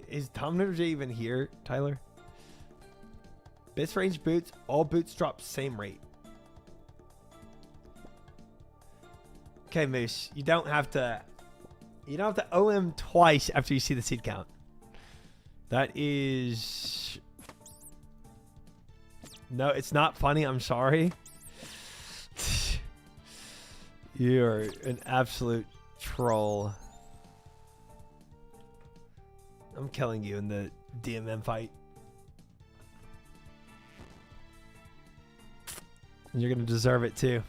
Is Dominator J even here, Tyler? Best range boots. All boots drop same rate. Okay, Moose. You don't have to OM twice after you see the seed count. That is... No, it's not funny. I'm sorry. You're an absolute troll. I'm killing you in the DMM fight. And you're going to deserve it too.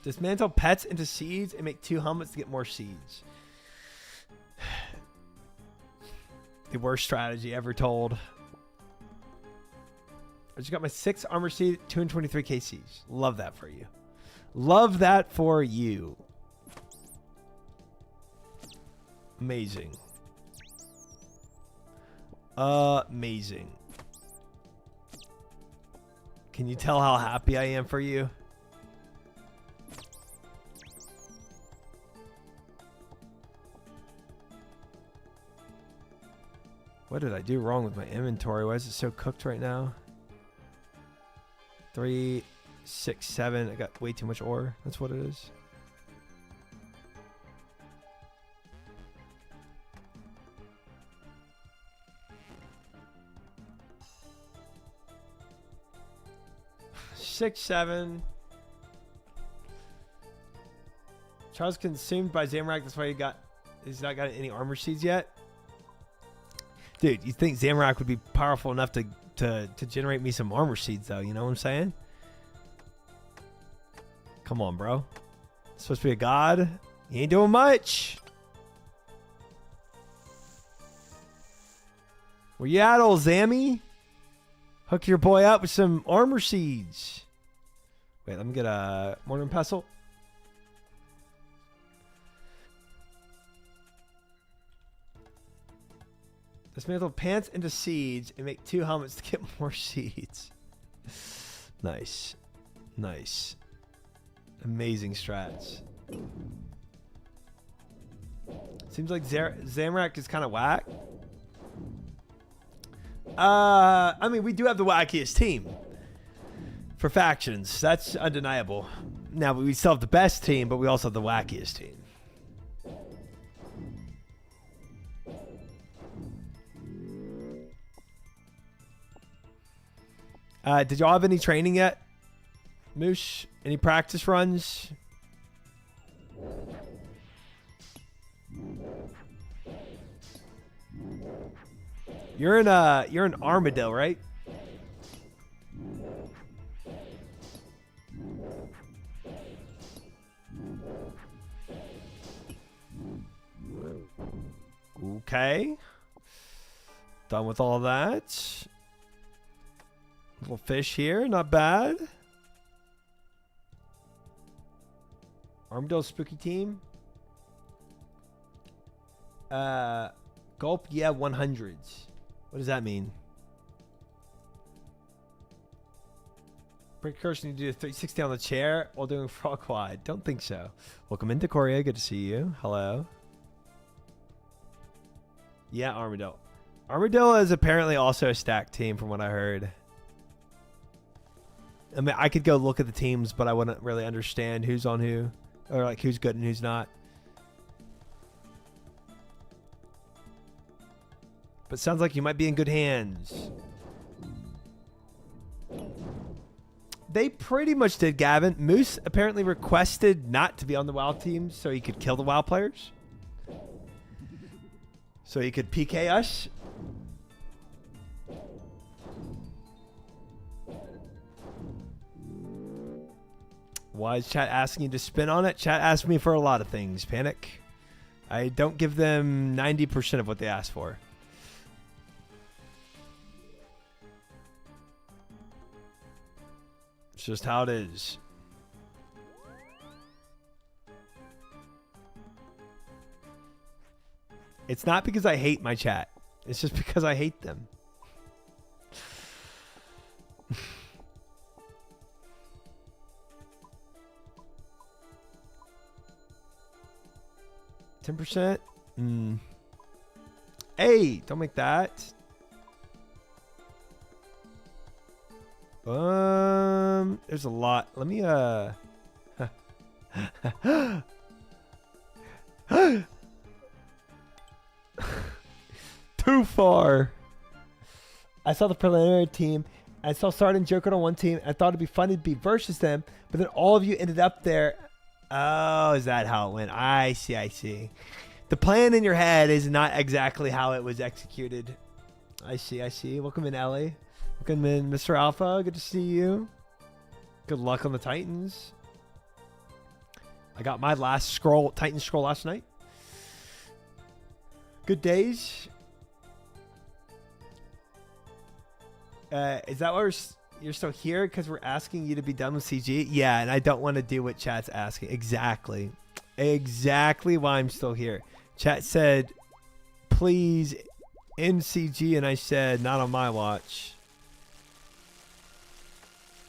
Dismantle pets into seeds and make 2 helmets to get more seeds. The worst strategy ever told. I just got my 6 armor seed, 223 KCs. Love that for you. Love that for you. Amazing. Amazing. Can you tell how happy I am for you? What did I do wrong with my inventory? Why is it so cooked right now? 3, 6, 7. I got way too much ore. That's what it is. Six, 7. Charles consumed by Zamorak. That's why he's not got any armor seeds yet. Dude, you think Zamorak would be powerful enough to generate me some armor seeds, though? You know what I'm saying? Come on, bro. Supposed to be a god. You ain't doing much. Where you at, old Zammy? Hook your boy up with some armor seeds. Wait, let me get a mortar and pestle. Dismantle pants into seeds and make 2 helmets to get more seeds. Nice. Nice. Amazing strats. Seems like Zamorak is kind of whack. I mean, we do have the wackiest team for factions. That's undeniable. Now, we still have the best team, but we also have the wackiest team. Did y'all have any training yet? Moosh? Any practice runs? You're an armadillo, right? Okay. Done with all that. Little fish here, not bad. Armadillo spooky team. Gulp, yeah, 100s. What does that mean? Precursor, you do a 360 on the chair while doing frog quad. Don't think so. Welcome into Korea. Good to see you. Hello. Yeah, Armadillo. Armadillo is apparently also a stacked team from what I heard. I mean, I could go look at the teams, but I wouldn't really understand who's on who. Or like who's good and who's not. But sounds like you might be in good hands. They pretty much did, Gavin. Moose apparently requested not to be on the WoW team so he could kill the WoW players. So he could PK us. Why is chat asking you to spin on it? Chat asks me for a lot of things, Panic. I don't give them 90% of what they ask for. It's just how it is. It's not because I hate my chat. It's just because I hate them. 10%? Hey, don't make that. There's a lot. Let me too far. I saw the preliminary team. I saw Sard and Joker on one team. I thought it'd be fun to be versus them, but then all of you ended up there. Oh, is that how it went? I see, I see. The plan in your head is not exactly how it was executed. I see, I see. Welcome in, Ellie. Welcome in, Mr. Alpha. Good to see you. Good luck on the Titans. I got my last scroll, Titan scroll last night. Good days. Is that why you're still here? Because we're asking you to be done with CG? Yeah, and I don't want to do what chat's asking. Exactly. Exactly why I'm still here. Chat said, please end CG, and I said, not on my watch.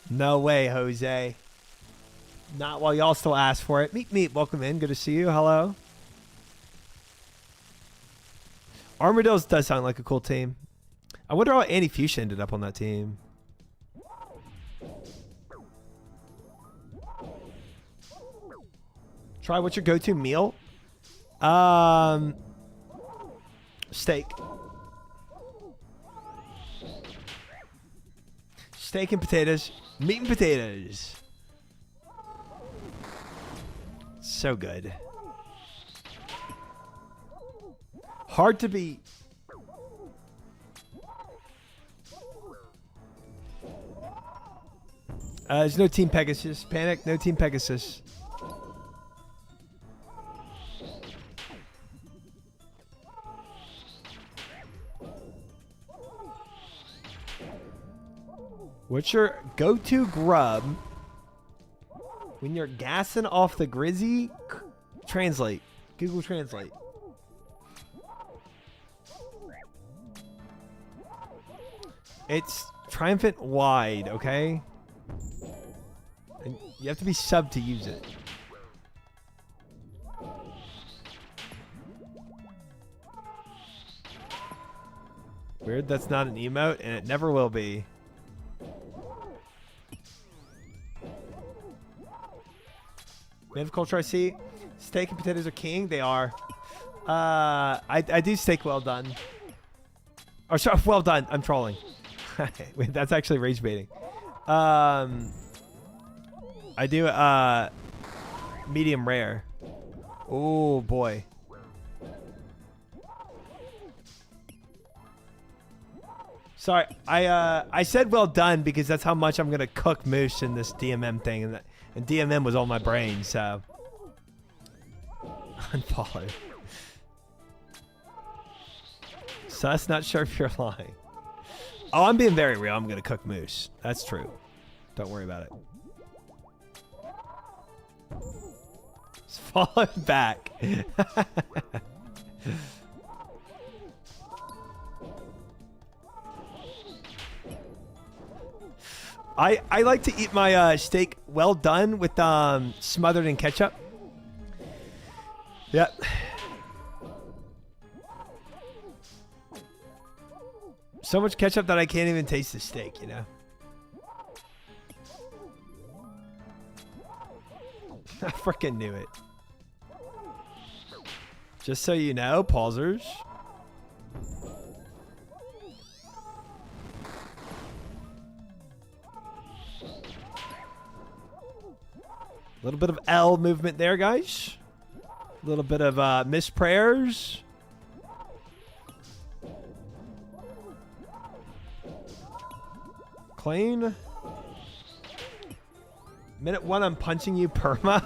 No way, Jose. Not while y'all still ask for it. Meet. Welcome in. Good to see you. Hello. Armadillos does sound like a cool team. I wonder how Andy Fuchsia ended up on that team. Try, what's your go-to meal? Steak. Steak and potatoes. Meat and potatoes. So good. Hard to beat. There's no Team Pegasus. Panic, no Team Pegasus. What's your go-to grub when you're gassing off the Grizzy? Translate. Google Translate. It's triumphant wide, okay? And you have to be sub to use it. Weird, that's not an emote, and it never will be. Man of culture, I see. Steak and potatoes are king. They are. I do steak well done. Or sorry, well done. I'm trolling. Wait, that's actually rage baiting. I do medium rare. Oh boy. Sorry, I said well done because that's how much I'm gonna cook moose in this DMM thing, and DMM was on my brain, so unfollow. Sus, not sure if you're lying. Oh, I'm being very real. I'm gonna cook moose. That's true. Don't worry about it. It's falling back. I like to eat my steak well done with smothered in ketchup. Yep. So much ketchup that I can't even taste the steak, you know. I freaking knew it. Just so you know, pausers. A little bit of L movement there, guys. A little bit of missed prayers. Clean. Minute 1, I'm punching you, perma.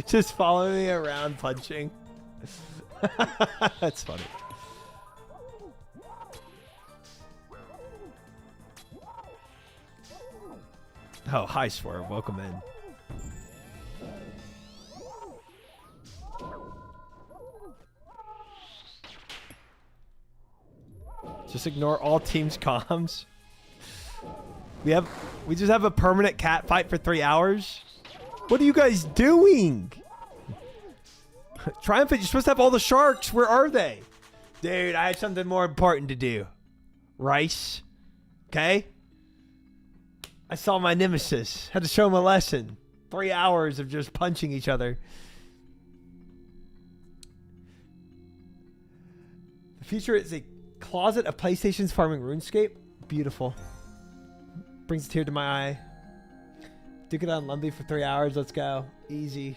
Just follow me around punching. That's funny. Oh, hi, Swerve. Welcome in. Just ignore all teams' comms. We just have a permanent cat fight for 3 hours. What are you guys doing? Triumphant, you're supposed to have all the sharks. Where are they? Dude, I had something more important to do. Rice. Okay? I saw my nemesis. Had to show him a lesson. 3 hours of just punching each other. The future is a closet of PlayStation's farming RuneScape. Beautiful. Brings a tear to my eye. Duke it on Lumby for 3 hours. Let's go. Easy.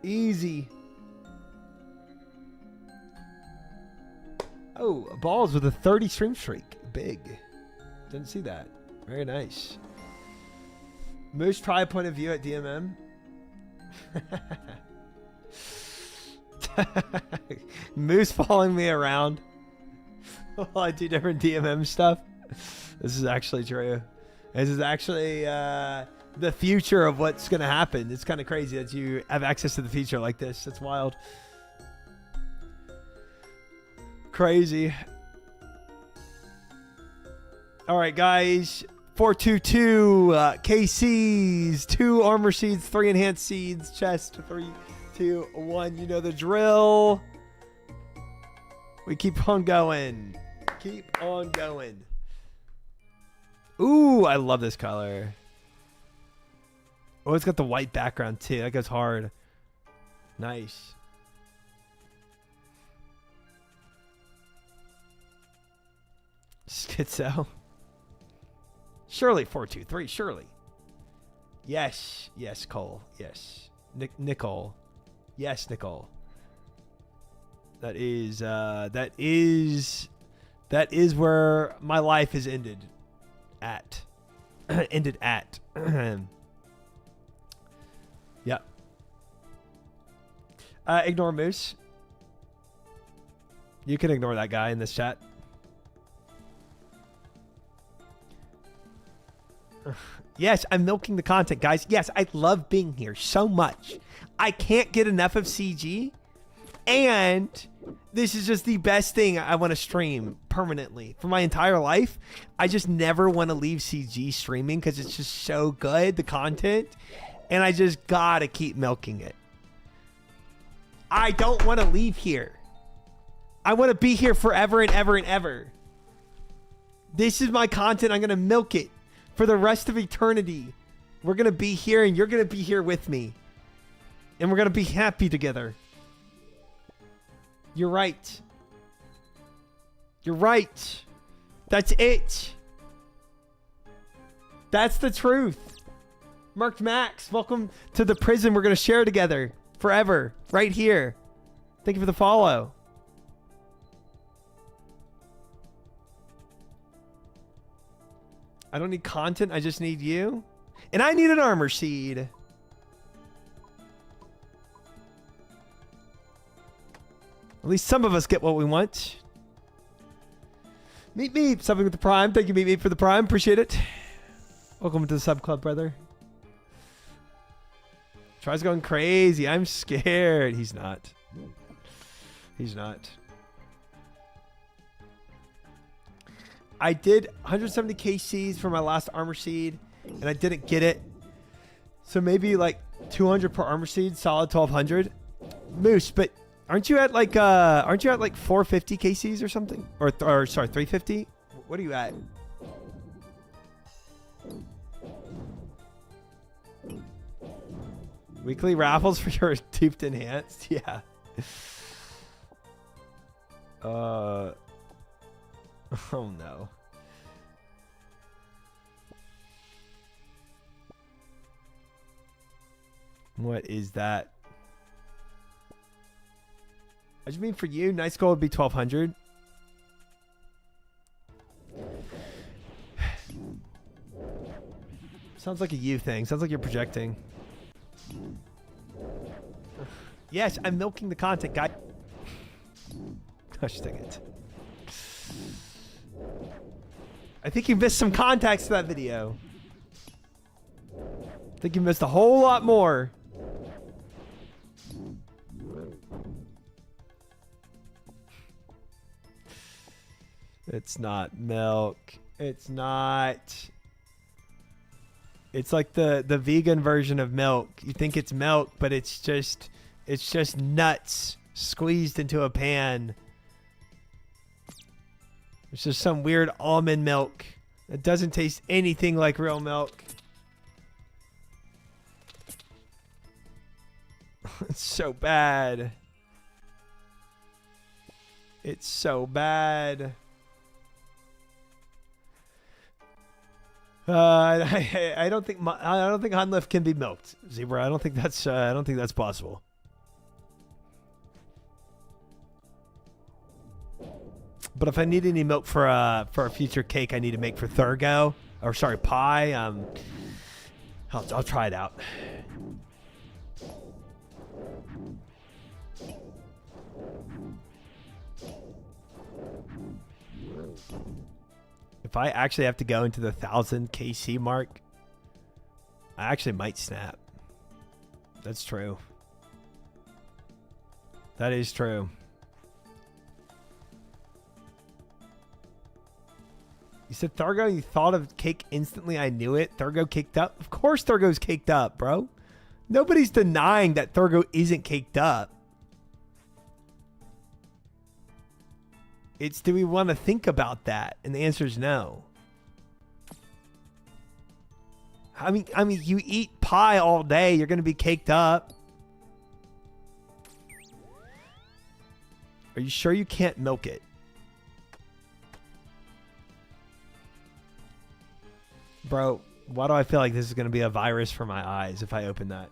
Easy. Oh, balls with a 30 stream streak. Big. Didn't see that. Very nice. Moose, try a point of view at DMM. Moose following me around while I do different DMM stuff. This is actually true. This is actually the future of what's going to happen. It's kind of crazy that you have access to the future like this. It's wild. Crazy. All right, guys. 422 KCs, 2 armor seeds, 3 enhanced seeds, chest, 3, 2, 1. You know the drill. We keep on going. Keep on going. Ooh, I love this color. Oh, it's got the white background too. That goes hard. Nice. Schizo. Shirley 423. Shirley. Yes. Yes, Cole. Yes. Nicole. Yes, Nicole. That is where my life has ended. Ended at. Yep. Ignore Moose. You can ignore that guy in this chat. Yes, I'm milking the content, guys. Yes, I love being here so much. I can't get enough of CG. And this is just the best thing I want to stream permanently for my entire life. I just never want to leave CG streaming because it's just so good, the content. And I just got to keep milking it. I don't want to leave here. I want to be here forever and ever and ever. This is my content. I'm going to milk it for the rest of eternity. We're going to be here and you're going to be here with me. And we're going to be happy together. You're right. You're right. That's it. That's the truth. Marked Max, welcome to the prison we're going to share together forever. Right here. Thank you for the follow. I don't need content. I just need you. And I need an armor seed. At least some of us get what we want. Meet me, subbing with the Prime. Thank you, Meet Me, for the Prime. Appreciate it. Welcome to the sub club, brother. Try's going crazy. I'm scared. He's not. He's not. I did 170 KCs for my last armor seed, and I didn't get it. So maybe like 200 per armor seed, solid 1200. Moose, but aren't you at like 450 KCs or something? Or sorry, 350? What are you at? Weekly raffles for your duped enhanced? Yeah. Oh no. What is that? What do you mean for you? Nice goal would be 1200. Sounds like a you thing. Sounds like you're projecting. Yes, I'm milking the content, guy. Gosh dang it. I think you missed some context to that video. think you missed a whole lot more. It's not milk. It's not. It's like the vegan version of milk. You think it's milk, but it's just nuts squeezed into a pan. It's just some weird almond milk. It doesn't taste anything like real milk. It's so bad. It's so bad. I don't think Hanlif can be milked, Zebra. I don't think that's possible. But if I need any milk for a future cake I need to make for Thurgo, or sorry, pie, I'll try it out. If I actually have to go into the 1,000 KC mark, I actually might snap. That's true. That is true. You said Thurgo, you thought of cake instantly. I knew it. Thurgo caked up? Of course Thurgo's caked up, bro. Nobody's denying that Thurgo isn't caked up. It's, do we want to think about that? And the answer is no. I mean, you eat pie all day, you're going to be caked up. Are you sure you can't milk it? Bro, why do I feel like this is going to be a virus for my eyes if I open that?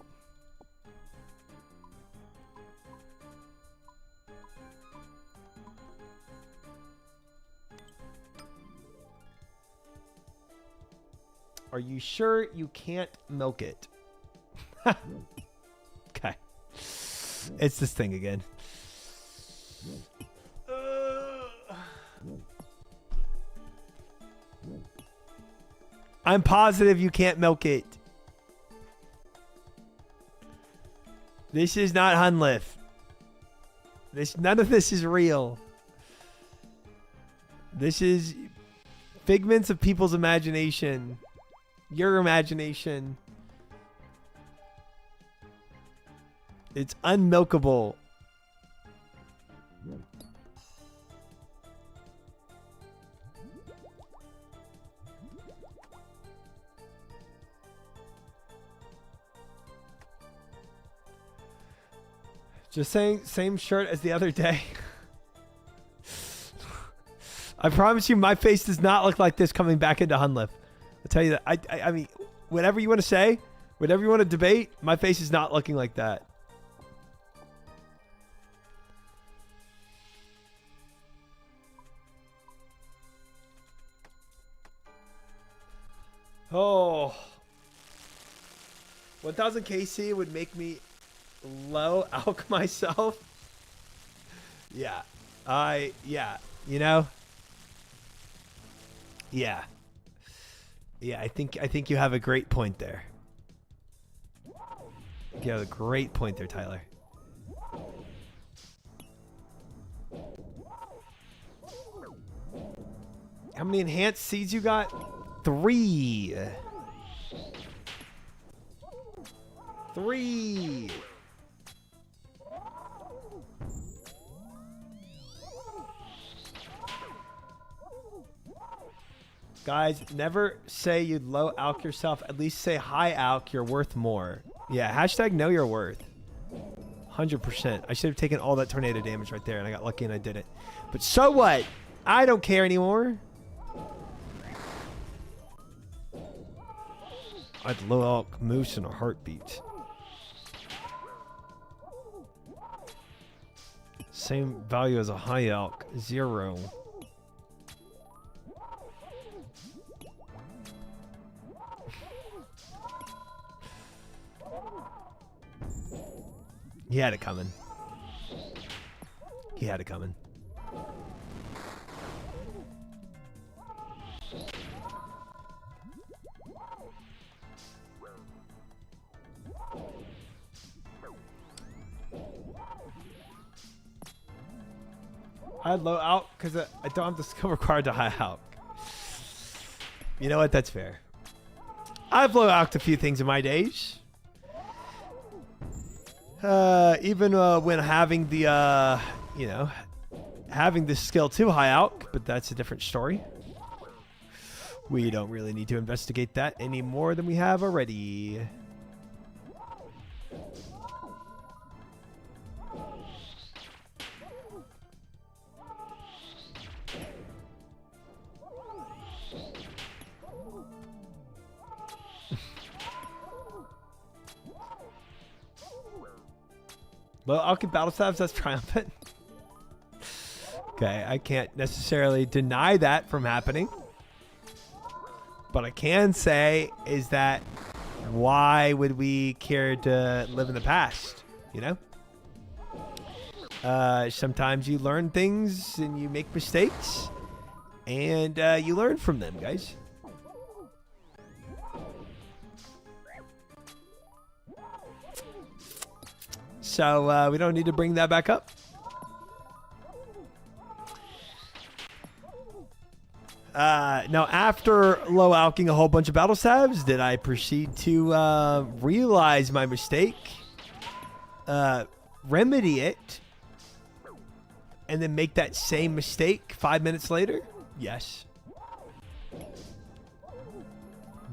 Are you sure you can't milk it? Okay. It's this thing again. I'm positive you can't milk it. This is not Hunlif. None of this is real. This is figments of people's imagination. Your imagination. It's unmilkable. Just saying, same shirt as the other day. I promise you, my face does not look like this coming back into Hunlif. I'll tell you that. I mean, whatever you want to say, whatever you want to debate, my face is not looking like that. Oh. 1000 KC would make me low alk myself. Yeah. Yeah. You know? Yeah. Yeah, I think you have a great point there. You have a great point there, Tyler. How many enhanced seeds you got? 3. 3. Guys, never say you'd low alk yourself. At least say high alk, you're worth more. Yeah, hashtag know your worth. 100%. I should have taken all that tornado damage right there, and I got lucky and I did it. But so what? I don't care anymore. I'd low alk moose in a heartbeat. Same value as a high alk. 0. He had it coming. He had it coming. I low out because I don't have the skill required to high out. You know what? That's fair. I've low out a few things in my days. Even when having the, you know, having the skill to high out, but that's a different story. We don't really need to investigate that any more than we have already. Well, Alchemy battle stabs, that's triumphant. Okay, I can't necessarily deny that from happening. But I can say is that why would we care to live in the past, you know? Sometimes you learn things and you make mistakes and you learn from them, guys. So we don't need to bring that back up. Now, after low alking a whole bunch of battle stabs, did I proceed to realize my mistake, remedy it, and then make that same mistake 5 minutes later? Yes.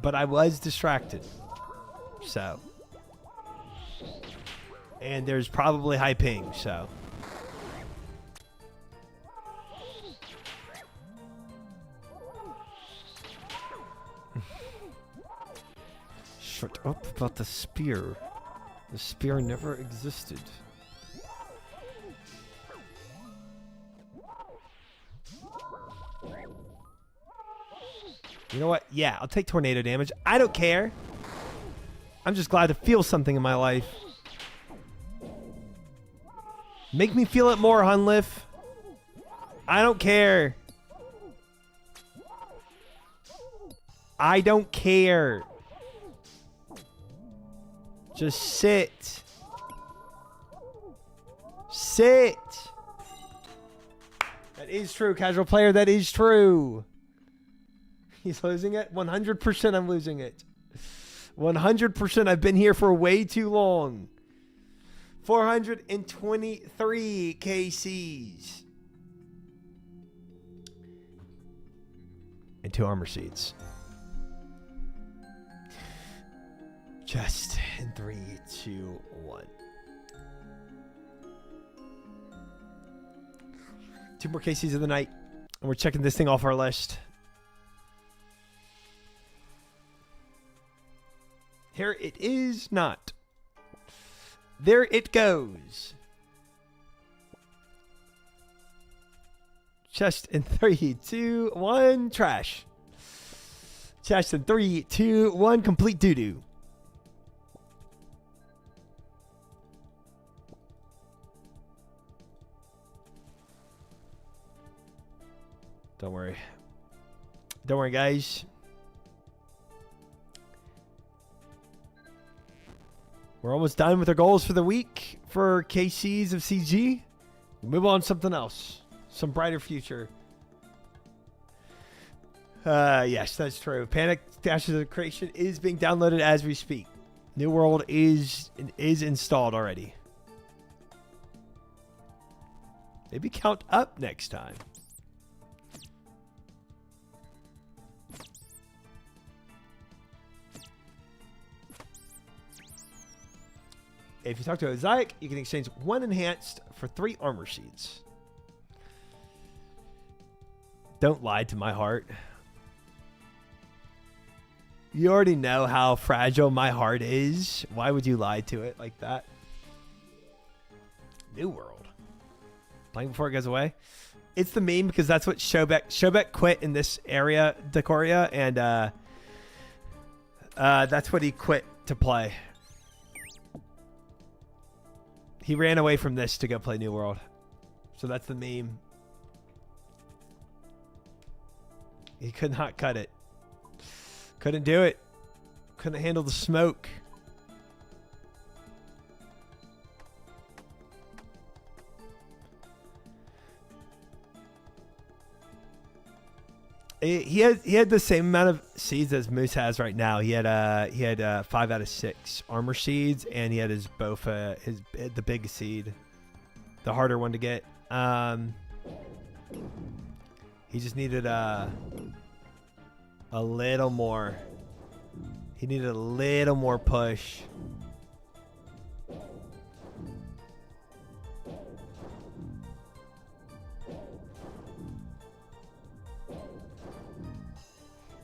But I was distracted. So. And there's probably high ping, so. Shut up about the spear. The spear never existed. You know what? Yeah, I'll take tornado damage. I don't care. I'm just glad to feel something in my life. Make me feel it more, Hunliff. I don't care. I don't care. Just sit. Sit. That is true, casual player. That is true. He's losing it? 100% I'm losing it. 100% I've been here for way too long. 423 KCs. And 2 armor seeds. Just in 3, 2, 1. 2 more KCs of the night. And we're checking this thing off our list. Here it is not. There it goes. Chest in 3, 2, 1. Trash. Chest in 3, 2, 1. Complete doo-doo. Don't worry. Don't worry, guys. We're almost done with our goals for the week for KCs of CG. We'll move on to something else. Some brighter future. Yes, that's true. Panic Dashes of Creation is being downloaded as we speak. New World is installed already. Maybe count up next time. If you talk to Ozaic, you can exchange 1 enhanced for 3 armor seeds. Don't lie to my heart. You already know how fragile my heart is. Why would you lie to it like that? New World. Playing before it goes away. It's the meme because that's what Shobek quit in this area, Decoria, and that's what he quit to play. He ran away from this to go play New World. So that's the meme. He could not cut it. Couldn't do it. Couldn't handle the smoke. He had the same amount of seeds as Moose has right now. He had 5 out of 6 armor seeds, and he had his Bofa, the big seed, the harder one to get. He just needed a little more. He needed a little more push.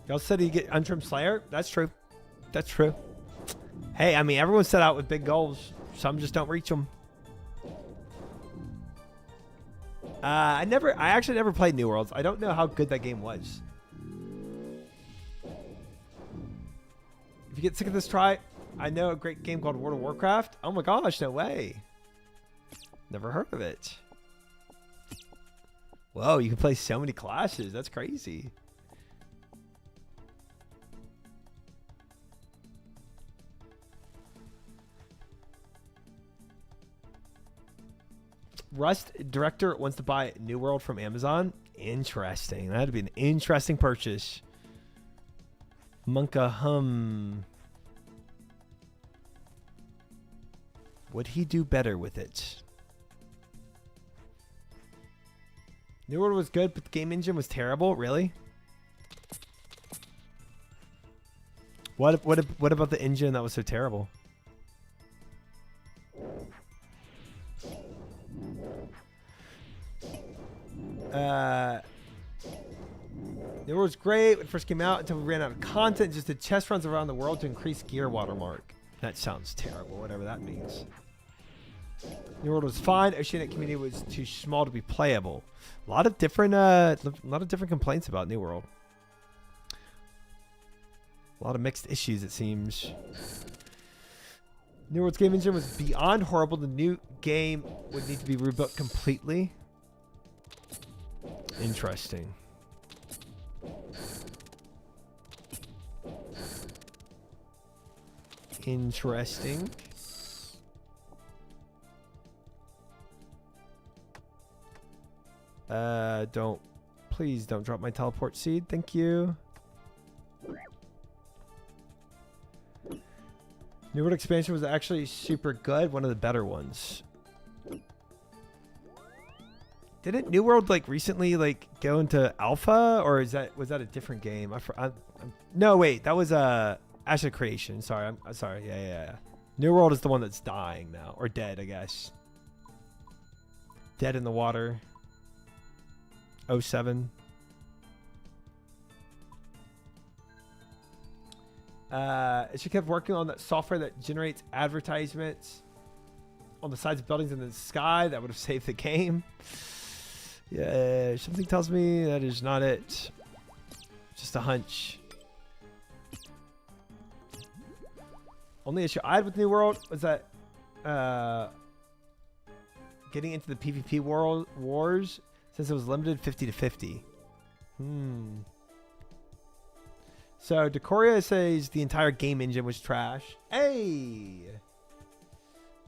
Y'all said he'd get Untrimmed Slayer? That's true. That's true. Hey, I mean, everyone set out with big goals. Some just don't reach them. I actually never played New Worlds. I don't know how good that game was. If you get sick of this, try. I know a great game called World of Warcraft. Oh my gosh, no way. Never heard of it. Whoa, you can play so many classes. That's crazy. Rust director wants to buy New World from Amazon. Interesting. That'd be an interesting purchase. Monka hum. Would he do better with it? New World was good, but the game engine was terrible. Really? What about the engine that was so terrible? New World was great when it first came out until we ran out of content. Just did chest runs around the world to increase gear watermark. That sounds terrible, whatever that means. New World was fine. Oceanic community was too small to be playable. A lot of different complaints about New World. A lot of mixed issues, it seems. New World's game engine was beyond horrible. The new game would need to be rebuilt completely. Interesting. Interesting. Please don't drop my teleport seed. Thank you. New World expansion was actually super good. One of the better ones. Didn't New World like recently like go into alpha, or was that a different game? No, wait, that was Ash of Creation. Sorry, I'm sorry. Yeah. New World is the one that's dying now, or dead, I guess. Dead in the water. 07. She kept working on that software that generates advertisements on the sides of buildings in the sky. That would have saved the game. Yeah, something tells me that is not it. Just a hunch. Only issue I had with New World was that getting into the PvP wars, since it was limited 50 to 50. So Decoria says the entire game engine was trash. Hey!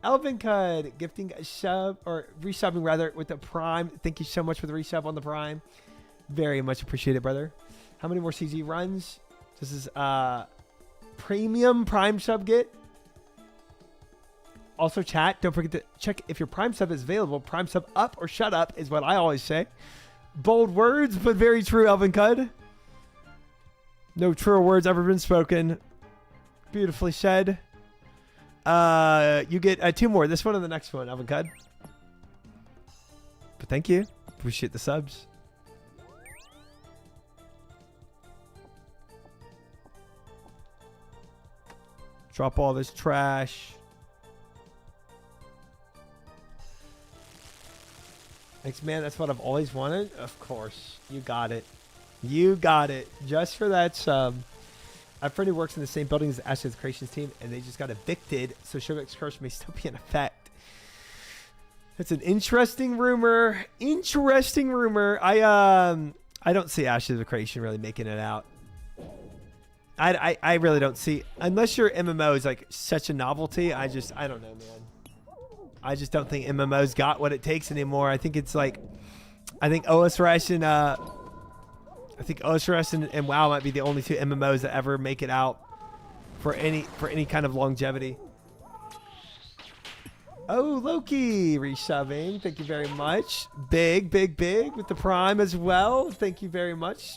Elvin Cud gifting a sub, or resubbing rather, with the Prime. Thank you so much for the resub on the Prime. Very much appreciated, brother. How many more CG runs? This is premium Prime sub get. Also, chat, don't forget to check if your Prime sub is available. Prime sub up or shut up is what I always say. Bold words, but very true, Elvin Cud. No truer words ever been spoken. Beautifully said. You get 2 more. This one and the next one, Elvin Cud. But thank you. Appreciate the subs. Drop all this trash. Thanks, man. That's what I've always wanted. Of course. You got it. You got it. Just for that sub. My friend who works in the same building as the Ashes Creations team, and they just got evicted, so Showbox curse may still be in effect. That's an interesting rumor. Interesting rumor. I don't see Ashes of Creation really making it out. I really don't see, unless your MMO is like such a novelty. I don't know, man. I just don't think MMO's got what it takes anymore. I think it's like, I think OS Rush and I think OSRS and WoW might be the only two MMOs that ever make it out for any kind of longevity. Oh, Loki reshoving. Thank you very much. Big with the Prime as well. Thank you very much.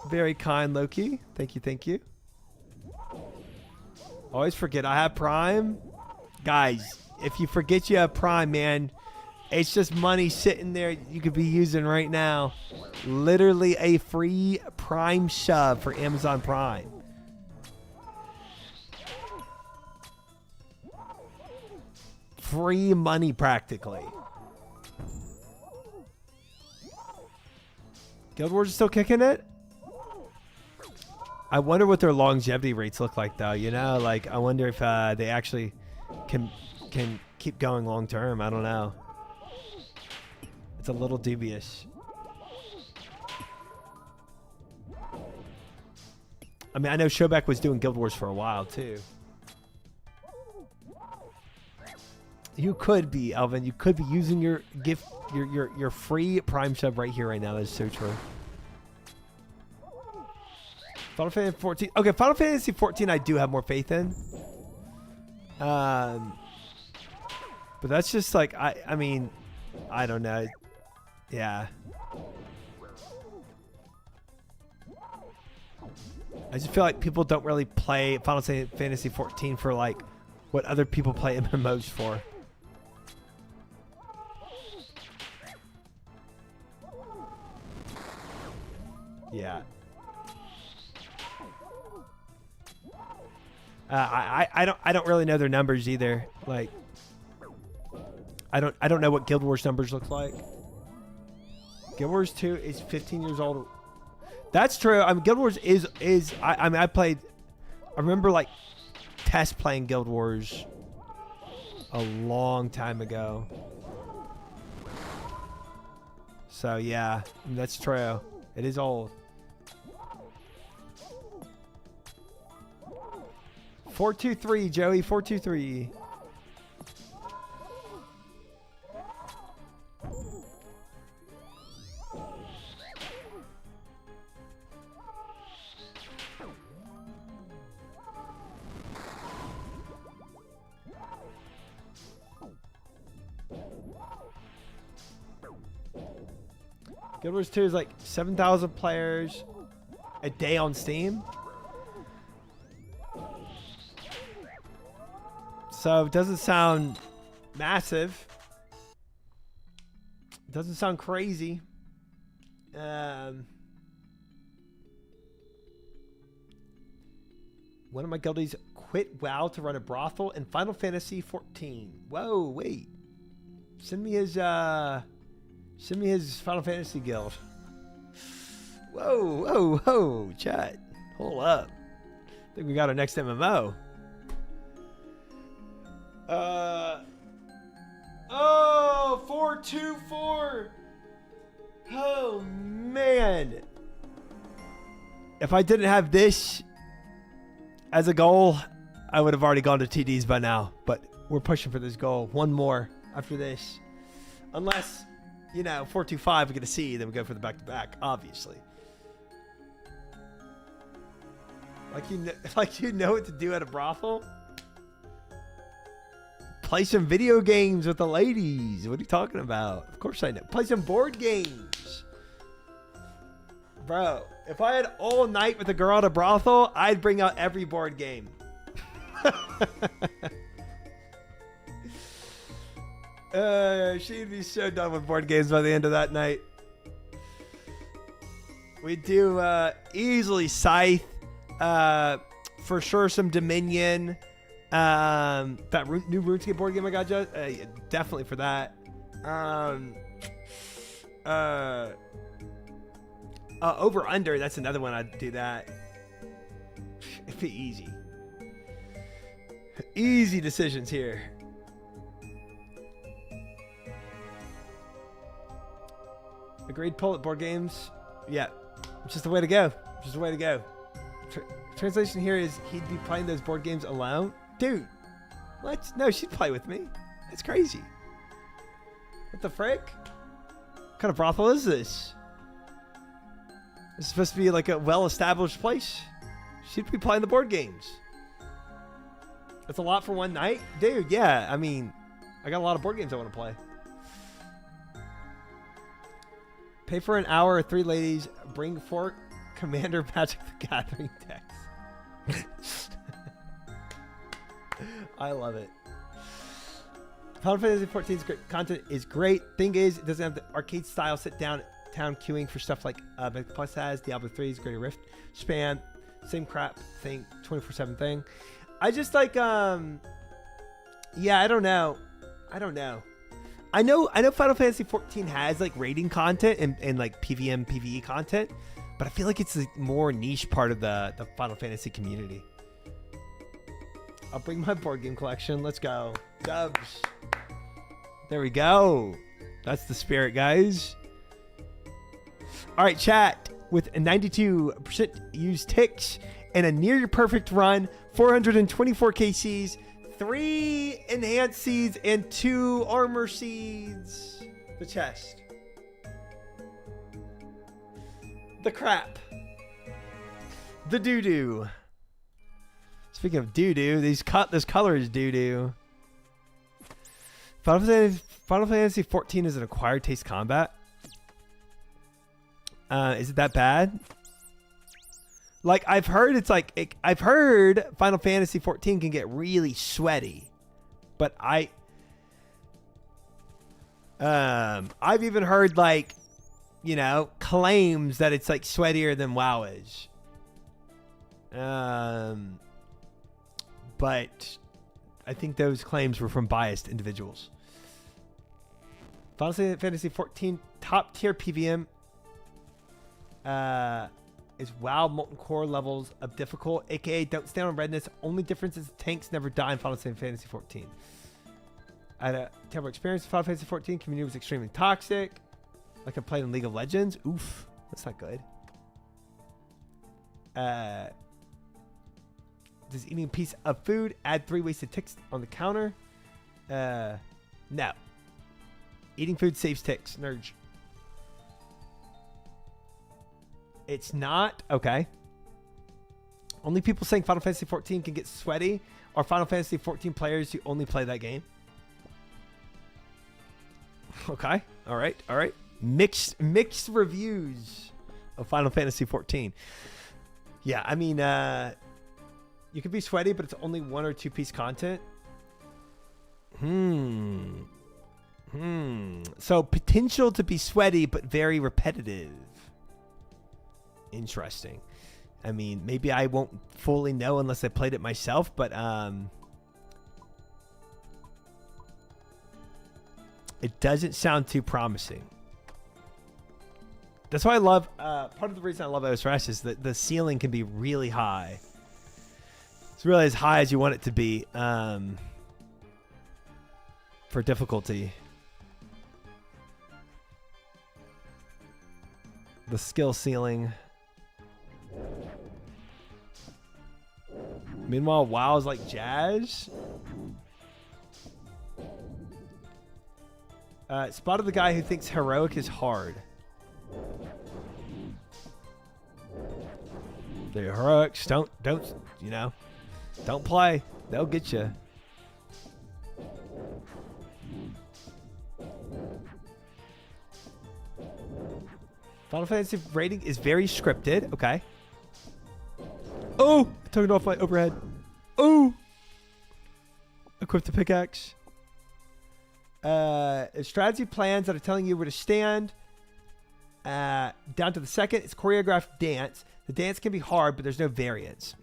Very kind, Loki. Thank you, thank you. Always forget I have Prime. Guys, if you forget you have Prime, man, it's just money sitting there you could be using right now. Literally a free Prime shove for Amazon Prime. Free money practically. Guild Wars is still kicking it? I wonder what their longevity rates look like though, you know? Like I wonder if they actually can keep going long term. I don't know. It's a little dubious. I mean, I know Showback was doing Guild Wars for a while too. You could be, Alvin. You could be using your gift, your free Prime sub right here, right now. That's so true. Final Fantasy 14. Okay, Final Fantasy 14 I do have more faith in. But that's just like, I mean, I don't know. Yeah. I just feel like people don't really play Final Fantasy 14 for like what other people play MMOs for. Yeah. I don't really know their numbers either. Like I don't know what Guild Wars numbers look like. Guild Wars 2 is 15 years old. That's true. I mean, Guild Wars is I mean, I remember like test playing Guild Wars a long time ago. So yeah, I mean, that's true. It is old. 423, Joey. 423. Guild Wars 2 is like 7,000 players a day on Steam. So it doesn't sound massive. It doesn't sound crazy. One of my guildies quit WoW to run a brothel in Final Fantasy 14. Whoa, wait. Send me his Final Fantasy guild. Whoa, chat. Hold up. I think we got our next MMO. 424. Oh man. If I didn't have this as a goal, I would have already gone to TDs by now. But we're pushing for this goal. One more after this. Unless, you know, 425 we get a C, then we go for the back-to-back, obviously. Like you know what to do at a brothel? Play some video games with the ladies. What are you talking about? Of course I know. Play some board games. Bro, if I had all night with a girl at a brothel, I'd bring out every board game. She'd be so done with board games by the end of that night. We do easily Scythe. For sure some Dominion. That new RuneScape board game I got, definitely for that. Over Under, that's another one I'd do that. It'd be easy. Easy decisions here. Agreed. Pull at board games. Yeah, it's just the way to go. Just the way to go. Translation here is he'd be playing those board games alone. Dude, what? No, she'd play with me. That's crazy. What the frick? What kind of brothel is this? It's supposed to be like a well-established place. Should be playing the board games. That's a lot for one night, dude. Yeah, I mean, I got a lot of board games I want to play. Pay for an hour. 3 ladies bring 4 Commander Magic the Gathering decks. I love it. Final Fantasy 14's great content is great. Thing is, it doesn't have the arcade style sit down town queuing for stuff like Mythic Plus has. Diablo 3's Greater Rift span, same crap thing, 24/7 thing. I just like yeah, I don't know. I know Final Fantasy 14 has like raiding content and like PvM PvE content, but I feel like it's a more niche part of the Final Fantasy community. I'll bring my board game collection. Let's go. Dubs. There we go. That's the spirit, guys. All right, chat. With a 92% used ticks and a near perfect run, 424 KCs, 3 enhanced seeds, and 2 armor seeds. The chest. The crap. The doo-doo. Speaking of doo-doo, this color is doo-doo. Final Fantasy 14 is an acquired taste combat. Is it that bad? Like, I've heard it's like... I've heard Final Fantasy 14 can get really sweaty. But I've even heard, like, you know, claims that it's, like, sweatier than WoW is. But I think those claims were from biased individuals. Final Fantasy 14 top tier PVM is WoW molten core levels of difficult, aka don't stand on redness. Only difference is tanks never die in Final Fantasy 14. I had a terrible experience with Final Fantasy 14. Community was extremely toxic. Like I played in League of Legends. Oof, that's not good. Does eating a piece of food add 3 wasted ticks on the counter? No. Eating food saves ticks. Nerge. It's not. Okay. Only people saying Final Fantasy 14 can get sweaty are Final Fantasy 14 players who only play that game. Okay. All right. All right. Mixed reviews of Final Fantasy 14. Yeah, I mean, you can be sweaty, but it's only 1 or 2 piece content. So potential to be sweaty, but very repetitive. Interesting. I mean, maybe I won't fully know unless I played it myself, but it doesn't sound too promising. That's why I love, part of the reason I love OSRS is that the ceiling can be really high. It's really as high as you want it to be for difficulty. The skill ceiling. Meanwhile, WoW is like jazz. Spotted the guy who thinks heroic is hard. The heroics don't you know, don't play. They'll get you. Final Fantasy rating is very scripted. Okay. Oh, I took it off my overhead. Oh, equip the pickaxe. Strategy plans that are telling you where to stand. Down to the second, it's choreographed dance. The dance can be hard, but there's no variance.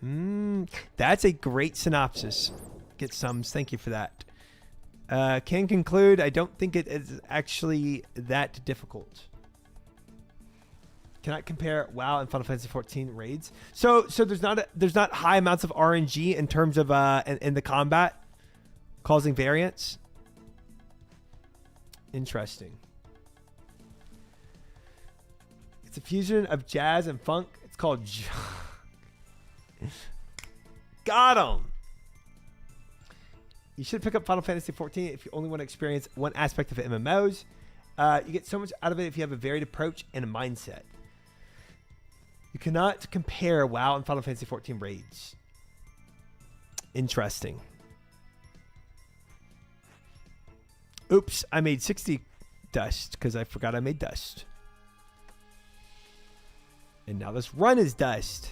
That's a great synopsis. Get sums. Thank you for that. Can conclude, I don't think it is actually that difficult. Cannot compare WoW and Final Fantasy 14 raids. So there's not high amounts of RNG in terms of in the combat causing variance. Interesting. It's a fusion of jazz and funk. It's called Got 'em. You should pick up Final Fantasy 14 if you only want to experience one aspect of MMOs. You get so much out of it if you have a varied approach and a mindset. You cannot compare WoW and Final Fantasy 14 raids. Interesting. Oops, I made 60 dust because I forgot I made dust. And now this run is dust.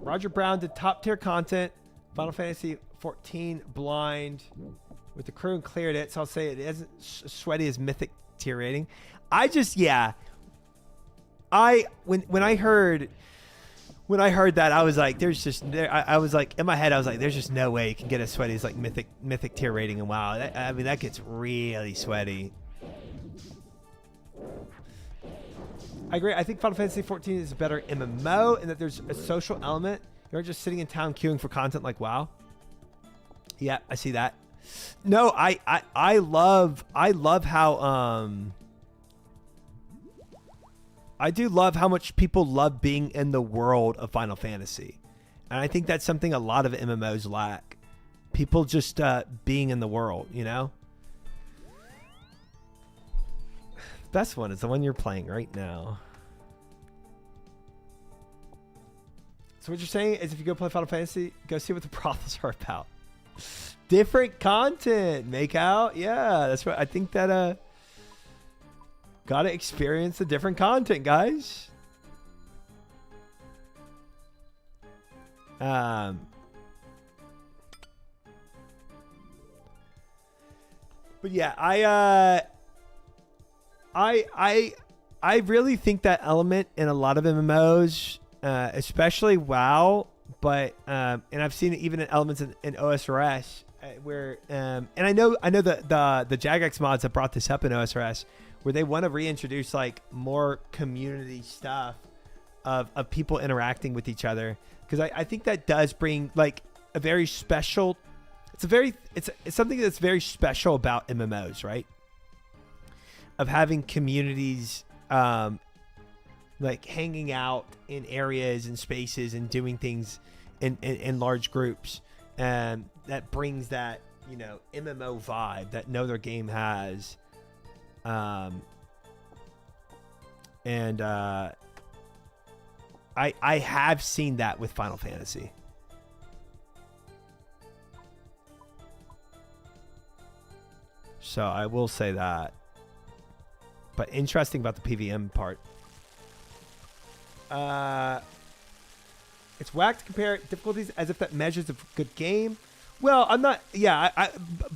Roger Brown did top tier content. Final Fantasy 14 blind with the crew and cleared it. So I'll say it isn't sweaty as mythic tier rating. I just, yeah. When I heard that, I was like, there's just I was like, in my head, I was like, there's just no way you can get as sweaty as like mythic tier rating. And wow, I mean, that gets really sweaty. I agree. I think Final Fantasy 14 is a better MMO in that there's a social element. You're just sitting in town queuing for content like WoW. Yeah, I see that. No, I love how I do love how much people love being in the world of Final Fantasy. And I think that's something a lot of MMOs lack. People just being in the world, you know? Best one is the one you're playing right now. So what you're saying is if you go play Final Fantasy, go see what the brothels are about. Different content, make out. Yeah, that's what I think that gotta experience the different content, guys. But yeah, I really think that element in a lot of MMOs, especially WoW, but and I've seen it even in elements in OSRS, where and I know the Jagex mods have brought this up in OSRS, where they want to reintroduce like more community stuff of people interacting with each other, because I think that does bring like a very special. It's something that's very special about MMOs, right? Of having communities like hanging out in areas and spaces and doing things in large groups, and that brings that, you know, MMO vibe that no other game has. And I have seen that with Final Fantasy. So I will say that. But interesting about the PVM part. It's whack to compare difficulties as if that measures a good game. Well, I'm not. Yeah, I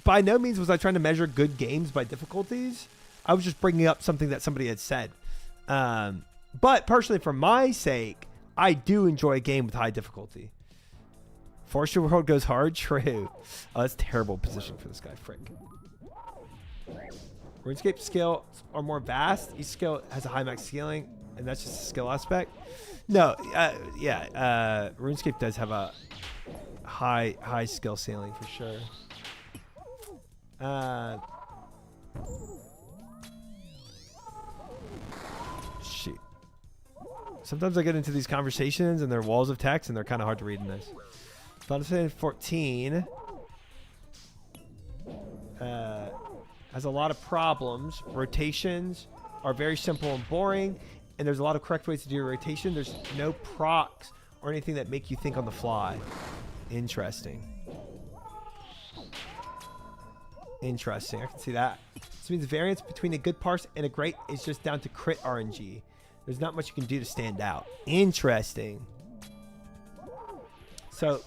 by no means was I trying to measure good games by difficulties. I was just bringing up something that somebody had said. But personally, for my sake, I do enjoy a game with high difficulty. Forestry World goes hard. True. Oh, that's terrible position for this guy. Frick. RuneScape skills are more vast. Each skill has a high max scaling, and that's just a skill aspect. No, yeah, RuneScape does have a high skill ceiling for sure. Shoot. Sometimes I get into these conversations and they're walls of text and they're kind of hard to read in this. Final Fantasy 14 has a lot of problems. Rotations are very simple and boring, and there's a lot of correct ways to do a rotation. There's no procs or anything that make you think on the fly. Interesting. Interesting. I can see that. This means the variance between a good parse and a great is just down to crit RNG. There's not much you can do to stand out. Interesting. So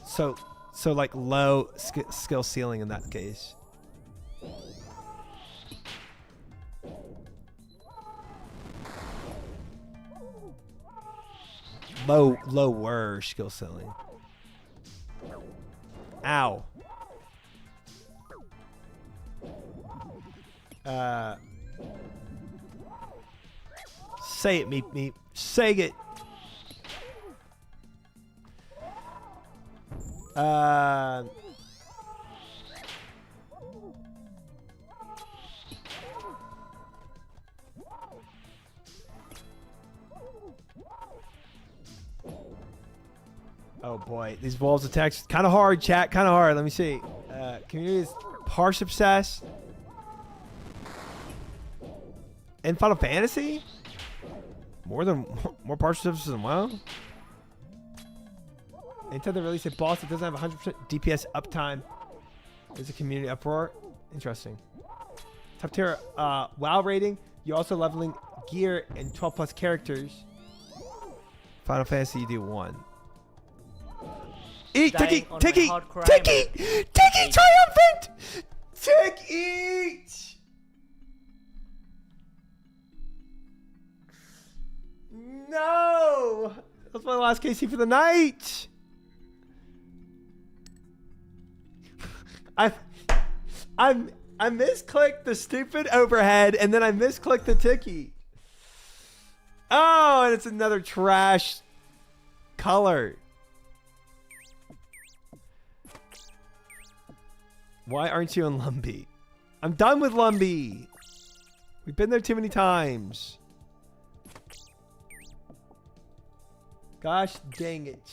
like low skill ceiling in that case. Lower skill ceiling. Ow. Say it, meep. Say it. Oh boy, these walls of text kind of hard. Chat, kind of hard. Let me see. Community is harsh obsessed. In Final Fantasy, more partial obsessed than WoW. Anytime they release a boss that doesn't have 100% DPS uptime, there's a community uproar. Interesting. Top tier WoW rating. You're also leveling gear and 12 plus characters. Final Fantasy, you do 1. Eat, Tiki, Tiki, Tiki, Tiki, triumphant! Tick, eat! No! That's my last KC for the night! I misclicked the stupid overhead and then I misclicked the Tiki. Oh, and it's another trash color. Why aren't you in Lumbee? I'm done with Lumbee. We've been there too many times. Gosh dang it.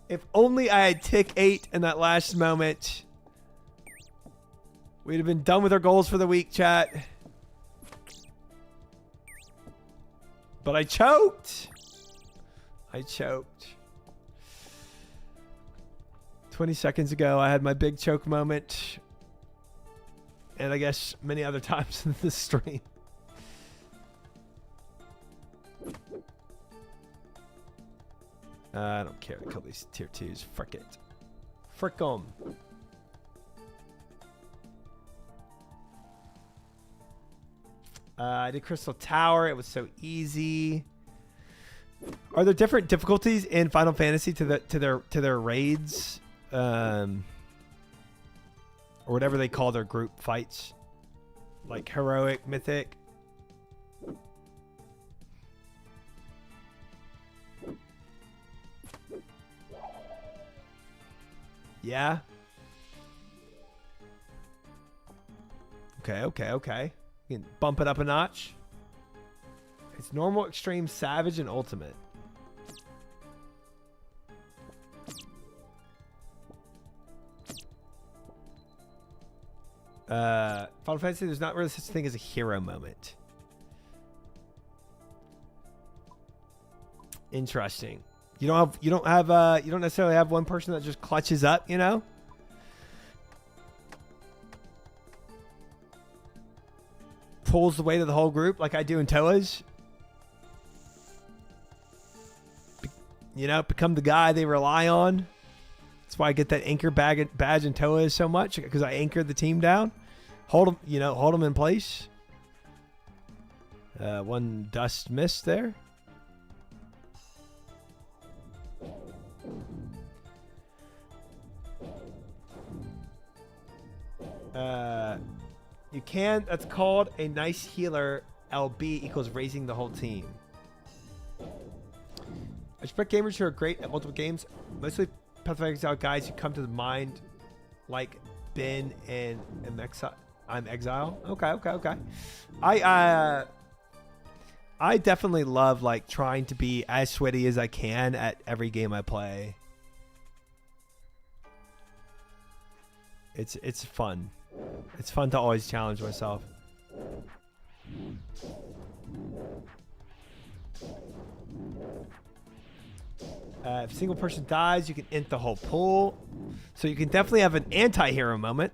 If only I had tick 8 in that last moment. We'd have been done with our goals for the week, chat. But I choked. I choked. 20 seconds ago, I had my big choke moment. And I guess many other times in the stream. I don't care to kill these tier 2s. Frick it. Frick 'em. I did Crystal Tower. It was so easy. Are there different difficulties in Final Fantasy to their raids, or whatever they call their group fights, like heroic, mythic? Yeah. Okay. You can bump it up a notch. It's normal, extreme, savage, and ultimate. Final Fantasy, there's not really such a thing as a hero moment. Interesting. You don't necessarily have one person that just clutches up, you know? Pulls the weight of the whole group like I do in Toa's. You know, become the guy they rely on. That's why I get that anchor badge in Toa's so much, because I anchored the team down. Hold them in place. One dust missed there. You can. That's called a nice healer. LB equals raising the whole team. I expect gamers who are great at multiple games, mostly Pathfinder Exile guys who come to the mind, like Ben and I'm Exile. Okay. I definitely love like trying to be as sweaty as I can at every game I play. It's fun. It's fun to always challenge myself. If a single person dies, you can end the whole pool. So you can definitely have an anti-hero moment.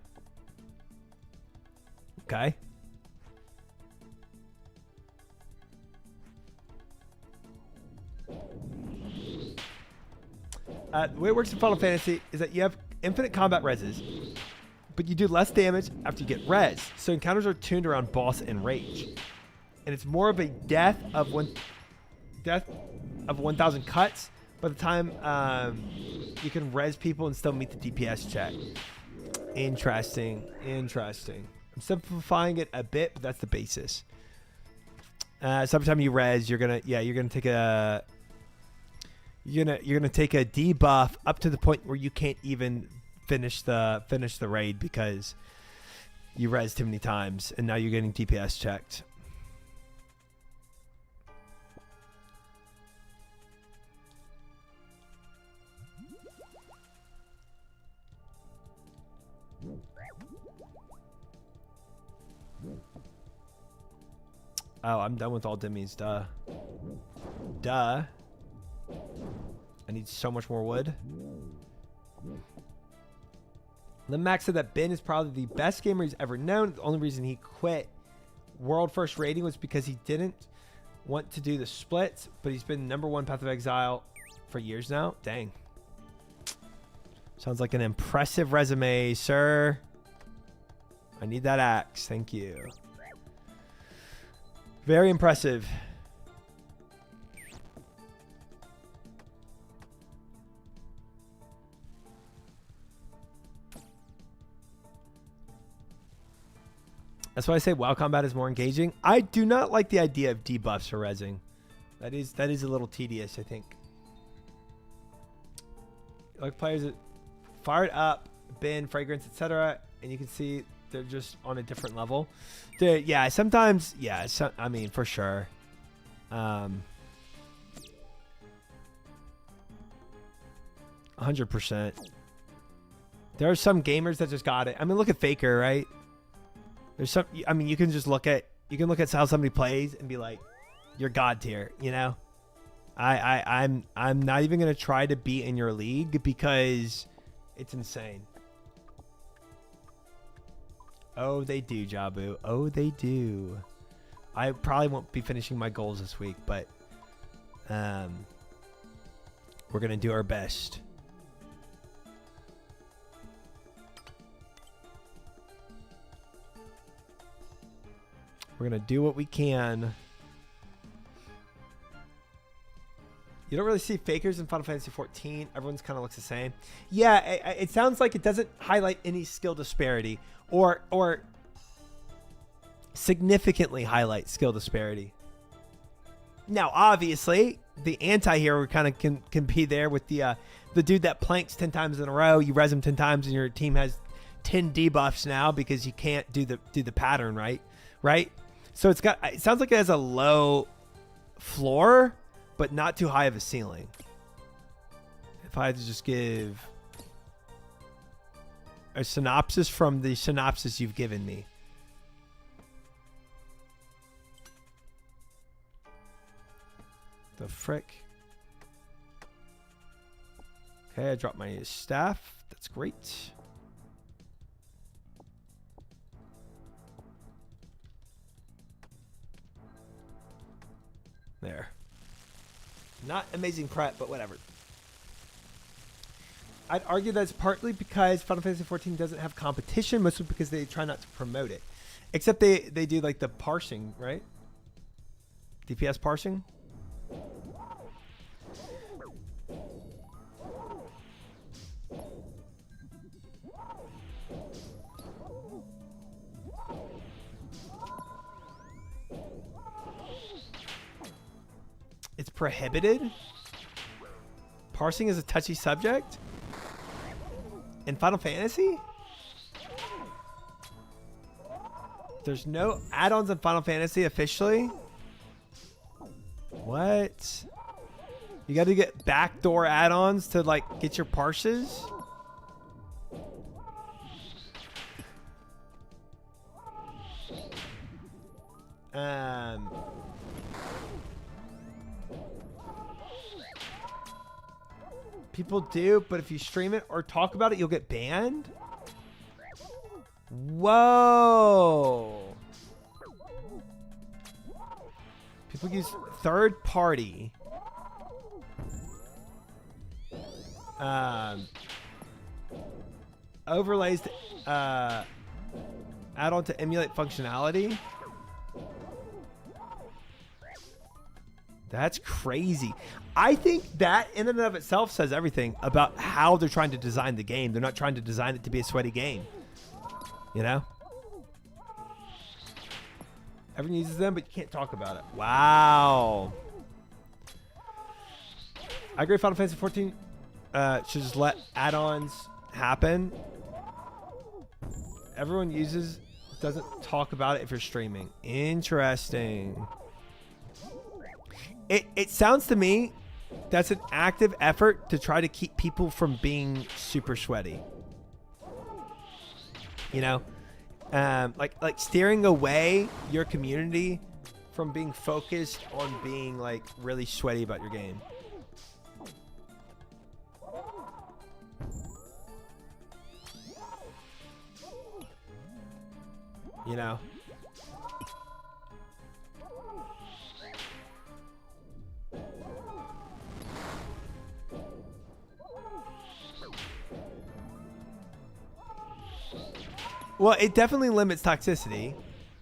Okay. The way it works in Final Fantasy is that you have infinite combat reses, but you do less damage after you get res. So encounters are tuned around boss and rage. And it's more of a death of 1,000 cuts by the time you can res people and still meet the DPS check. Interesting. I'm simplifying it a bit, but that's the basis. So every time you res, you're gonna take a debuff up to the point where you can't even finish the raid because you res too many times, and now you're getting DPS checked. Oh, I'm done with all dimmies. Duh. Duh. I need so much more wood. Limax said that Ben is probably the best gamer he's ever known. The only reason he quit World First Rating was because he didn't want to do the splits, but he's been #1 Path of Exile for years now. Dang. Sounds like an impressive resume, sir. I need that axe. Thank you. Very impressive. That's why I say WoW combat is more engaging. I do not like the idea of debuffs for rezzing. That is a little tedious, I think. Like players that fired up, bin, fragrance, etc., and you can see they're just on a different level. Yeah, sometimes, yeah, I mean, for sure. 100%. There are some gamers that just got it. I mean, look at Faker, right? There's some. I mean, you can just look at how somebody plays and be like, "You're god tier," you know. I'm not even gonna try to be in your league because it's insane. Oh, they do, Jabu. Oh, they do. I probably won't be finishing my goals this week, but we're gonna do our best. We're going to do what we can. You don't really see fakers in Final Fantasy 14. Everyone's kind of looks the same. Yeah, it sounds like it doesn't highlight any skill disparity or significantly highlight skill disparity. Now, obviously, the anti-hero kind of can be there with the dude that planks 10 times in a row. You res him 10 times and your team has 10 debuffs now because you can't do the pattern right. So it sounds like it has a low floor, but not too high of a ceiling. If I had to just give a synopsis from the synopsis you've given me. The frick. Okay, I dropped my staff. That's great. There. Not amazing prep, but whatever. I'd argue that's partly because Final Fantasy 14 doesn't have competition, mostly because they try not to promote it. Except they do like the parsing, right? DPS parsing. It's prohibited. Parsing is a touchy subject in Final Fantasy. There's no add-ons in Final Fantasy officially. What? You got to get backdoor add-ons to like get your parses. People do, but if you stream it or talk about it, you'll get banned. Whoa. People use third party overlays to add on to emulate functionality. That's crazy. I think that in and of itself says everything about how they're trying to design the game. They're not trying to design it to be a sweaty game. You know? Everyone uses them, but you can't talk about it. Wow. I agree Final Fantasy 14 should just let add-ons happen. Everyone uses, doesn't talk about it if you're streaming. Interesting. It sounds to me that's an active effort to try to keep people from being super sweaty. You know, like steering away your community from being focused on being like really sweaty about your game. You know? Well, it definitely limits toxicity,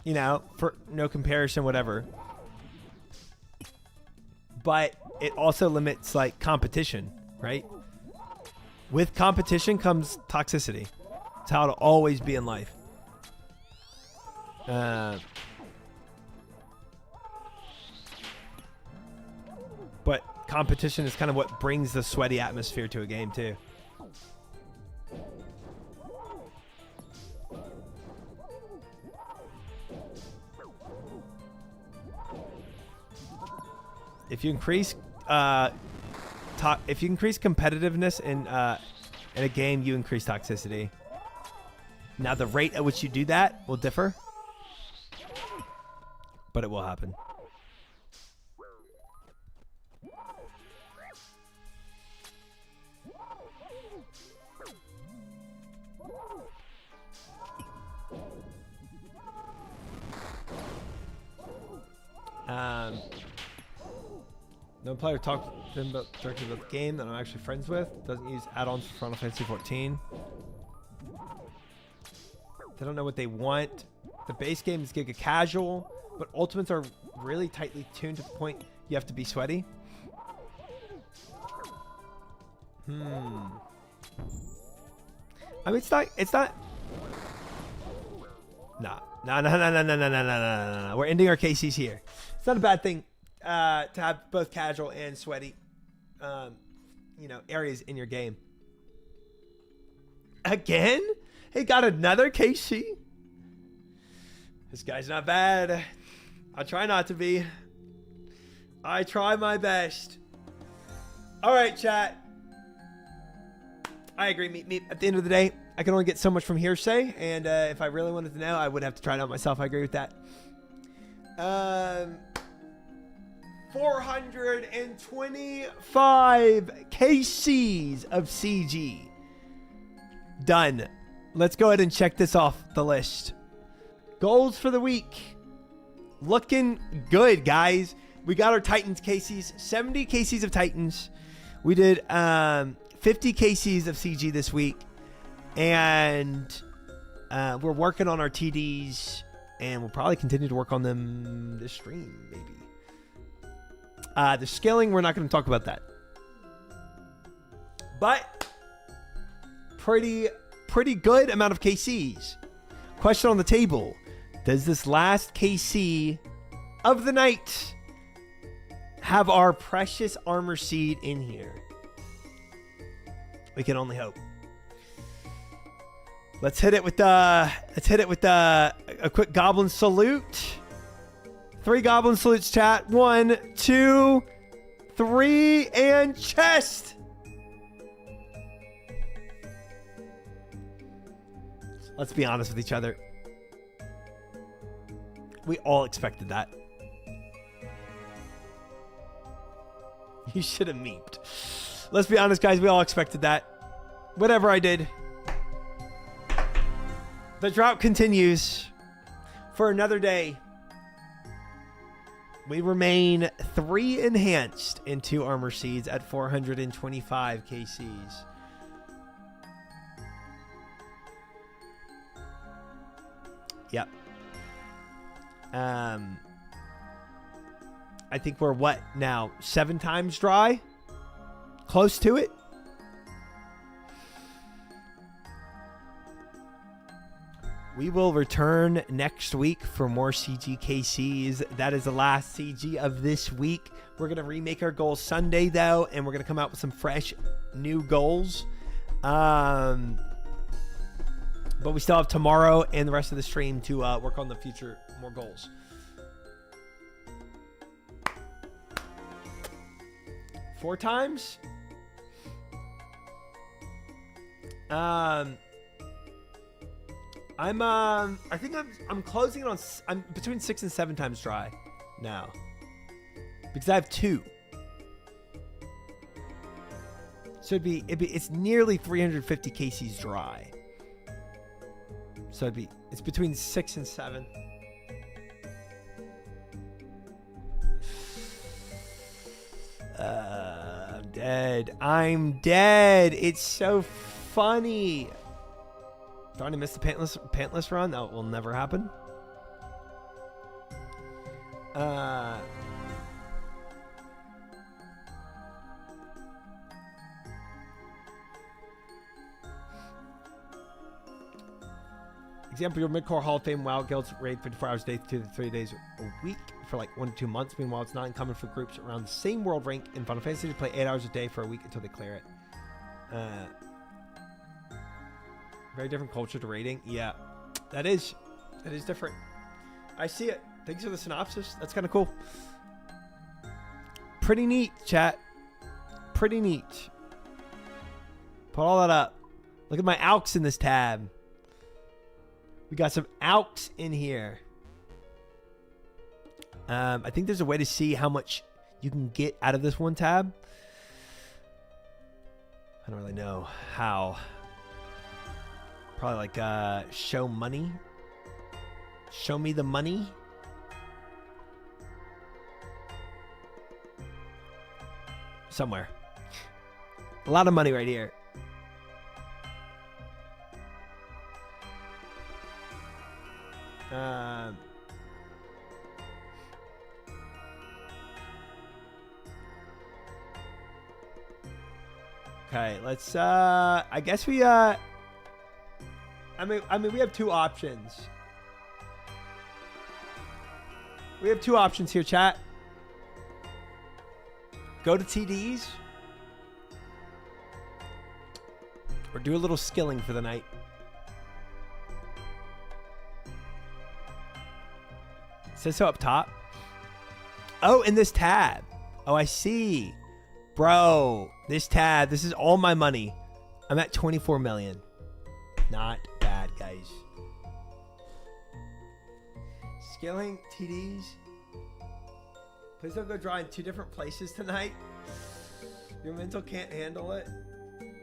you know, for no comparison, whatever. But it also limits, like, competition, right? With competition comes toxicity. It's how it'll always be in life. But competition is kind of what brings the sweaty atmosphere to a game, too. If you increase competitiveness in a game, you increase toxicity. Now the rate at which you do that will differ, but it will happen. No player talked to them directly about the game that I'm actually friends with. Doesn't use add-ons for Final Fantasy 14. They don't know what they want. The base game is Giga Casual, but Ultimates are really tightly tuned to the point you have to be sweaty. I mean, it's not. No. We're ending our KCs here. It's not a bad thing to have both casual and sweaty, you know, areas in your game. Again? He got another KC? This guy's not bad. I'll try not to be. I try my best. All right, chat. I agree. Meep. At the end of the day, I can only get so much from hearsay, and if I really wanted to know, I would have to try it out myself. I agree with that. 425 KCs of CG. Done. Let's go ahead and check this off the list. Goals for the week. Looking good, guys. We got our Titans KCs. 70 KCs of Titans. We did 50 KCs of CG this week. And we're working on our TDs. And we'll probably continue to work on them this stream, maybe. The scaling, we're not going to talk about that. But pretty good amount of KCs. Question on the table. Does this last KC of the night have our precious armor seed in here? We can only hope. Let's hit it with a quick goblin salute. 3 goblin salutes, chat. 1, 2, 3, and chest. Let's be honest with each other. We all expected that. You should have meeped. Let's be honest, guys. We all expected that. Whatever I did. The drought continues for another day. We remain 3 enhanced and 2 armor seeds at 425 KCs. Yep. I think we're what now? 7 times dry? Close to it? We will return next week for more CG KCs. That is the last CG of this week. We're going to remake our goals Sunday, though, and we're going to come out with some fresh new goals. But we still have tomorrow and the rest of the stream to work on the future more goals. Four times? I think I'm closing it on. I'm between 6 and 7 times dry now. Because I have 2. So it's nearly 350 KCs dry. So it's between 6 and 7. I'm dead. I'm dead. It's so funny. Darn, I missed the pantless run. That will never happen. Example, your mid-core Hall of Fame WoW guilds raid 54 hours a day, 2 to 3 days a week for like 1 to 2 months. Meanwhile, it's not uncommon for groups around the same world rank in Final Fantasy to play 8 hours a day for a week until they clear it. Very different culture to raiding. Yeah, that is different. I see it. Thanks for the synopsis. That's kind of cool. Pretty neat, chat. Pretty neat. Put all that up. Look at my alks in this tab. We got some alks in here. I think there's a way to see how much you can get out of this one tab. I don't really know how. Probably like show money. Show me the money. Somewhere. A lot of money right here. Okay, let's I guess we I mean we have 2 options. We have 2 options here, chat. Go to TDs or do a little skilling for the night. It says so up top. Oh, in this tab. Oh, I see. Bro, this tab, this is all my money. I'm at 24 million. Not bad, guys. Skilling TDs. Please don't go dry in 2 different places tonight. Your mental can't handle it.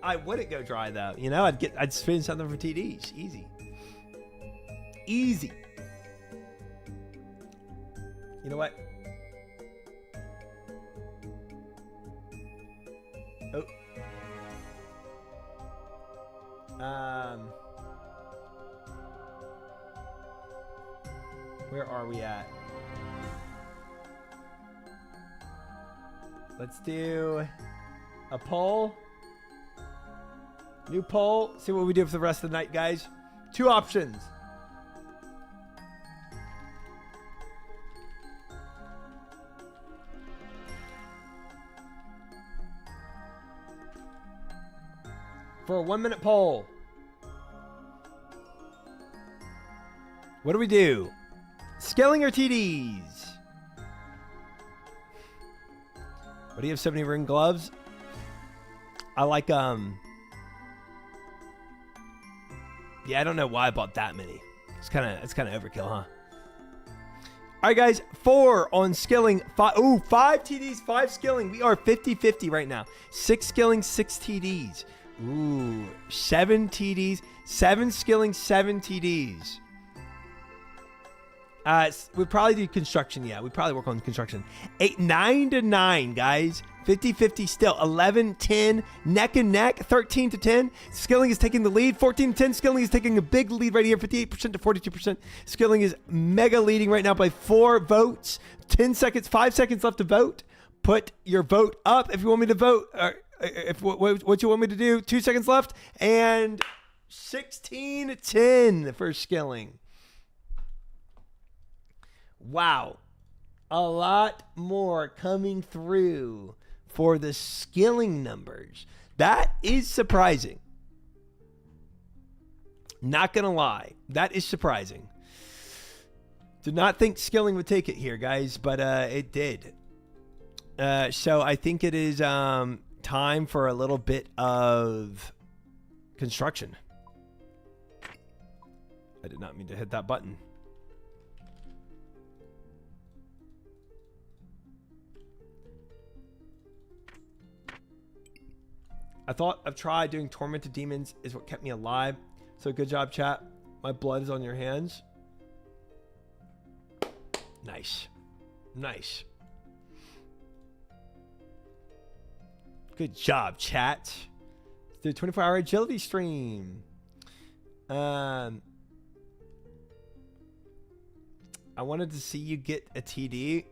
I wouldn't go dry though. You know, I'd spin something for TDs. Easy. Easy. You know what? Oh. Where are we at? Let's do a poll. New poll. See what we do for the rest of the night, guys. 2 options. For a 1-minute poll. What do we do? Scaling or TDs? What do you have, 70 ring gloves? I like, yeah, I don't know why I bought that many. It's kind of overkill, huh? All right, guys, 4 on skilling. 5 TDs, 5 skilling. We are 50-50 right now. 6 skilling, 6 TDs. Ooh, 7 TDs, 7 skilling, 7 TDs. We'd probably do construction. Yeah, we'd probably work on construction. 9 to 9, guys. 50-50 still. 11-10, neck and neck. 13-10. Skilling is taking the lead. 14-10. Skilling is taking a big lead right here. 58% to 42%. Skilling is mega leading right now by 4 votes. 10 seconds, 5 seconds left to vote. Put your vote up if you want me to vote. If what you want me to do. 2 seconds left. And 16-10 for skilling. Wow. A lot more coming through for the skilling numbers. That is surprising. Not going to lie. That is surprising. Did not think skilling would take it here, guys, but it did. So I think it is time for a little bit of construction. I did not mean to hit that button. I thought I've tried doing tormented demons is what kept me alive. So good job, chat. My blood is on your hands. Nice. Nice. Good job, chat. Let's do a 24-hour agility stream. I wanted to see you get a TD.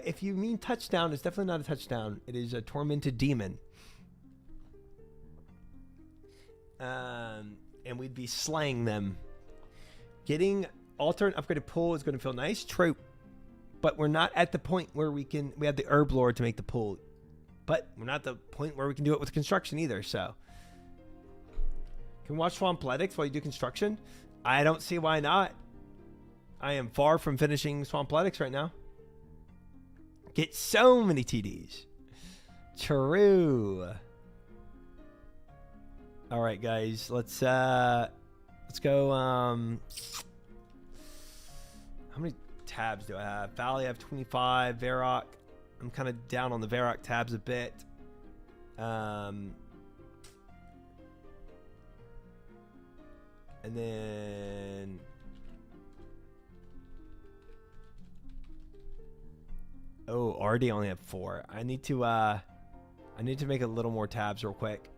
If you mean touchdown, it's definitely not a touchdown. It is a tormented demon. And we'd be slaying them. Getting altar and upgraded pool is going to feel nice. True. But we're not at the point where we have the herb lord to make the pool. But we're not at the point where we can do it with construction either, so. Can we watch Swampletics while you do construction? I don't see why not. I am far from finishing Swampletics right now. Get so many TDs. True. All right, guys. Let's go. How many tabs do I have? Valley, I have 25. Varrock. I'm kind of down on the Varrock tabs a bit. And then already only have 4. I need to make a little more tabs real quick.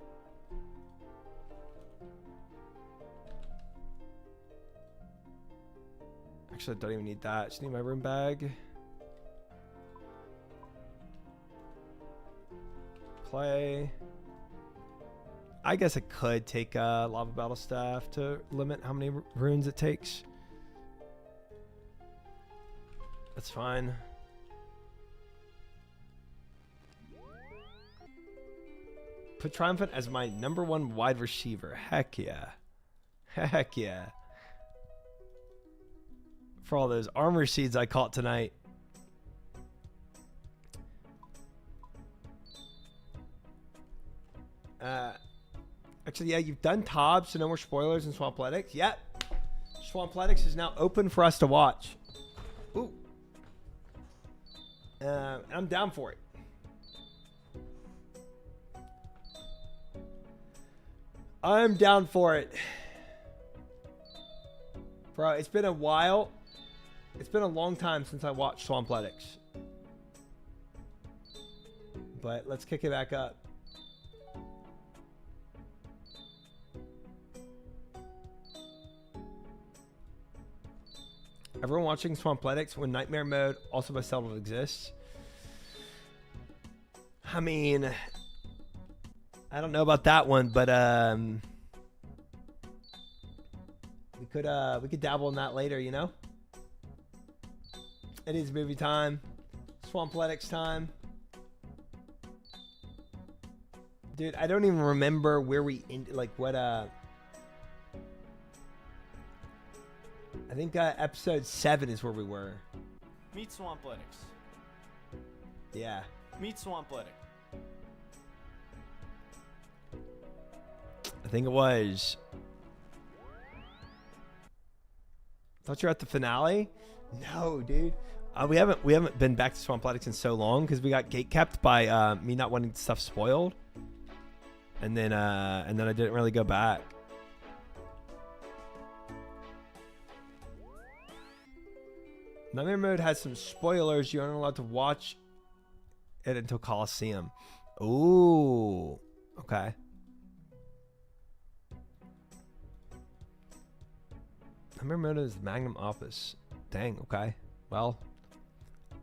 Actually, I don't even need that. Just need my room bag. Clay. I guess I could take lava battle staff to limit how many runes it takes. That's fine. Put Triumphant as my #1 wide receiver. Heck yeah. Heck yeah. For all those armor seeds I caught tonight. Actually, yeah, you've done Tobbs, so no more spoilers in Swampletics. Yep. Swampletics is now open for us to watch. Ooh. I'm down for it. I'm down for it. Bro, it's been a while. It's been a long time since I watched Swampletics. But let's kick it back up. Everyone watching Swampletics when Nightmare Mode also by Seldom exists. I mean, I don't know about that one, but we could dabble in that later, you know? It is movie time. Swampletics time. Dude, I don't even remember where we what I think episode 7 is where we were. Meet Swampletics. Yeah. Meet Swampletics. I think it was. Thought you were at the finale? No, dude. We haven't been back to Swampletics in so long because we got gatekept by me not wanting stuff spoiled, and then I didn't really go back. Nightmare Mode has some spoilers. You aren't allowed to watch it until Coliseum. Ooh, okay. Nightmare Mode is Magnum Opus. Dang, okay. Well,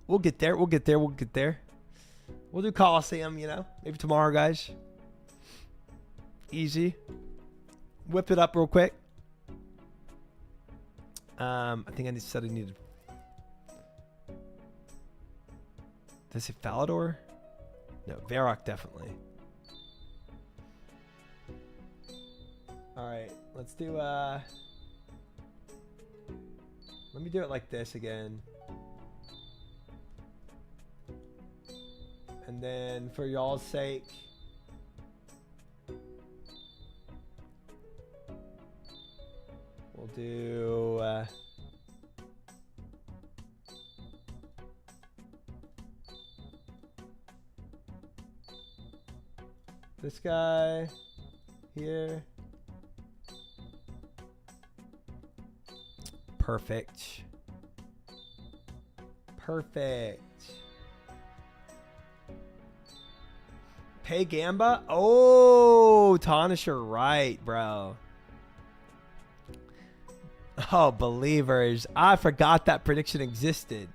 we'll get there. We'll get there. We'll get there. We'll do Coliseum, you know? Maybe tomorrow, guys. Easy. Whip it up real quick. I think I said I needed... Did I say Falador? No, Varrock definitely. Alright, let's do... Let me do it like this again. And then for y'all's sake, we'll do This guy here. Perfect. Perfect. Pay Gamba? Oh, Tonish, you're right, bro. Oh, believers. I forgot that prediction existed.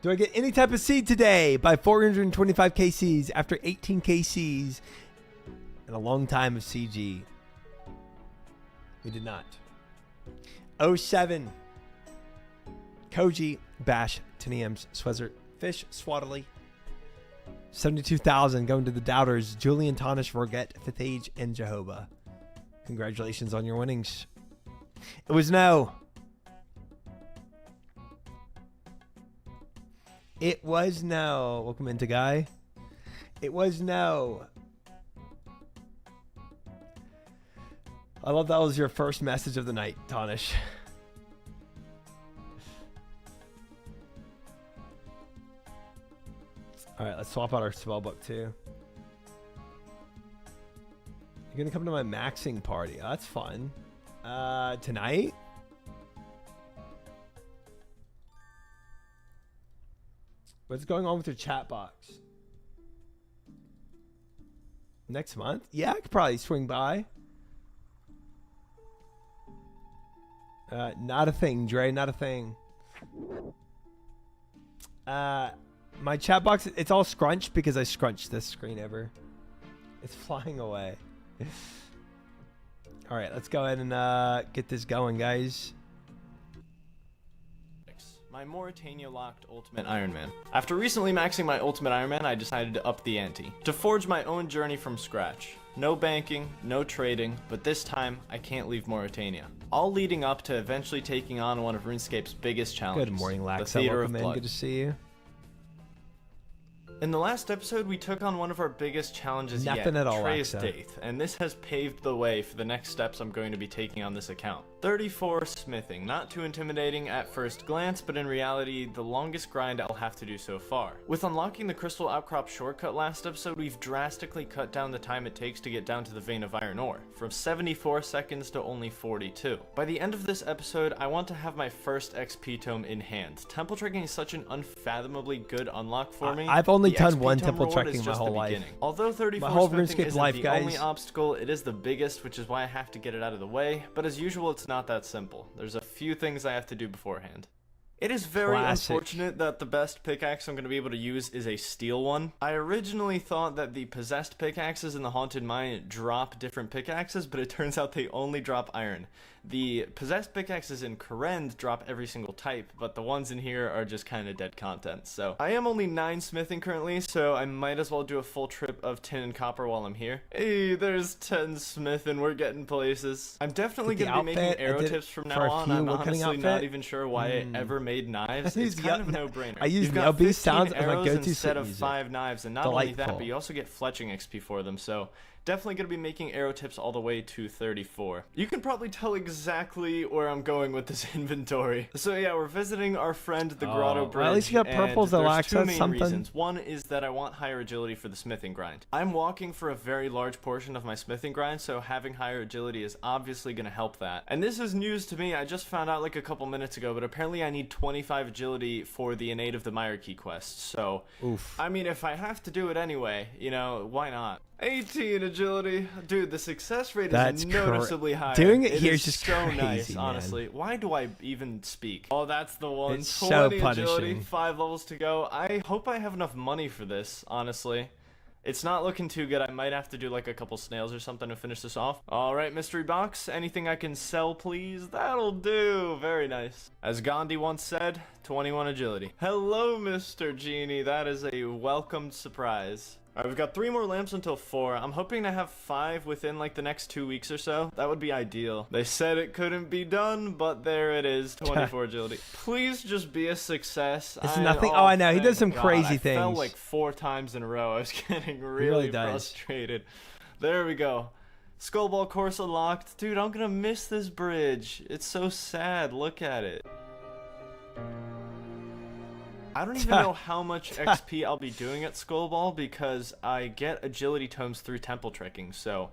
Do I get any type of seed today by 425 KCs after 18 KCs and a long time of CG? We did not. 07. Koji, Bash, Tiniams, Swezzert, Fish, Swaddly. 72,000 going to the doubters. Julian, Tonish, Forget, Fifth Age, and Jehovah. Congratulations on your winnings. It was no. It was no. Welcome into Guy. It was no. I love that was your first message of the night, Tonish. All right, let's swap out our spell book too. You're gonna come to my maxing party. Oh, that's fun. Tonight? What's going on with your chat box? Next month? Yeah, I could probably swing by. Not a thing, Dre. Not a thing. My chat box, it's all scrunched because I scrunched this screen over. It's flying away. All right, let's go ahead and get this going, guys. My Mauritania locked Ultimate Iron Man. After recently maxing my Ultimate Iron Man, I decided to up the ante. To forge my own journey from scratch. No banking, no trading, but this time, I can't leave Mauritania. All leading up to eventually taking on one of RuneScape's biggest challenges. Good morning, Laxa. The Theater of Welcome in. Blood. Good to see you. In the last episode, we took on one of our biggest challenges Nothing yet, at all, Trey's Laxa. Daith, and this has paved the way for the next steps I'm going to be taking on this account. 34 smithing, not too intimidating at first glance, but in reality, the longest grind I'll have to do so far. With unlocking the Crystal Outcrop shortcut last episode, we've drastically cut down the time it takes to get down to the vein of iron ore, from 74 seconds to only 42. By the end of this episode, I want to have my first XP tome in hand. Temple trekking is such an unfathomably good unlock for me. I've only The done XP one tome temple reward trekking is my just whole the life. beginning. Although 34 My whole smithing RuneScape isn't life, the guys. only obstacle, it is the biggest, which is why I have to get it out of the way, but as usual, it's not that simple. There's a few things I have to do beforehand. It is very Classic. unfortunate that the best pickaxe I'm going to be able to use is a steel one. I originally thought that the possessed pickaxes in the Haunted Mine drop different pickaxes, but it turns out they only drop iron. The possessed pickaxes in Korend drop every single type, but the ones in here are just kind of dead content. So I am only 9 smithing currently, so I might as well do a full trip of tin and copper while I'm here. Hey, there's 10 smithing, we're getting places. I'm definitely Did the going to be making outfit, I arrow did tips from for now a on. few I'm woodcutting honestly not outfit. even sure why I ever made knives. I It's use kind of a Yelp- no-brainer. I use You've got Yelp. 15 Sounds like my arrows go-to instead sit of music. 5 knives, and not only that, Delightful. but you also get fletching XP for them, so definitely going to be making arrow tips all the way to 34. You can probably tell exactly where I'm going with this inventory. So yeah, we're visiting our friend the Grotto Bridge. Well, at least you got purples, and there's Alexa, two main something. reasons. One is that I want higher agility for the smithing grind. I'm walking for a very large portion of my smithing grind, so having higher agility is obviously going to help that. And this is news to me. I just found out like a couple minutes ago, but apparently I need 25 agility for the innate of the Myra-Key quest. So, Oof. I mean, if I have to do it anyway, you know, why not? 18 agility. Dude, the success rate That's is noticeably higher. Doing it here is is just so crazy, nice, man. honestly. Why do I even speak? Oh, that's the one. It's so 20 agility, punishing. 5 levels to go. I hope I have enough money for this, honestly. It's not looking too good. I might have to do like a couple snails or something to finish this off. All right, mystery box. Anything I can sell, please? That'll do. Very nice. As Gandhi once said, 21 agility. Hello, Mr. Genie. That is a welcomed surprise. Alright, we've got 3 more lamps until 4. I'm hoping to have 5 within like the next 2 weeks or so. That would be ideal. They said it couldn't be done, but there it is. 24 agility. Please just be a success. It's nothing. Oh, I know. He does some thank crazy God. I fell things. like 4 times in a row. I was getting really really does. frustrated. There we go. Skullball course unlocked. Dude, I'm gonna miss this bridge. It's so sad. Look at it. I don't even know how much XP I'll be doing at Skullball because I get agility tomes through temple trekking, so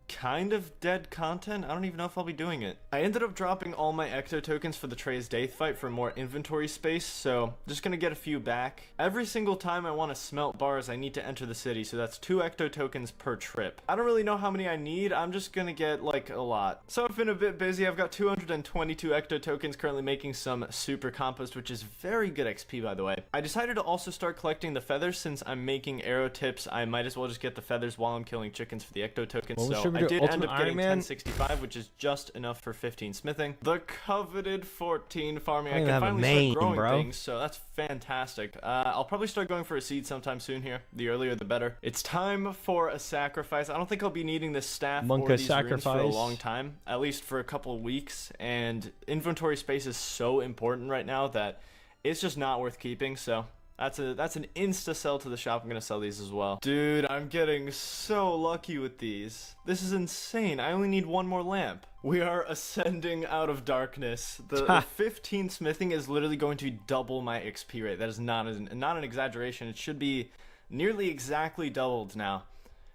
kind of dead content. I don't even know if I'll be doing it. I ended up dropping all my ecto tokens for the Trey's Daith fight for more inventory space, so just gonna get a few back. Every single time I want to smelt bars, I need to enter the city, so that's 2 ecto tokens per trip. I don't really know how many I need. I'm just gonna get like a lot. So I've been a bit busy. I've got 222 ecto tokens, currently making some super compost, which is very good XP by the way. I decided to also start collecting the feathers since I'm making arrow tips. I might as well just get the feathers while I'm killing chickens for the ecto tokens. So I did end up getting 1065, which is just enough for 15 smithing. The coveted 14 farming. I can finally start growing things, so that's fantastic. I'll probably start going for a seed sometime soon here. The earlier the better. It's time for a sacrifice. I don't think I'll be needing this staff or these runes for a long time, at least for a couple of weeks, and inventory space is so important right now that it's just not worth keeping, so that's an insta sell to the shop. I'm gonna sell these as well. Dude, I'm getting so lucky with these. This is insane. I only need 1 more lamp. We are ascending out of darkness. The 15 smithing is literally going to double my XP rate. That is not an exaggeration. It should be nearly exactly doubled now.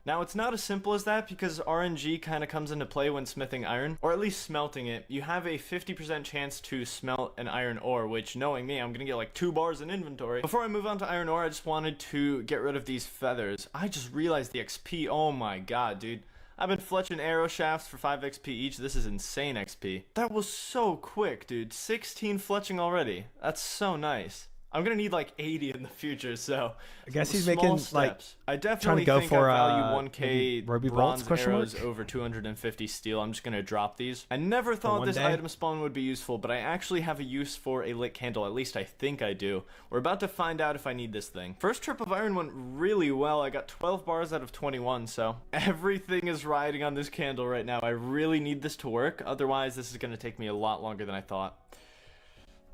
Now, it's not as simple as that because RNG kind of comes into play when smithing iron, or at least smelting it. You have a 50% chance to smelt an iron ore, which, knowing me, I'm going to get like 2 bars in inventory. Before I move on to iron ore, I just wanted to get rid of these feathers. I just realized the XP. Oh my god, dude. I've been fletching arrow shafts for 5 XP each. This is insane XP. That was so quick, dude. 16 fletching already. That's so nice. I'm gonna need like 80 in the future, so I guess he's making steps. like I definitely trying to go think for I value 1k Ruby bronze bolts, arrows over 250 steel. I'm just gonna drop these. I never thought this item spawn would be useful, but I actually have a use for a lit candle. At least I think I do. We're about to find out if I need this thing. First trip of iron went really well. I got 12 bars out of 21, so everything is riding on this candle right now. I really need this to work. Otherwise, this is gonna take me a lot longer than I thought.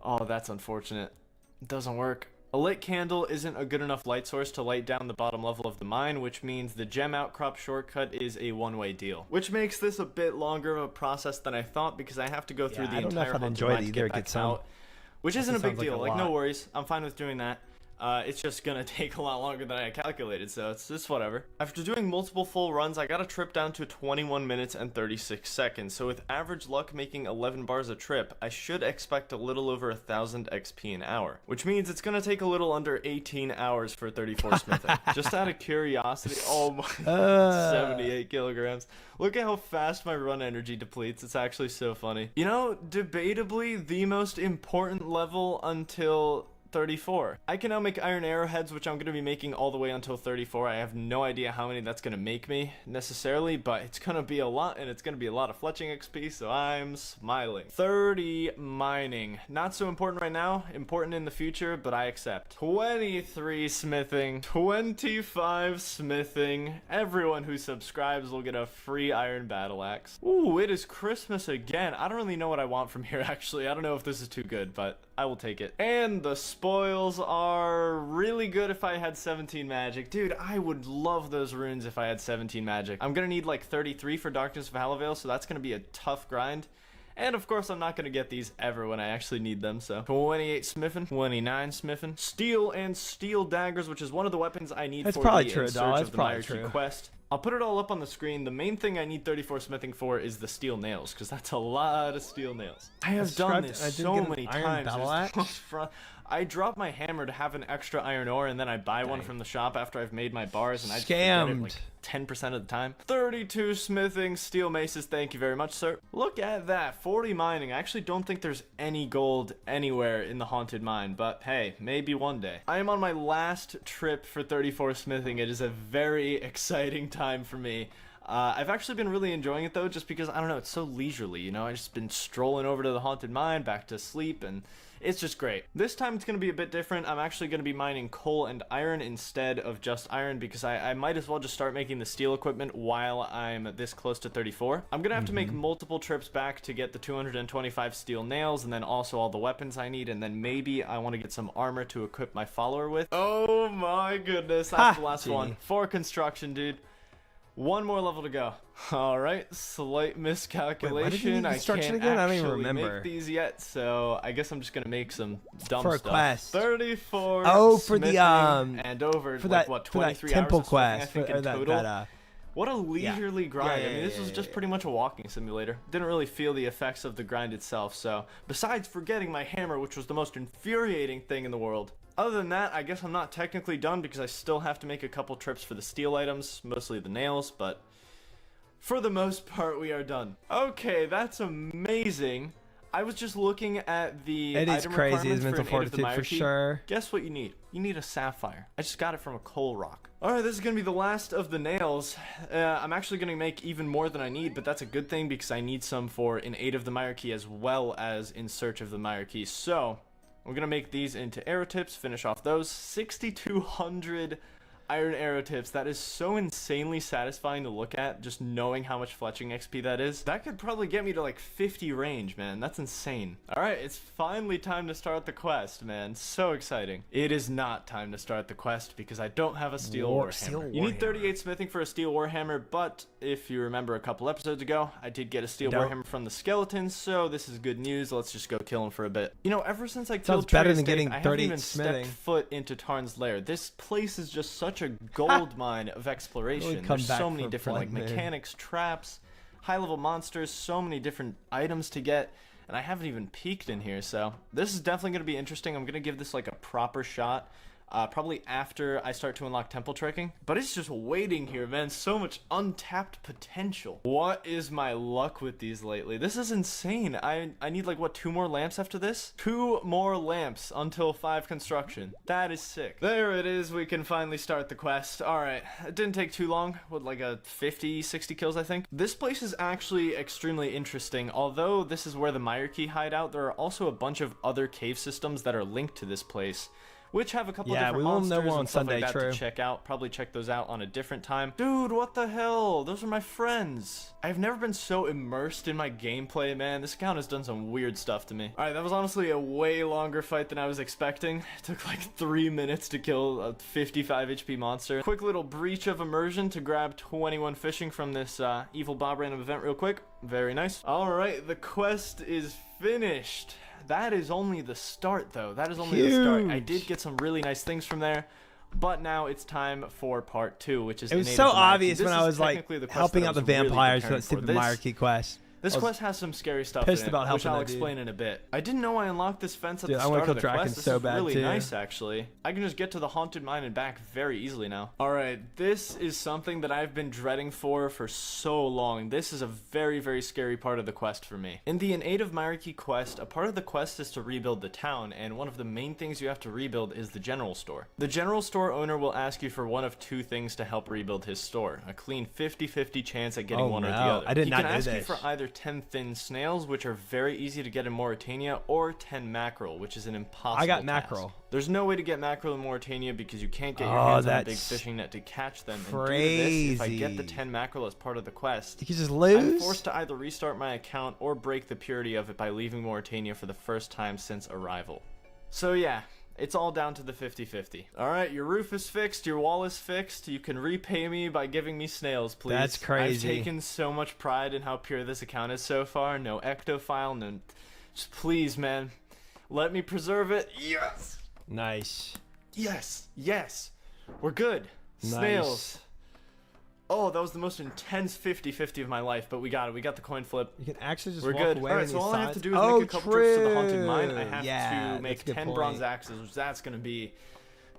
Oh, that's unfortunate. It doesn't work. A lit candle isn't a good enough light source to light down the bottom level of the mine, which means the gem outcrop shortcut is a one-way deal. Which makes this a bit longer of a process than I thought because I have to go through the entire haunted mine to get back out. Which isn't a big deal, like no worries, I'm fine with doing that. It's just gonna take a lot longer than I calculated, so it's just whatever. After doing multiple full runs, I got a trip down to 21 minutes and 36 seconds, so with average luck making 11 bars a trip, I should expect a little over 1,000 XP an hour, which means it's gonna take a little under 18 hours for 34 smithing. Just out of curiosity, oh my, 78 kilograms. Look at how fast my run energy depletes. It's actually so funny. You know, debatably the most important level until 34. I can now make iron arrowheads, which I'm going to be making all the way until 34. I have no idea how many that's going to make me necessarily, but it's going to be a lot, and it's going to be a lot of fletching XP, so I'm smiling. 30 mining. Not so important right now, important in the future, but I accept. 23 smithing, 25 smithing. Everyone who subscribes will get a free iron battle axe. Ooh, it is Christmas again. I don't really know what I want from here, actually. I don't know if this is too good, but I will take it. And the spoils are really good if I had 17 magic. Dude, I would love those runes if I had 17 magic. I'm gonna need like 33 for Darkness of Halavale, so that's gonna be a tough grind. And of course, I'm not gonna get these ever when I actually need them, so. 28 smithing, 29 smithing. Steel and steel daggers, which is one of the weapons I need for the In Search of the Myriad quest. I'll put it all up on the screen. The main thing I need 34 smithing for is the steel nails, because that's a lot of steel nails. I have done this so many times. I drop my hammer to have an extra iron ore, and then I buy one from the shop after I've made my bars, and I just forget it like 10% of the time. 32 smithing, steel maces, thank you very much, sir. Look at that, 40 mining. I actually don't think there's any gold anywhere in the haunted mine, but hey, maybe one day. I am on my last trip for 34 smithing. It is a very exciting time for me. I've actually been really enjoying it though, just because, I don't know, it's so leisurely, you know? I've just been strolling over to the haunted mine, back to sleep, and it's just great. This time it's going to be a bit different. I'm actually going to be mining coal and iron instead of just iron, because I might as well just start making the steel equipment while I'm this close to 34. I'm going to have to make multiple trips back to get the 225 steel nails, and then also all the weapons I need, and then maybe I want to get some armor to equip my follower with. Oh my goodness, that's the last one. For construction, dude. One more level to go. All right, slight miscalculation. need I construction can't again? I don't even actually remember. make these yet, so I guess I'm just gonna make some dumb For a stuff. quest. 34. Oh, for the, smithing, and over For like that, what for that 23 temple hours of smithing, I quest. think, For, or in that, total. that, What a leisurely grind. Yeah, I mean, this was just yeah. pretty much a walking simulator. Didn't really feel the effects of the grind itself, so besides forgetting my hammer, which was the most infuriating thing in the world. Other than that, I guess I'm not technically done because I still have to make a couple trips for the steel items, mostly the nails, but for the most part, we are done. Okay, that's amazing. I was just looking at the It is item crazy, his requirements for mental an 8 of the fortitude Mire for key. sure. Guess what you need? You need a sapphire. I just got it from a coal rock. Alright, this is going to be the last of the nails. I'm actually going to make even more than I need, but that's a good thing because I need some for in aid of the Mire key as well as in search of the Mire key. So, we're going to make these into arrow tips, finish off those. 6,200 iron arrow tips. That is so insanely satisfying to look at, just knowing how much fletching XP that is. That could probably get me to like 50 range, man. That's insane. Alright, it's finally time to start the quest, man. So exciting. It is not time to start the quest because I don't have a steel warhammer. You need 38 smithing for a steel warhammer, but if you remember a couple episodes ago, I did get a steel warhammer from the skeletons, so this is good news. Let's just go kill him for a bit. You know, ever since I killed better Trey's than Dave, getting I haven't 38 even smithing. stepped foot into Tarn's lair. This place is just such a gold mine of exploration. Really come There's back so many for different like blood, man. mechanics, traps, high-level monsters, so many different items to get, and I haven't even peeked in here, so this is definitely going to be interesting. I'm going to give this like a proper shot. Probably after I start to unlock temple trekking. But it's just waiting here, man. So much untapped potential. What is my luck with these lately? This is insane. I need like, what, 2 more lamps after this? 2 more lamps until 5 construction. That is sick. There it is. We can finally start the quest. Alright. It didn't take too long. What, like a 50, 60 kills, I think? This place is actually extremely interesting. Although this is where the Mire key hide out, there are also a bunch of other cave systems that are linked to this place, which have a couple different we will monsters know more on and stuff Sunday, like that true. to check out. Probably check those out on a different time. Dude, what the hell? Those are my friends. I've never been so immersed in my gameplay, man. This account has done some weird stuff to me. Alright, that was honestly a way longer fight than I was expecting. It took like 3 minutes to kill a 55 HP monster. Quick little breach of immersion to grab 21 fishing from this evil Bob random event real quick. Very nice. Alright, the quest is finished. That is only the start, though. That is only the start. I did get some really nice things from there, but now it's time for part 2, which is It was Innate so of the Mire key. obvious This when I is was like technically the quest helping that I out the was really vampires for preparing that stupid This- Mire key quest. This I was quest has some scary stuff pissed in it, about which helping I'll that dude. explain in a bit. I didn't know I unlocked this fence at Dude, the I wanna start kill of the Draken quest. This so is bad, really too. nice, actually. I can just get to the haunted mine and back very easily now. Alright, this is something that I've been dreading for so long. This is a very, very scary part of the quest for me. In the Innate of Mire key quest, a part of the quest is to rebuild the town, and one of the main things you have to rebuild is the general store. The general store owner will ask you for one of 2 things to help rebuild his store. A clean 50-50 chance at getting Oh, one or the no. other. I did He not can know ask you this. for either 10 thin snails, which are very easy to get in Mauritania, or 10 mackerel, which is an impossible I got task. mackerel. There's no way to get mackerel in Mauritania because you can't get your Oh, hands on a big that's fishing net to catch them. And due to this, if I get the crazy. 10 mackerel as part of the quest, You can just I'm lose. forced to either restart my account or break the purity of it by leaving Mauritania for the first time since arrival. So yeah, it's all down to the 50-50. Alright, your roof is fixed, your wall is fixed. You can repay me by giving me snails, please. That's crazy. I've taken so much pride in how pure this account is so far. No ectophile, no... Just please, man. Let me preserve it. Yes! Nice. Yes! Yes! We're good. Snails. Oh, that was the most intense 50-50 of my life, but we got it. We got the coin flip. You can actually just We're walk good. away. Alright, when so these all I have to signs- do is oh, make a couple trips to the haunted mine. I true. have Yeah, to make that's a good 10 point. bronze axes, which that's going to be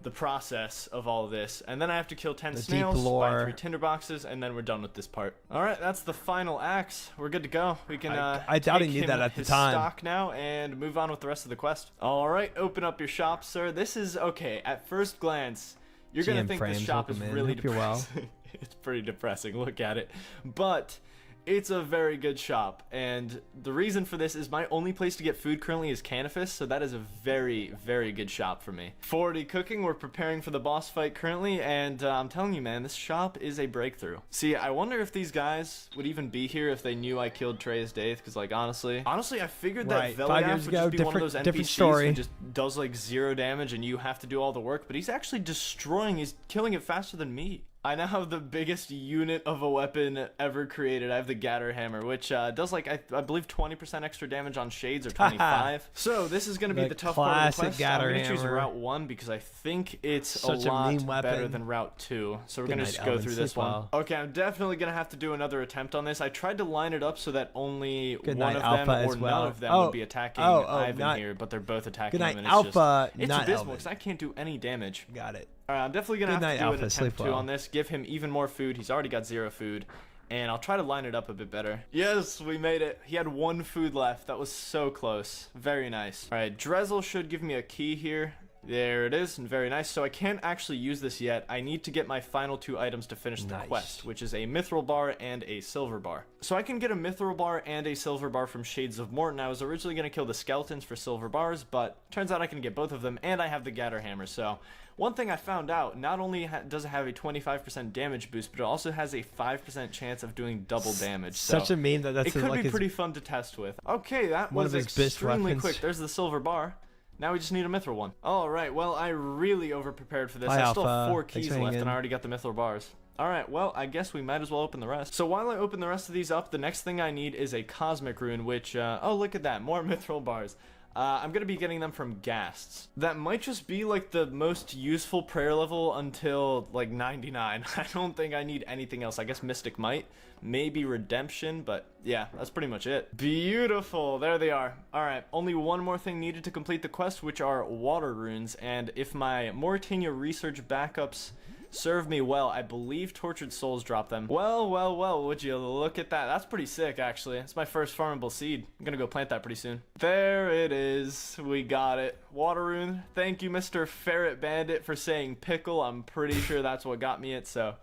the process of all of this. And then I have to kill 10 The deep snails, buy lore. 3 tinder boxes, and then we're done with this part. Alright, that's the final axe. We're good to go. We can I doubt he take knew him that at the his time. stock now and move on with the rest of the quest. Alright, open up your shop, sir. This is, okay, at first glance, you're going to GM think this frames, shop is welcome in. really Hope you're well. depressing. It's pretty depressing. Look at it. But it's a very good shop, and the reason for this is my only place to get food currently is Canifis, so that is a very, very good shop for me. 40 cooking, we're preparing for the boss fight currently, and I'm telling you, man, this shop is a breakthrough. See, I wonder if these guys would even be here if they knew I killed Trey's Daith, because, like, honestly, I figured that Right, 5 Veliath years would ago, just be one of those different NPCs story. who just does, like, 0 damage and you have to do all the work, but he's actually destroying, he's killing it faster than me. I now have the biggest unit of a weapon ever created. I have the Gatter Hammer, which does like I believe 20% extra damage on shades or 25. So this is going to be the tough part of the quest. I'm going to choose Route 1 because I think it's Such a lot mean weapon. better than Route 2. So we're going to just go Alvin. through this Sleep one. well. Okay, I'm definitely going to have to do another attempt on this. I tried to line it up so that only Good one night, of them Alpha or as well. none of them Oh. would be attacking Oh, Ivan not- here, but they're both attacking Good night, him, and it's Alpha, just, it's not abysmal Alvin. because I can't do any damage. Got it. All right, I'm definitely going to Good have night, to do an Alpha. attempt Sleep 2 well. on this. Give him even more food. He's already got 0 food. And I'll try to line it up a bit better. Yes, we made it. He had 1 food left. That was so close. Very nice. All right, Drezel should give me a key here. There it is, and very nice. So I can't actually use this yet. I need to get my final 2 items to finish the quest, which is a mithril bar and a silver bar. So I can get a mithril bar and a silver bar from Shades of Morton. I was originally going to kill the skeletons for silver bars, but turns out I can get both of them, and I have the Gatter Hammer. So one thing I found out, not only does it have a 25% damage boost, but it also has a 5% chance of doing double damage. Such so a meme that that's it could like be his, pretty fun to test with. Okay, that one was of his best extremely weapons. quick. There's the silver bar. Now we just need a mithril one. All right, well, I really over-prepared for this. Hi, I still have Alpha. 4 Thanks keys for left, hanging and in. I already got the mithril bars. All right, well, I guess we might as well open the rest. So while I open the rest of these up, the next thing I need is a cosmic rune, which, oh, look at that, more mithril bars. I'm going to be getting them from ghasts. That might just be, like, the most useful prayer level until, like, 99. I don't think I need anything else. I guess Mystic Might, maybe Redemption, but yeah, that's pretty much it. Beautiful. There they are. All right, only one more thing needed to complete the quest, which are water runes, and if my Mauritania research backups serve me well, I believe Tortured Souls drop them. Well, well, well, would you look at that? That's pretty sick, actually. It's my first farmable seed. I'm gonna go plant that pretty soon. There it is. We got it. Water rune. Thank you, Mr. Ferret Bandit, for saying pickle. I'm pretty sure that's what got me it, so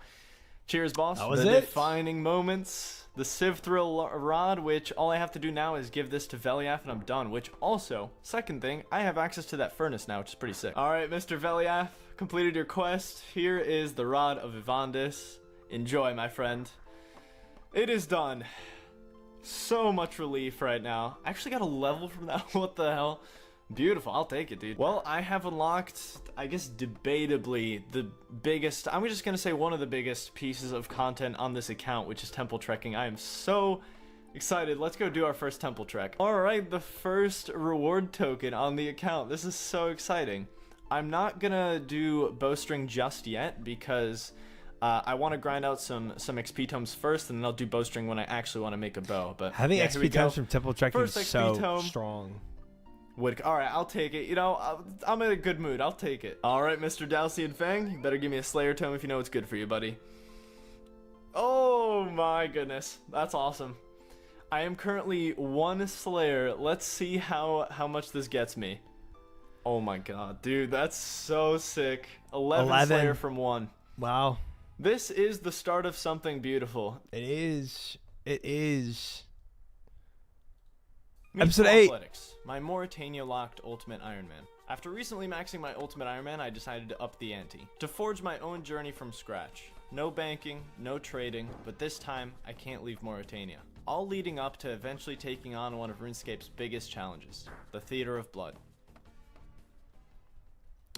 cheers, boss. That was the it. defining moments. The Civ Thrill Rod, which all I have to do now is give this to Veliath and I'm done, which also, second thing, I have access to that furnace now, which is pretty sick. All right, Mr. Veliath, completed your quest. Here is the Rod of Ivandis. Enjoy, my friend. It is done. So much relief right now. I actually got a level from that. What the hell? Beautiful. I'll take it, dude. Well, I have unlocked, I guess, debatably the biggest, I'm just going to say one of the biggest pieces of content on this account, which is temple trekking. I am so excited. Let's go do our first temple trek. All right, the first reward token on the account. This is so exciting. I'm not going to do bowstring just yet because I want to grind out some XP tomes first, and then I'll do bowstring when I actually want to make a bow. But Having yeah, here we XP go. times from temple trekking First is XP so tome. strong. All right, I'll take it. You know, I'm in a good mood. I'll take it. All right, Mr. Dalcian Fang, you better give me a Slayer tome if you know what's good for you, buddy. Oh my goodness, that's awesome. I am currently 1 Slayer. Let's see how much this gets me. Oh my god, dude, that's so sick. 11 Slayer from 1. Wow. This is the start of something beautiful. It is. It is. Episode Episode 8. Athletics, my Mauritania locked Ultimate Iron Man. After recently maxing my Ultimate Iron Man, I decided to up the ante. To forge my own journey from scratch. No banking, no trading, but this time, I can't leave Mauritania. All leading up to eventually taking on one of RuneScape's biggest challenges, the Theater of Blood.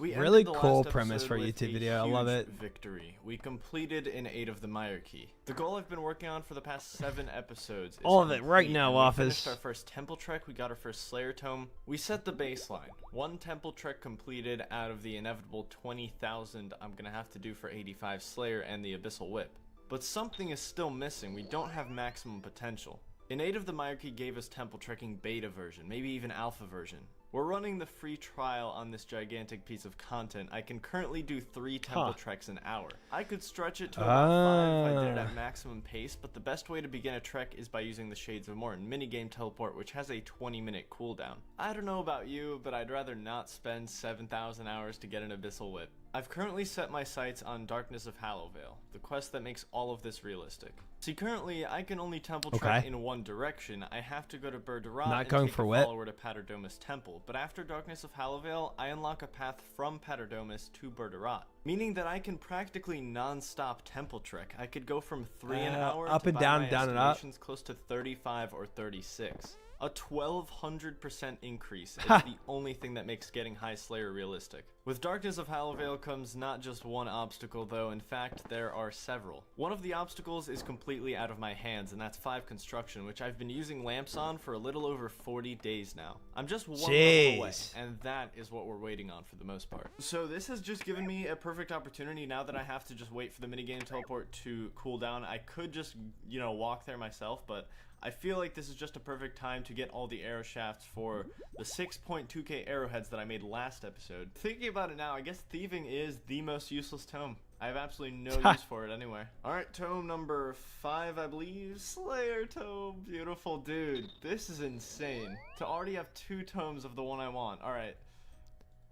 We ended Really the cool last premise for a episode with YouTube video. I love huge it. Victory. We completed an 8 of the Mire Key. The goal I've been working on for the past 7 episodes is All of it right complete, now, and we Office. finished our first temple trek. We got our first Slayer tome. We set the baseline. 1 temple trek completed out of the inevitable 20,000 I'm gonna have to do for 85 Slayer and the Abyssal Whip. But something is still missing. We don't have maximum potential. In 8 of the Mire Key gave us temple trekking beta version, maybe even alpha version. We're running the free trial on this gigantic piece of content. I can currently do 3 temple treks an hour. I could stretch it to about 5 if I did it at maximum pace, but the best way to begin a trek is by using the Shades of Morton minigame teleport, which has a 20-minute cooldown. I don't know about you, but I'd rather not spend 7,000 hours to get an Abyssal Whip. I've currently set my sights on Darkness of Hallowvale, the quest that makes all of this realistic. See, currently, I can only temple trek in one direction. I have to go to Burdarat and going take for a wet. follower to Paterdomus Temple, but after Darkness of Hallowvale, I unlock a path from Paterdomus to Burdarat, meaning that I can practically non-stop temple trek. I could go from 3 an hour up to and by down, my down and up. estimations, close to 35 or 36. A 1200% increase is the only thing that makes getting High Slayer realistic. With Darkness of Hallowvale comes not just one obstacle though, in fact there are several. One of the obstacles is completely out of my hands, and that's 5 construction, which I've been using lamps on for a little over 40 days now. I'm just one level away, and that is what we're waiting on for the most part. So this has just given me a perfect opportunity now that I have to just wait for the minigame teleport to cool down. I could just, you know, walk there myself, but I feel like this is just a perfect time to get all the arrow shafts for the 6.2k arrowheads that I made last episode. Thinking about it now, I guess thieving is the most useless tome. I have absolutely no use for it anywhere. Alright, tome number 5, I believe. Slayer tome. Beautiful, dude. This is insane. To already have 2 tomes of the one I want. Alright.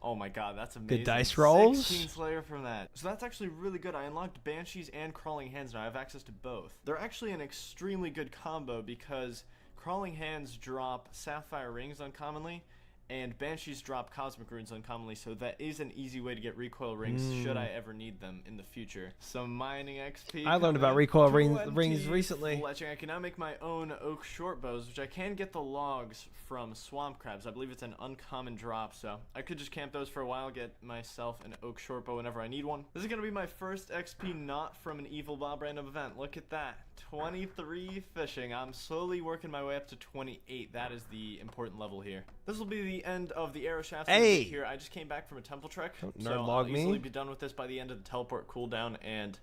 Oh my god, that's amazing. Good dice rolls. 16 Slayer from that. So that's actually really good. I unlocked Banshees and Crawling Hands now. I have access to both. They're actually an extremely good combo because Crawling Hands drop Sapphire Rings uncommonly, and Banshees drop Cosmic Runes uncommonly, so that is an easy way to get recoil rings should I ever need them in the future. Some mining XP. I learned about recoil rings recently. Fletching. I can now make my own oak short bows, which I can get the logs from swamp crabs. I believe it's an uncommon drop, so I could just camp those for a while, get myself an oak short bow whenever I need one. This is going to be my first XP not from an Evil Bob random event. Look at that. 23 fishing. I'm slowly working my way up to 28. That is the important level here. This will be the end of the arrow shafts here. I just came back from a temple trek, so I'll easily be done with this by the end of the teleport cooldown, and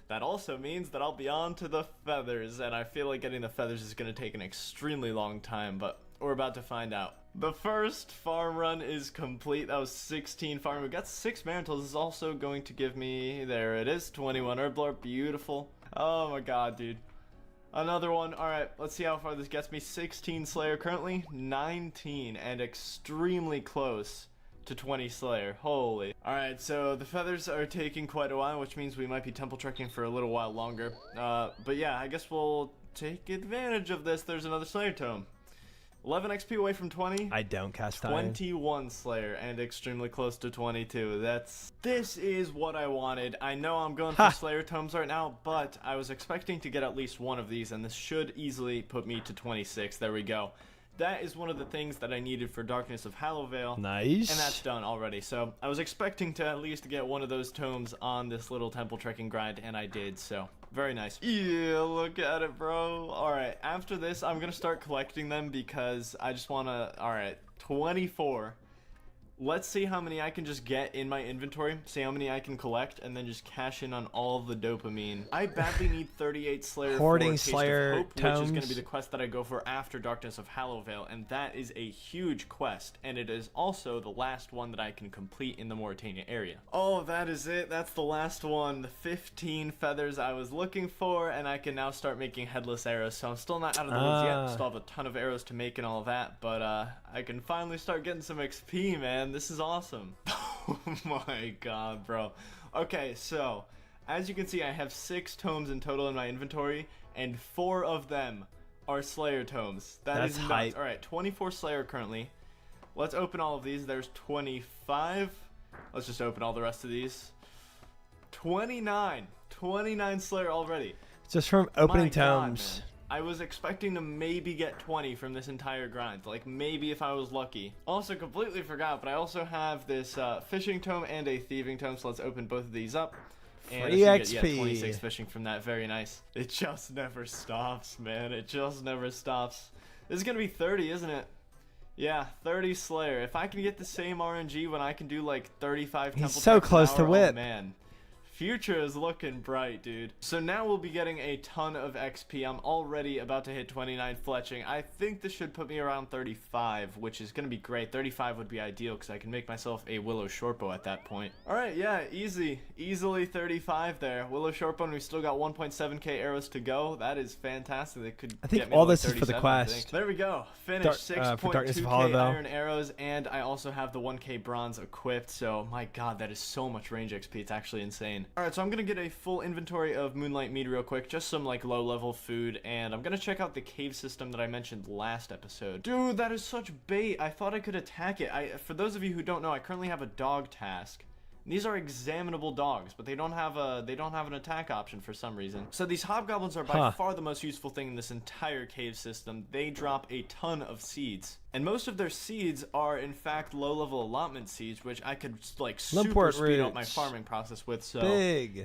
that also means that I'll be on to the feathers, and I feel like getting the feathers is going to take an extremely long time, but we're about to find out. The first farm run is complete. That was 16 farm. We got 6 mantles. This is also going to give me, there it is, 21 herblore. Beautiful. Oh my god, dude. Another one. Alright, let's see how far this gets me. 16 Slayer currently, 19, and extremely close to 20 Slayer. Holy. Alright, so the feathers are taking quite a while, which means we might be temple trekking for a little while longer. But yeah, I guess we'll take advantage of this. There's another Slayer tome. 11 XP away from 20. I don't cast iron. 21 Slayer and extremely close to 22. This is what I wanted. I know I'm going for Slayer tomes right now, but I was expecting to get at least one of these, and this should easily put me to 26. There we go. That is one of the things that I needed for Darkness of Hallowvale. Nice. And that's done already. So I was expecting to at least get one of those tomes on this little temple trekking grind, and I did, so very nice. Yeah, look at it, bro. Alright, after this, I'm going to start collecting them because I just want to... Alright, 24. Let's see how many I can just get in my inventory, see how many I can collect, and then just cash in on all the dopamine. I badly need 38 Slayer Hoarding for Taste Slayer of Hope, tomes. which is going to be the quest that I go for after Darkness of Hallowvale, and that is a huge quest, and it is also the last one that I can complete in the Mauritania area. Oh, that is it. That's the last one. The 15 feathers I was looking for, and I can now start making headless arrows, so I'm still not out of the woods yet. Still have a ton of arrows to make and all that, but I can finally start getting some XP, man. This is awesome. Oh my god, bro. Okay, so as you can see, I have 6 tomes in total in my inventory, and 4 of them are Slayer tomes. That's nuts. Alright, 24 Slayer currently. Let's open all of these. There's 25. Let's just open all the rest of these. 29 Slayer already. Just from opening tomes. God, I was expecting to maybe get 20 from this entire grind, like maybe if I was lucky. Also completely forgot, but I also have this fishing tome and a thieving tome, so let's open both of these up. And Free XP. Get, 26 fishing from that, very nice. It just never stops, man, it just never stops. This is gonna be 30, isn't it? Yeah, 30 Slayer. If I can get the same RNG when I can do like 35 temple He's so close to whip. Oh man. Future is looking bright, dude. So now we'll be getting a ton of XP. I'm already about to hit 29 fletching. I think this should put me around 35, which is going to be great. 35 would be ideal because I can make myself a Willow Shortbow at that point. Alright, yeah, easily 35 there. Willow Shortbow, and we still got 1.7k arrows to go. That is fantastic. That could I think get me all to like this is for the quest. There we go. Finished. 6.2k iron arrows, and I also have the 1k bronze equipped. So my god, that is so much range XP. It's actually insane. Alright, so I'm gonna get a full inventory of Moonlight Mead real quick, just some like low level food, and I'm gonna check out the cave system that I mentioned last episode. Dude, that is such bait. I thought I could attack it. For those of you who don't know, I currently have a dog task These are examinable dogs, but they don't have an attack option for some reason. So these hobgoblins are by far the most useful thing in this entire cave system. They drop a ton of seeds. And most of their seeds are, in fact, low-level allotment seeds, which I could, like, super speed up my farming process with. So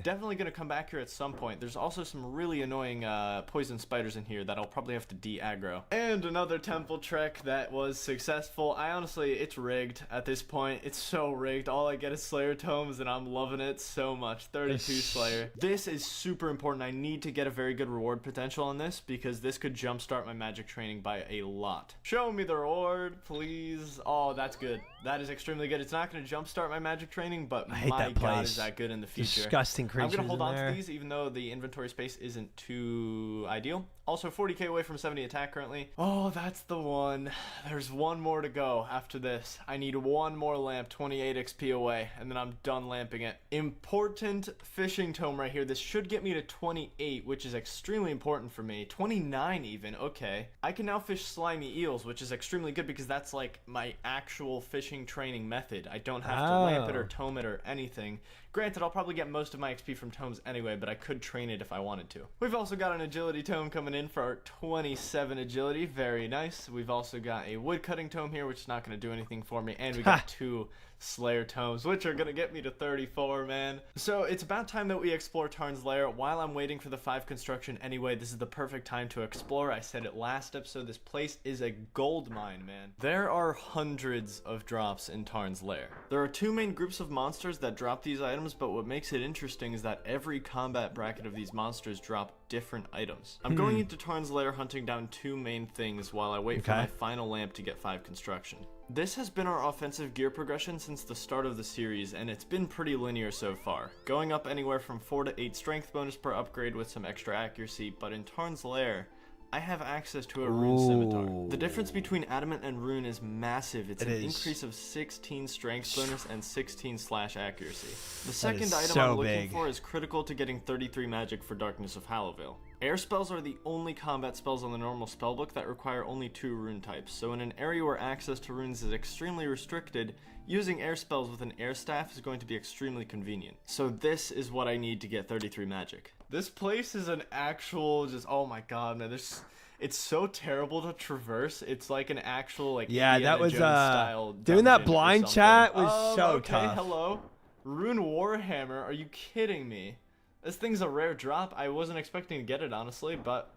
definitely going to come back here at some point. There's also some really annoying poison spiders in here that I'll probably have to de-aggro. And another temple trek that was successful. It's rigged at this point. It's so rigged. All I get is Slayer tomes, and I'm loving it so much. 32 Slayer. This is super important. I need to get a very good reward potential on this, because this could jumpstart my magic training by a lot. Show me the reward, please. Oh, that's good. That is extremely good. It's not going to jumpstart my magic training, but my god, is that good in the future. Disgusting creatures. I'm going to hold on to these, even though the inventory space isn't too ideal. Also, 40k away from 70 attack currently. Oh, that's the one. There's one more to go after this. I need one more lamp, 28 XP away, and then I'm done lamping it. Important fishing tome right here. This should get me to 28, which is extremely important for me. 29 even, okay. I can now fish slimy eels, which is extremely good because that's like my actual fishing training method. I don't have to lamp it or tome it or anything. Granted, I'll probably get most of my XP from tomes anyway, but I could train it if I wanted to. We've also got an agility tome coming in for our 27 agility. Very nice. We've also got a woodcutting tome here, which is not going to do anything for me. And we got 2 Slayer tomes, which are going to get me to 34, man. So it's about time that we explore Tarn's Lair. While I'm waiting for the 5 construction anyway, this is the perfect time to explore. I said it last episode, this place is a gold mine, man. There are hundreds of drops in Tarn's Lair. There are 2 main groups of monsters that drop these items, but what makes it interesting is that every combat bracket of these monsters drop different items. I'm going into Tarn's Lair hunting down 2 main things while I wait for my final lamp to get 5 construction. This has been our offensive gear progression since the start of the series, and it's been pretty linear so far, going up anywhere from 4 to 8 strength bonus per upgrade with some extra accuracy, but in Tarn's Lair, I have access to a rune scimitar. The difference between adamant and rune is massive. It's an increase of 16 strength bonus and 16 slash accuracy. The second item I'm looking for is critical to getting 33 magic for Darkness of Hallowvale. Air spells are the only combat spells on the normal spellbook that require only 2 rune types, so in an area where access to runes is extremely restricted, using air spells with an air staff is going to be extremely convenient. So this is what I need to get 33 magic. This place is an actual oh my god, man, it's so terrible to traverse. It's like an actual that was Jones style doing that blind chat was so tough. Hello. Rune Warhammer, are you kidding me? This thing's a rare drop. I wasn't expecting to get it, honestly, but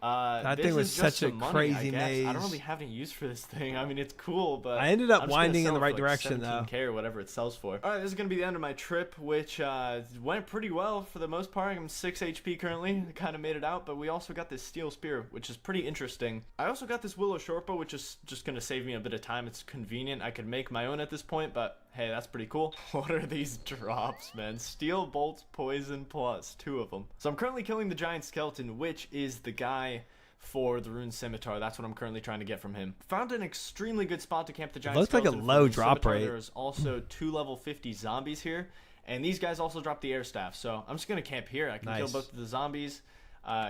that thing was such a crazy maze. I don't really have any use for this thing. I mean, it's cool, but I ended up winding in the right direction, though. 17K or whatever it sells for. All right, this is going to be the end of my trip, which went pretty well for the most part. I'm 6 HP currently. I kind of made it out, but we also got this steel spear, which is pretty interesting. I also got this willow shortbow, which is just going to save me a bit of time. It's convenient. I could make my own at this point, but hey, that's pretty cool. What are these drops, man? Steel bolts, poison plus 2 of them. So I'm currently killing the giant skeleton, which is the guy for the rune scimitar. That's what I'm currently trying to get from him. Found an extremely good spot to camp the giant skeleton. Looks like a low drop rate. There's also 2 level 50 zombies here, and these guys also drop the air staff. So I'm just gonna camp here. I can kill both of the zombies.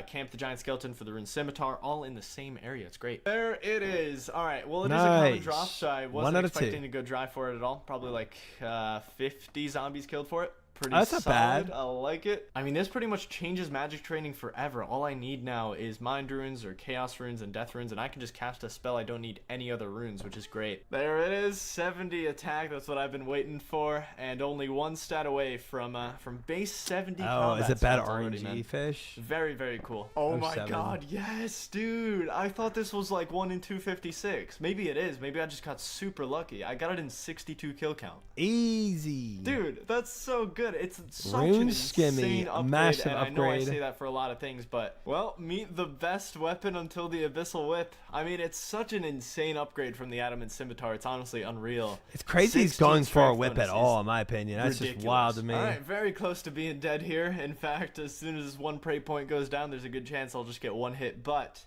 Camp the giant skeleton for the rune scimitar, all in the same area. It's great. There it is. All right, well, it is a common drop, so I wasn't expecting to go dry for it at all. Probably like 50 zombies killed for it. Pretty That's not solid. bad. I like it. I mean, this pretty much changes magic training forever. All I need now is mind runes or chaos runes and death runes, and I can just cast a spell. I don't need any other runes, which is great. There it is, 70 attack. That's what I've been waiting for, and only 1 stat away from base 70 combat. Is it bad already, RNG man. Fish? Very, very cool. Oh my god, yes, dude. I thought this was like 1 in 256. Maybe it is. Maybe I just got super lucky. I got it in 62 kill count. Easy. Dude, that's so good. It's such Rune an Skimmy, insane upgrade, massive and I know I upgrade. say that for a lot of things, but, well, meet the best weapon until the Abyssal Whip. I mean, it's such an insane upgrade from the Adamant Scimitar. It's honestly unreal. It's crazy he's 16 going for a strength whip bonus at all, in my opinion. That's ridiculous. just wild to me. All right, very close to being dead here. In fact, as soon as 1 prey point goes down, there's a good chance I'll just get 1 hit, but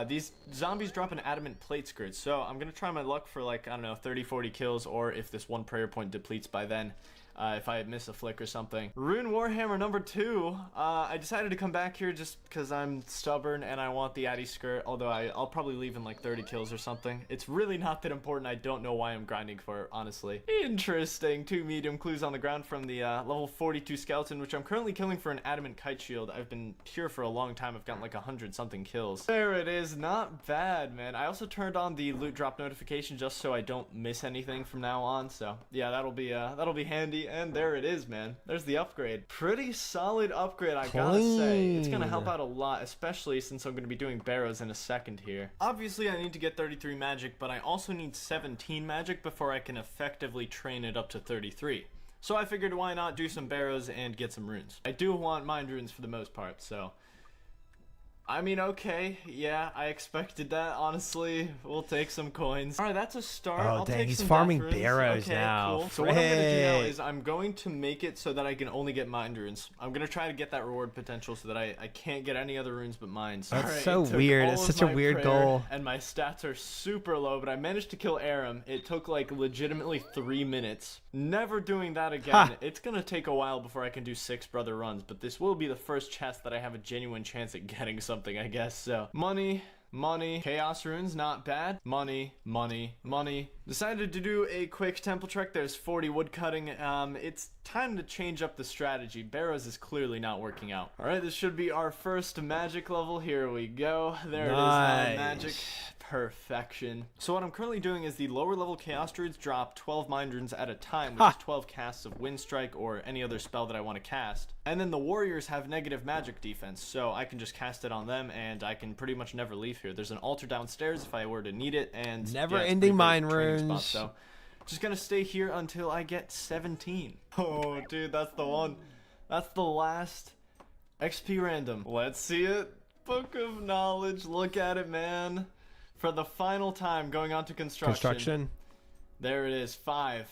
these zombies drop an adamant plate skirt, so I'm going to try my luck for, like, I don't know, 30-40 kills, or if this 1 prayer point depletes by then, if I miss a flick or something. Rune Warhammer number 2. I decided to come back here just because I'm stubborn and I want the Addy skirt, although I'll probably leave in like 30 kills or something. It's really not that important. I don't know why I'm grinding for it, honestly. Interesting. 2 medium clues on the ground from the level 42 skeleton, which I'm currently killing for an adamant kite shield. I've been here for a long time. I've gotten like 100 something kills. There it is. Not bad, man. I also turned on the loot drop notification just so I don't miss anything from now on. So yeah, that'll be handy. And there it is, man. There's the upgrade. Pretty solid upgrade, I gotta say. It's gonna help out a lot, especially since I'm gonna be doing barrows in a second here. Obviously, I need to get 33 magic, but I also need 17 magic before I can effectively train it up to 33. So I figured why not do some barrows and get some runes. I do want mind runes for the most part, so... I mean, okay, yeah, I expected that, honestly. We'll take some coins. Alright, that's a start. Oh, I'll dang, take he's some farming death runes. barrows Okay, now. cool. So what I'm going to do now Frick. is I'm going to make it so that I can only get mind runes. I'm going to try to get that reward potential so that I can't get any other runes but mines. That's Alright, so it took weird. all It's of such a my weird prayer, goal. And my stats are super low, but I managed to kill Aram. It took like legitimately 3 minutes. Never doing that again. Ha! It's going to take a while before I can do 6 brother runs, but this will be the first chest that I have a genuine chance at getting something, I guess. So, money. Chaos runes, not bad. Money. Decided to do a quick temple trek. There's 40 wood cutting. It's time to change up the strategy. Barrows is clearly not working out. Alright, this should be our first magic level. Here we go. There it is now, magic. Perfection. So what I'm currently doing is the lower level chaos druids drop 12 mind runes at a time, which is 12 casts of wind strike or any other spell that I want to cast. And then the warriors have negative magic defense, so I can just cast it on them and I can pretty much never leave here. There's an altar downstairs if I were to need it, and Never yeah, it's ending pretty mind great training spot, runes. so just gonna stay here until I get 17. Oh dude, that's the one. That's the last XP random. Let's see it. Book of Knowledge. Look at it, man. For the final time, going on to construction. There it is, 5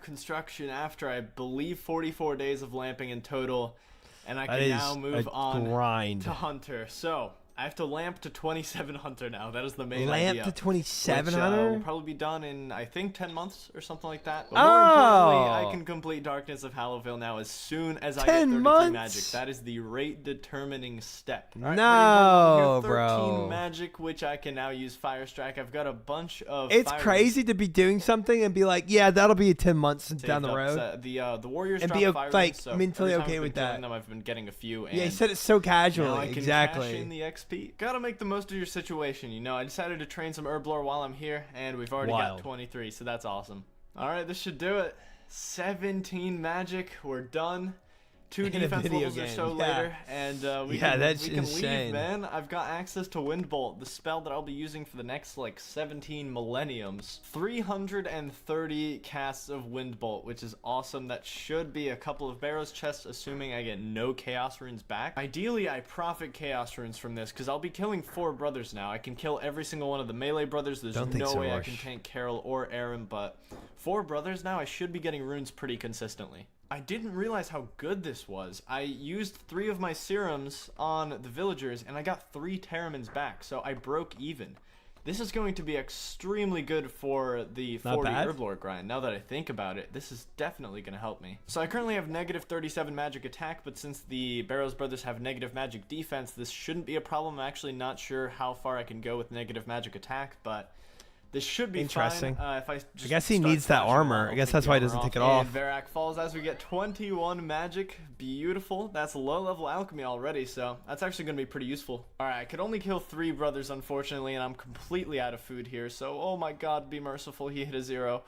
construction after I believe 44 days of lamping in total, and I can now move on to hunter. So I have to lamp to 27 hunter now. That is the main idea. Lamp to 27 which, hunter? will probably be done in, I think, 10 months or something like that. But more importantly, I can complete Darkness of Hallowville now as soon as I get 33 months? magic. That is the rate determining step. All right, No, 13 bro. magic, which I can now use Fire Strike. I've got a bunch of It's fire crazy to be doing something and be like, yeah, that'll be 10 months down the road. The warriors And drop be, fire like, runes, so mentally every time okay I've with been killing that. them, I've been getting a few. And Yeah, he said it so casually. now I can Exactly. cash in the XP. Gotta make the most of your situation, you know. I decided to train some herblore while I'm here, and we've already got 23, so that's awesome. Alright, this should do it. 17 magic, we're done. 2 In a defense video levels or game, so yeah. later, and we that's can insane. leave, man. I've got access to Windbolt, the spell that I'll be using for the next, like, 17 millenniums. 330 casts of Windbolt, which is awesome. That should be a couple of barrows chests, assuming I get no Chaos Runes back. Ideally, I profit Chaos Runes from this, because I'll be killing 4 brothers now. I can kill every single one of the melee brothers. There's no way I can tank Carol or Aaron, but 4 brothers now, I should be getting runes pretty consistently. I didn't realize how good this was. I used 3 of my serums on the villagers, and I got 3 Terramins back, so I broke even. This is going to be extremely good for the 40 herblore grind. Now that I think about it, this is definitely going to help me. So I currently have negative 37 magic attack, but since the Barrows brothers have negative magic defense, this shouldn't be a problem. I'm actually not sure how far I can go with negative magic attack, but this should be interesting. fine. If I guess he needs that armor. I guess that's why he doesn't take it off. And Varak falls as we get 21 magic. Beautiful. That's low level alchemy already, so that's actually going to be pretty useful. Alright, I could only kill 3 brothers, unfortunately, and I'm completely out of food here, so oh my god, be merciful. He hit a 0.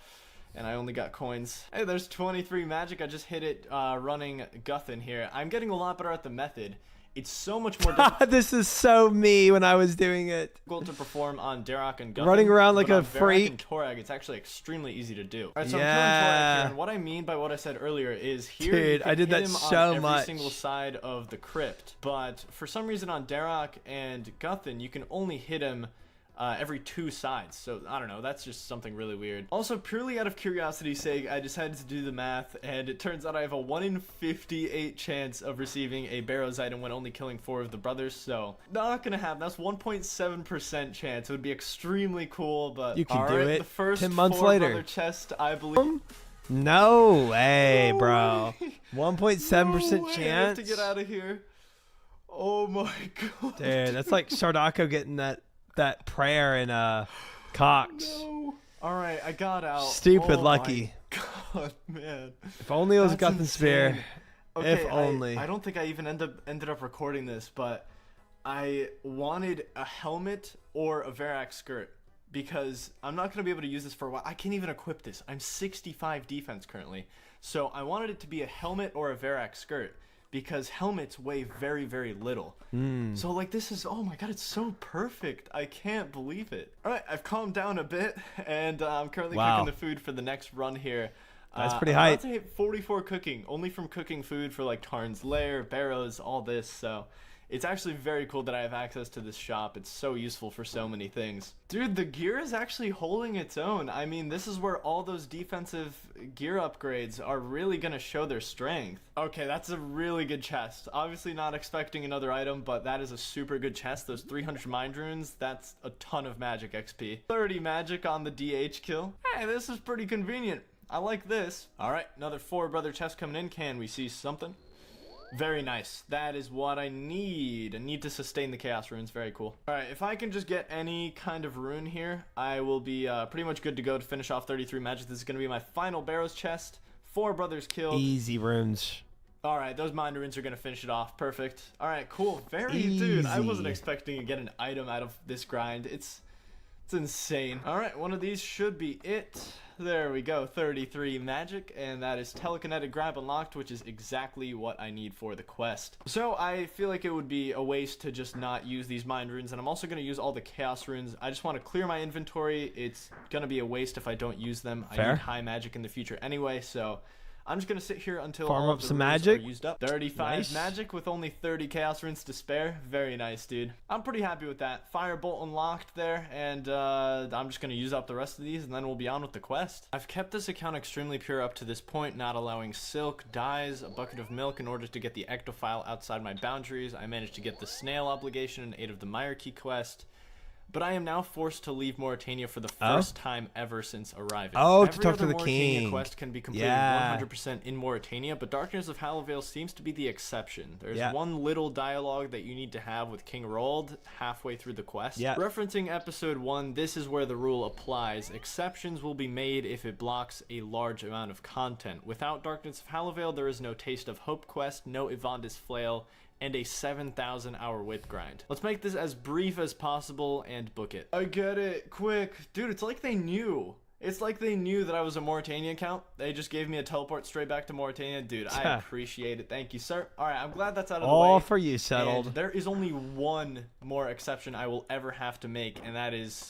And I only got coins. Hey, there's 23 magic. I just hit it running Guthin here. I'm getting a lot better at the method. It's so much more difficult. This is so me when I was doing it. To perform on Darok and Guthin. Running around like a Varak freak. and Torag, it's actually extremely easy to do. Alright, so I'm killing Torag here, and what I mean by what I said earlier is here Dude, you can I did hit that him so on every much. single side of the crypt, but for some reason on Darok and Guthin, you can only hit him every 2 sides. So I don't know, that's just something really weird. Also, purely out of curiosity's sake, I decided to do the math, and it turns out I have a 1 in 58 chance of receiving a Barrows item when only killing 4 of the brothers, so not gonna happen. That's 1.7% chance. It would be extremely cool, but you can do it. The first 10 months 4 later. brother chest, I believe. No way, No bro. way. 1.7% No way, I have chance. to get out of here. Oh my god. Dude, that's like Sardacco getting that prayer in Cox. No. All right, I got out. Stupid Oh lucky. My god, man. If only it was That's Guthrie Spear. insane. Okay, If only. I don't think I even ended up recording this, but I wanted a helmet or a Varak skirt because I'm not going to be able to use this for a while. I can't even equip this. I'm 65 defense currently. So I wanted it to be a helmet or a Varak skirt because helmets weigh very, very little. So like this is, oh my god, it's so perfect. I can't believe it. All right, I've calmed down a bit and I'm currently Wow. cooking the food for the next run here. That's pretty I'm hype. about to hit 44 cooking, only from cooking food for like Tarn's Lair, Barrows, all this. So it's actually very cool that I have access to this shop. It's so useful for so many things. Dude, the gear is actually holding its own. I mean, this is where all those defensive gear upgrades are really going to show their strength. Okay, that's a really good chest. Obviously not expecting another item, but that is a super good chest. Those 300 mind runes, that's a ton of magic XP. 30 magic on the DH kill. Hey, this is pretty convenient. I like this. All right, another 4 brother chest coming in. Can we see something? Very nice. That is what I need. I need to sustain the chaos runes. Very cool. All right, if I can just get any kind of rune here, I will be pretty much good to go to finish off 33 magic. This is going to be my final Barrows chest. 4 brothers killed. Easy runes. All right, those mind runes are going to finish it off. Perfect. All right, cool. Dude, I wasn't Easy. expecting to get an item out of this grind. It's insane. All right, one of these should be it. There we go, 33 magic, and that is telekinetic grab unlocked, which is exactly what I need for the quest. So I feel like it would be a waste to just not use these mind runes, and I'm also going to use all the chaos runes. I just want to clear my inventory. It's going to be a waste if I don't use them. I Fair. need high magic in the future anyway, so I'm just going to sit here until Farm all up of the some runes magic. are used up. 35 Nice. magic with only 30 chaos runes to spare. Very nice, dude. I'm pretty happy with that. Firebolt unlocked there, and I'm just going to use up the rest of these, and then we'll be on with the quest. I've kept this account extremely pure up to this point, not allowing silk, dyes, a bucket of milk in order to get the ectophile outside my boundaries. I managed to get the snail obligation in aid of the Myrkey quest. But I am now forced to leave Mauritania for the first time ever since arriving. Oh, to Every talk to other the Mauritania king. quest can be completed Yeah. 100% in Mauritania, but Darkness of Halavale seems to be the exception. There's Yeah. one little dialogue that you need to have with King Roald halfway through the quest. Yeah. Referencing episode 1, this is where the rule applies. Exceptions will be made if it blocks a large amount of content. Without Darkness of Halavale, there is no Taste of Hope quest, no Evandis Flail, and a 7,000 hour whip grind. Let's make this as brief as possible and book it. I get it. Quick. Dude, it's like they knew. It's like they knew that I was a Mauritania account. They just gave me a teleport straight back to Mauritania. Dude, I appreciate it. Thank you, sir. All right, I'm glad that's out of the way. All for you, settled. And there is only one more exception I will ever have to make, and that is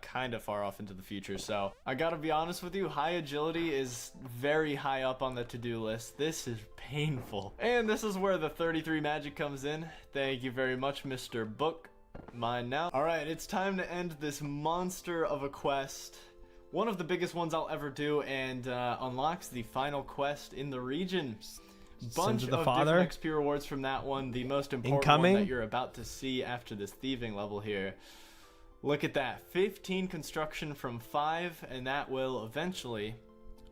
kind of far off into the future. So I gotta be honest with you, high agility is very high up on the to-do list. This is painful. And this is where the 33 magic comes in. Thank you very much, Mr. Book. Mine now. All right, it's time to end this monster of a quest. One of the biggest ones I'll ever do, and unlocks the final quest in the region. Bunch of the of Father. different XP rewards from that one. The most important Incoming. one that you're about to see after this thieving level here. Look at that. 15 construction from 5, and that will eventually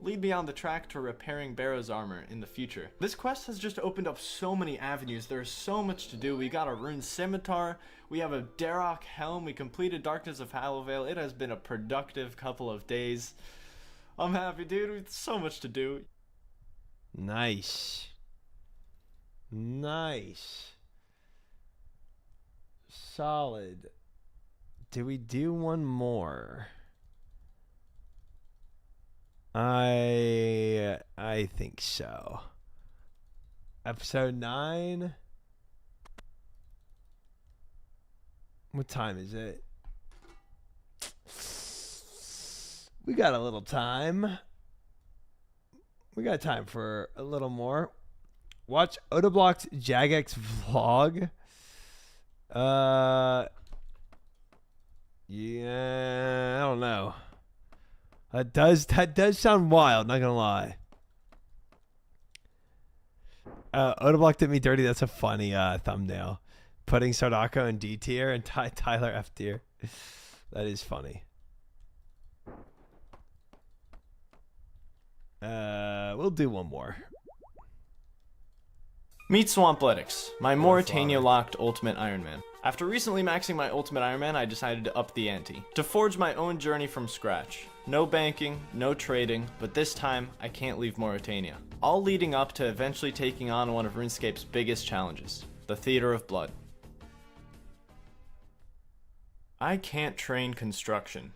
lead me on the track to repairing Barrow's armor in the future. This quest has just opened up so many avenues. There's so much to do. We got a rune scimitar. We have a Darok helm. We completed Darkness of Halavale. It has been a productive couple of days. I'm happy, dude. It's so much to do. Nice. Nice. Solid. Do we do one more? I think so. Episode 9. What time is it? We got a little time. We got time for a little more. Watch Otoblock's Jagex vlog. Yeah, I don't know. That does sound wild, not gonna lie. Otoblock did me dirty. That's a funny thumbnail. Putting Sardacco in D tier and Tyler F tier. That is funny. we'll do one more. Meet Swampletics, my Mauritania-locked Ultimate Iron Man. After recently maxing my Ultimate Iron Man, I decided to up the ante. To forge my own journey from scratch. No banking, no trading, but this time, I can't leave Mauritania. All leading up to eventually taking on one of RuneScape's biggest challenges, the Theater of Blood. I can't train construction.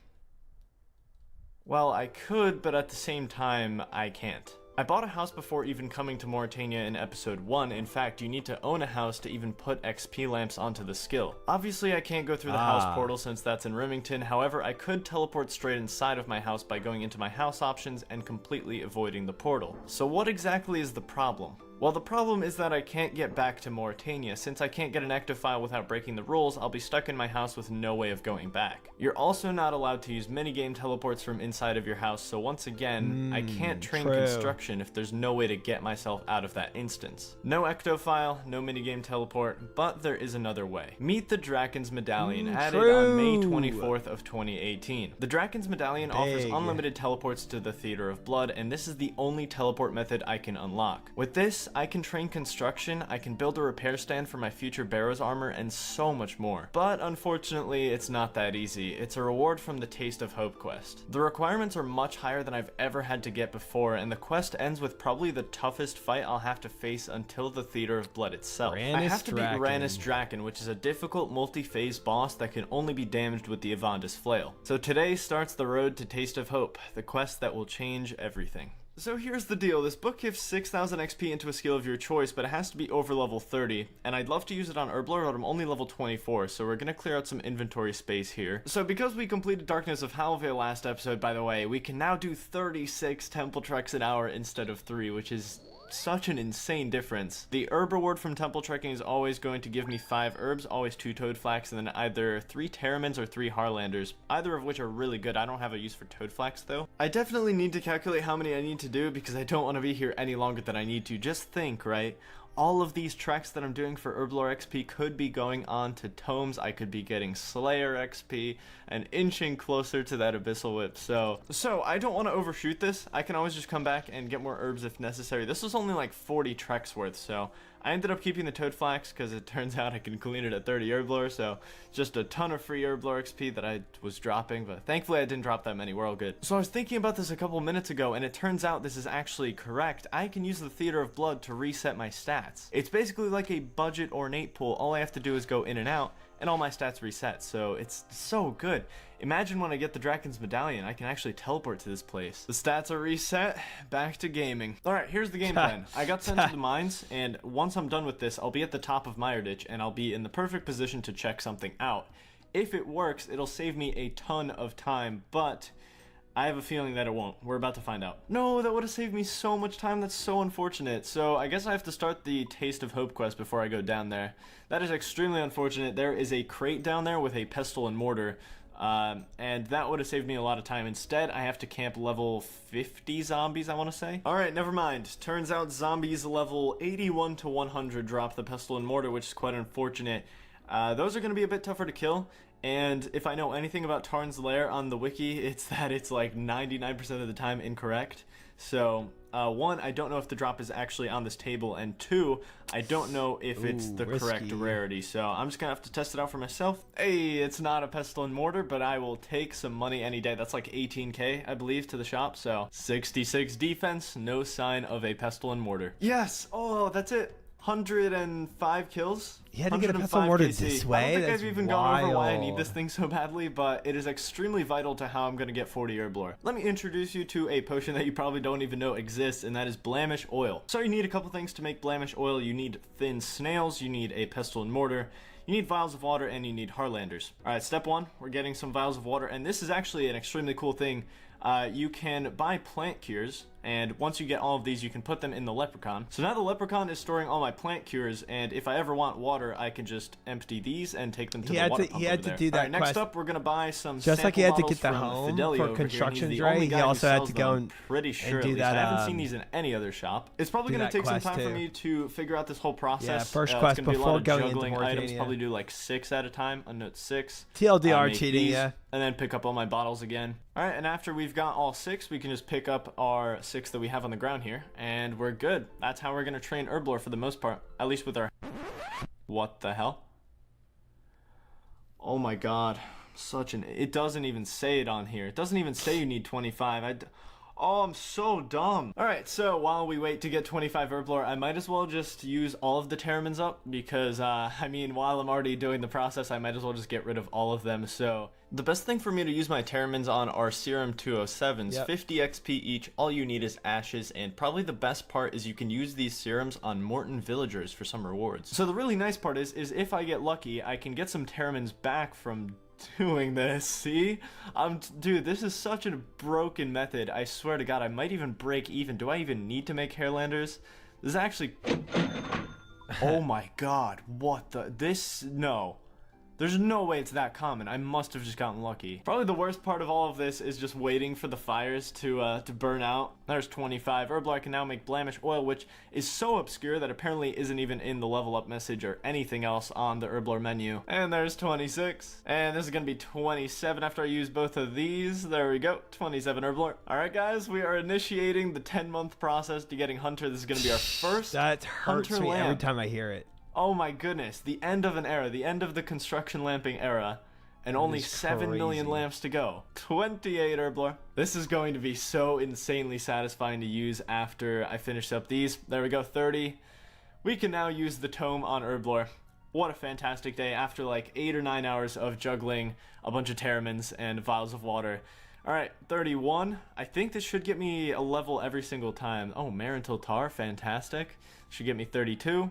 Well, I could, but at the same time, I can't. I bought a house before even coming to Mauritania in episode 1. In fact, you need to own a house to even put XP lamps onto the skill. Obviously, I can't go through the house portal since that's in Remington. However, I could teleport straight inside of my house by going into my house options and completely avoiding the portal. So what exactly is the problem? Well, the problem is that I can't get back to Mauritania. Since I can't get an active file without breaking the rules, I'll be stuck in my house with no way of going back. You're also not allowed to use minigame teleports from inside of your house, so once again, I can't train construction if there's no way to get myself out of that instance. No ecto file, no minigame teleport, but there is another way. Meet the Draken's Medallion, added on May 24th of 2018. The Draken's Medallion offers unlimited teleports to the Theater of Blood, and this is the only teleport method I can unlock. With this, I can train construction, I can build a repair stand for my future Barrow's armor, and so much more. But unfortunately, it's not that easy. It's a reward from the Taste of Hope quest. The requirements are much higher than I've ever had to get before, and the quest ends with probably the toughest fight I'll have to face until the Theater of Blood itself. I have to beat Ranus Draken, which is a difficult multi-phase boss that can only be damaged with the Avandis Flail. So today starts the road to Taste of Hope, the quest that will change everything. So here's the deal, this book gives 6,000 XP into a skill of your choice, but it has to be over level 30, and I'd love to use it on Herblore, but I'm only level 24, so we're gonna clear out some inventory space here. So because we completed Darkness of Halvale last episode, by the way, we can now do 36 temple treks an hour instead of 3, which is such an insane difference. The herb reward from temple trekking is always going to give me 5 herbs, always 2 toad flax, and then either 3 Terramins or 3 Harlanders, either of which are really good. I don't have a use for toad flax though. I definitely need to calculate how many I need to do because I don't want to be here any longer than I need to. Just think, right? All of these treks that I'm doing for Herblore XP could be going on to tomes. I could be getting Slayer XP and inching closer to that Abyssal Whip. So I don't want to overshoot this. I can always just come back and get more herbs if necessary. This was only like 40 treks worth, so I ended up keeping the toad flax because it turns out I can clean it at 30 Herblore, so just a ton of free Herblore XP that I was dropping, but thankfully I didn't drop that many. We're all good. So I was thinking about this a couple minutes ago, and it turns out this is actually correct. I can use the Theater of Blood to reset my stats. It's basically like a budget ornate pool. All I have to do is go in and out, and all my stats reset, so it's so good. Imagine when I get the Draken's Medallion, I can actually teleport to this place. The stats are reset, back to gaming. Alright, here's the game plan. I got sent to the mines, and once I'm done with this, I'll be at the top of Meyerditch, and I'll be in the perfect position to check something out. If it works, it'll save me a ton of time, but I have a feeling that it won't. We're about to find out. No, that would have saved me so much time. That's so unfortunate. So I guess I have to start the Taste of Hope quest before I go down there. That is extremely unfortunate. There is a crate down there with a pestle and mortar, and that would have saved me a lot of time. Instead, I have to camp level 50 zombies, I want to say. Alright, never mind. Turns out zombies level 81 to 100 drop the pestle and mortar, which is quite unfortunate. Those are going to be a bit tougher to kill. And if I know anything about Tarn's Lair on the wiki, it's that it's like 99% of the time incorrect. So, 1, I don't know if the drop is actually on this table, and 2, I don't know if it's the correct rarity. So I'm just gonna have to test it out for myself. Hey, it's not a pestle and mortar, but I will take some money any day. That's like 18k, I believe, to the shop. So 66 defense, no sign of a pestle and mortar. Yes, oh, that's it. 105 kills. You had to get a pestle mortar this way? I don't think That's I've even gone over why I need this thing so badly, but it is extremely vital to how I'm going to get 40 Herblore. Let me introduce you to a potion that you probably don't even know exists, and that is Blamish Oil. So you need a couple things to make Blamish Oil. You need thin snails, you need a pestle and mortar, you need vials of water, and you need Harlanders. Alright, step 1, we're getting some vials of water, and this is actually an extremely cool thing. You can buy plant cures, and once you get all of these, you can put them in the Leprechaun. So now the Leprechaun is storing all my plant cures, and if I ever want water, I can just empty these and take them to the water pump. He had to do that. Alright, next up, we're gonna buy some just like he had to get the from home Fidelio for construction dry. he also had to go and pretty sure do that. I haven't seen these in any other shop. It's probably gonna take some time for me to figure out this whole process. Yeah, first quest it's gonna before be a lot going of into juggling Mauritania. items. Probably do like 6 at a time. Unnote 6. TLDR cheating, these, yeah. And then pick up all my bottles again. Alright, and after we've got all 6, we can just pick up our 6 that we have on the ground here, and we're good. That's how we're going to train Herblore for the most part, at least with our... What the hell? Oh my god, such an... It doesn't even say it on here. It doesn't even say you need 25. Oh, I'm so dumb. Alright, so while we wait to get 25 Herblore, I might as well just use all of the Terramins up, because, I mean, while I'm already doing the process, I might as well just get rid of all of them. So, the best thing for me to use my Terramins on are Serum 207s, Yep. 50 XP each, all you need is ashes, and probably the best part is you can use these serums on Morton villagers for some rewards. So the really nice part is if I get lucky, I can get some Terramins back from doing this. See, dude, this is such a broken method. I swear to god, I might even break even. Do I even need to make Hairlanders? This is actually... Oh my god, what the... No, there's no way it's that common. I must have just gotten lucky. Probably the worst part of all of this is just waiting for the fires to burn out. There's 25 Herblore. I can now make Blamish Oil, which is so obscure that apparently isn't even in the level up message or anything else on the Herblore menu. And there's 26. And this is gonna be 27 after I use both of these. There we go, 27 Herblore. Alright guys, we are initiating the 10-month process to getting Hunter. This is gonna be our first That hurts Hunter me lamp. every time I hear it. Oh my goodness, the end of an era, the end of the construction lamping era, and only is 7 million crazy. lamps to go. 28 Herblore. This is going to be so insanely satisfying to use after I finish up these. There we go, 30. We can now use the tome on Herblore. What a fantastic day after like 8 or 9 hours of juggling a bunch of Terramins and vials of water. Alright, 31. I think this should get me a level every single time. Oh, Marental Tar, fantastic. Should get me 32.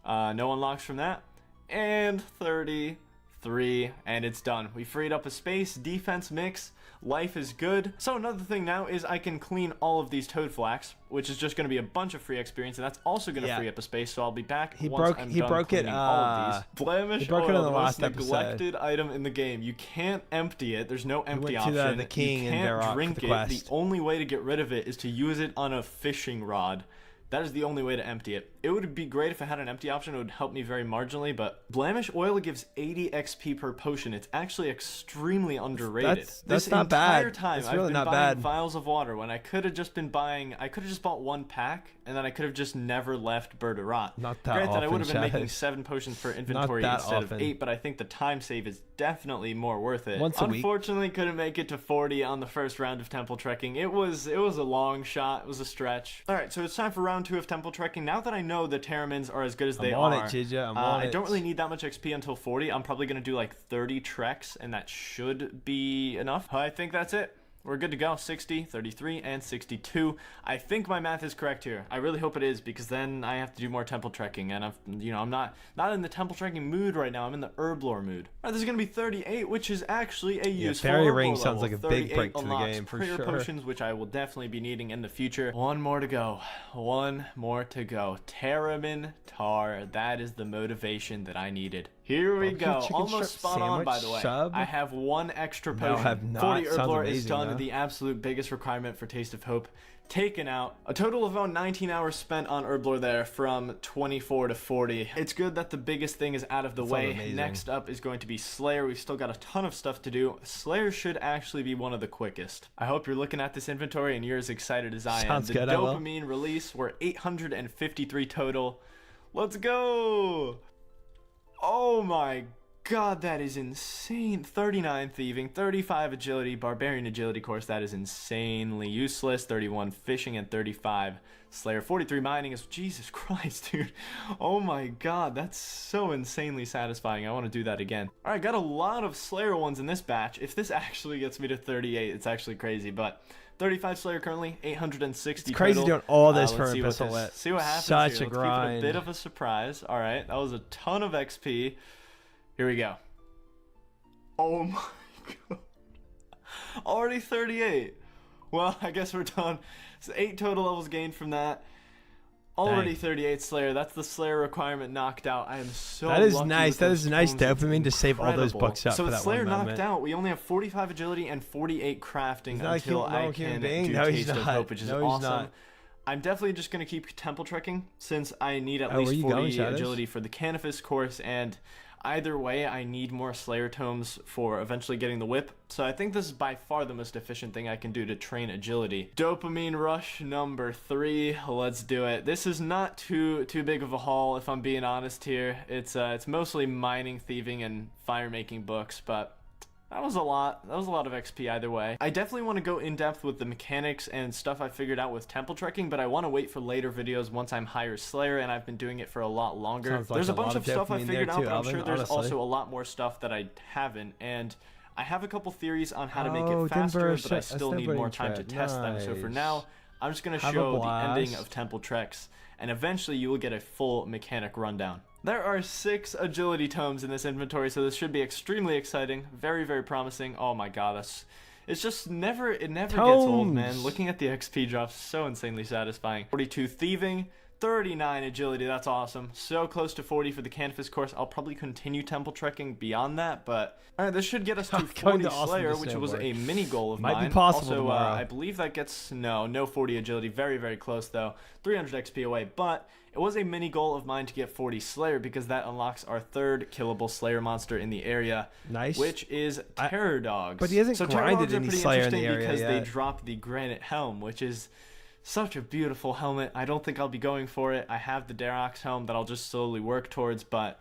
No unlocks from that. And 33, and it's done. We freed up a space, defense mix, life is good. So another thing now is I can clean all of these Toad Flax, which is just going to be a bunch of free experience, and that's also going to free up a space, so I'll be back once I'm done cleaning all of these. Blamish broke it Oil, in the the most last neglected item in the game. You can't empty it. There's no empty went to option. the king you and can't Varrock drink for the it. quest. The only way to get rid of it is to use it on a fishing rod. That is the only way to empty it. It would be great if it had an empty option. It would help me very marginally, but Blamish Oil gives 80 XP per potion. It's actually extremely underrated. That's not entire bad. time It's I've really been not buying bad. vials of water when I could have just been buying... I could have just bought one pack, and then I could have just never left Bird to Rot. Not that Granted, often, I would have been making Chaz. 7 potions per inventory that instead often. of 8, but I think the time save is definitely more worth it. Once a week. Unfortunately, couldn't make it to 40 on the first round of temple trekking. It was a long shot. It was a stretch. All right, so it's time for round 2 of temple trekking. Now that I know the Terramins are as good as they on are, it, Jija. I'm on I it. don't really need that much XP until 40. I'm probably gonna do like 30 treks, and that should be enough. I think that's it. We're good to go. 60, 33, and 62. I think my math is correct here. I really hope it is, because then I have to do more temple trekking, and I'm not in the temple trekking mood right now. I'm in the Herblore mood. All right, this is gonna be 38, which is actually a useful Fairy Herblore Ring sounds level. like a big 38 break to the unlocks game for prayer sure. potions, which I will definitely be needing in the future. One more to go. One more to go. Terramin Tar. That is the motivation that I needed. Here we go. Chicken Almost strip spot on, by the sandwich way. sub? I have 1 extra No, I potion. have not. 40 Sounds Herblore is amazing, done. though. The absolute biggest requirement for Taste of Hope taken out. A total of about 19 hours spent on Herblore there, from 24 to 40. It's good that the biggest thing is out of the That sounds way. amazing. Next up is going to be Slayer. We've still got a ton of stuff to do. Slayer should actually be one of the quickest. I hope you're looking at this inventory and you're as excited as I am. Sounds The good, I will. dopamine release, we're 853 total. Let's go! Oh my god, that is insane. 39 thieving, 35 agility, barbarian agility course, that is insanely useless. 31 fishing, and 35 slayer. 43 mining is, Jesus Christ, dude. Oh my god, that's so insanely satisfying. I want to do that again. Alright, got a lot of slayer ones in this batch. If this actually gets me to 38, it's actually crazy, but 35 slayer currently, 860 It's crazy total. doing all this for Let's see what Abyssal this- Lit. See what happens Such here. a Let's keep it grind. a bit of a surprise. Alright, that was a ton of XP. Here we go. Oh my god. Already 38. Well, I guess we're done. So 8 total levels gained from that. Already Dang. 38 Slayer. That's the Slayer requirement knocked out. I am so That is lucky nice. with That those is nice tomes. It's dopamine to save all those incredible. bucks up so for with that Slayer one knocked moment. out, we only have 45 agility and 48 crafting He's not a until normal I human can being. do No, he's Taste of not. Hope, which is No, he's awesome. not. I'm definitely just going to keep temple trekking since I need at Oh, where least you 40 going, Shadows? agility for the Canifis course, and Either way, I need more Slayer Tomes for eventually getting the whip, so I think this is by far the most efficient thing I can do to train agility. Dopamine rush number 3, let's do it. This is not too big of a haul, if I'm being honest here. It's mostly mining, thieving, and fire making books, but that was a lot. That was a lot of XP either way. I definitely want to go in depth with the mechanics and stuff I figured out with temple trekking, but I want to wait for later videos once I'm higher Slayer and I've been doing it for a lot longer. Sounds like There's a lot bunch of stuff I dopamine figured there out, too, but I'm Alvin, sure there's honestly. also a lot more stuff that I haven't, and I have a couple theories on how to make Oh, it faster, Denver, but I still need more time to trap. test them. So for Nice. now, I'm just going to Have a show the ending blast. of temple treks, and eventually you will get a full mechanic rundown. There are 6 agility tomes in this inventory, so this should be extremely exciting. Very, very promising. Oh my god, it's just never gets old, man. Tomes. Looking at the XP drops, so insanely satisfying. 42 thieving, 39 agility, that's awesome. So close to 40 for the canvas course. I'll probably continue temple trekking beyond that, but alright, this should get us to Going 40 to Austin Slayer, to which was snowboard. a mini goal of Might be mine. possible Also, tomorrow. I believe that gets, no 40 agility, very, very close though. 300 XP away, but it was a mini goal of mine to get 40 Slayer because that unlocks our 3rd killable Slayer monster in the area, Nice. which is Terror Dogs. but he hasn't so Terror grinded Dogs are any pretty Slayer in interesting the area because they yet. drop the granite helm, which is such a beautiful helmet. I don't think I'll be going for it. I have the Darox helm that I'll just slowly work towards, but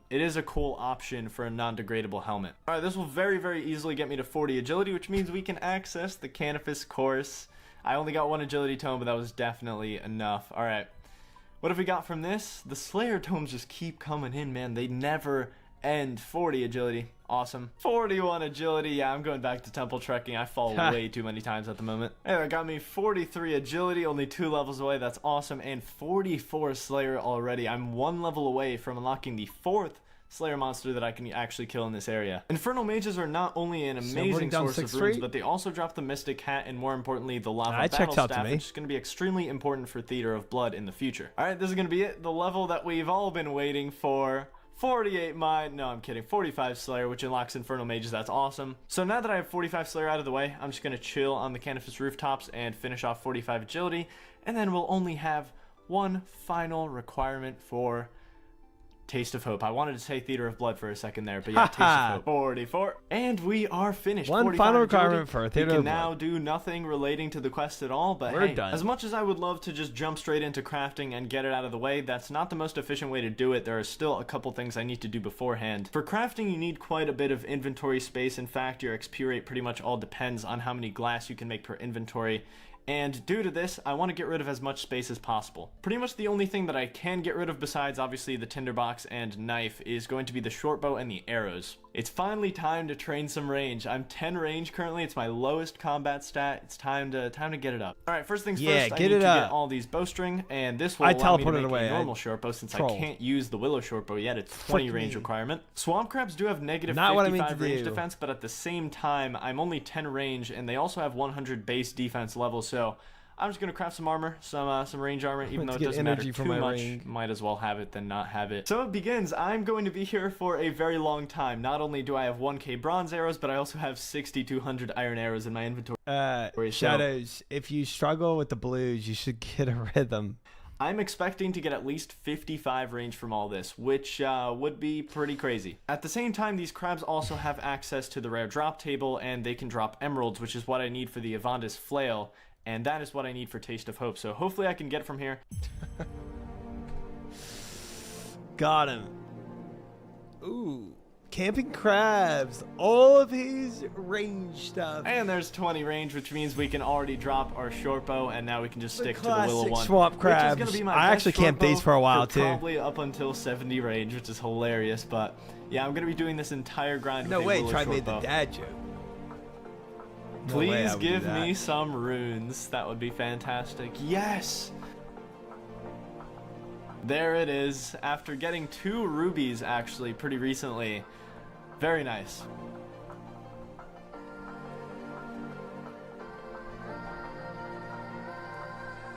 it is a cool option for a non-degradable helmet. Alright, this will very, very easily get me to 40 agility, which means we can access the canvas course. I only got 1 agility tome, but that was definitely enough. Alright, what have we got from this? The Slayer tomes just keep coming in, man. They never end. 40 agility. Awesome. 41 agility. Yeah, I'm going back to temple trekking. I fall way too many times at the moment. Hey, that got me 43 agility, only 2 levels away. That's awesome. And 44 Slayer already. I'm 1 level away from unlocking the 4th Slayer monster that I can actually kill in this area. Infernal Mages are not only an amazing down source of 6th runes, Street? but they also drop the Mystic Hat and, more importantly, the Lava That Battle checks out to Staff, me. which is going to be extremely important for Theater of Blood in the future. Alright, this is going to be it. The level that we've all been waiting for. 48 mine, no I'm kidding, 45 Slayer, which unlocks Infernal Mages. That's awesome. So now that I have 45 Slayer out of the way, I'm just going to chill on the canvas rooftops and finish off 45 agility, and then we'll only have 1 final requirement for Taste of Hope. I wanted to say Theater of Blood for a second there, but yeah, Taste of Hope. 44. And we are finished. 1 45 final agility. requirement for Theater We of can now Blood. do nothing relating to the quest at all, but We're hey, done. as much as I would love to just jump straight into crafting and get it out of the way, that's not the most efficient way to do it. There are still a couple things I need to do beforehand. For crafting, you need quite a bit of inventory space. In fact, your XP rate pretty much all depends on how many glass you can make per inventory. And due to this, I want to get rid of as much space as possible. Pretty much the only thing that I can get rid of besides obviously the tinderbox and knife is going to be the short bow and the arrows. It's finally time to train some range. I'm 10 range currently. It's my lowest combat stat. It's time to get it up. All right, first things Yeah, first, I get need it to up. get all these bowstring, and this will I allow me to teleported make away. a I normal short bow since I trolled. can't use the willow short bow yet. It's 20 Frick range me. requirement. Swamp crabs do have negative Not what I meant 55 to range do. defense, but at the same time, I'm only 10 range, and they also have 100 base defense level, so I'm just gonna craft some armor, some range armor, even though to it get doesn't matter energy too from my much. ring. Might as well have it than not have it. So it begins. I'm going to be here for a very long time. Not only do I have 1k bronze arrows, but I also have 6,200 iron arrows in my inventory. So- Shadows, if you struggle with the blues, you should get a rhythm. I'm expecting to get at least 55 range from all this, which would be pretty crazy. At the same time, these crabs also have access to the rare drop table, and they can drop emeralds, which is what I need for the Avandis flail. And that is what I need for Taste of Hope. So hopefully I can get it from here. Got him. Ooh. Camping crabs. All of his range stuff. And there's 20 range, which means we can already drop our short bow, and now we can just stick to the willow classic one. swamp Which is crabs. gonna be my I best actually short camped these bow for a while, too. Probably up until 70 range, which is hilarious. But yeah, I'm gonna be doing this entire grind No with a way, willow try short made the bow. dad joke. No way I Please would do give that. me some runes. That would be fantastic. Yes! There it is. After getting 2 rubies, actually, pretty recently. Very nice.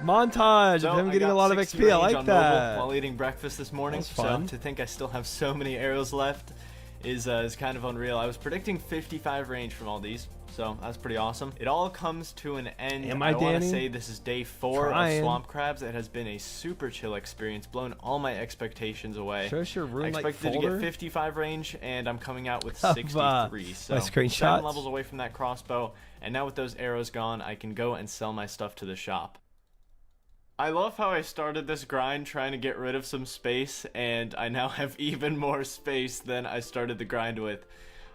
Montage So of him I getting a got lot of 60 XP. I range like on mobile that. while eating breakfast this morning. That's fun. So to think I still have so many arrows left is kind of unreal. I was predicting 55 range from all these, so that's pretty awesome. It all comes to an end. Am I, want to Danny? say this is day 4 Trying. of swamp crabs. It has been a super chill experience, blown all my expectations away. Show us your room I like expected to folder get 55 range, and I'm coming out with of, 63. So my 7 screenshots. levels away from that crossbow, and now with those arrows gone, I can go and sell my stuff to the shop. I love how I started this grind trying to get rid of some space, and I now have even more space than I started the grind with.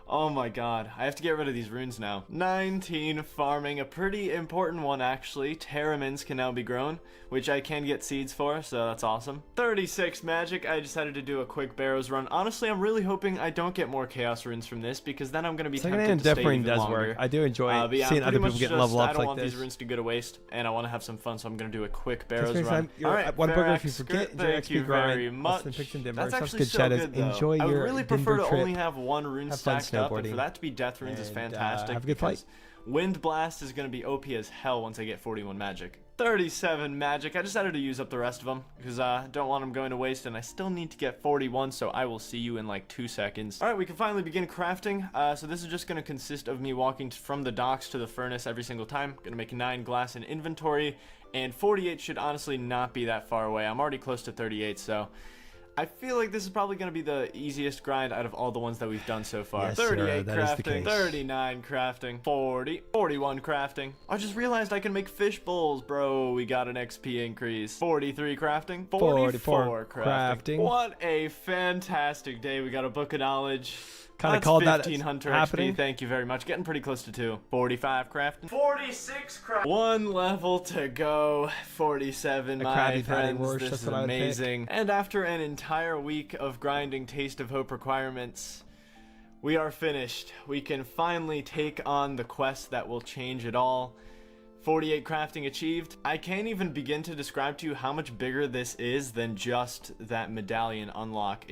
Oh my god, I have to get rid of these runes now. 19 farming, a pretty important one actually. Terramins can now be grown, which I can get seeds for, so that's awesome. 36 magic, I decided to do a quick Barrows run. Honestly, I'm really hoping I don't get more chaos runes from this, because then I'm going to be tempted to stay even longer. Work. I do enjoy Yeah, seeing other people get level ups like this. I don't want these runes to go to waste, and I want to have some fun, so I'm going to do a quick Barrows run. Alright, one burger if you forget. Enjoy Thank XP you grind. very much. That's actually good, so Shadows. good, though. Enjoy I would your really prefer Denver to trip. only have one rune Have fun stacked up, and for snowboarding. that to be death runes is And, fantastic. have a good fight. because Wind Blast is going to be OP as hell once I get 41 magic. 37 magic. I decided to use up the rest of them because I don't want them going to waste, and I still need to get 41, so I will see you in like 2 seconds. Alright, we can finally begin crafting. So this is just going to consist of me walking from the docks to the furnace every single time. Going to make 9 glass in inventory, and 48 should honestly not be that far away. I'm already close to 38, so I feel like this is probably going to be the easiest grind out of all the ones that we've done so far. Yes, 38 that is the crafting, case. 39 crafting, 40, 41 crafting. I just realized I can make fish bowls, bro. We got an XP increase. 43 crafting, 44 crafting. What a fantastic day. We got a book of knowledge. Kind of called that 15 hunter happening. XP. Thank you very much. Getting pretty close to 2. 45 crafting. 46 crafting. 1 level to go. 47, A my Krabby Patty friends. Wurst, This that's is what I would pick. amazing. And after an entire week of grinding Taste of Hope requirements, we are finished. We can finally take on the quest that will change it all. 48 crafting achieved. I can't even begin to describe to you how much bigger this is than just that medallion unlock.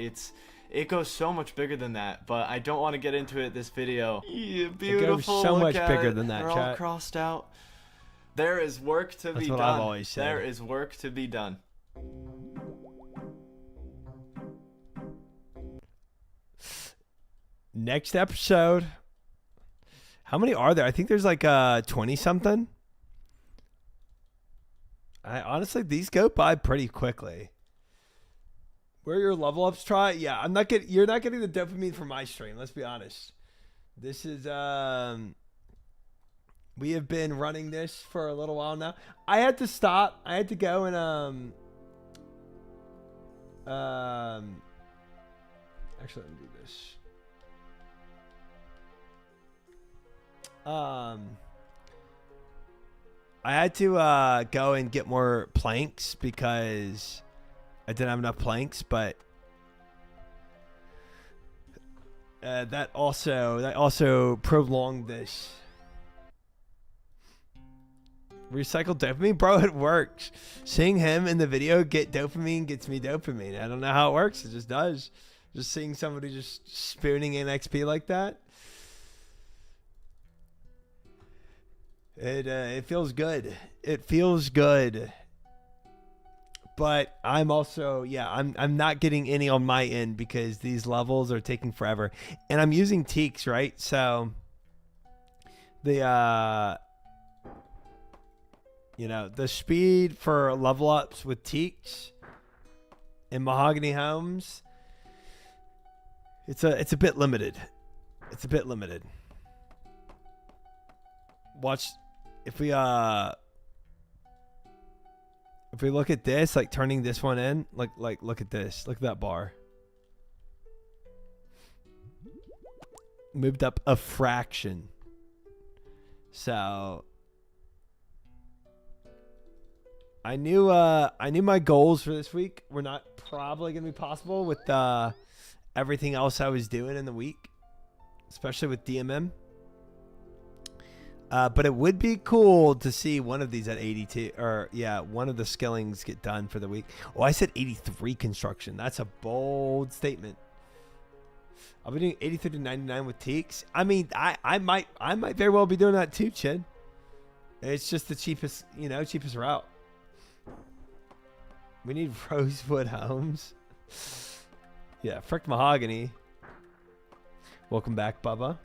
It goes so much bigger than that, but I don't want to get into it this video. Yeah, beautiful. so Look much at bigger it. than that, They're all chat. crossed out. There is work to be what done. I've always said. There is work to be done. Next episode. How many are there? I think there's like 20 something. Honestly, these go by pretty quickly. Where are your level ups, Try? Yeah, you're not getting the dopamine from my stream, let's be honest. This is we have been running this for a little while now. I had to stop. I had to go and actually let me do this. I had to go and get more planks because I didn't have enough planks, but that also prolonged this. Recycle dopamine, bro, it works. Seeing him in the video get dopamine gets me dopamine. I don't know how it works, it just does. Just seeing somebody just spooning in XP like that. It feels good. It feels good. But I'm also, I'm not getting any on my end because these levels are taking forever. And I'm using teaks, right? So the the speed for level ups with teaks in mahogany homes, it's a bit limited. It's a bit limited. Watch if we look at this, like turning this one in, like look at this. Look at that bar. Moved up a fraction. So I knew my goals for this week were not probably going to be possible with everything else I was doing in the week, especially with DMM. But it would be cool to see one of these at 82, or one of the skillings get done for the week. Oh, I said 83 construction. That's a bold statement. I'll be doing 83 to 99 with teaks. I mean, I might very well be doing that too, Chin. It's just the cheapest route. We need rosewood homes. Yeah, frick mahogany. Welcome back, Bubba.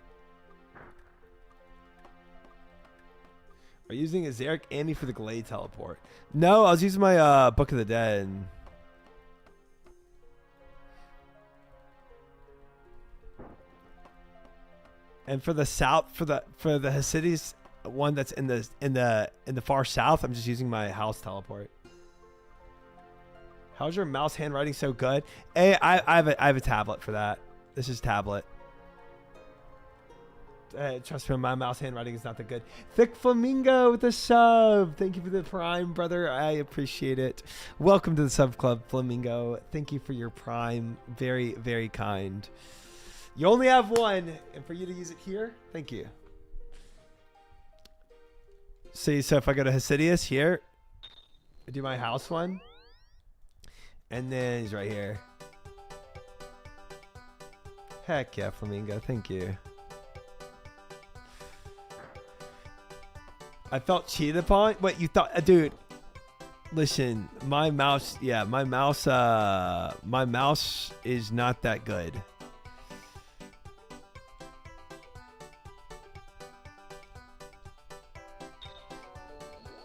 Are you using a Zarek Amy for the Glade teleport? No, I was using my Book of the Dead. And for the south, for the Hasidi's one that's in the far south, I'm just using my house teleport. How's your mouse handwriting so good? Hey, I have a tablet for that. This is tablet. Trust me, my mouse handwriting is not that good. Thick Flamingo with a sub. Thank you for the prime, brother. I appreciate it. Welcome to the sub club, Flamingo. Thank you for your prime. Very, very kind. You only have one, and for you to use it here, thank you. See, so if I go to Hasidius here, I do my house one, and then he's right here. Heck yeah, Flamingo. Thank you. I felt cheated upon. What you thought, dude? Listen, my mouse. Yeah, my mouse is not that good.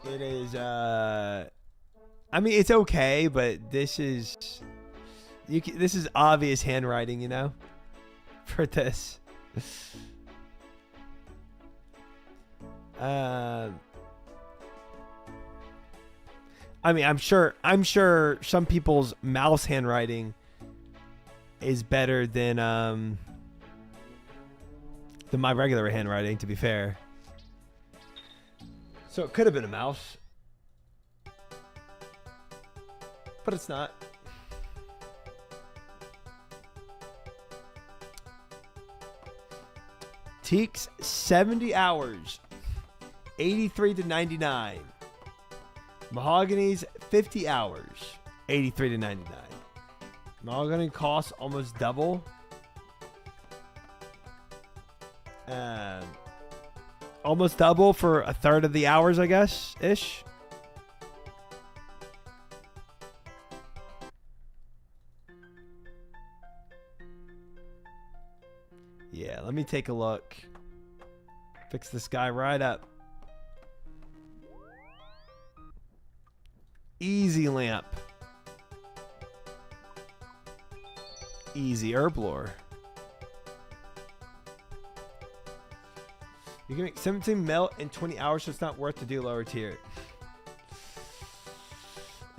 It is. I mean, it's okay, but this is. This is obvious handwriting, you know, for this. I mean, I'm sure some people's mouse handwriting is better than my regular handwriting, to be fair. So it could have been a mouse, but it's not. Teaks 70 hours. 83 to 99. Mahogany's 50 hours. 83 to 99. Mahogany costs almost double. Almost double for a third of the hours, I guess, ish. Yeah, let me take a look. Fix this guy right up. Easy lamp. Easy herb lore. You can make 17 melt in 20 hours, so it's not worth to do lower tier.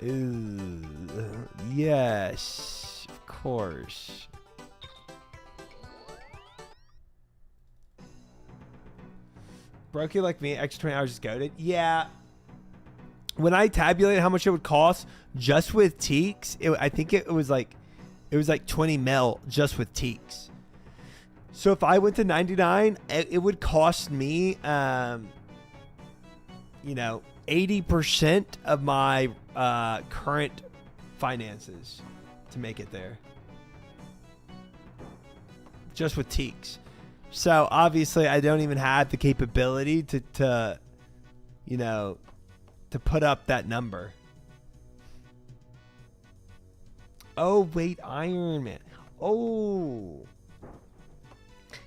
Ooh, yes, of course. Brokey like me, extra 20 hours is goated. Yeah. When I tabulated how much it would cost just with Teaks, I think it was like 20 mil just with Teaks. So if I went to 99, it would cost me, 80% of my current finances to make it there. Just with Teaks. So obviously I don't even have the capability to put up that number. Oh, wait, Iron Man. Oh.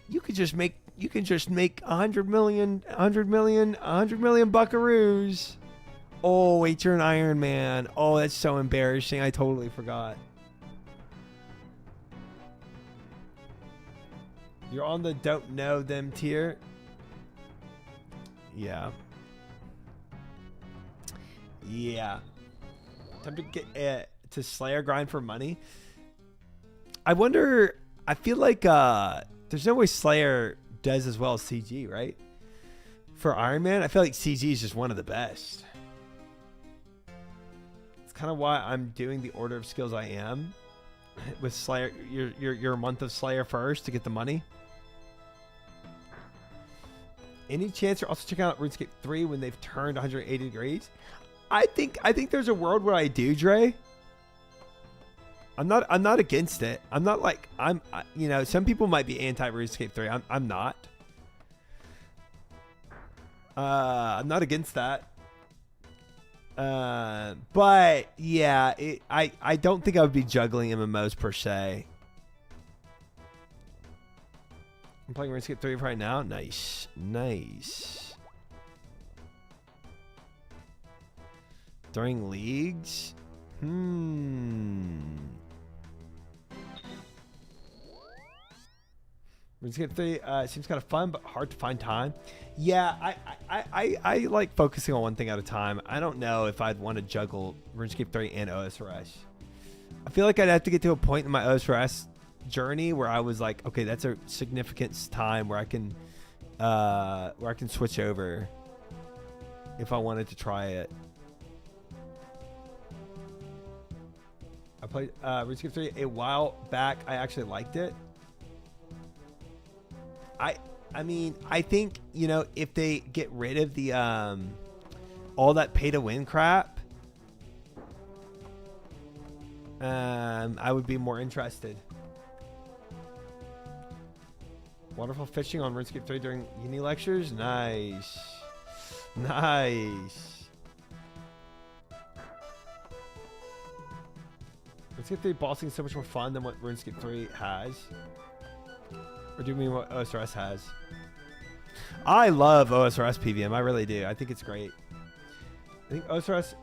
You can just make 100 million buckaroos. Oh, wait, you're an Iron Man. Oh, that's so embarrassing. I totally forgot. You're on the don't know them tier. Yeah. Yeah. Time to get to Slayer grind for money. I wonder. I feel like there's no way Slayer does as well as CG, right? For Iron Man, I feel like CG is just one of the best. It's kind of why I'm doing the order of skills I am with Slayer. Your month of Slayer first to get the money. Any chance you're also checking out RuneScape 3 when they've turned 180 degrees? I think there's a world where I do, Dre. I'm not against it. I'm not like some people might be anti RuneScape 3. I'm not. I'm not against that. But yeah, I don't think I would be juggling MMOs per se. I'm playing RuneScape 3 right now. Nice. During leagues? RuneScape 3 seems kind of fun, but hard to find time. Yeah, I like focusing on one thing at a time. I don't know if I'd want to juggle RuneScape 3 and OSRS. I feel like I'd have to get to a point in my OSRS journey where I was like, okay, that's a significant time where I can switch over if I wanted to try it. I played RuneScape 3 a while back. I actually liked it. I mean, I think, you know, if they get rid of the all that pay to win crap, I would be more interested. Waterfall fishing on RuneScape 3 during uni lectures? Nice. Nice. RuneScape 3 bossing is so much more fun than what RuneScape 3 has. Or do you mean what OSRS has? I love OSRS PVM. I really do. I think it's great. I think OSRS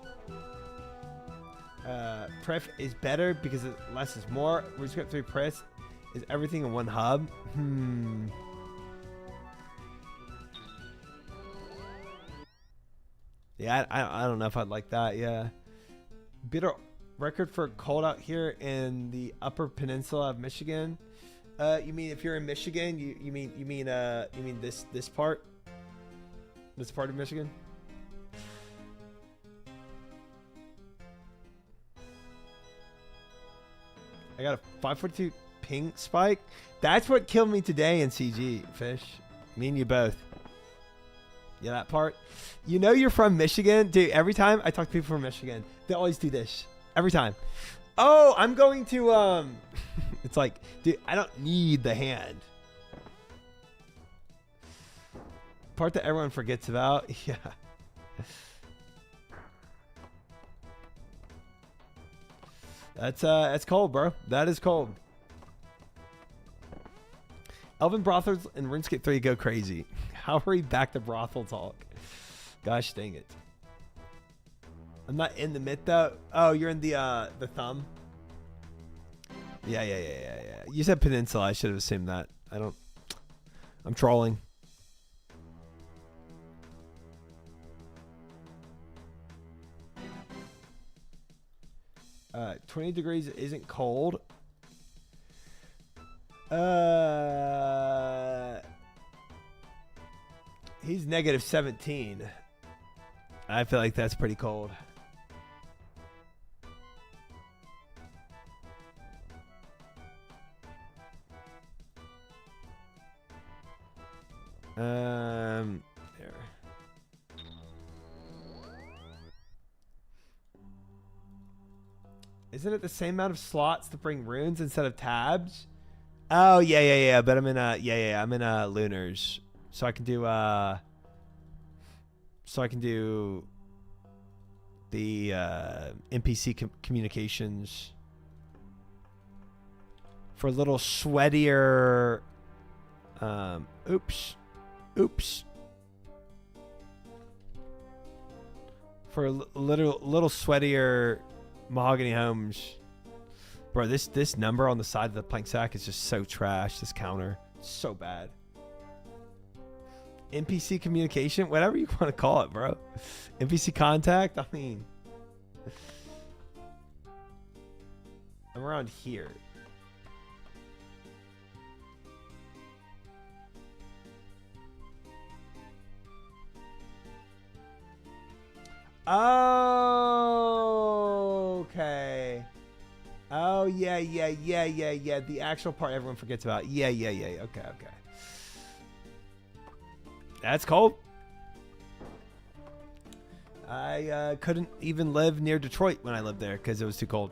Pref is better because less is more. RuneScape 3 Press is everything in one hub. Yeah, I don't know if I'd like that. Yeah. Bitter record for cold out here in the Upper Peninsula of Michigan. You mean if you're in Michigan? You mean this part? This part of Michigan? I got a 542 ping spike. That's what killed me today in CG, Fish. Me and you both. Yeah, that part. You know you're from Michigan? Dude, every time I talk to people from Michigan, they always do this. Every time. Oh, I'm going to, it's like, dude, I don't need the hand. Part that everyone forgets about. Yeah. That's cold, bro. That is cold. Elven brothels and RuneScape 3 go crazy. How are we back to brothel talk? Gosh dang it. I'm not in the mid though. Oh, you're in the thumb. Yeah. You said peninsula. I should have assumed that. I'm trolling. Uh, 20 degrees isn't cold. He's negative 17. I feel like that's pretty cold. There. Isn't it the same amount of slots to bring runes instead of tabs? Oh yeah. But I'm in I'm in lunars, so I can do the NPC communications for a little sweatier. Oops. For a little sweatier mahogany homes. Bro, this number on the side of the plank sack is just so trash. This counter, so bad. NPC communication, whatever you want to call it, bro. NPC contact. I mean, I'm around here. Oh, okay. Oh, yeah. The actual part everyone forgets about. Yeah. Okay. That's cold. I couldn't even live near Detroit when I lived there because it was too cold.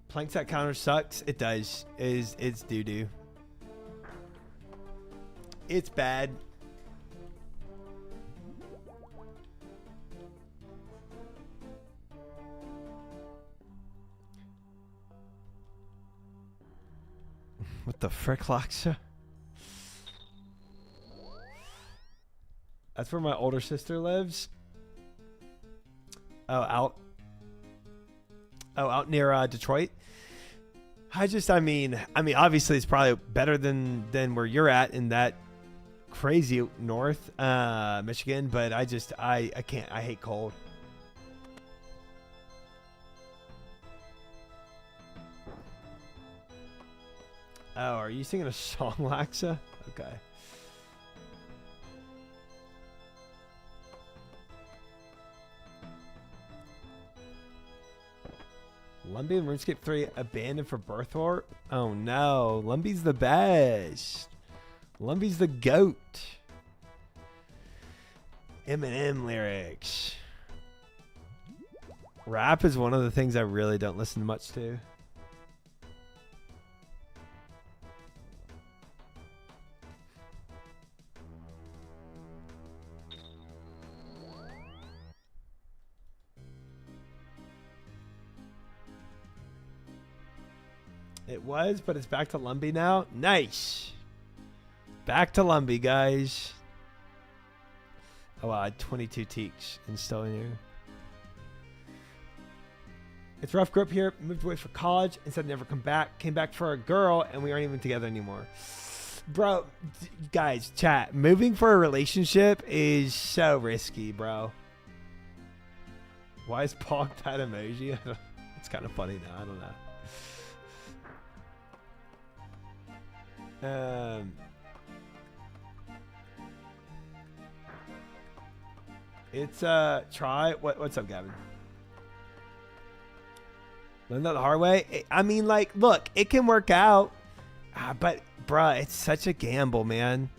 Plank set counter sucks. It does. It's doo-doo. It's bad. What the frick, Loxa? That's where my older sister lives. Oh, out near Detroit. I mean, obviously it's probably better than where you're at in that crazy north, Michigan. But I can't. I hate cold. Oh, are you singing a song, Laxa? Okay. Lumbee and RuneScape 3 abandoned for Birthor? Oh no, Lumbee's the best. Lumbee's the GOAT. Eminem lyrics. Rap is one of the things I really don't listen much to. It was, but it's back to Lumbee now. Nice. Back to Lumbee, guys. Oh, wow, I had 22 teaks installed in here. It's rough grip here. Moved away for college and said never come back. Came back for a girl, and we aren't even together anymore. Bro, guys, chat. Moving for a relationship is so risky, bro. Why is Pog that emoji? It's kind of funny now. I don't know. It's try what's up, Gavin? Learn that the hard way. I mean, like, look, it can work out, but bruh, it's such a gamble, man.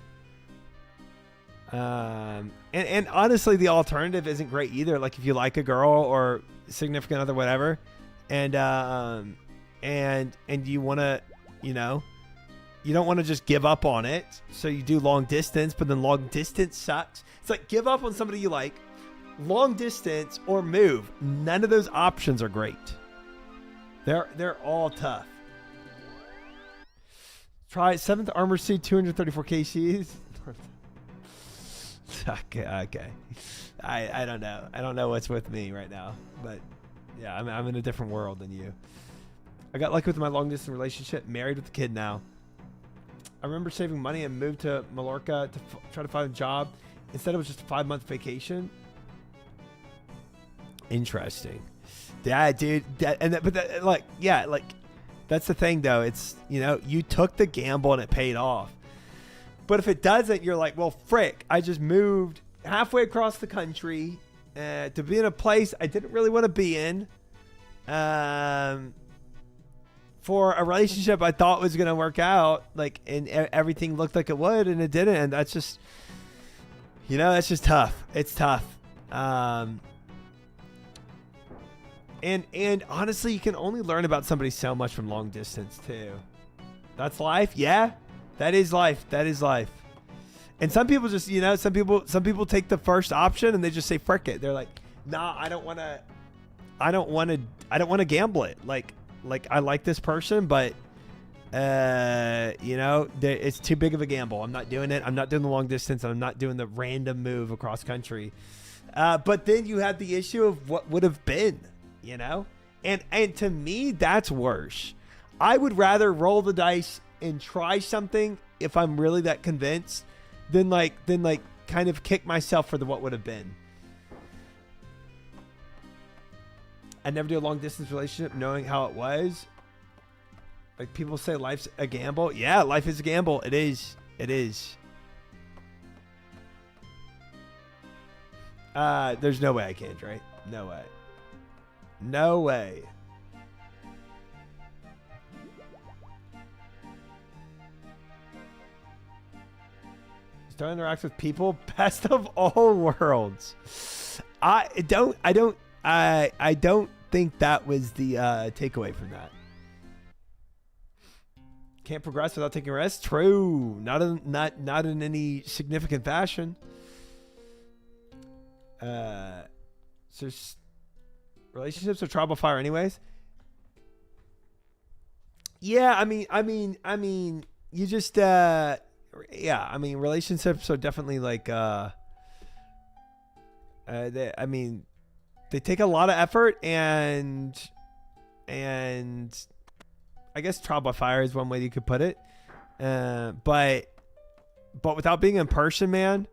And honestly, the alternative isn't great either. Like, if you like a girl or significant other, whatever, and you want to, you know. You don't want to just give up on it. So you do long distance, but then long distance sucks. It's like give up on somebody you like, long distance, or move. None of those options are great. They're all tough. Try 7th Armor Suit, 234 KCs. Okay. I don't know. I don't know what's with me right now. But yeah, I'm in a different world than you. I got lucky with my long distance relationship. Married with a kid now. I remember saving money and moved to Mallorca to try to find a job. Instead, it was just a 5-month vacation. Interesting. Yeah, dude. Like, that's the thing, though. It's, you know, you took the gamble and it paid off. But if it doesn't, you're like, well, frick. I just moved halfway across the country to be in a place I didn't really want to be in. For a relationship I thought was going to work out, like, and everything looked like it would, and it didn't. And that's just, you know, that's just tough. It's tough. And honestly, you can only learn about somebody so much from long distance too. That's life. Yeah, that is life. That is life. And some people just, you know, some people take the first option and they just say, frick it. They're like, nah, I don't want to gamble it. Like I like this person, but you know, it's too big of a gamble. I'm not doing it. I'm not doing the long distance. I'm not doing the random move across country. But then you have the issue of what would have been, you know, and to me, that's worse. I would rather roll the dice and try something if I'm really that convinced than like kind of kick myself for the what would have been. I never do a long distance relationship knowing how it was. Like people say life's a gamble. Yeah, life is a gamble. It is. It is. There's no way I can't, right? No way. No way. Start interact with people. Best of all worlds. I don't think that was the takeaway from that. Can't progress without taking risks. True. Not in any significant fashion. So relationships are trial by fire anyways. Yeah, I mean you just yeah, I mean relationships are definitely like I mean, they take a lot of effort, and I guess trial by fire is one way you could put it. But without being in person, man,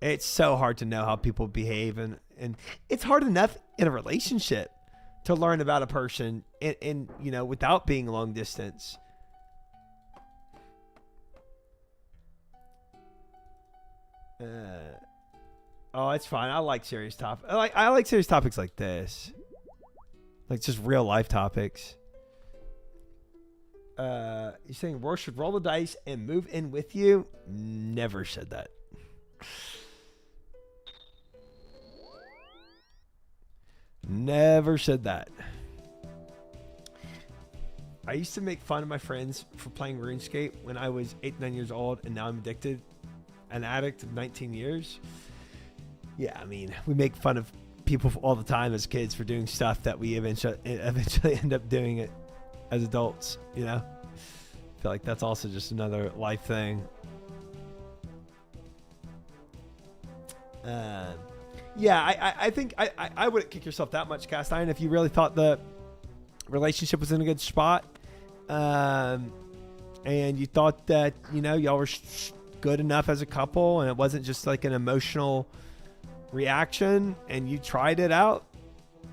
it's so hard to know how people behave, and it's hard enough in a relationship to learn about a person in you know, without being long distance. Oh, it's fine. I like serious topics. I like serious topics like this, like just real life topics. You're saying Roar should roll the dice and move in with you? Never said that. Never said that. I used to make fun of my friends for playing RuneScape when I was 8, 9 years old, and now I'm addicted. An addict of 19 years. Yeah, I mean, we make fun of people all the time as kids for doing stuff that we eventually end up doing it as adults, you know? I feel like that's also just another life thing. Yeah, I think I wouldn't kick yourself that much, Cast Iron, if you really thought the relationship was in a good spot. And you thought that, you know, y'all were good enough as a couple, and it wasn't just like an emotional reaction, and you tried it out.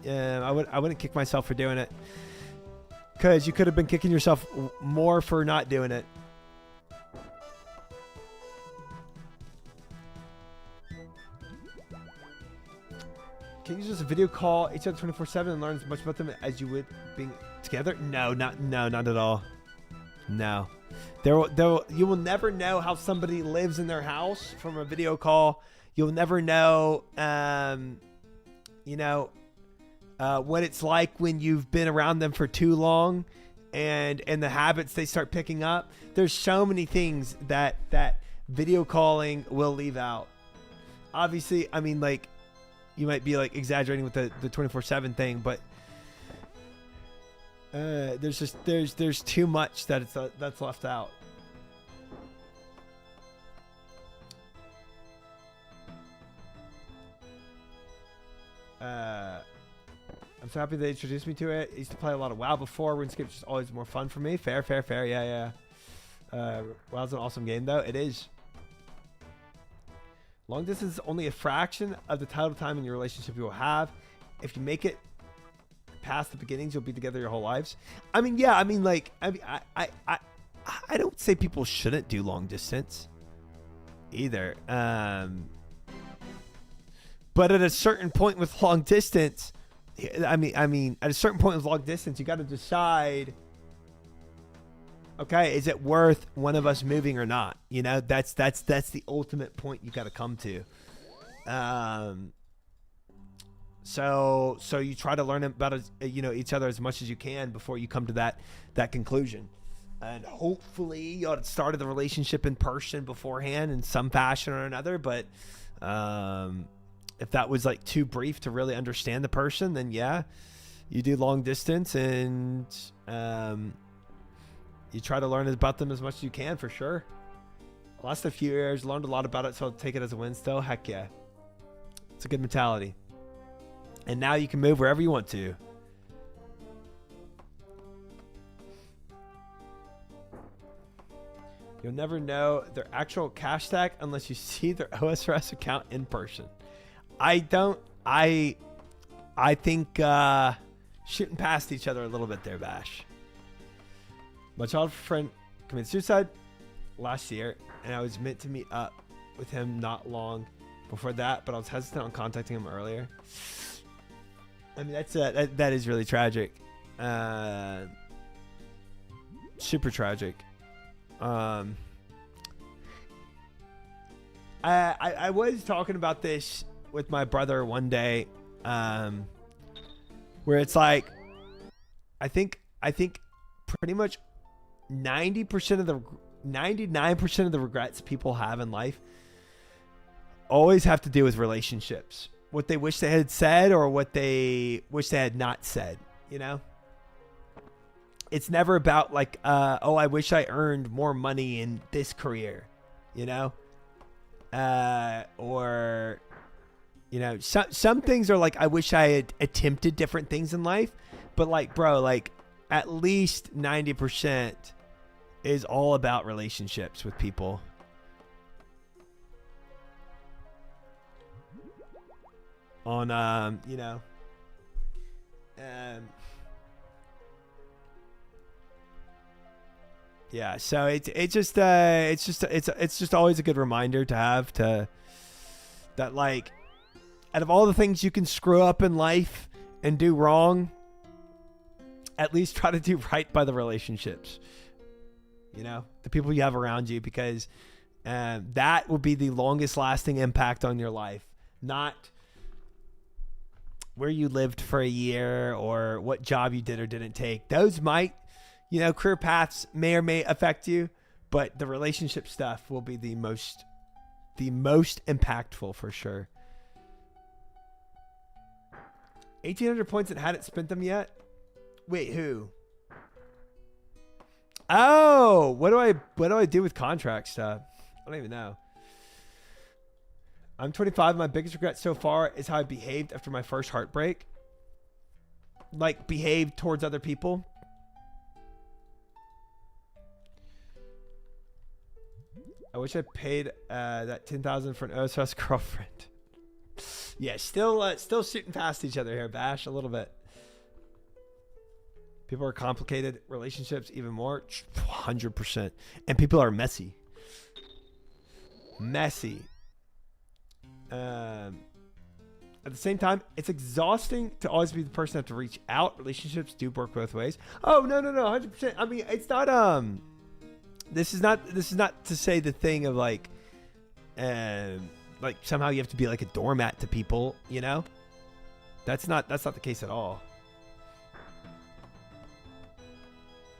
I wouldn't kick myself for doing it, because you could have been kicking yourself more for not doing it. Can you use a video call each other 24/7 and learn as much about them as you would being together? No, not at all. No. You will never know how somebody lives in their house from a video call. You'll never know, you know, what it's like when you've been around them for too long, and the habits they start picking up. There's so many things that video calling will leave out. Obviously, I mean, like, you might be like exaggerating with the 24/7 thing, but there's too much that's left out. I'm so happy they introduced me to it. I used to play a lot of WoW before. RuneScape was just always more fun for me. Fair. Yeah. WoW's an awesome game, though. It is. Long distance is only a fraction of the total time in your relationship you will have. If you make it past the beginnings, you'll be together your whole lives. I mean, yeah. I mean, like, I don't say people shouldn't do long distance either. But at a certain point with long distance, I mean, at a certain point with long distance, you got to decide, okay, is it worth one of us moving or not? You know, that's the ultimate point you got to come to. So you try to learn about, you know, each other as much as you can before you come to that conclusion. And hopefully you had started the relationship in person beforehand in some fashion or another. But if that was like too brief to really understand the person, then yeah, you do long distance, and you try to learn about them as much as you can, for sure. Last a few years, learned a lot about it, so I'll take it as a win still. Heck yeah. It's a good mentality. And now you can move wherever you want to. You'll never know their actual cash stack unless you see their OSRS account in person. I think shooting past each other a little bit there, Bash. My childhood friend committed suicide last year, and I was meant to meet up with him not long before that, but I was hesitant on contacting him earlier. I mean, that is really tragic. Super tragic. I was talking about this with my brother one day, where it's like, I think pretty much 99% of the regrets people have in life always have to do with relationships. What they wish they had said, or what they wish they had not said, you know? It's never about like, oh, I wish I earned more money in this career, you know? Or You know, some things are like, I wish I had attempted different things in life, but like, bro, like at least 90% is all about relationships with people. On, you know, yeah, so it's just always a good reminder to have that like, out of all the things you can screw up in life and do wrong, at least try to do right by the relationships, you know, the people you have around you, because that will be the longest lasting impact on your life, not where you lived for a year or what job you did or didn't take. Those might, you know, career paths may or may affect you, but the relationship stuff will be the most impactful for sure. 1,800 points and hadn't spent them yet? Wait, who? Oh, what do I do with contract stuff? I don't even know. I'm 25. My biggest regret so far is how I behaved after my first heartbreak. Like, behaved towards other people. I wish I paid that $10,000 for an OSS girlfriend. Yeah, still shooting past each other here, Bash, a little bit. People are complicated. Relationships even more. 100%. And people are messy. Messy. At the same time, it's exhausting to always be the person to have to reach out. Relationships do work both ways. Oh, no, 100%. I mean, it's not, this is not to say the thing of like somehow you have to be like a doormat to people, you know? That's not the case at all.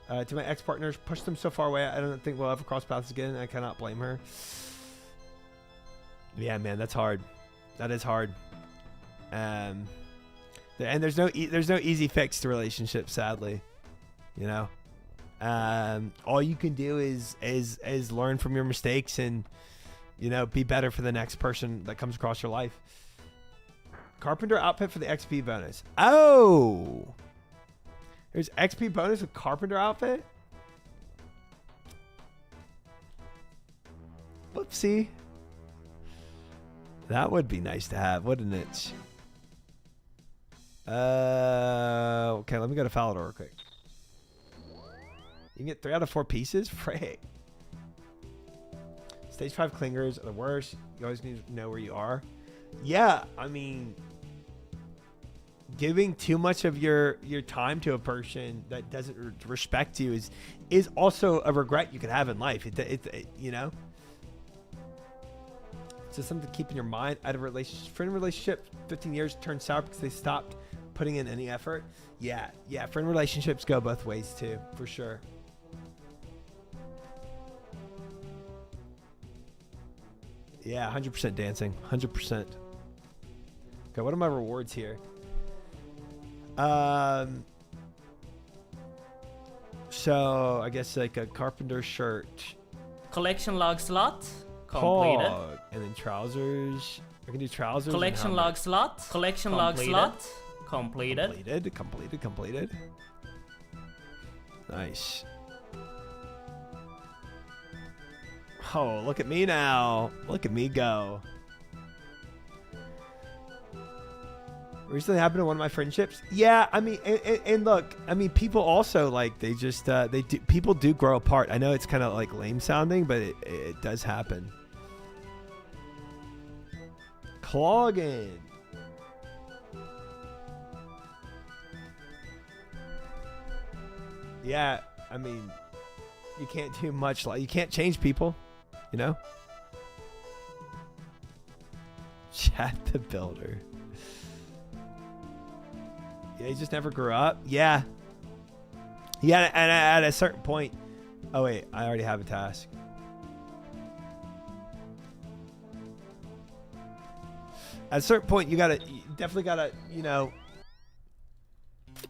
To my ex-partners, push them so far away, I don't think we'll ever cross paths again. I cannot blame her. Yeah, man, that's hard. That is hard. And there's no easy fix to relationships, sadly. You know, all you can do is learn from your mistakes and, you know, be better for the next person that comes across your life. Carpenter outfit for the XP bonus. Oh, there's XP bonus with carpenter outfit. Whoopsie. That would be nice to have, wouldn't it? Okay, let me go to Falador real quick. You can get 3 out of 4 pieces? Frick. Stage 5 clingers are the worst. You always need to know where you are. Yeah, I mean, giving too much of your time to a person that doesn't respect you is also a regret you could have in life. It you know? It's just something to keep in your mind. I had a friend relationship 15 years turned sour because they stopped putting in any effort. Yeah, friend relationships go both ways too, for sure. Yeah, 100% dancing. 100%. Okay, what are my rewards here? So I guess like a carpenter shirt. Collection log slot completed. Pog. And then trousers. I can do trousers. Collection log slot. Collection log slot completed. Completed. Nice. Oh, look at me now. Look at me go. Recently happened to one of my friendships. Yeah, I mean, and look, I mean, people also like people do grow apart. I know it's kind of like lame sounding, but it does happen. Clogging. Yeah, I mean, you can't do much. Like, you can't change people, you know? Chat the builder. Yeah, he just never grew up. Yeah. Yeah, and at a certain point... Oh, wait. I already have a task. At a certain point, you definitely gotta, you know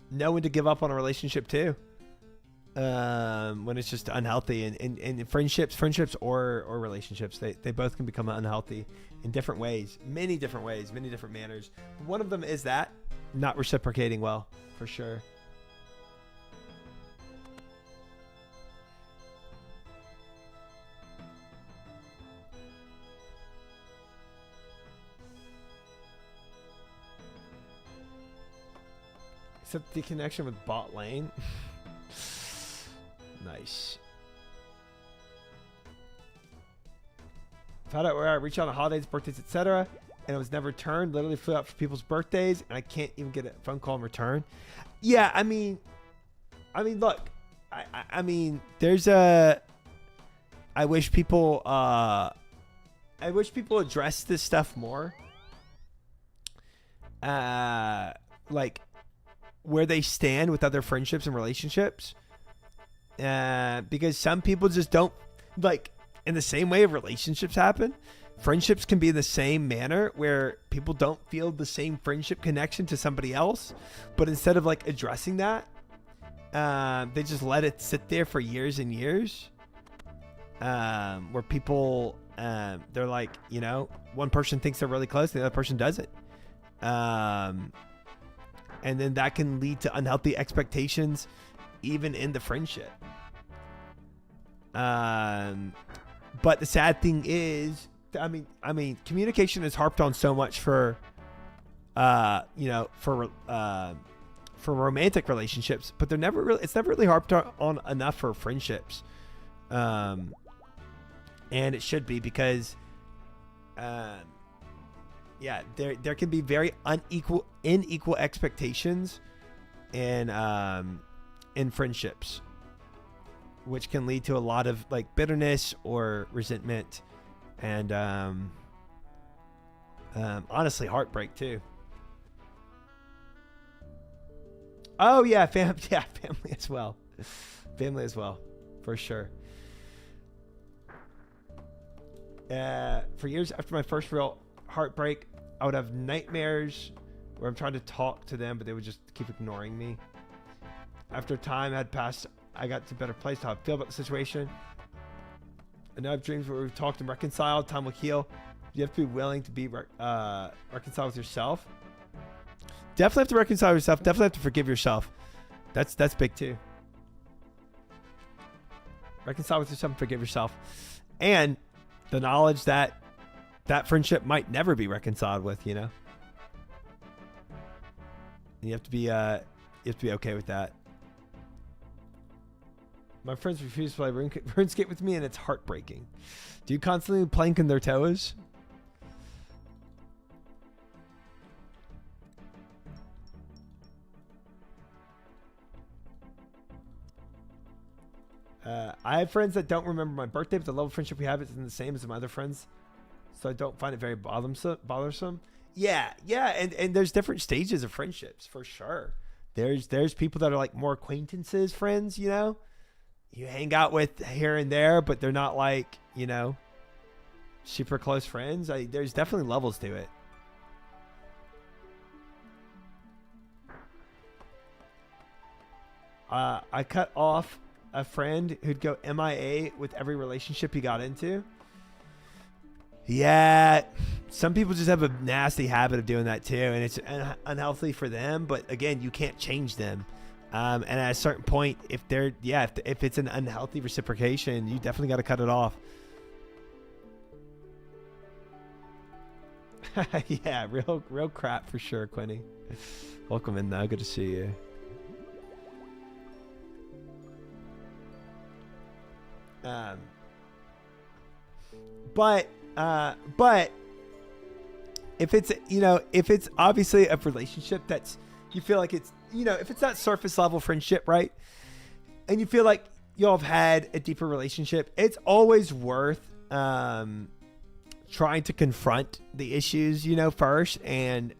when to give up on a relationship, too. when it's just unhealthy, and friendships or relationships, they both can become unhealthy in different ways, many different manners. One of them is that not reciprocating well, for sure. Except the connection with bot lane. Nice. Found out where I reach out on holidays, birthdays, etc., and it was never returned. Literally flew out for people's birthdays, and I can't even get a phone call in return. Yeah, I mean, look, I mean, there's a. I wish people address this stuff more. Like where they stand with other friendships and relationships. Because some people just don't, like, in the same way relationships happen, friendships can be in the same manner where people don't feel the same friendship connection to somebody else, but instead of like addressing that, they just let it sit there for years and years, where people, they're like, you know, one person thinks they're really close, the other person doesn't. And then that can lead to unhealthy expectations even in the friendship. But the sad thing is, I mean, communication is harped on so much for, you know, for romantic relationships, but it's never really harped on enough for friendships. And it should be, because, yeah, there can be very unequal expectations in friendships, which can lead to a lot of like bitterness or resentment, and honestly heartbreak too. Oh yeah, family as well. Family as well, for sure. For years after my first real heartbreak, I would have nightmares where I'm trying to talk to them, but they would just keep ignoring me. After time had passed, I got to a better place to how I feel about the situation. And now I have dreams where we've talked and reconciled. Time will heal. You have to be willing to be reconcile with yourself. Definitely have to reconcile with yourself. Definitely have to forgive yourself. That's big too. Reconcile with yourself and forgive yourself. And the knowledge that that friendship might never be reconciled with, you know. And you have to be okay with that. My friends refuse to play RuneScape with me, and it's heartbreaking. Do you constantly plank on their toes? I have friends that don't remember my birthday, but the level of friendship we have isn't the same as my other friends, so I don't find it very bothersome. Yeah, and there's different stages of friendships, for sure. There's people that are like more acquaintances, friends, you know. You hang out with here and there, but they're not like, you know, super close friends. There's definitely levels to it. I cut off a friend who'd go MIA with every relationship he got into. Yeah, some people just have a nasty habit of doing that too, and it's unhealthy for them. But again, you can't change them. And at a certain point, if it's an unhealthy reciprocation, you definitely got to cut it off. Yeah, real crap for sure, Quinny. Welcome in though. Good to see you. But if it's obviously a relationship that's, you feel like it's, you know, if it's that surface level friendship, right? And you feel like y'all have had a deeper relationship, it's always worth trying to confront the issues, you know, first, and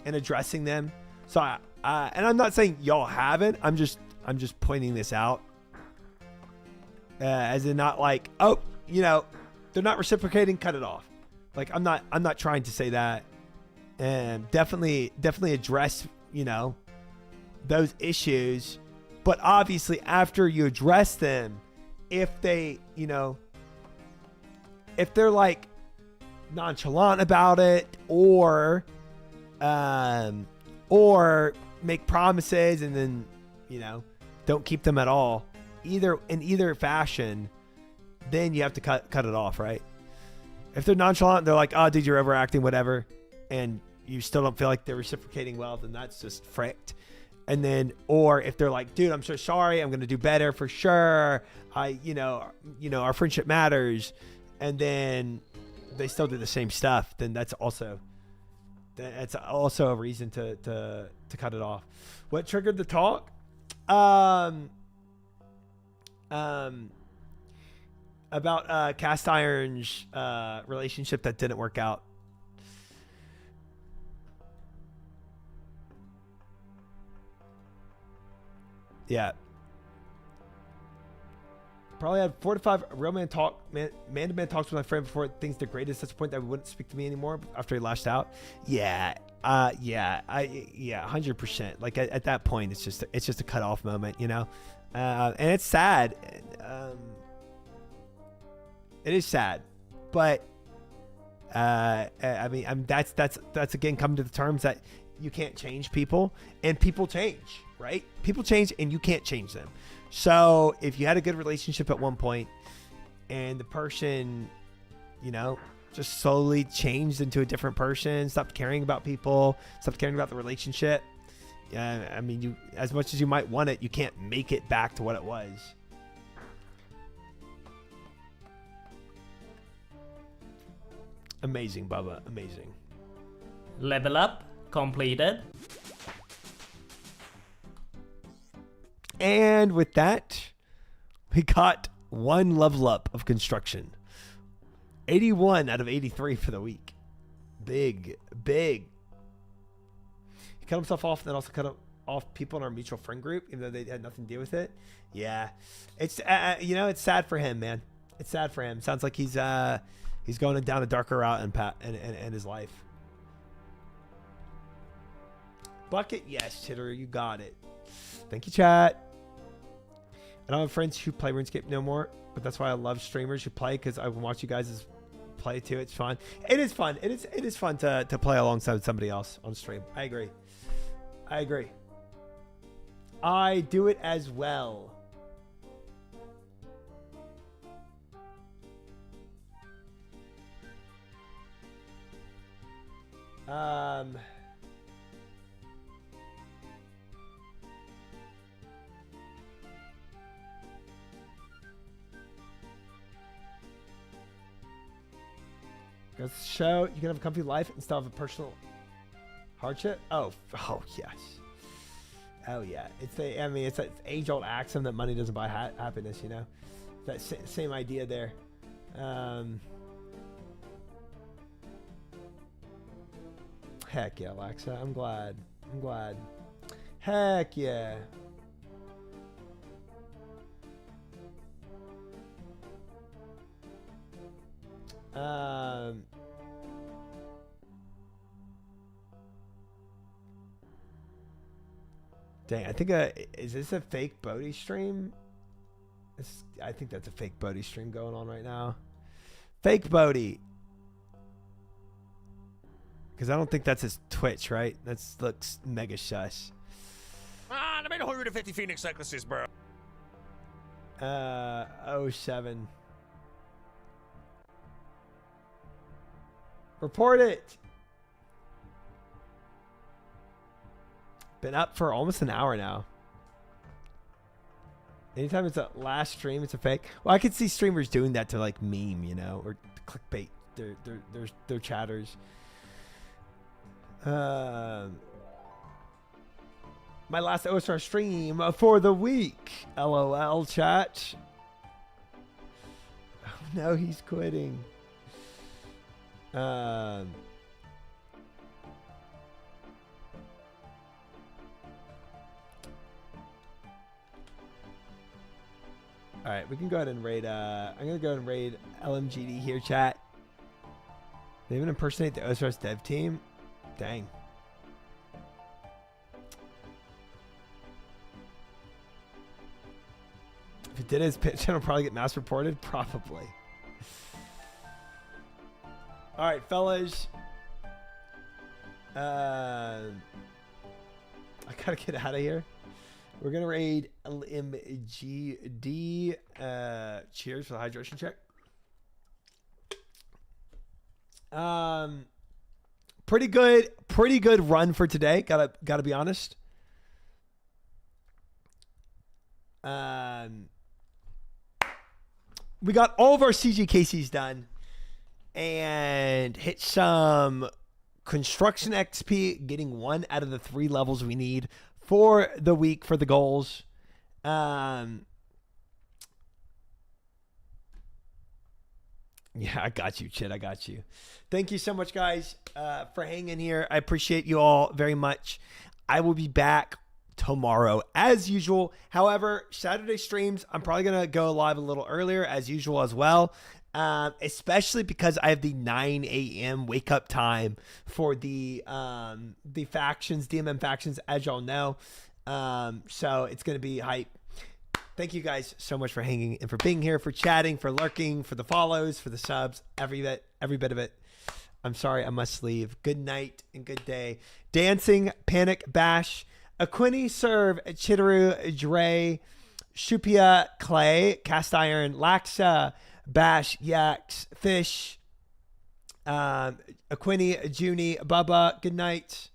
addressing them. So and I'm not saying y'all haven't. I'm just pointing this out, as in not like, oh, you know, they're not reciprocating, cut it off. Like I'm not trying to say that. And definitely address, you know, those issues, But obviously, after you address them, if they, if they're like nonchalant about it, or make promises and then, don't keep them at all, in either fashion, then you have to cut it off, right? If they're nonchalant, they're like, oh, dude, you're overacting, whatever, and you still don't feel like they're reciprocating well, then that's just fricked. And then, or if they're like, dude, I'm so sorry, I'm going to do better for sure. Our friendship matters. And then they still do the same stuff. Then that's also a reason to cut it off. What triggered the talk? About Cast Iron's relationship that didn't work out. Yeah. Probably had 4 to 5 real man to man talks with my friend before things degraded to such a point that he wouldn't speak to me anymore after he lashed out. Yeah. 100%. Like at that point, it's just a cut off moment, and it's sad. It is sad, but that's again coming to the terms that you can't change people, and people change, right? People change, and you can't change them. So if you had a good relationship at one point, and the person, just slowly changed into a different person, stopped caring about people, stopped caring about the relationship, you, as much as you might want it, you can't make it back to what it was. Amazing, Bubba. Amazing. Level up completed. And with that, we got 1 level up of construction. 81 out of 83 for the week. Big. He cut himself off and then also cut off people in our mutual friend group, even though they had nothing to do with it. Yeah. It's, it's sad for him, man. It's sad for him. Sounds like he's going down a darker route in his life. Bucket, yes, Chitter, you got it. Thank you, chat. I don't have friends who play RuneScape no more, but that's why I love streamers who play, because I can watch you guys play too. It's fun. It is fun. It is fun to play alongside somebody else on stream. I agree. I do it as well. Goes to show you can have a comfy life instead of a personal hardship. Oh yes. Oh yeah. It's an age-old axiom that money doesn't buy happiness. That same idea there. Heck yeah, Alexa. I'm glad. Heck yeah. Dang, I think is this a fake Bodhi stream? I think that's a fake Bodhi stream going on right now. Fake Bodhi. Because I don't think that's his Twitch, right? That looks mega shush. I made 150 Phoenix necklaces, bro. 07. Report it. Been up for almost an hour now. Anytime it's a last stream, it's a fake. Well, I could see streamers doing that to like meme, or clickbait their chatters. My last OSR stream for the week. LOL chat. Oh no, he's quitting. All right, we can go ahead and raid. I'm gonna go ahead and raid LMGD here, chat. They even impersonate the OSRS dev team. Dang. Did his channel probably get mass reported? Probably. All right, fellas. I gotta get out of here. We're gonna raid LMGD. Cheers for the hydration check. Pretty good run for today. Gotta be honest. We got all of our CGKCs done and hit some construction XP, getting 1 out of the 3 levels we need for the week for the goals. Yeah, I got you, Chid. I got you. Thank you so much, guys, for hanging here. I appreciate you all very much. I will be back tomorrow as usual. However, Saturday streams, I'm probably going to go live a little earlier as usual as well. Especially because I have the 9 a.m. wake up time for the factions, DMM factions, as y'all know. So it's going to be hype. Thank you guys so much for hanging and for being here, for chatting, for lurking, for the follows, for the subs, every bit of it. I'm sorry, I must leave. Good night and good day. Dancing, Panic, Bash, Aquini, Serve, Chitaru, Dre, Shupia, Clay, Cast Iron, Laxa, Bash, Yaks, Fish, Aquini, Junie, Bubba. Good night.